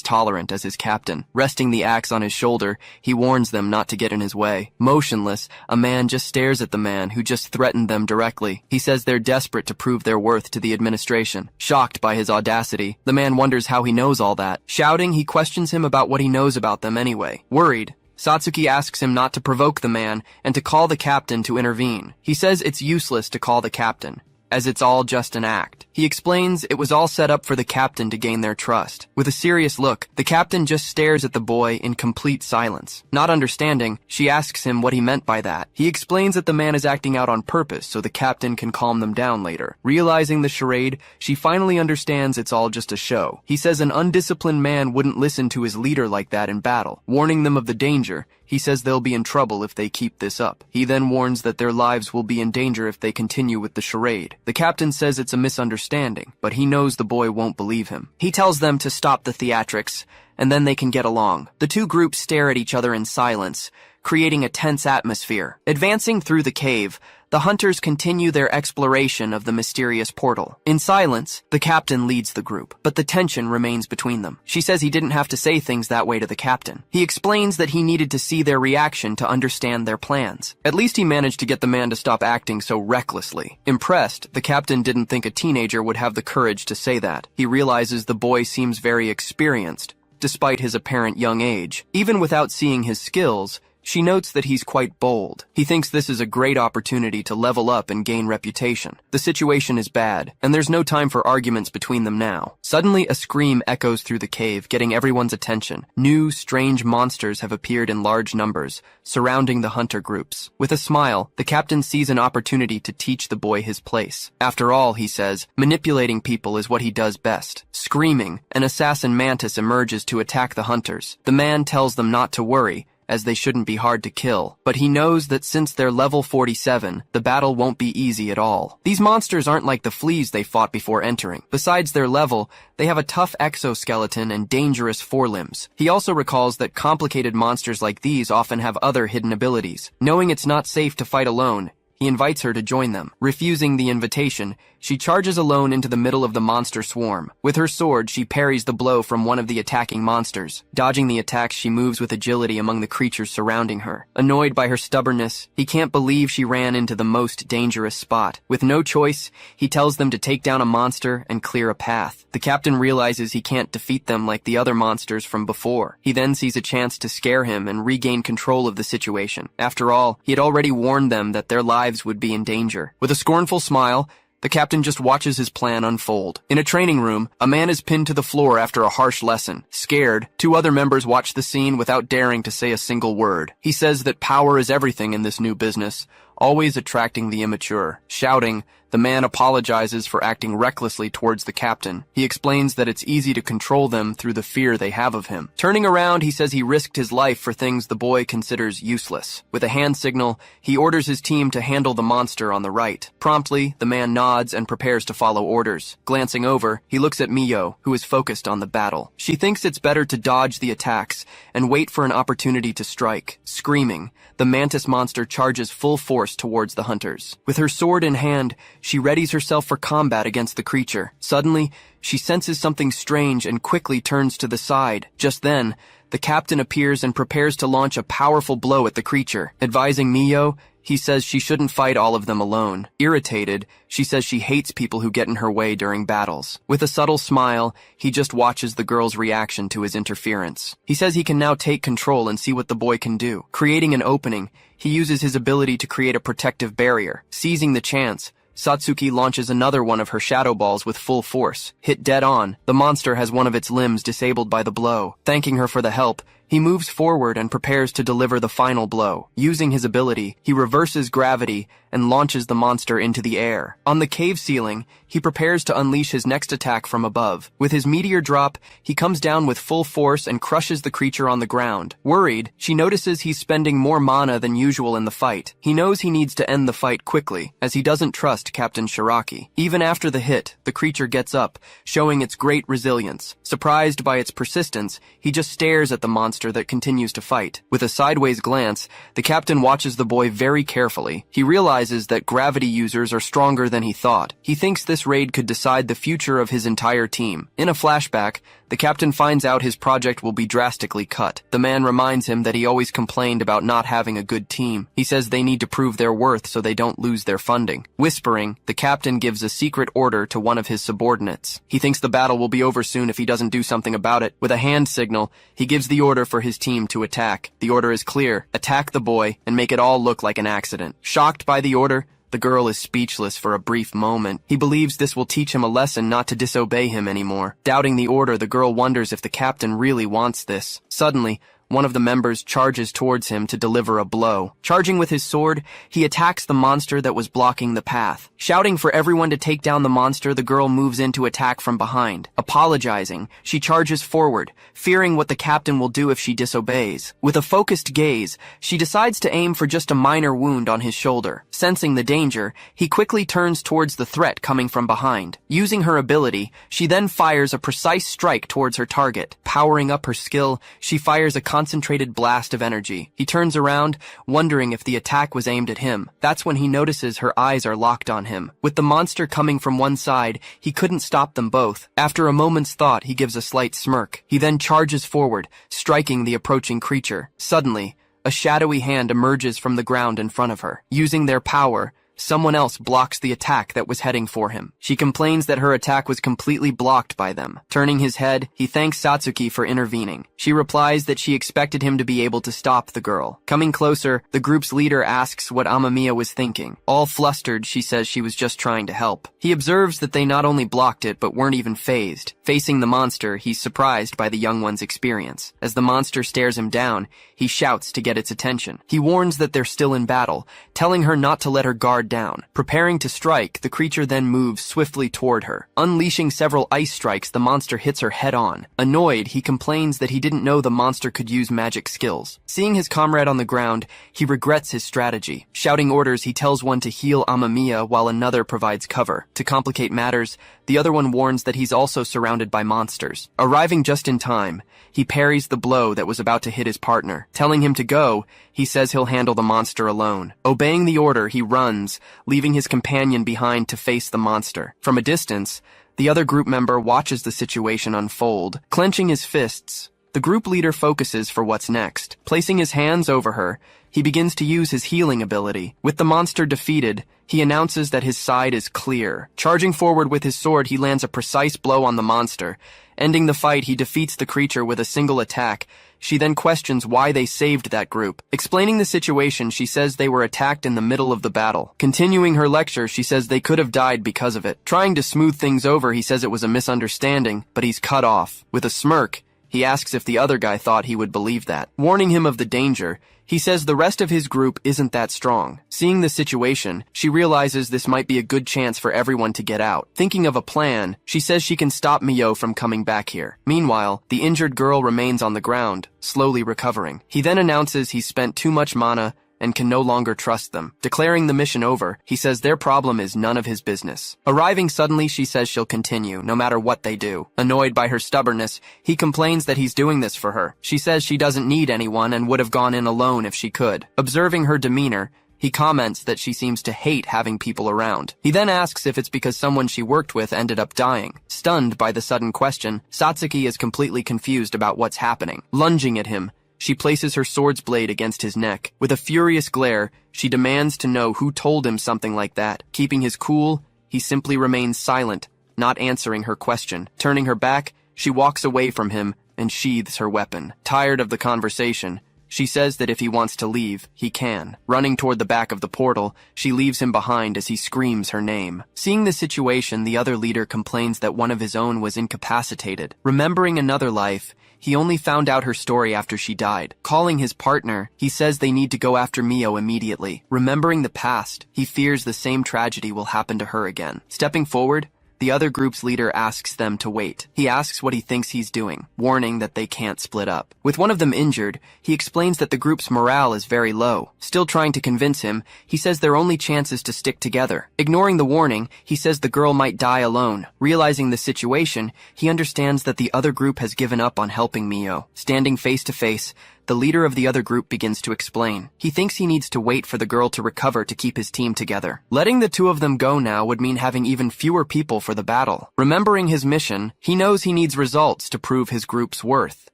tolerant as his captain. Resting the axe on his shoulder, he warns them not to get in his way. Motionless, a man just stares at the man who just threatened them directly. He says they're desperate to prove their worth to the administration. Shocked by his audacity, the man wonders how he knows all that. Shouting, he questions him about what he knows about them anyway. Worried, Satsuki asks him not to provoke the man and to call the captain to intervene. He says it's useless to call the captain, as it's all just an act. He explains it was all set up for the captain to gain their trust. With a serious look, the captain just stares at the boy in complete silence. Not understanding, she asks him what he meant by that. He explains that the man is acting out on purpose so the captain can calm them down later. Realizing the charade, she finally understands it's all just a show. He says an undisciplined man wouldn't listen to his leader like that in battle. Warning them of the danger, he says they'll be in trouble if they keep this up. He then warns that their lives will be in danger if they continue with the charade. The captain says it's a misunderstanding understanding, but he knows the boy won't believe him. He tells them to stop the theatrics, and then they can get along. The two groups stare at each other in silence, creating a tense atmosphere. Advancing through the cave, the hunters continue their exploration of the mysterious portal. In silence, the captain leads the group, but the tension remains between them. She says he didn't have to say things that way to the captain. He explains that he needed to see their reaction to understand their plans. At least he managed to get the man to stop acting so recklessly. Impressed, the captain didn't think a teenager would have the courage to say that. He realizes the boy seems very experienced, despite his apparent young age. Even without seeing his skills, she notes that he's quite bold. He thinks this is a great opportunity to level up and gain reputation. The situation is bad, and there's no time for arguments between them now. Suddenly, a scream echoes through the cave, getting everyone's attention. New, strange monsters have appeared in large numbers, surrounding the hunter groups. With a smile, the captain sees an opportunity to teach the boy his place. After all, he says, manipulating people is what he does best. Screaming, an assassin mantis emerges to attack the hunters. The man tells them not to worry, as they shouldn't be hard to kill, but he knows that since they're level 47, the battle won't be easy at all. These monsters aren't like the fleas they fought before entering. Besides their level, they have a tough exoskeleton and dangerous forelimbs. He also recalls that complicated monsters like these often have other hidden abilities. Knowing it's not safe to fight alone, he invites her to join them. Refusing the invitation, she charges alone into the middle of the monster swarm. With her sword, she parries the blow from one of the attacking monsters. Dodging the attacks, she moves with agility among the creatures surrounding her. Annoyed by her stubbornness, he can't believe she ran into the most dangerous spot. With no choice, he tells them to take down a monster and clear a path. The captain realizes he can't defeat them like the other monsters from before. He then sees a chance to scare him and regain control of the situation. After all, he had already warned them that their lives would be in danger. With a scornful smile, the captain just watches his plan unfold. In a training room, a man is pinned to the floor after a harsh lesson. Scared, two other members watch the scene without daring to say a single word. He says that power is everything in this new business, always attracting the immature. Shouting, the man apologizes for acting recklessly towards the captain. He explains that it's easy to control them through the fear they have of him. Turning around, he says he risked his life for things the boy considers useless. With a hand signal, he orders his team to handle the monster on the right. Promptly, the man nods and prepares to follow orders. Glancing over, he looks at Mio, who is focused on the battle. She thinks it's better to dodge the attacks and wait for an opportunity to strike. Screaming, the mantis monster charges full force towards the hunters. With her sword in hand, she readies herself for combat against the creature. Suddenly, she senses something strange and quickly turns to the side. Just then, the captain appears and prepares to launch a powerful blow at the creature. Advising Mio, he says she shouldn't fight all of them alone. Irritated, she says she hates people who get in her way during battles. With a subtle smile, he just watches the girl's reaction to his interference. He says he can now take control and see what the boy can do. Creating an opening, he uses his ability to create a protective barrier. Seizing the chance, Satsuki launches another one of her shadow balls with full force. Hit dead on, the monster has one of its limbs disabled by the blow. Thanking her for the help, he moves forward and prepares to deliver the final blow. Using his ability, he reverses gravity and launches the monster into the air. On the cave ceiling, he prepares to unleash his next attack from above. With his meteor drop, he comes down with full force and crushes the creature on the ground. Worried, she notices he's spending more mana than usual in the fight. He knows he needs to end the fight quickly, as he doesn't trust Captain Shiraki. Even after the hit, the creature gets up, showing its great resilience. Surprised by its persistence, he just stares at the monster that continues to fight. With a sideways glance, the captain watches the boy very carefully. He realizes that gravity users are stronger than he thought. He thinks this raid could decide the future of his entire team. In a flashback, the captain finds out his project will be drastically cut. The man reminds him that he always complained about not having a good team. He says they need to prove their worth so they don't lose their funding. Whispering, the captain gives a secret order to one of his subordinates. He thinks the battle will be over soon if he doesn't do something about it. With a hand signal, he gives the order for his team to attack. The order is clear: attack the boy and make it all look like an accident. Shocked by the order, the girl is speechless for a brief moment. He believes this will teach him a lesson not to disobey him anymore. Doubting the order, the girl wonders if the captain really wants this. Suddenly, one of the members charges towards him to deliver a blow. Charging with his sword, he attacks the monster that was blocking the path. Shouting for everyone to take down the monster, the girl moves in to attack from behind. Apologizing, she charges forward, fearing what the captain will do if she disobeys. With a focused gaze, she decides to aim for just a minor wound on his shoulder. Sensing the danger, he quickly turns towards the threat coming from behind. Using her ability, she then fires a precise strike towards her target. Powering up her skill, she fires a concentrated blast of energy. He turns around, wondering if the attack was aimed at him. That's when he notices her eyes are locked on him. With the monster coming from one side, he couldn't stop them both. After a moment's thought, he gives a slight smirk. He then charges forward, striking the approaching creature. Suddenly, a shadowy hand emerges from the ground in front of her. Using their power, someone else blocks the attack that was heading for him. She complains that her attack was completely blocked by them. Turning his head, he thanks Satsuki for intervening. She replies that she expected him to be able to stop the girl. Coming closer, the group's leader asks what Amamiya was thinking. All flustered, she says she was just trying to help. He observes that they not only blocked it, but weren't even fazed. Facing the monster, he's surprised by the young one's experience. As the monster stares him down, he shouts to get its attention. He warns that they're still in battle, telling her not to let her guard down. Preparing to strike, the creature then moves swiftly toward her. Unleashing several ice strikes, the monster hits her head on. Annoyed, he complains that he didn't know the monster could use magic skills. Seeing his comrade on the ground, he regrets his strategy. Shouting orders, he tells one to heal Amamiya while another provides cover. To complicate matters, the other one warns that he's also surrounded by monsters. Arriving just in time, he parries the blow that was about to hit his partner. Telling him to go, he says he'll handle the monster alone. Obeying the order, he runs, leaving his companion behind to face the monster. From a distance, the other group member watches the situation unfold. Clenching his fists, the group leader focuses for what's next. Placing his hands over her, he begins to use his healing ability. With the monster defeated, he announces that his side is clear. Charging forward with his sword, he lands a precise blow on the monster. Ending the fight, he defeats the creature with a single attack. She then questions why they saved that group. Explaining the situation, she says they were attacked in the middle of the battle. Continuing her lecture, she says they could have died because of it. Trying to smooth things over, he says it was a misunderstanding, but he's cut off. With a smirk, he asks if the other guy thought he would believe that. Warning him of the danger, he says the rest of his group isn't that strong. Seeing the situation, she realizes this might be a good chance for everyone to get out. Thinking of a plan, she says she can stop Mio from coming back here. Meanwhile, the injured girl remains on the ground, slowly recovering. He then announces he's spent too much mana and can no longer trust them. Declaring the mission over, he says their problem is none of his business. Arriving suddenly, she says she'll continue, no matter what they do. Annoyed by her stubbornness, he complains that he's doing this for her. She says she doesn't need anyone and would have gone in alone if she could. Observing her demeanor, he comments that she seems to hate having people around. He then asks if it's because someone she worked with ended up dying. Stunned by the sudden question, Satsuki is completely confused about what's happening. Lunging at him, she places her sword's blade against his neck. With a furious glare, she demands to know who told him something like that. Keeping his cool, he simply remains silent, not answering her question. Turning her back, she walks away from him and sheathes her weapon. Tired of the conversation, she says that if he wants to leave, he can. Running toward the back of the portal, she leaves him behind as he screams her name. Seeing the situation, the other leader complains that one of his own was incapacitated. Remembering another life, he only found out her story after she died. Calling his partner, he says they need to go after Mio immediately. Remembering the past, he fears the same tragedy will happen to her again. Stepping forward, the other group's leader asks them to wait. He asks what he thinks he's doing, warning that they can't split up. With one of them injured, he explains that the group's morale is very low. Still trying to convince him, he says their only chance is to stick together. Ignoring the warning, he says the girl might die alone. Realizing the situation, he understands that the other group has given up on helping Mio. Standing face to face, the leader of the other group begins to explain. He thinks he needs to wait for the girl to recover to keep his team together. Letting the two of them go now would mean having even fewer people for the battle. Remembering his mission, he knows he needs results to prove his group's worth.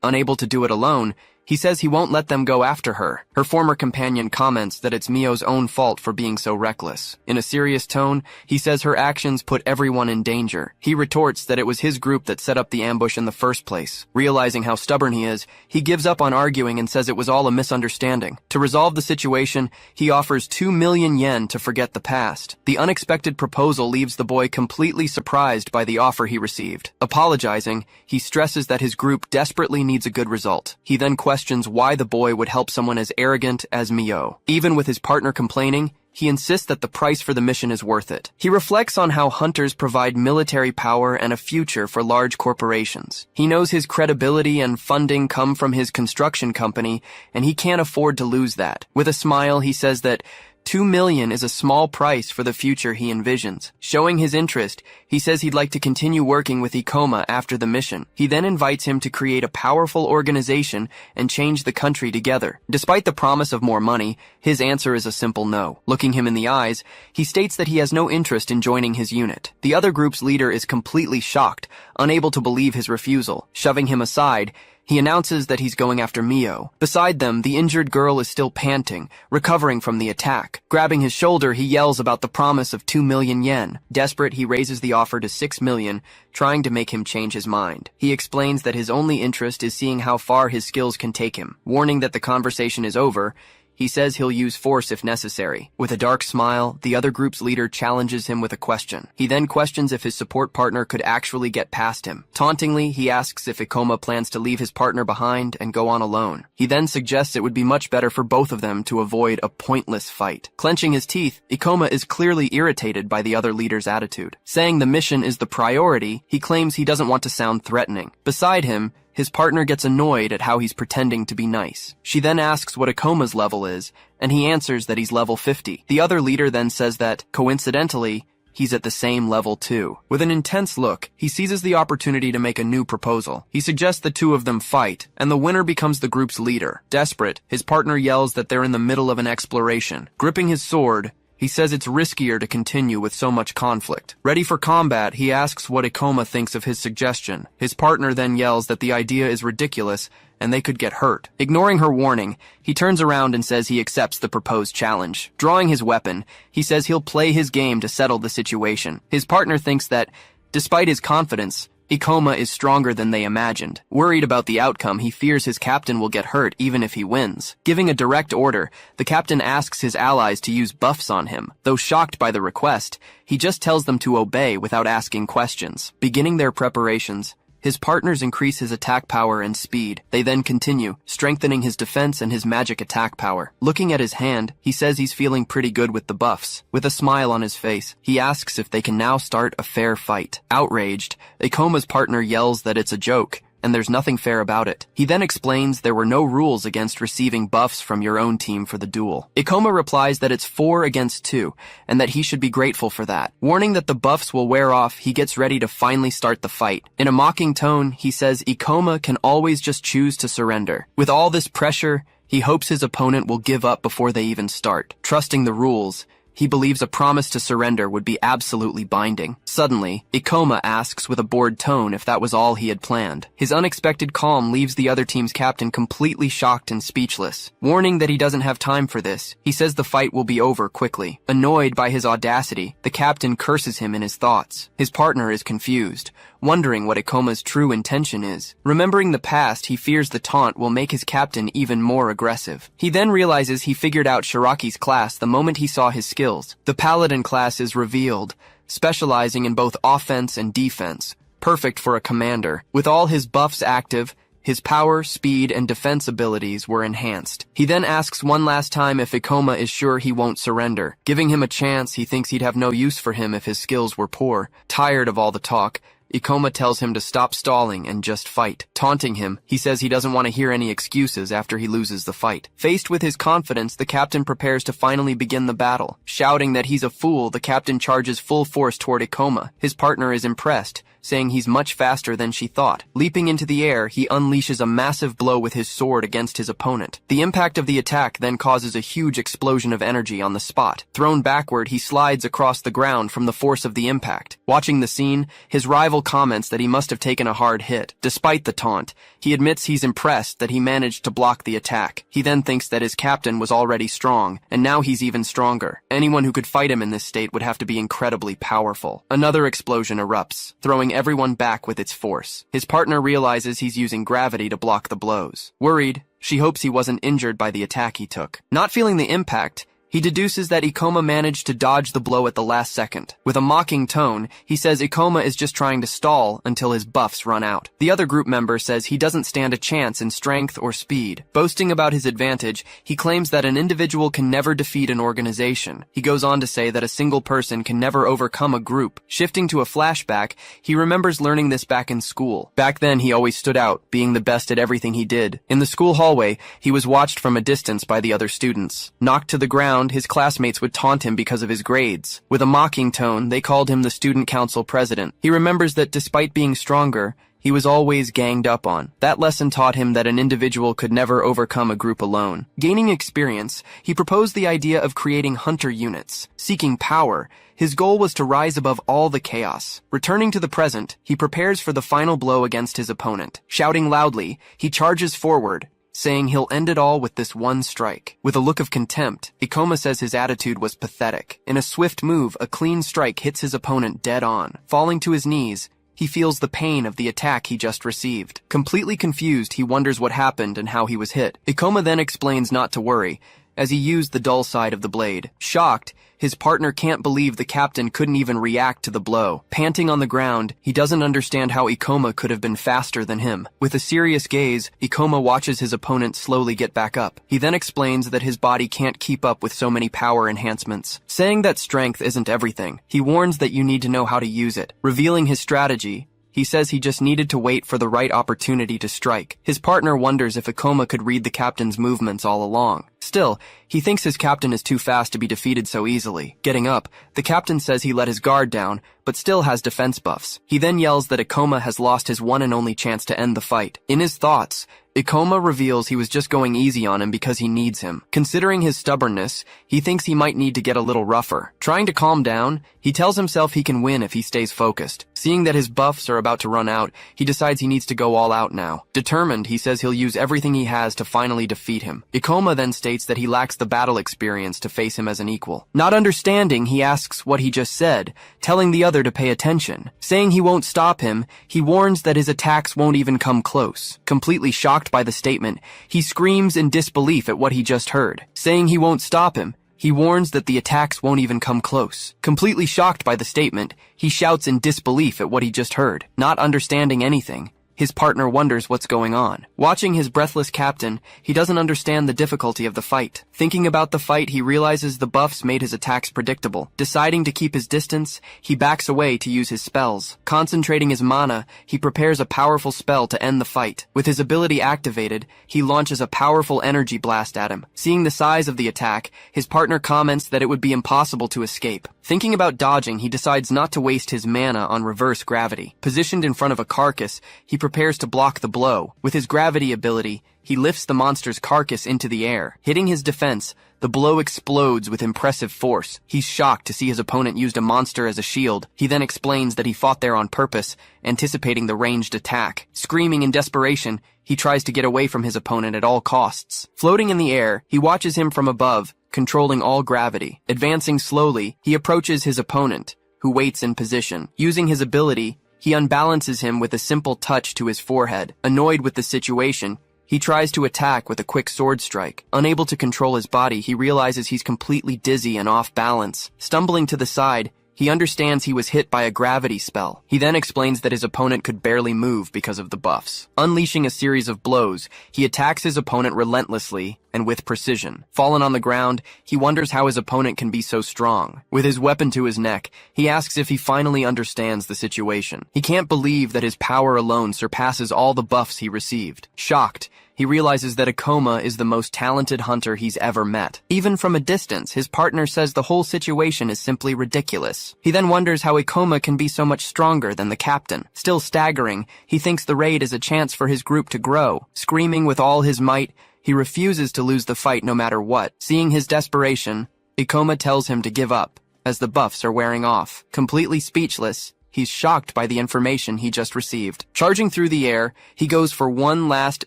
Unable to do it alone, he says he won't let them go after her. Her former companion comments that it's Mio's own fault for being so reckless. In a serious tone, he says her actions put everyone in danger. He retorts that it was his group that set up the ambush in the first place. Realizing how stubborn he is, he gives up on arguing and says it was all a misunderstanding. To resolve the situation, he offers 2 million yen to forget the past. The unexpected proposal leaves the boy completely surprised by the offer he received. Apologizing, he stresses that his group desperately needs a good result. He then questions questions why the boy would help someone as arrogant as Mio. Even with his partner complaining, he insists that the price for the mission is worth it. He reflects on how hunters provide military power and a future for large corporations. He knows his credibility and funding come from his construction company, and he can't afford to lose that. With a smile, he says that 2 million is a small price for the future he envisions. Showing his interest, he says he'd like to continue working with Ikoma after the mission. He then invites him to create a powerful organization and change the country together. Despite the promise of more money, his answer is a simple no. Looking him in the eyes, he states that he has no interest in joining his unit. The other group's leader is completely shocked, unable to believe his refusal. Shoving him aside, he announces that he's going after Mio. Beside them, the injured girl is still panting, recovering from the attack. Grabbing his shoulder, he yells about the promise of 2 million yen. Desperate, he raises the offer to 6 million, trying to make him change his mind. He explains that his only interest is seeing how far his skills can take him. Warning that the conversation is over, he says he'll use force if necessary. With a dark smile, the other group's leader challenges him with a question. He then questions if his support partner could actually get past him. Tauntingly, he asks if Ikoma plans to leave his partner behind and go on alone. He then suggests it would be much better for both of them to avoid a pointless fight. Clenching his teeth, Ikoma is clearly irritated by the other leader's attitude. Saying the mission is the priority, he claims he doesn't want to sound threatening. Beside him, his partner gets annoyed at how he's pretending to be nice. She then asks what Ikoma's level is, and he answers that he's level 50. The other leader then says that, coincidentally, he's at the same level too. With an intense look, he seizes the opportunity to make a new proposal. He suggests the two of them fight, and the winner becomes the group's leader. Desperate, his partner yells that they're in the middle of an exploration. Gripping his sword, he says it's riskier to continue with so much conflict. Ready for combat, he asks what Ikoma thinks of his suggestion. His partner then yells that the idea is ridiculous and they could get hurt. Ignoring her warning, he turns around and says he accepts the proposed challenge. Drawing his weapon, he says he'll play his game to settle the situation. His partner thinks that, despite his confidence, Ikoma is stronger than they imagined. Worried about the outcome, he fears his captain will get hurt even if he wins. Giving a direct order, the captain asks his allies to use buffs on him. Though shocked by the request, he just tells them to obey without asking questions. Beginning their preparations, his partners increase his attack power and speed. They then continue, strengthening his defense and his magic attack power. Looking at his hand, he says he's feeling pretty good with the buffs. With a smile on his face, he asks if they can now start a fair fight. Outraged, Ikoma's partner yells that it's a joke, and there's nothing fair about it. He then explains there were no rules against receiving buffs from your own team for the duel. Ikoma replies that it's 4 against 2, and that he should be grateful for that. Warning that the buffs will wear off, he gets ready to finally start the fight. In a mocking tone, he says Ikoma can always just choose to surrender. With all this pressure, he hopes his opponent will give up before they even start. Trusting the rules, he believes a promise to surrender would be absolutely binding. Suddenly, Ikoma asks with a bored tone if that was all he had planned. His unexpected calm leaves the other team's captain completely shocked and speechless. Warning that he doesn't have time for this, he says the fight will be over quickly. Annoyed by his audacity, the captain curses him in his thoughts. His partner is confused, wondering what Ikoma's true intention is. Remembering the past, he fears the taunt will make his captain even more aggressive. He then realizes he figured out Shiraki's class the moment he saw his skills. The Paladin class is revealed, specializing in both offense and defense, perfect for a commander. With all his buffs active, his power, speed, and defense abilities were enhanced. He then asks one last time if Ikoma is sure he won't surrender. Giving him a chance, he thinks he'd have no use for him if his skills were poor. Tired of all the talk, Ikoma tells him to stop stalling and just fight. Taunting him, he says he doesn't want to hear any excuses after he loses the fight. Faced with his confidence, the captain prepares to finally begin the battle. Shouting that he's a fool, the captain charges full force toward Ikoma. His partner is impressed, saying he's much faster than she thought. Leaping into the air, he unleashes a massive blow with his sword against his opponent. The impact of the attack then causes a huge explosion of energy on the spot. Thrown backward, he slides across the ground from the force of the impact. Watching the scene, his rival comments that he must have taken a hard hit. Despite the taunt, he admits he's impressed that he managed to block the attack. He then thinks that his captain was already strong, and now he's even stronger. Anyone who could fight him in this state would have to be incredibly powerful. Another explosion erupts, throwing everyone back with its force. His partner realizes he's using gravity to block the blows. Worried, she hopes he wasn't injured by the attack he took. Not feeling the impact, He deduces that Ikoma managed to dodge the blow at the last second. With a mocking tone, he says Ikoma is just trying to stall until his buffs run out. The other group member says he doesn't stand a chance in strength or speed. Boasting about his advantage, he claims that an individual can never defeat an organization. He goes on to say that a single person can never overcome a group. Shifting to a flashback, he remembers learning this back in school. Back then, he always stood out, being the best at everything he did. In the school hallway, he was watched from a distance by the other students. Knocked to the ground, his classmates would taunt him because of his grades. With a mocking tone, they called him the student council president. He remembers that despite being stronger, he was always ganged up on. That lesson taught him that an individual could never overcome a group alone. Gaining experience, he proposed the idea of creating hunter units. Seeking power, his goal was to rise above all the chaos. Returning to the present, he prepares for the final blow against his opponent. Shouting loudly, he charges forward, saying he'll end it all with this one strike. With a look of contempt, Ikoma says his attitude was pathetic. In a swift move, a clean strike hits his opponent dead on. Falling to his knees, he feels the pain of the attack he just received. Completely confused, he wonders what happened and how he was hit. Ikoma then explains not to worry, as he used the dull side of the blade. Shocked, his partner can't believe the captain couldn't even react to the blow. Panting on the ground, he doesn't understand how Ikoma could have been faster than him. With a serious gaze, Ikoma watches his opponent slowly get back up. He then explains that his body can't keep up with so many power enhancements. Saying that strength isn't everything, he warns that you need to know how to use it. Revealing his strategy, he says he just needed to wait for the right opportunity to strike. His partner wonders if Ikoma could read the captain's movements all along. Still, he thinks his captain is too fast to be defeated so easily. Getting up, the captain says he let his guard down, but still has defense buffs. He then yells that Ikoma has lost his one and only chance to end the fight. In his thoughts, Ikoma reveals he was just going easy on him because he needs him. Considering his stubbornness, he thinks he might need to get a little rougher. Trying to calm down, he tells himself he can win if he stays focused. Seeing that his buffs are about to run out, he decides he needs to go all out now. Determined, he says he'll use everything he has to finally defeat him. Ikoma then states that he lacks the battle experience to face him as an equal. Not understanding, he asks what he just said, telling the other to pay attention. Saying he won't stop him, he warns that his attacks won't even come close. Completely shocked by the statement, he screams in disbelief at what he just heard. Saying he won't stop him, he warns that the attacks won't even come close. Completely shocked by the statement, he shouts in disbelief at what he just heard. Not understanding anything, his partner wonders what's going on. Watching his breathless captain, he doesn't understand the difficulty of the fight. Thinking about the fight, he realizes the buffs made his attacks predictable. Deciding to keep his distance, he backs away to use his spells. Concentrating his mana, he prepares a powerful spell to end the fight. With his ability activated, he launches a powerful energy blast at him. Seeing the size of the attack, his partner comments that it would be impossible to escape. Thinking about dodging, he decides not to waste his mana on reverse gravity. Positioned in front of a carcass, he prepares to block the blow. With his gravity ability, he lifts the monster's carcass into the air. Hitting his defense, the blow explodes with impressive force. He's shocked to see his opponent used a monster as a shield. He then explains that he fought there on purpose, anticipating the ranged attack. Screaming in desperation, he tries to get away from his opponent at all costs. Floating in the air, he watches him from above, controlling all gravity. Advancing slowly, he approaches his opponent, who waits in position. Using his ability, he unbalances him with a simple touch to his forehead. Annoyed with the situation, he tries to attack with a quick sword strike. Unable to control his body, he realizes he's completely dizzy and off balance. Stumbling to the side, he understands he was hit by a gravity spell. He then explains that his opponent could barely move because of the buffs. Unleashing a series of blows, he attacks his opponent relentlessly and with precision. Fallen on the ground, he wonders how his opponent can be so strong. With his weapon to his neck, he asks if he finally understands the situation. He can't believe that his power alone surpasses all the buffs he received. Shocked, he realizes that Ikoma is the most talented hunter he's ever met. Even from a distance, his partner says the whole situation is simply ridiculous. He then wonders how Ikoma can be so much stronger than the captain. Still staggering, he thinks the raid is a chance for his group to grow. Screaming with all his might, he refuses to lose the fight no matter what. Seeing his desperation, Ikoma tells him to give up, as the buffs are wearing off. Completely speechless, he's shocked by the information he just received. Charging through the air, he goes for one last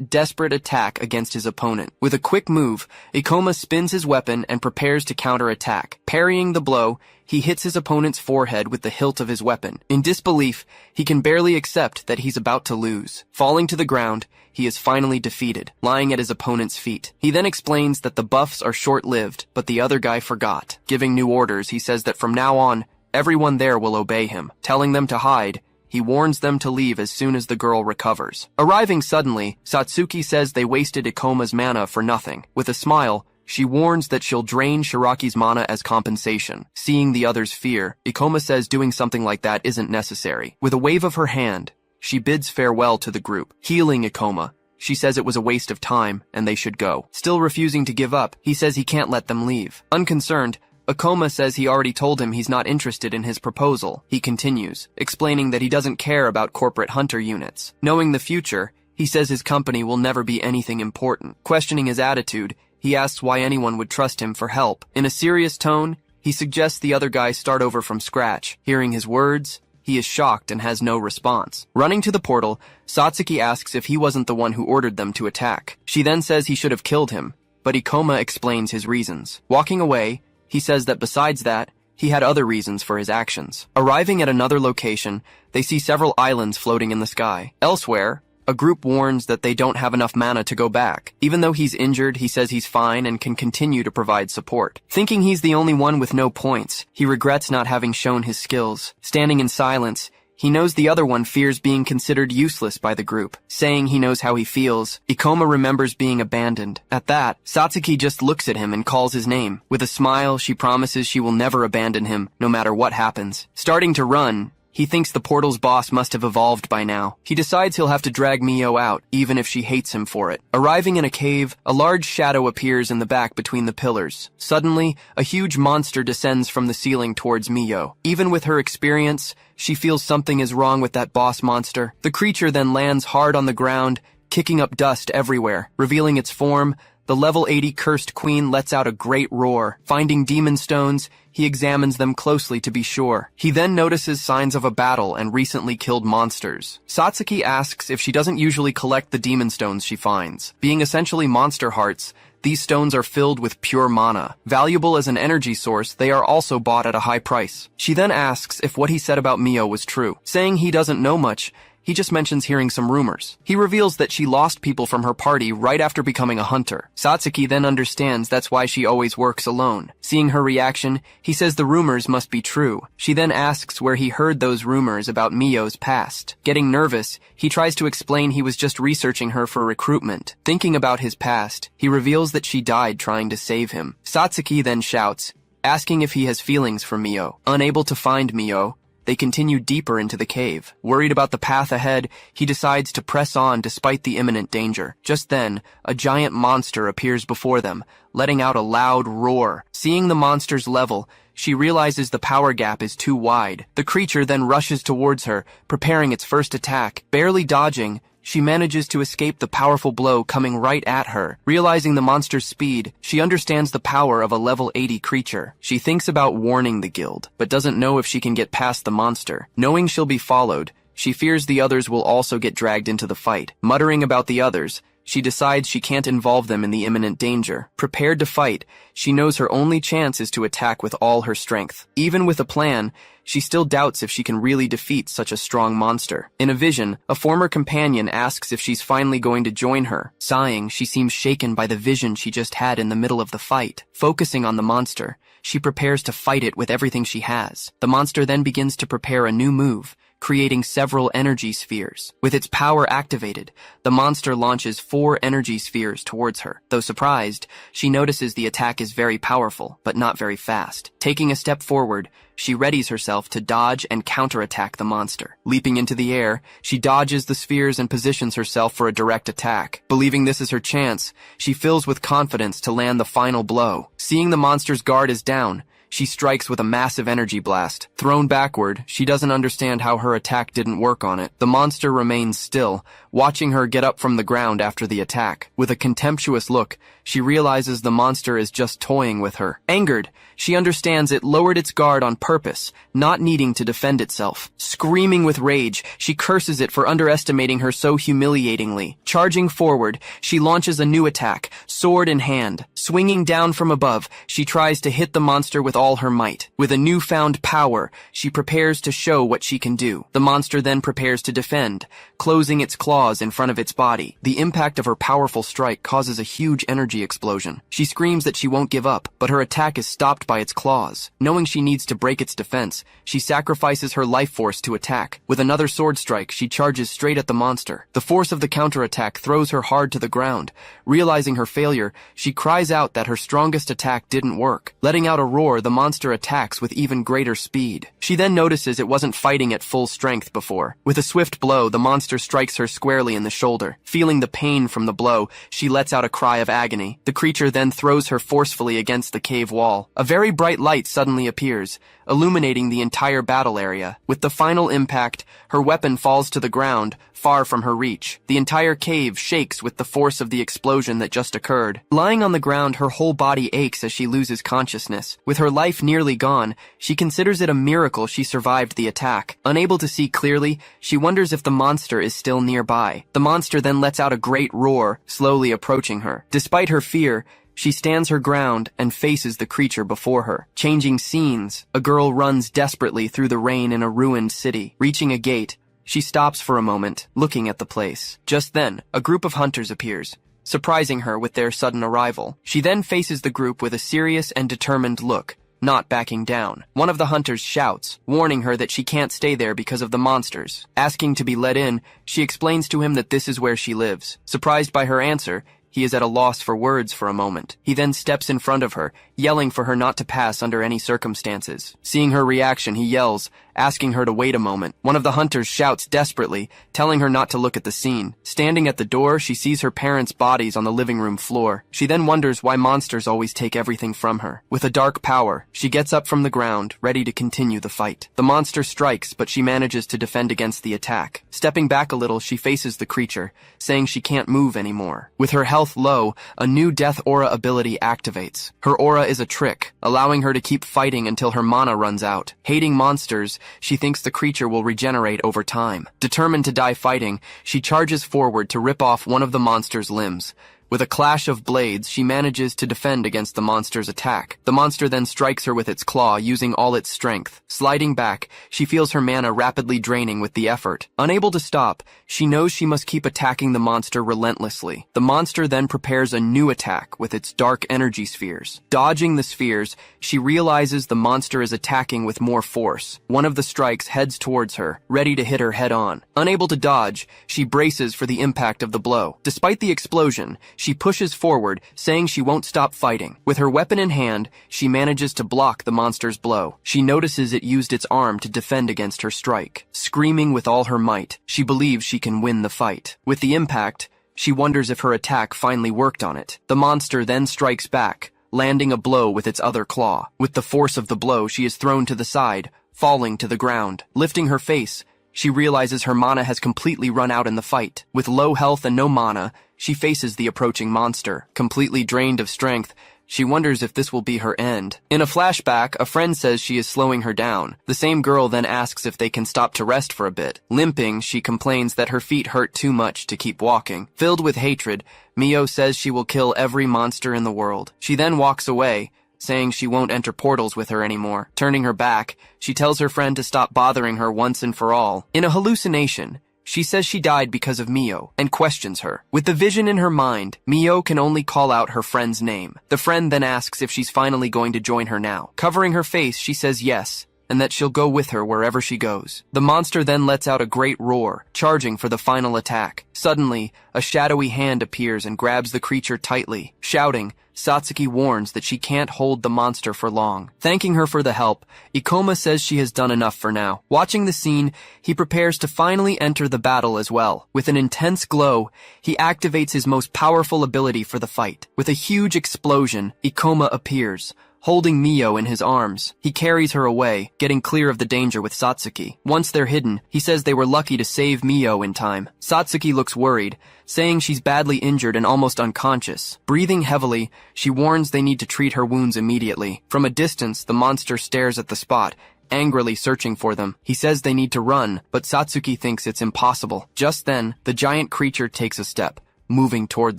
desperate attack against his opponent. With a quick move, Ikoma spins his weapon and prepares to counterattack. Parrying the blow, he hits his opponent's forehead with the hilt of his weapon. In disbelief, he can barely accept that he's about to lose. Falling to the ground, he is finally defeated, lying at his opponent's feet. He then explains that the buffs are short-lived, but the other guy forgot. Giving new orders, he says that from now on, everyone there will obey him. Telling them to hide, he warns them to leave as soon as the girl recovers. Arriving suddenly, Satsuki says they wasted Ikoma's mana for nothing. With a smile, she warns that she'll drain Shiraki's mana as compensation. Seeing the other's fear, Ikoma says doing something like that isn't necessary. With a wave of her hand, she bids farewell to the group. Healing Ikoma, she says it was a waste of time and they should go. Still refusing to give up, he says he can't let them leave. Unconcerned, Ikoma says he already told him he's not interested in his proposal. He continues, explaining that he doesn't care about corporate hunter units. Knowing the future, he says his company will never be anything important. Questioning his attitude, he asks why anyone would trust him for help. In a serious tone, he suggests the other guy start over from scratch. Hearing his words, he is shocked and has no response. Running to the portal, Satsuki asks if he wasn't the one who ordered them to attack. She then says he should have killed him, but Ikoma explains his reasons. Walking away, he says that besides that, he had other reasons for his actions. Arriving at another location, they see several islands floating in the sky. Elsewhere, a group warns that they don't have enough mana to go back. Even though he's injured, he says he's fine and can continue to provide support. Thinking he's the only one with no points, he regrets not having shown his skills. Standing in silence, he knows the other one fears being considered useless by the group. Saying he knows how he feels, Ikoma remembers being abandoned. At that, Satsuki just looks at him and calls his name. With a smile, she promises she will never abandon him, no matter what happens. Starting to run, he thinks the portal's boss must have evolved by now. He decides he'll have to drag Mio out, even if she hates him for it. Arriving in a cave, a large shadow appears in the back between the pillars. Suddenly, a huge monster descends from the ceiling towards Mio. Even with her experience, she feels something is wrong with that boss monster. The creature then lands hard on the ground, kicking up dust everywhere. Revealing its form, the level 80 cursed queen lets out a great roar. Finding demon stones, he examines them closely to be sure. He then notices signs of a battle and recently killed monsters. Satsuki asks if she doesn't usually collect the demon stones she finds. Being essentially monster hearts, these stones are filled with pure mana. Valuable as an energy source, they are also bought at a high price. She then asks if what he said about Mio was true. Saying he doesn't know much, he just mentions hearing some rumors. He reveals that she lost people from her party right after becoming a hunter. Satsuki then understands that's why she always works alone. Seeing her reaction, he says the rumors must be true. She then asks where he heard those rumors about Mio's past. Getting nervous, he tries to explain he was just researching her for recruitment. Thinking about his past, he reveals that she died trying to save him. Satsuki then shouts, asking if he has feelings for Mio. Unable to find Mio, they continue deeper into the cave. Worried about the path ahead, he decides to press on despite the imminent danger. Just then, a giant monster appears before them, letting out a loud roar. Seeing the monster's level, she realizes the power gap is too wide. The creature then rushes towards her, preparing its first attack. Barely dodging, she manages to escape the powerful blow coming right at her. Realizing the monster's speed, she understands the power of a level 80 creature. She thinks about warning the guild, but doesn't know if she can get past the monster. Knowing she'll be followed, she fears the others will also get dragged into the fight. Muttering about the others, she decides she can't involve them in the imminent danger. Prepared to fight, she knows her only chance is to attack with all her strength. Even with a plan, she still doubts if she can really defeat such a strong monster. In a vision, a former companion asks if she's finally going to join her. Sighing, she seems shaken by the vision she just had in the middle of the fight. Focusing on the monster, she prepares to fight it with everything she has. The monster then begins to prepare a new move, creating several energy spheres. With its power activated, the monster launches 4 energy spheres towards her. Though surprised, she notices the attack is very powerful, but not very fast. Taking a step forward, she readies herself to dodge and counterattack the monster. Leaping into the air, she dodges the spheres and positions herself for a direct attack. Believing this is her chance, she fills with confidence to land the final blow. Seeing the monster's guard is down, she strikes with a massive energy blast. Thrown backward, she doesn't understand how her attack didn't work on it. The monster remains still, watching her get up from the ground after the attack. With a contemptuous look, she realizes the monster is just toying with her. Angered, she understands it lowered its guard on purpose, not needing to defend itself. Screaming with rage, she curses it for underestimating her so humiliatingly. Charging forward, she launches a new attack, sword in hand. Swinging down from above, she tries to hit the monster with all her might. With a newfound power, she prepares to show what she can do. The monster then prepares to defend, closing its claws in front of its body. The impact of her powerful strike causes a huge energy explosion. She screams that she won't give up, but her attack is stopped by its claws. Knowing she needs to break its defense, she sacrifices her life force to attack. With another sword strike, she charges straight at the monster. The force of the counterattack throws her hard to the ground. Realizing her failure, she cries out that her strongest attack didn't work. Letting out a roar, the monster attacks with even greater speed. She then notices it wasn't fighting at full strength before. With a swift blow, the monster strikes her squarely in the shoulder. Feeling the pain from the blow, she lets out a cry of agony. The creature then throws her forcefully against the cave wall. A very bright light suddenly appears, illuminating the entire battle area. With the final impact, her weapon falls to the ground, far from her reach. The entire cave shakes with the force of the explosion that just occurred. Lying on the ground, her whole body aches as she loses consciousness. With her life nearly gone, she considers it a miracle she survived the attack. Unable to see clearly, she wonders if the monster is still nearby. The monster then lets out a great roar, slowly approaching her. Despite her fear, she stands her ground and faces the creature before her. Changing scenes, a girl runs desperately through the rain in a ruined city. Reaching a gate, she stops for a moment, looking at the place. Just then, a group of hunters appears, surprising her with their sudden arrival. She then faces the group with a serious and determined look, not backing down. One of the hunters shouts, warning her that she can't stay there because of the monsters. Asking to be let in, she explains to him that this is where she lives. Surprised by her answer, he is at a loss for words for a moment. He then steps in front of her, yelling for her not to pass under any circumstances. Seeing her reaction, he yells, asking her to wait a moment. One of the hunters shouts desperately, telling her not to look at the scene. Standing at the door, she sees her parents' bodies on the living room floor. She then wonders why monsters always take everything from her. With a dark power, she gets up from the ground, ready to continue the fight. The monster strikes, but she manages to defend against the attack. Stepping back a little, she faces the creature, saying she can't move anymore. With her health low, a new death aura ability activates. Her aura is a trick, allowing her to keep fighting until her mana runs out. Hating monsters, she thinks the creature will regenerate over time. Determined to die fighting, she charges forward to rip off one of the monster's limbs. With a clash of blades, she manages to defend against the monster's attack. The monster then strikes her with its claw, using all its strength. Sliding back, she feels her mana rapidly draining with the effort. Unable to stop, she knows she must keep attacking the monster relentlessly. The monster then prepares a new attack with its dark energy spheres. Dodging the spheres, she realizes the monster is attacking with more force. One of the strikes heads towards her, ready to hit her head on. Unable to dodge, she braces for the impact of the blow. Despite the explosion, she pushes forward, saying she won't stop fighting. With her weapon in hand, she manages to block the monster's blow. She notices it used its arm to defend against her strike. Screaming with all her might, she believes she can win the fight. With the impact, she wonders if her attack finally worked on it. The monster then strikes back, landing a blow with its other claw. With the force of the blow, she is thrown to the side, falling to the ground. Lifting her face, she realizes her mana has completely run out in the fight. With low health and no mana, she faces the approaching monster. Completely drained of strength, she wonders if this will be her end. In a flashback, a friend says she is slowing her down. The same girl then asks if they can stop to rest for a bit. Limping, she complains that her feet hurt too much to keep walking. Filled with hatred, Mio says she will kill every monster in the world. She then walks away, saying she won't enter portals with her anymore. Turning her back, she tells her friend to stop bothering her once and for all. In a hallucination, she says she died because of Mio, and questions her. With the vision in her mind, Mio can only call out her friend's name. The friend then asks if she's finally going to join her now. Covering her face, she says yes, and that she'll go with her wherever she goes. The monster then lets out a great roar, charging for the final attack. Suddenly, a shadowy hand appears and grabs the creature tightly. Shouting, Satsuki warns that she can't hold the monster for long. Thanking her for the help, Ikoma says she has done enough for now. Watching the scene, he prepares to finally enter the battle as well. With an intense glow, he activates his most powerful ability for the fight. With a huge explosion, Ikoma appears, holding Mio in his arms. He carries her away, getting clear of the danger with Satsuki. Once they're hidden, he says they were lucky to save Mio in time. Satsuki looks worried, saying she's badly injured and almost unconscious. Breathing heavily, she warns they need to treat her wounds immediately. From a distance, the monster stares at the spot, angrily searching for them. He says they need to run, but Satsuki thinks it's impossible. Just then, the giant creature takes a step, moving toward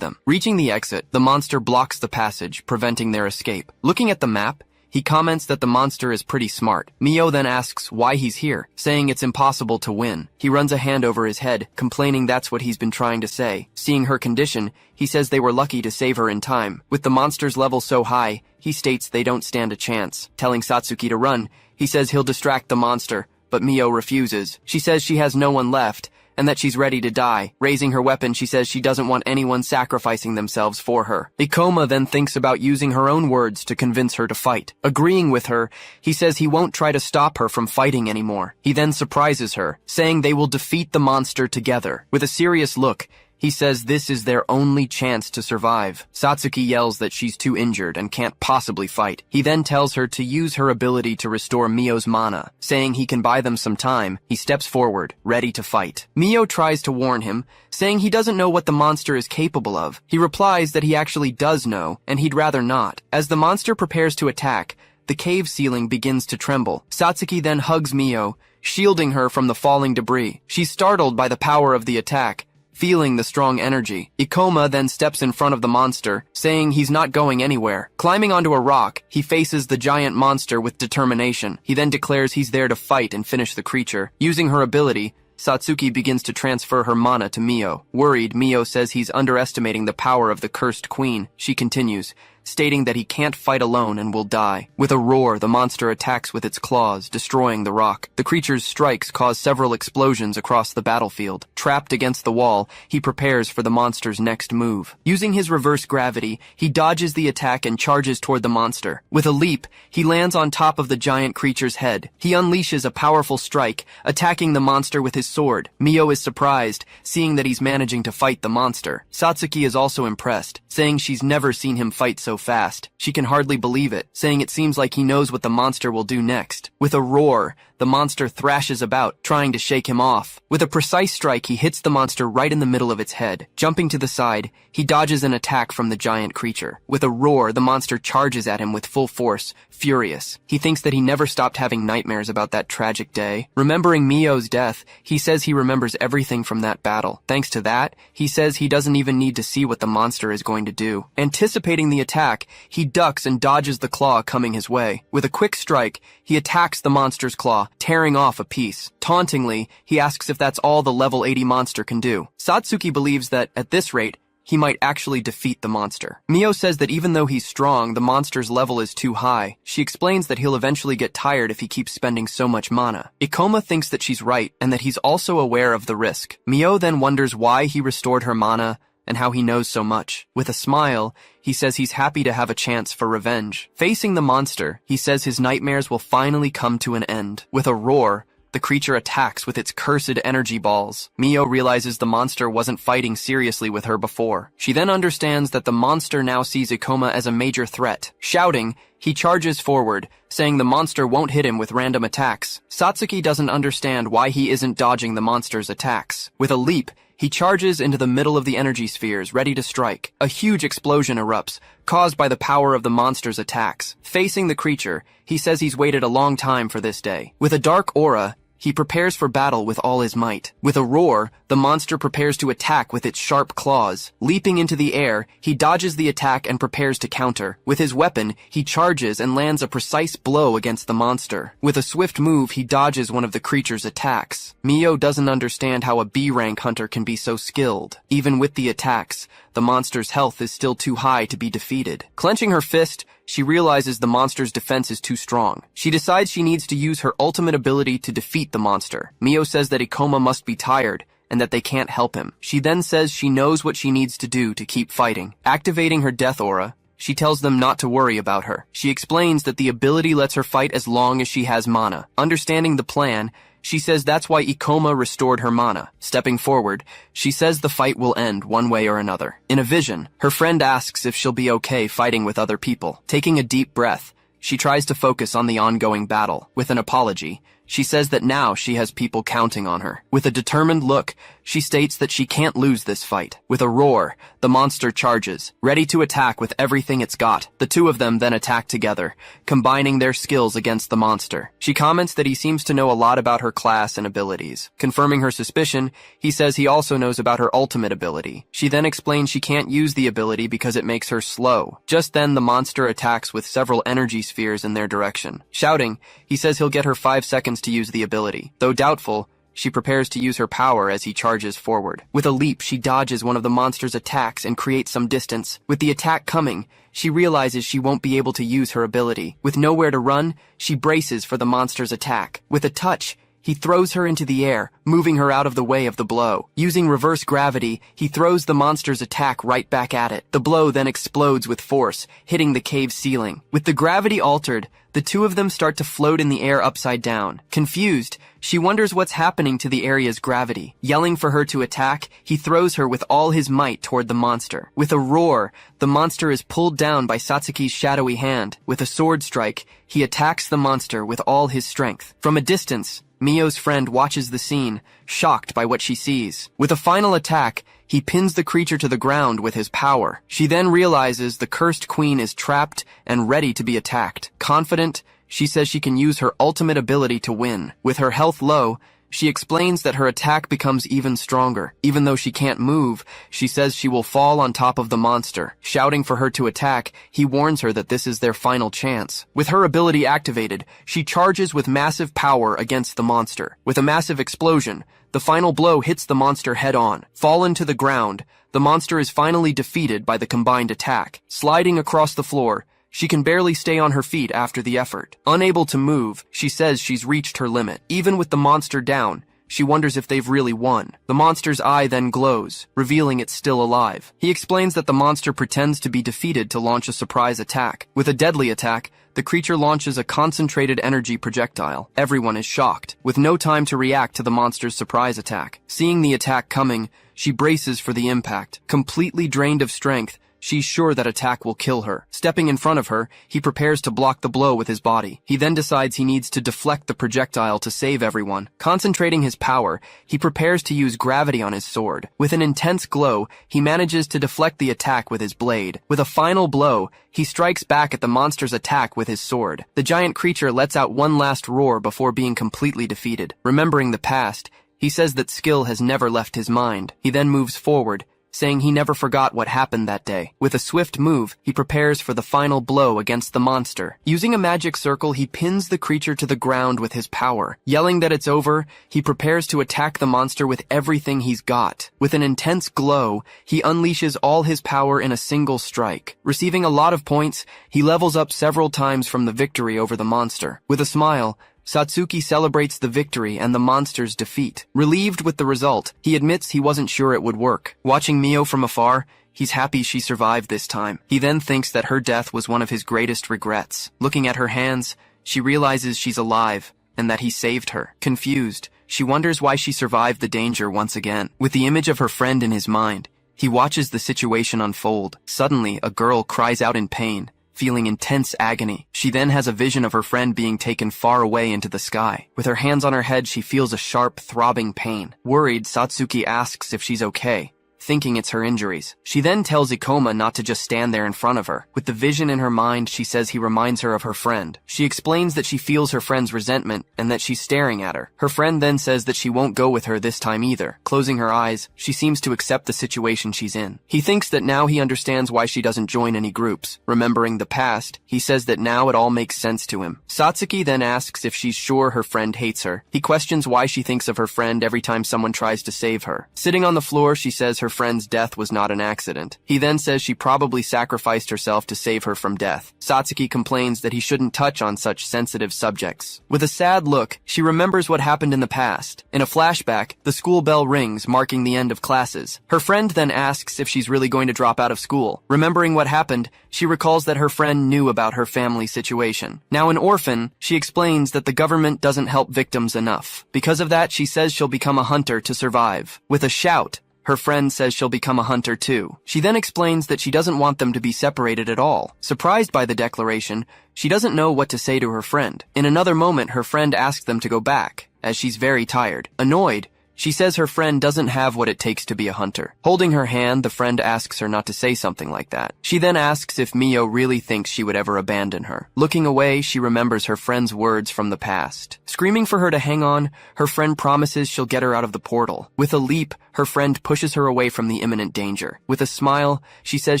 them. Reaching the exit, the monster blocks the passage, preventing their escape. Looking at the map, he comments that the monster is pretty smart. Mio then asks why he's here, saying it's impossible to win. He runs a hand over his head, complaining that's what he's been trying to say. Seeing her condition, he says they were lucky to save her in time. With the monster's level so high, he states they don't stand a chance. Telling Satsuki to run, he says he'll distract the monster, but Mio refuses. She says she has no one left, and that she's ready to die. Raising her weapon, she says she doesn't want anyone sacrificing themselves for her. Ikoma then thinks about using her own words to convince her to fight. Agreeing with her, he says he won't try to stop her from fighting anymore. He then surprises her, saying they will defeat the monster together. With a serious look, he says this is their only chance to survive. Satsuki yells that she's too injured and can't possibly fight. He then tells her to use her ability to restore Mio's mana. Saying he can buy them some time, he steps forward, ready to fight. Mio tries to warn him, saying he doesn't know what the monster is capable of. He replies that he actually does know, and he'd rather not. As the monster prepares to attack, the cave ceiling begins to tremble. Satsuki then hugs Mio, shielding her from the falling debris. She's startled by the power of the attack, feeling the strong energy. Ikoma then steps in front of the monster, saying he's not going anywhere. Climbing onto a rock, he faces the giant monster with determination. He then declares he's there to fight and finish the creature. Using her ability, Satsuki begins to transfer her mana to Mio. Worried, Mio says he's underestimating the power of the cursed queen. She continues, stating that he can't fight alone and will die. With a roar, the monster attacks with its claws, destroying the rock. The creature's strikes cause several explosions across the battlefield. Trapped against the wall, he prepares for the monster's next move. Using his reverse gravity, he dodges the attack and charges toward the monster. With a leap, he lands on top of the giant creature's head. He unleashes a powerful strike, attacking the monster with his sword. Mio is surprised, seeing that he's managing to fight the monster. Satsuki is also impressed, saying she's never seen him fight so fast. She can hardly believe it, saying it seems like he knows what the monster will do next. With a roar, the monster thrashes about, trying to shake him off. With a precise strike, he hits the monster right in the middle of its head. Jumping to the side, he dodges an attack from the giant creature. With a roar, the monster charges at him with full force, furious. He thinks that he never stopped having nightmares about that tragic day. Remembering Mio's death, he says he remembers everything from that battle. Thanks to that, he says he doesn't even need to see what the monster is going to do. Anticipating the attack, he ducks and dodges the claw coming his way. With a quick strike, he attacks the monster's claw, tearing off a piece. Tauntingly, he asks if that's all the level 80 monster can do. Satsuki believes that, at this rate, he might actually defeat the monster. Mio says that even though he's strong, the monster's level is too high. She explains that he'll eventually get tired if he keeps spending so much mana. Ikoma thinks that she's right, and that he's also aware of the risk. Mio then wonders why he restored her mana, and how he knows so much. With a smile, he says he's happy to have a chance for revenge. Facing the monster, he says his nightmares will finally come to an end. With a roar, the creature attacks with its cursed energy balls. Mio realizes the monster wasn't fighting seriously with her before. She then understands that the monster now sees Ikoma as a major threat. Shouting, he charges forward, saying the monster won't hit him with random attacks. Satsuki doesn't understand why he isn't dodging the monster's attacks. With a leap, he charges into the middle of the energy spheres, ready to strike. A huge explosion erupts, caused by the power of the monster's attacks. Facing the creature, he says he's waited a long time for this day. With a dark aura, he prepares for battle with all his might. With a roar, the monster prepares to attack with its sharp claws. Leaping into the air, he dodges the attack and prepares to counter. With his weapon, he charges and lands a precise blow against the monster. With a swift move, he dodges one of the creature's attacks. Mio doesn't understand how a B-rank hunter can be so skilled. Even with the attacks, the monster's health is still too high to be defeated. Clenching her fist, she realizes the monster's defense is too strong. She decides she needs to use her ultimate ability to defeat the monster. Mio says that Ikoma must be tired, and that they can't help him. She then says she knows what she needs to do to keep fighting. Activating her death aura, she tells them not to worry about her. She explains that the ability lets her fight as long as she has mana. Understanding the plan, she says that's why Ikoma restored her mana. Stepping forward, she says the fight will end one way or another. In a vision, her friend asks if she'll be okay fighting with other people. Taking a deep breath, She tries to focus on the ongoing battle. With an apology, she says that now she has people counting on her. With a determined look, she states that she can't lose this fight. With a roar, the monster charges, ready to attack with everything it's got. The two of them then attack together, combining their skills against the monster. She comments that he seems to know a lot about her class and abilities. Confirming her suspicion, he says he also knows about her ultimate ability. She then explains she can't use the ability because it makes her slow. Just then, the monster attacks with several energy spheres in their direction. Shouting, he says he'll get her 5 seconds to use the ability. Though doubtful, she prepares to use her power as he charges forward. With a leap, she dodges one of the monster's attacks and creates some distance. With the attack coming, she realizes she won't be able to use her ability. With nowhere to run, she braces for the monster's attack. With a touch, he throws her into the air, moving her out of the way of the blow. Using reverse gravity, he throws the monster's attack right back at it. The blow then explodes with force, hitting the cave ceiling. With the gravity altered, the two of them start to float in the air upside down. Confused, she wonders what's happening to the area's gravity. Yelling for her to attack, he throws her with all his might toward the monster. With a roar, the monster is pulled down by Satsuki's shadowy hand. With a sword strike, he attacks the monster with all his strength. From a distance, Mio's friend watches the scene, shocked by what she sees. With a final attack, he pins the creature to the ground with his power. She then realizes the cursed queen is trapped and ready to be attacked. Confident, she says she can use her ultimate ability to win. With her health low, she explains that her attack becomes even stronger. Even though she can't move, she says she will fall on top of the monster. Shouting for her to attack, he warns her that this is their final chance. With her ability activated, she charges with massive power against the monster. With a massive explosion, the final blow hits the monster head-on. Fallen to the ground, the monster is finally defeated by the combined attack. Sliding across the floor, she can barely stay on her feet after the effort. Unable to move, she says she's reached her limit. Even with the monster down, she wonders if they've really won. The monster's eye then glows, revealing it's still alive. He explains that the monster pretends to be defeated to launch a surprise attack. With a deadly attack, the creature launches a concentrated energy projectile. Everyone is shocked, with no time to react to the monster's surprise attack. Seeing the attack coming, she braces for the impact. Completely drained of strength, she's sure that attack will kill her. Stepping in front of her, he prepares to block the blow with his body. He then decides he needs to deflect the projectile to save everyone. Concentrating his power, he prepares to use gravity on his sword. With an intense glow, he manages to deflect the attack with his blade. With a final blow, he strikes back at the monster's attack with his sword. The giant creature lets out one last roar before being completely defeated. Remembering the past, he says that skill has never left his mind. He then moves forward, saying he never forgot what happened that day. With a swift move, he prepares for the final blow against the monster. Using a magic circle, he pins the creature to the ground with his power. Yelling that it's over, he prepares to attack the monster with everything he's got. With an intense glow, he unleashes all his power in a single strike. Receiving a lot of points, he levels up several times from the victory over the monster. With a smile, Satsuki celebrates the victory and the monster's defeat. Relieved with the result, he admits he wasn't sure it would work. Watching Mio from afar, he's happy she survived this time. He then thinks that her death was one of his greatest regrets. Looking at her hands, she realizes she's alive and that he saved her. Confused, she wonders why she survived the danger once again. With the image of her friend in his mind, he watches the situation unfold. Suddenly, a girl cries out in pain, feeling intense agony. She then has a vision of her friend being taken far away into the sky. With her hands on her head, she feels a sharp, throbbing pain. Worried, Satsuki asks if she's okay, thinking it's her injuries. She then tells Ikoma not to just stand there in front of her. With the vision in her mind, she says he reminds her of her friend. She explains that she feels her friend's resentment and that she's staring at her. Her friend then says that she won't go with her this time either. Closing her eyes, she seems to accept the situation she's in. He thinks that now he understands why she doesn't join any groups. Remembering the past, he says that now it all makes sense to him. Satsuki then asks if she's sure her friend hates her. He questions why she thinks of her friend every time someone tries to save her. Sitting on the floor, she says her friend's death was not an accident. He then says she probably sacrificed herself to save her from death. Satsuki complains that he shouldn't touch on such sensitive subjects. With a sad look, she remembers what happened in the past. In a flashback, the school bell rings, marking the end of classes. Her friend then asks if she's really going to drop out of school. Remembering what happened, she recalls that her friend knew about her family situation. Now an orphan, she explains that the government doesn't help victims enough. Because of that, she says she'll become a hunter to survive. With a shout, Her friend says she'll become a hunter too. She then explains that she doesn't want them to be separated at all. Surprised by the declaration, she doesn't know what to say to her friend. In another moment, her friend asks them to go back, as she's very tired. Annoyed, she says her friend doesn't have what it takes to be a hunter. Holding her hand, the friend asks her not to say something like that. She then asks if Mio really thinks she would ever abandon her. Looking away, she remembers her friend's words from the past. Screaming for her to hang on, her friend promises she'll get her out of the portal. With a leap, her friend pushes her away from the imminent danger. With a smile, she says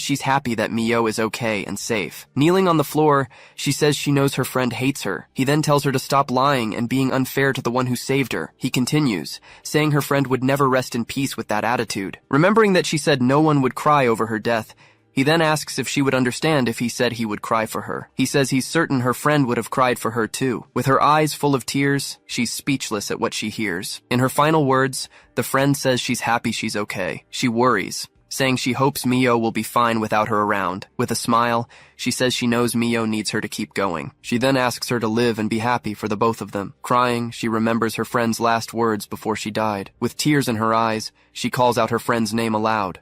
she's happy that Mio is okay and safe. Kneeling on the floor, she says she knows her friend hates her. He then tells her to stop lying and being unfair to the one who saved her. He continues, saying her friend would never rest in peace with that attitude. Remembering that she said no one would cry over her death, he then asks if she would understand if he said he would cry for her. He says he's certain her friend would have cried for her too. With her eyes full of tears, she's speechless at what she hears. In her final words, the friend says she's happy she's okay. She worries, saying she hopes Mio will be fine without her around. With a smile, she says she knows Mio needs her to keep going. She then asks her to live and be happy for the both of them. Crying, she remembers her friend's last words before she died. With tears in her eyes, she calls out her friend's name aloud.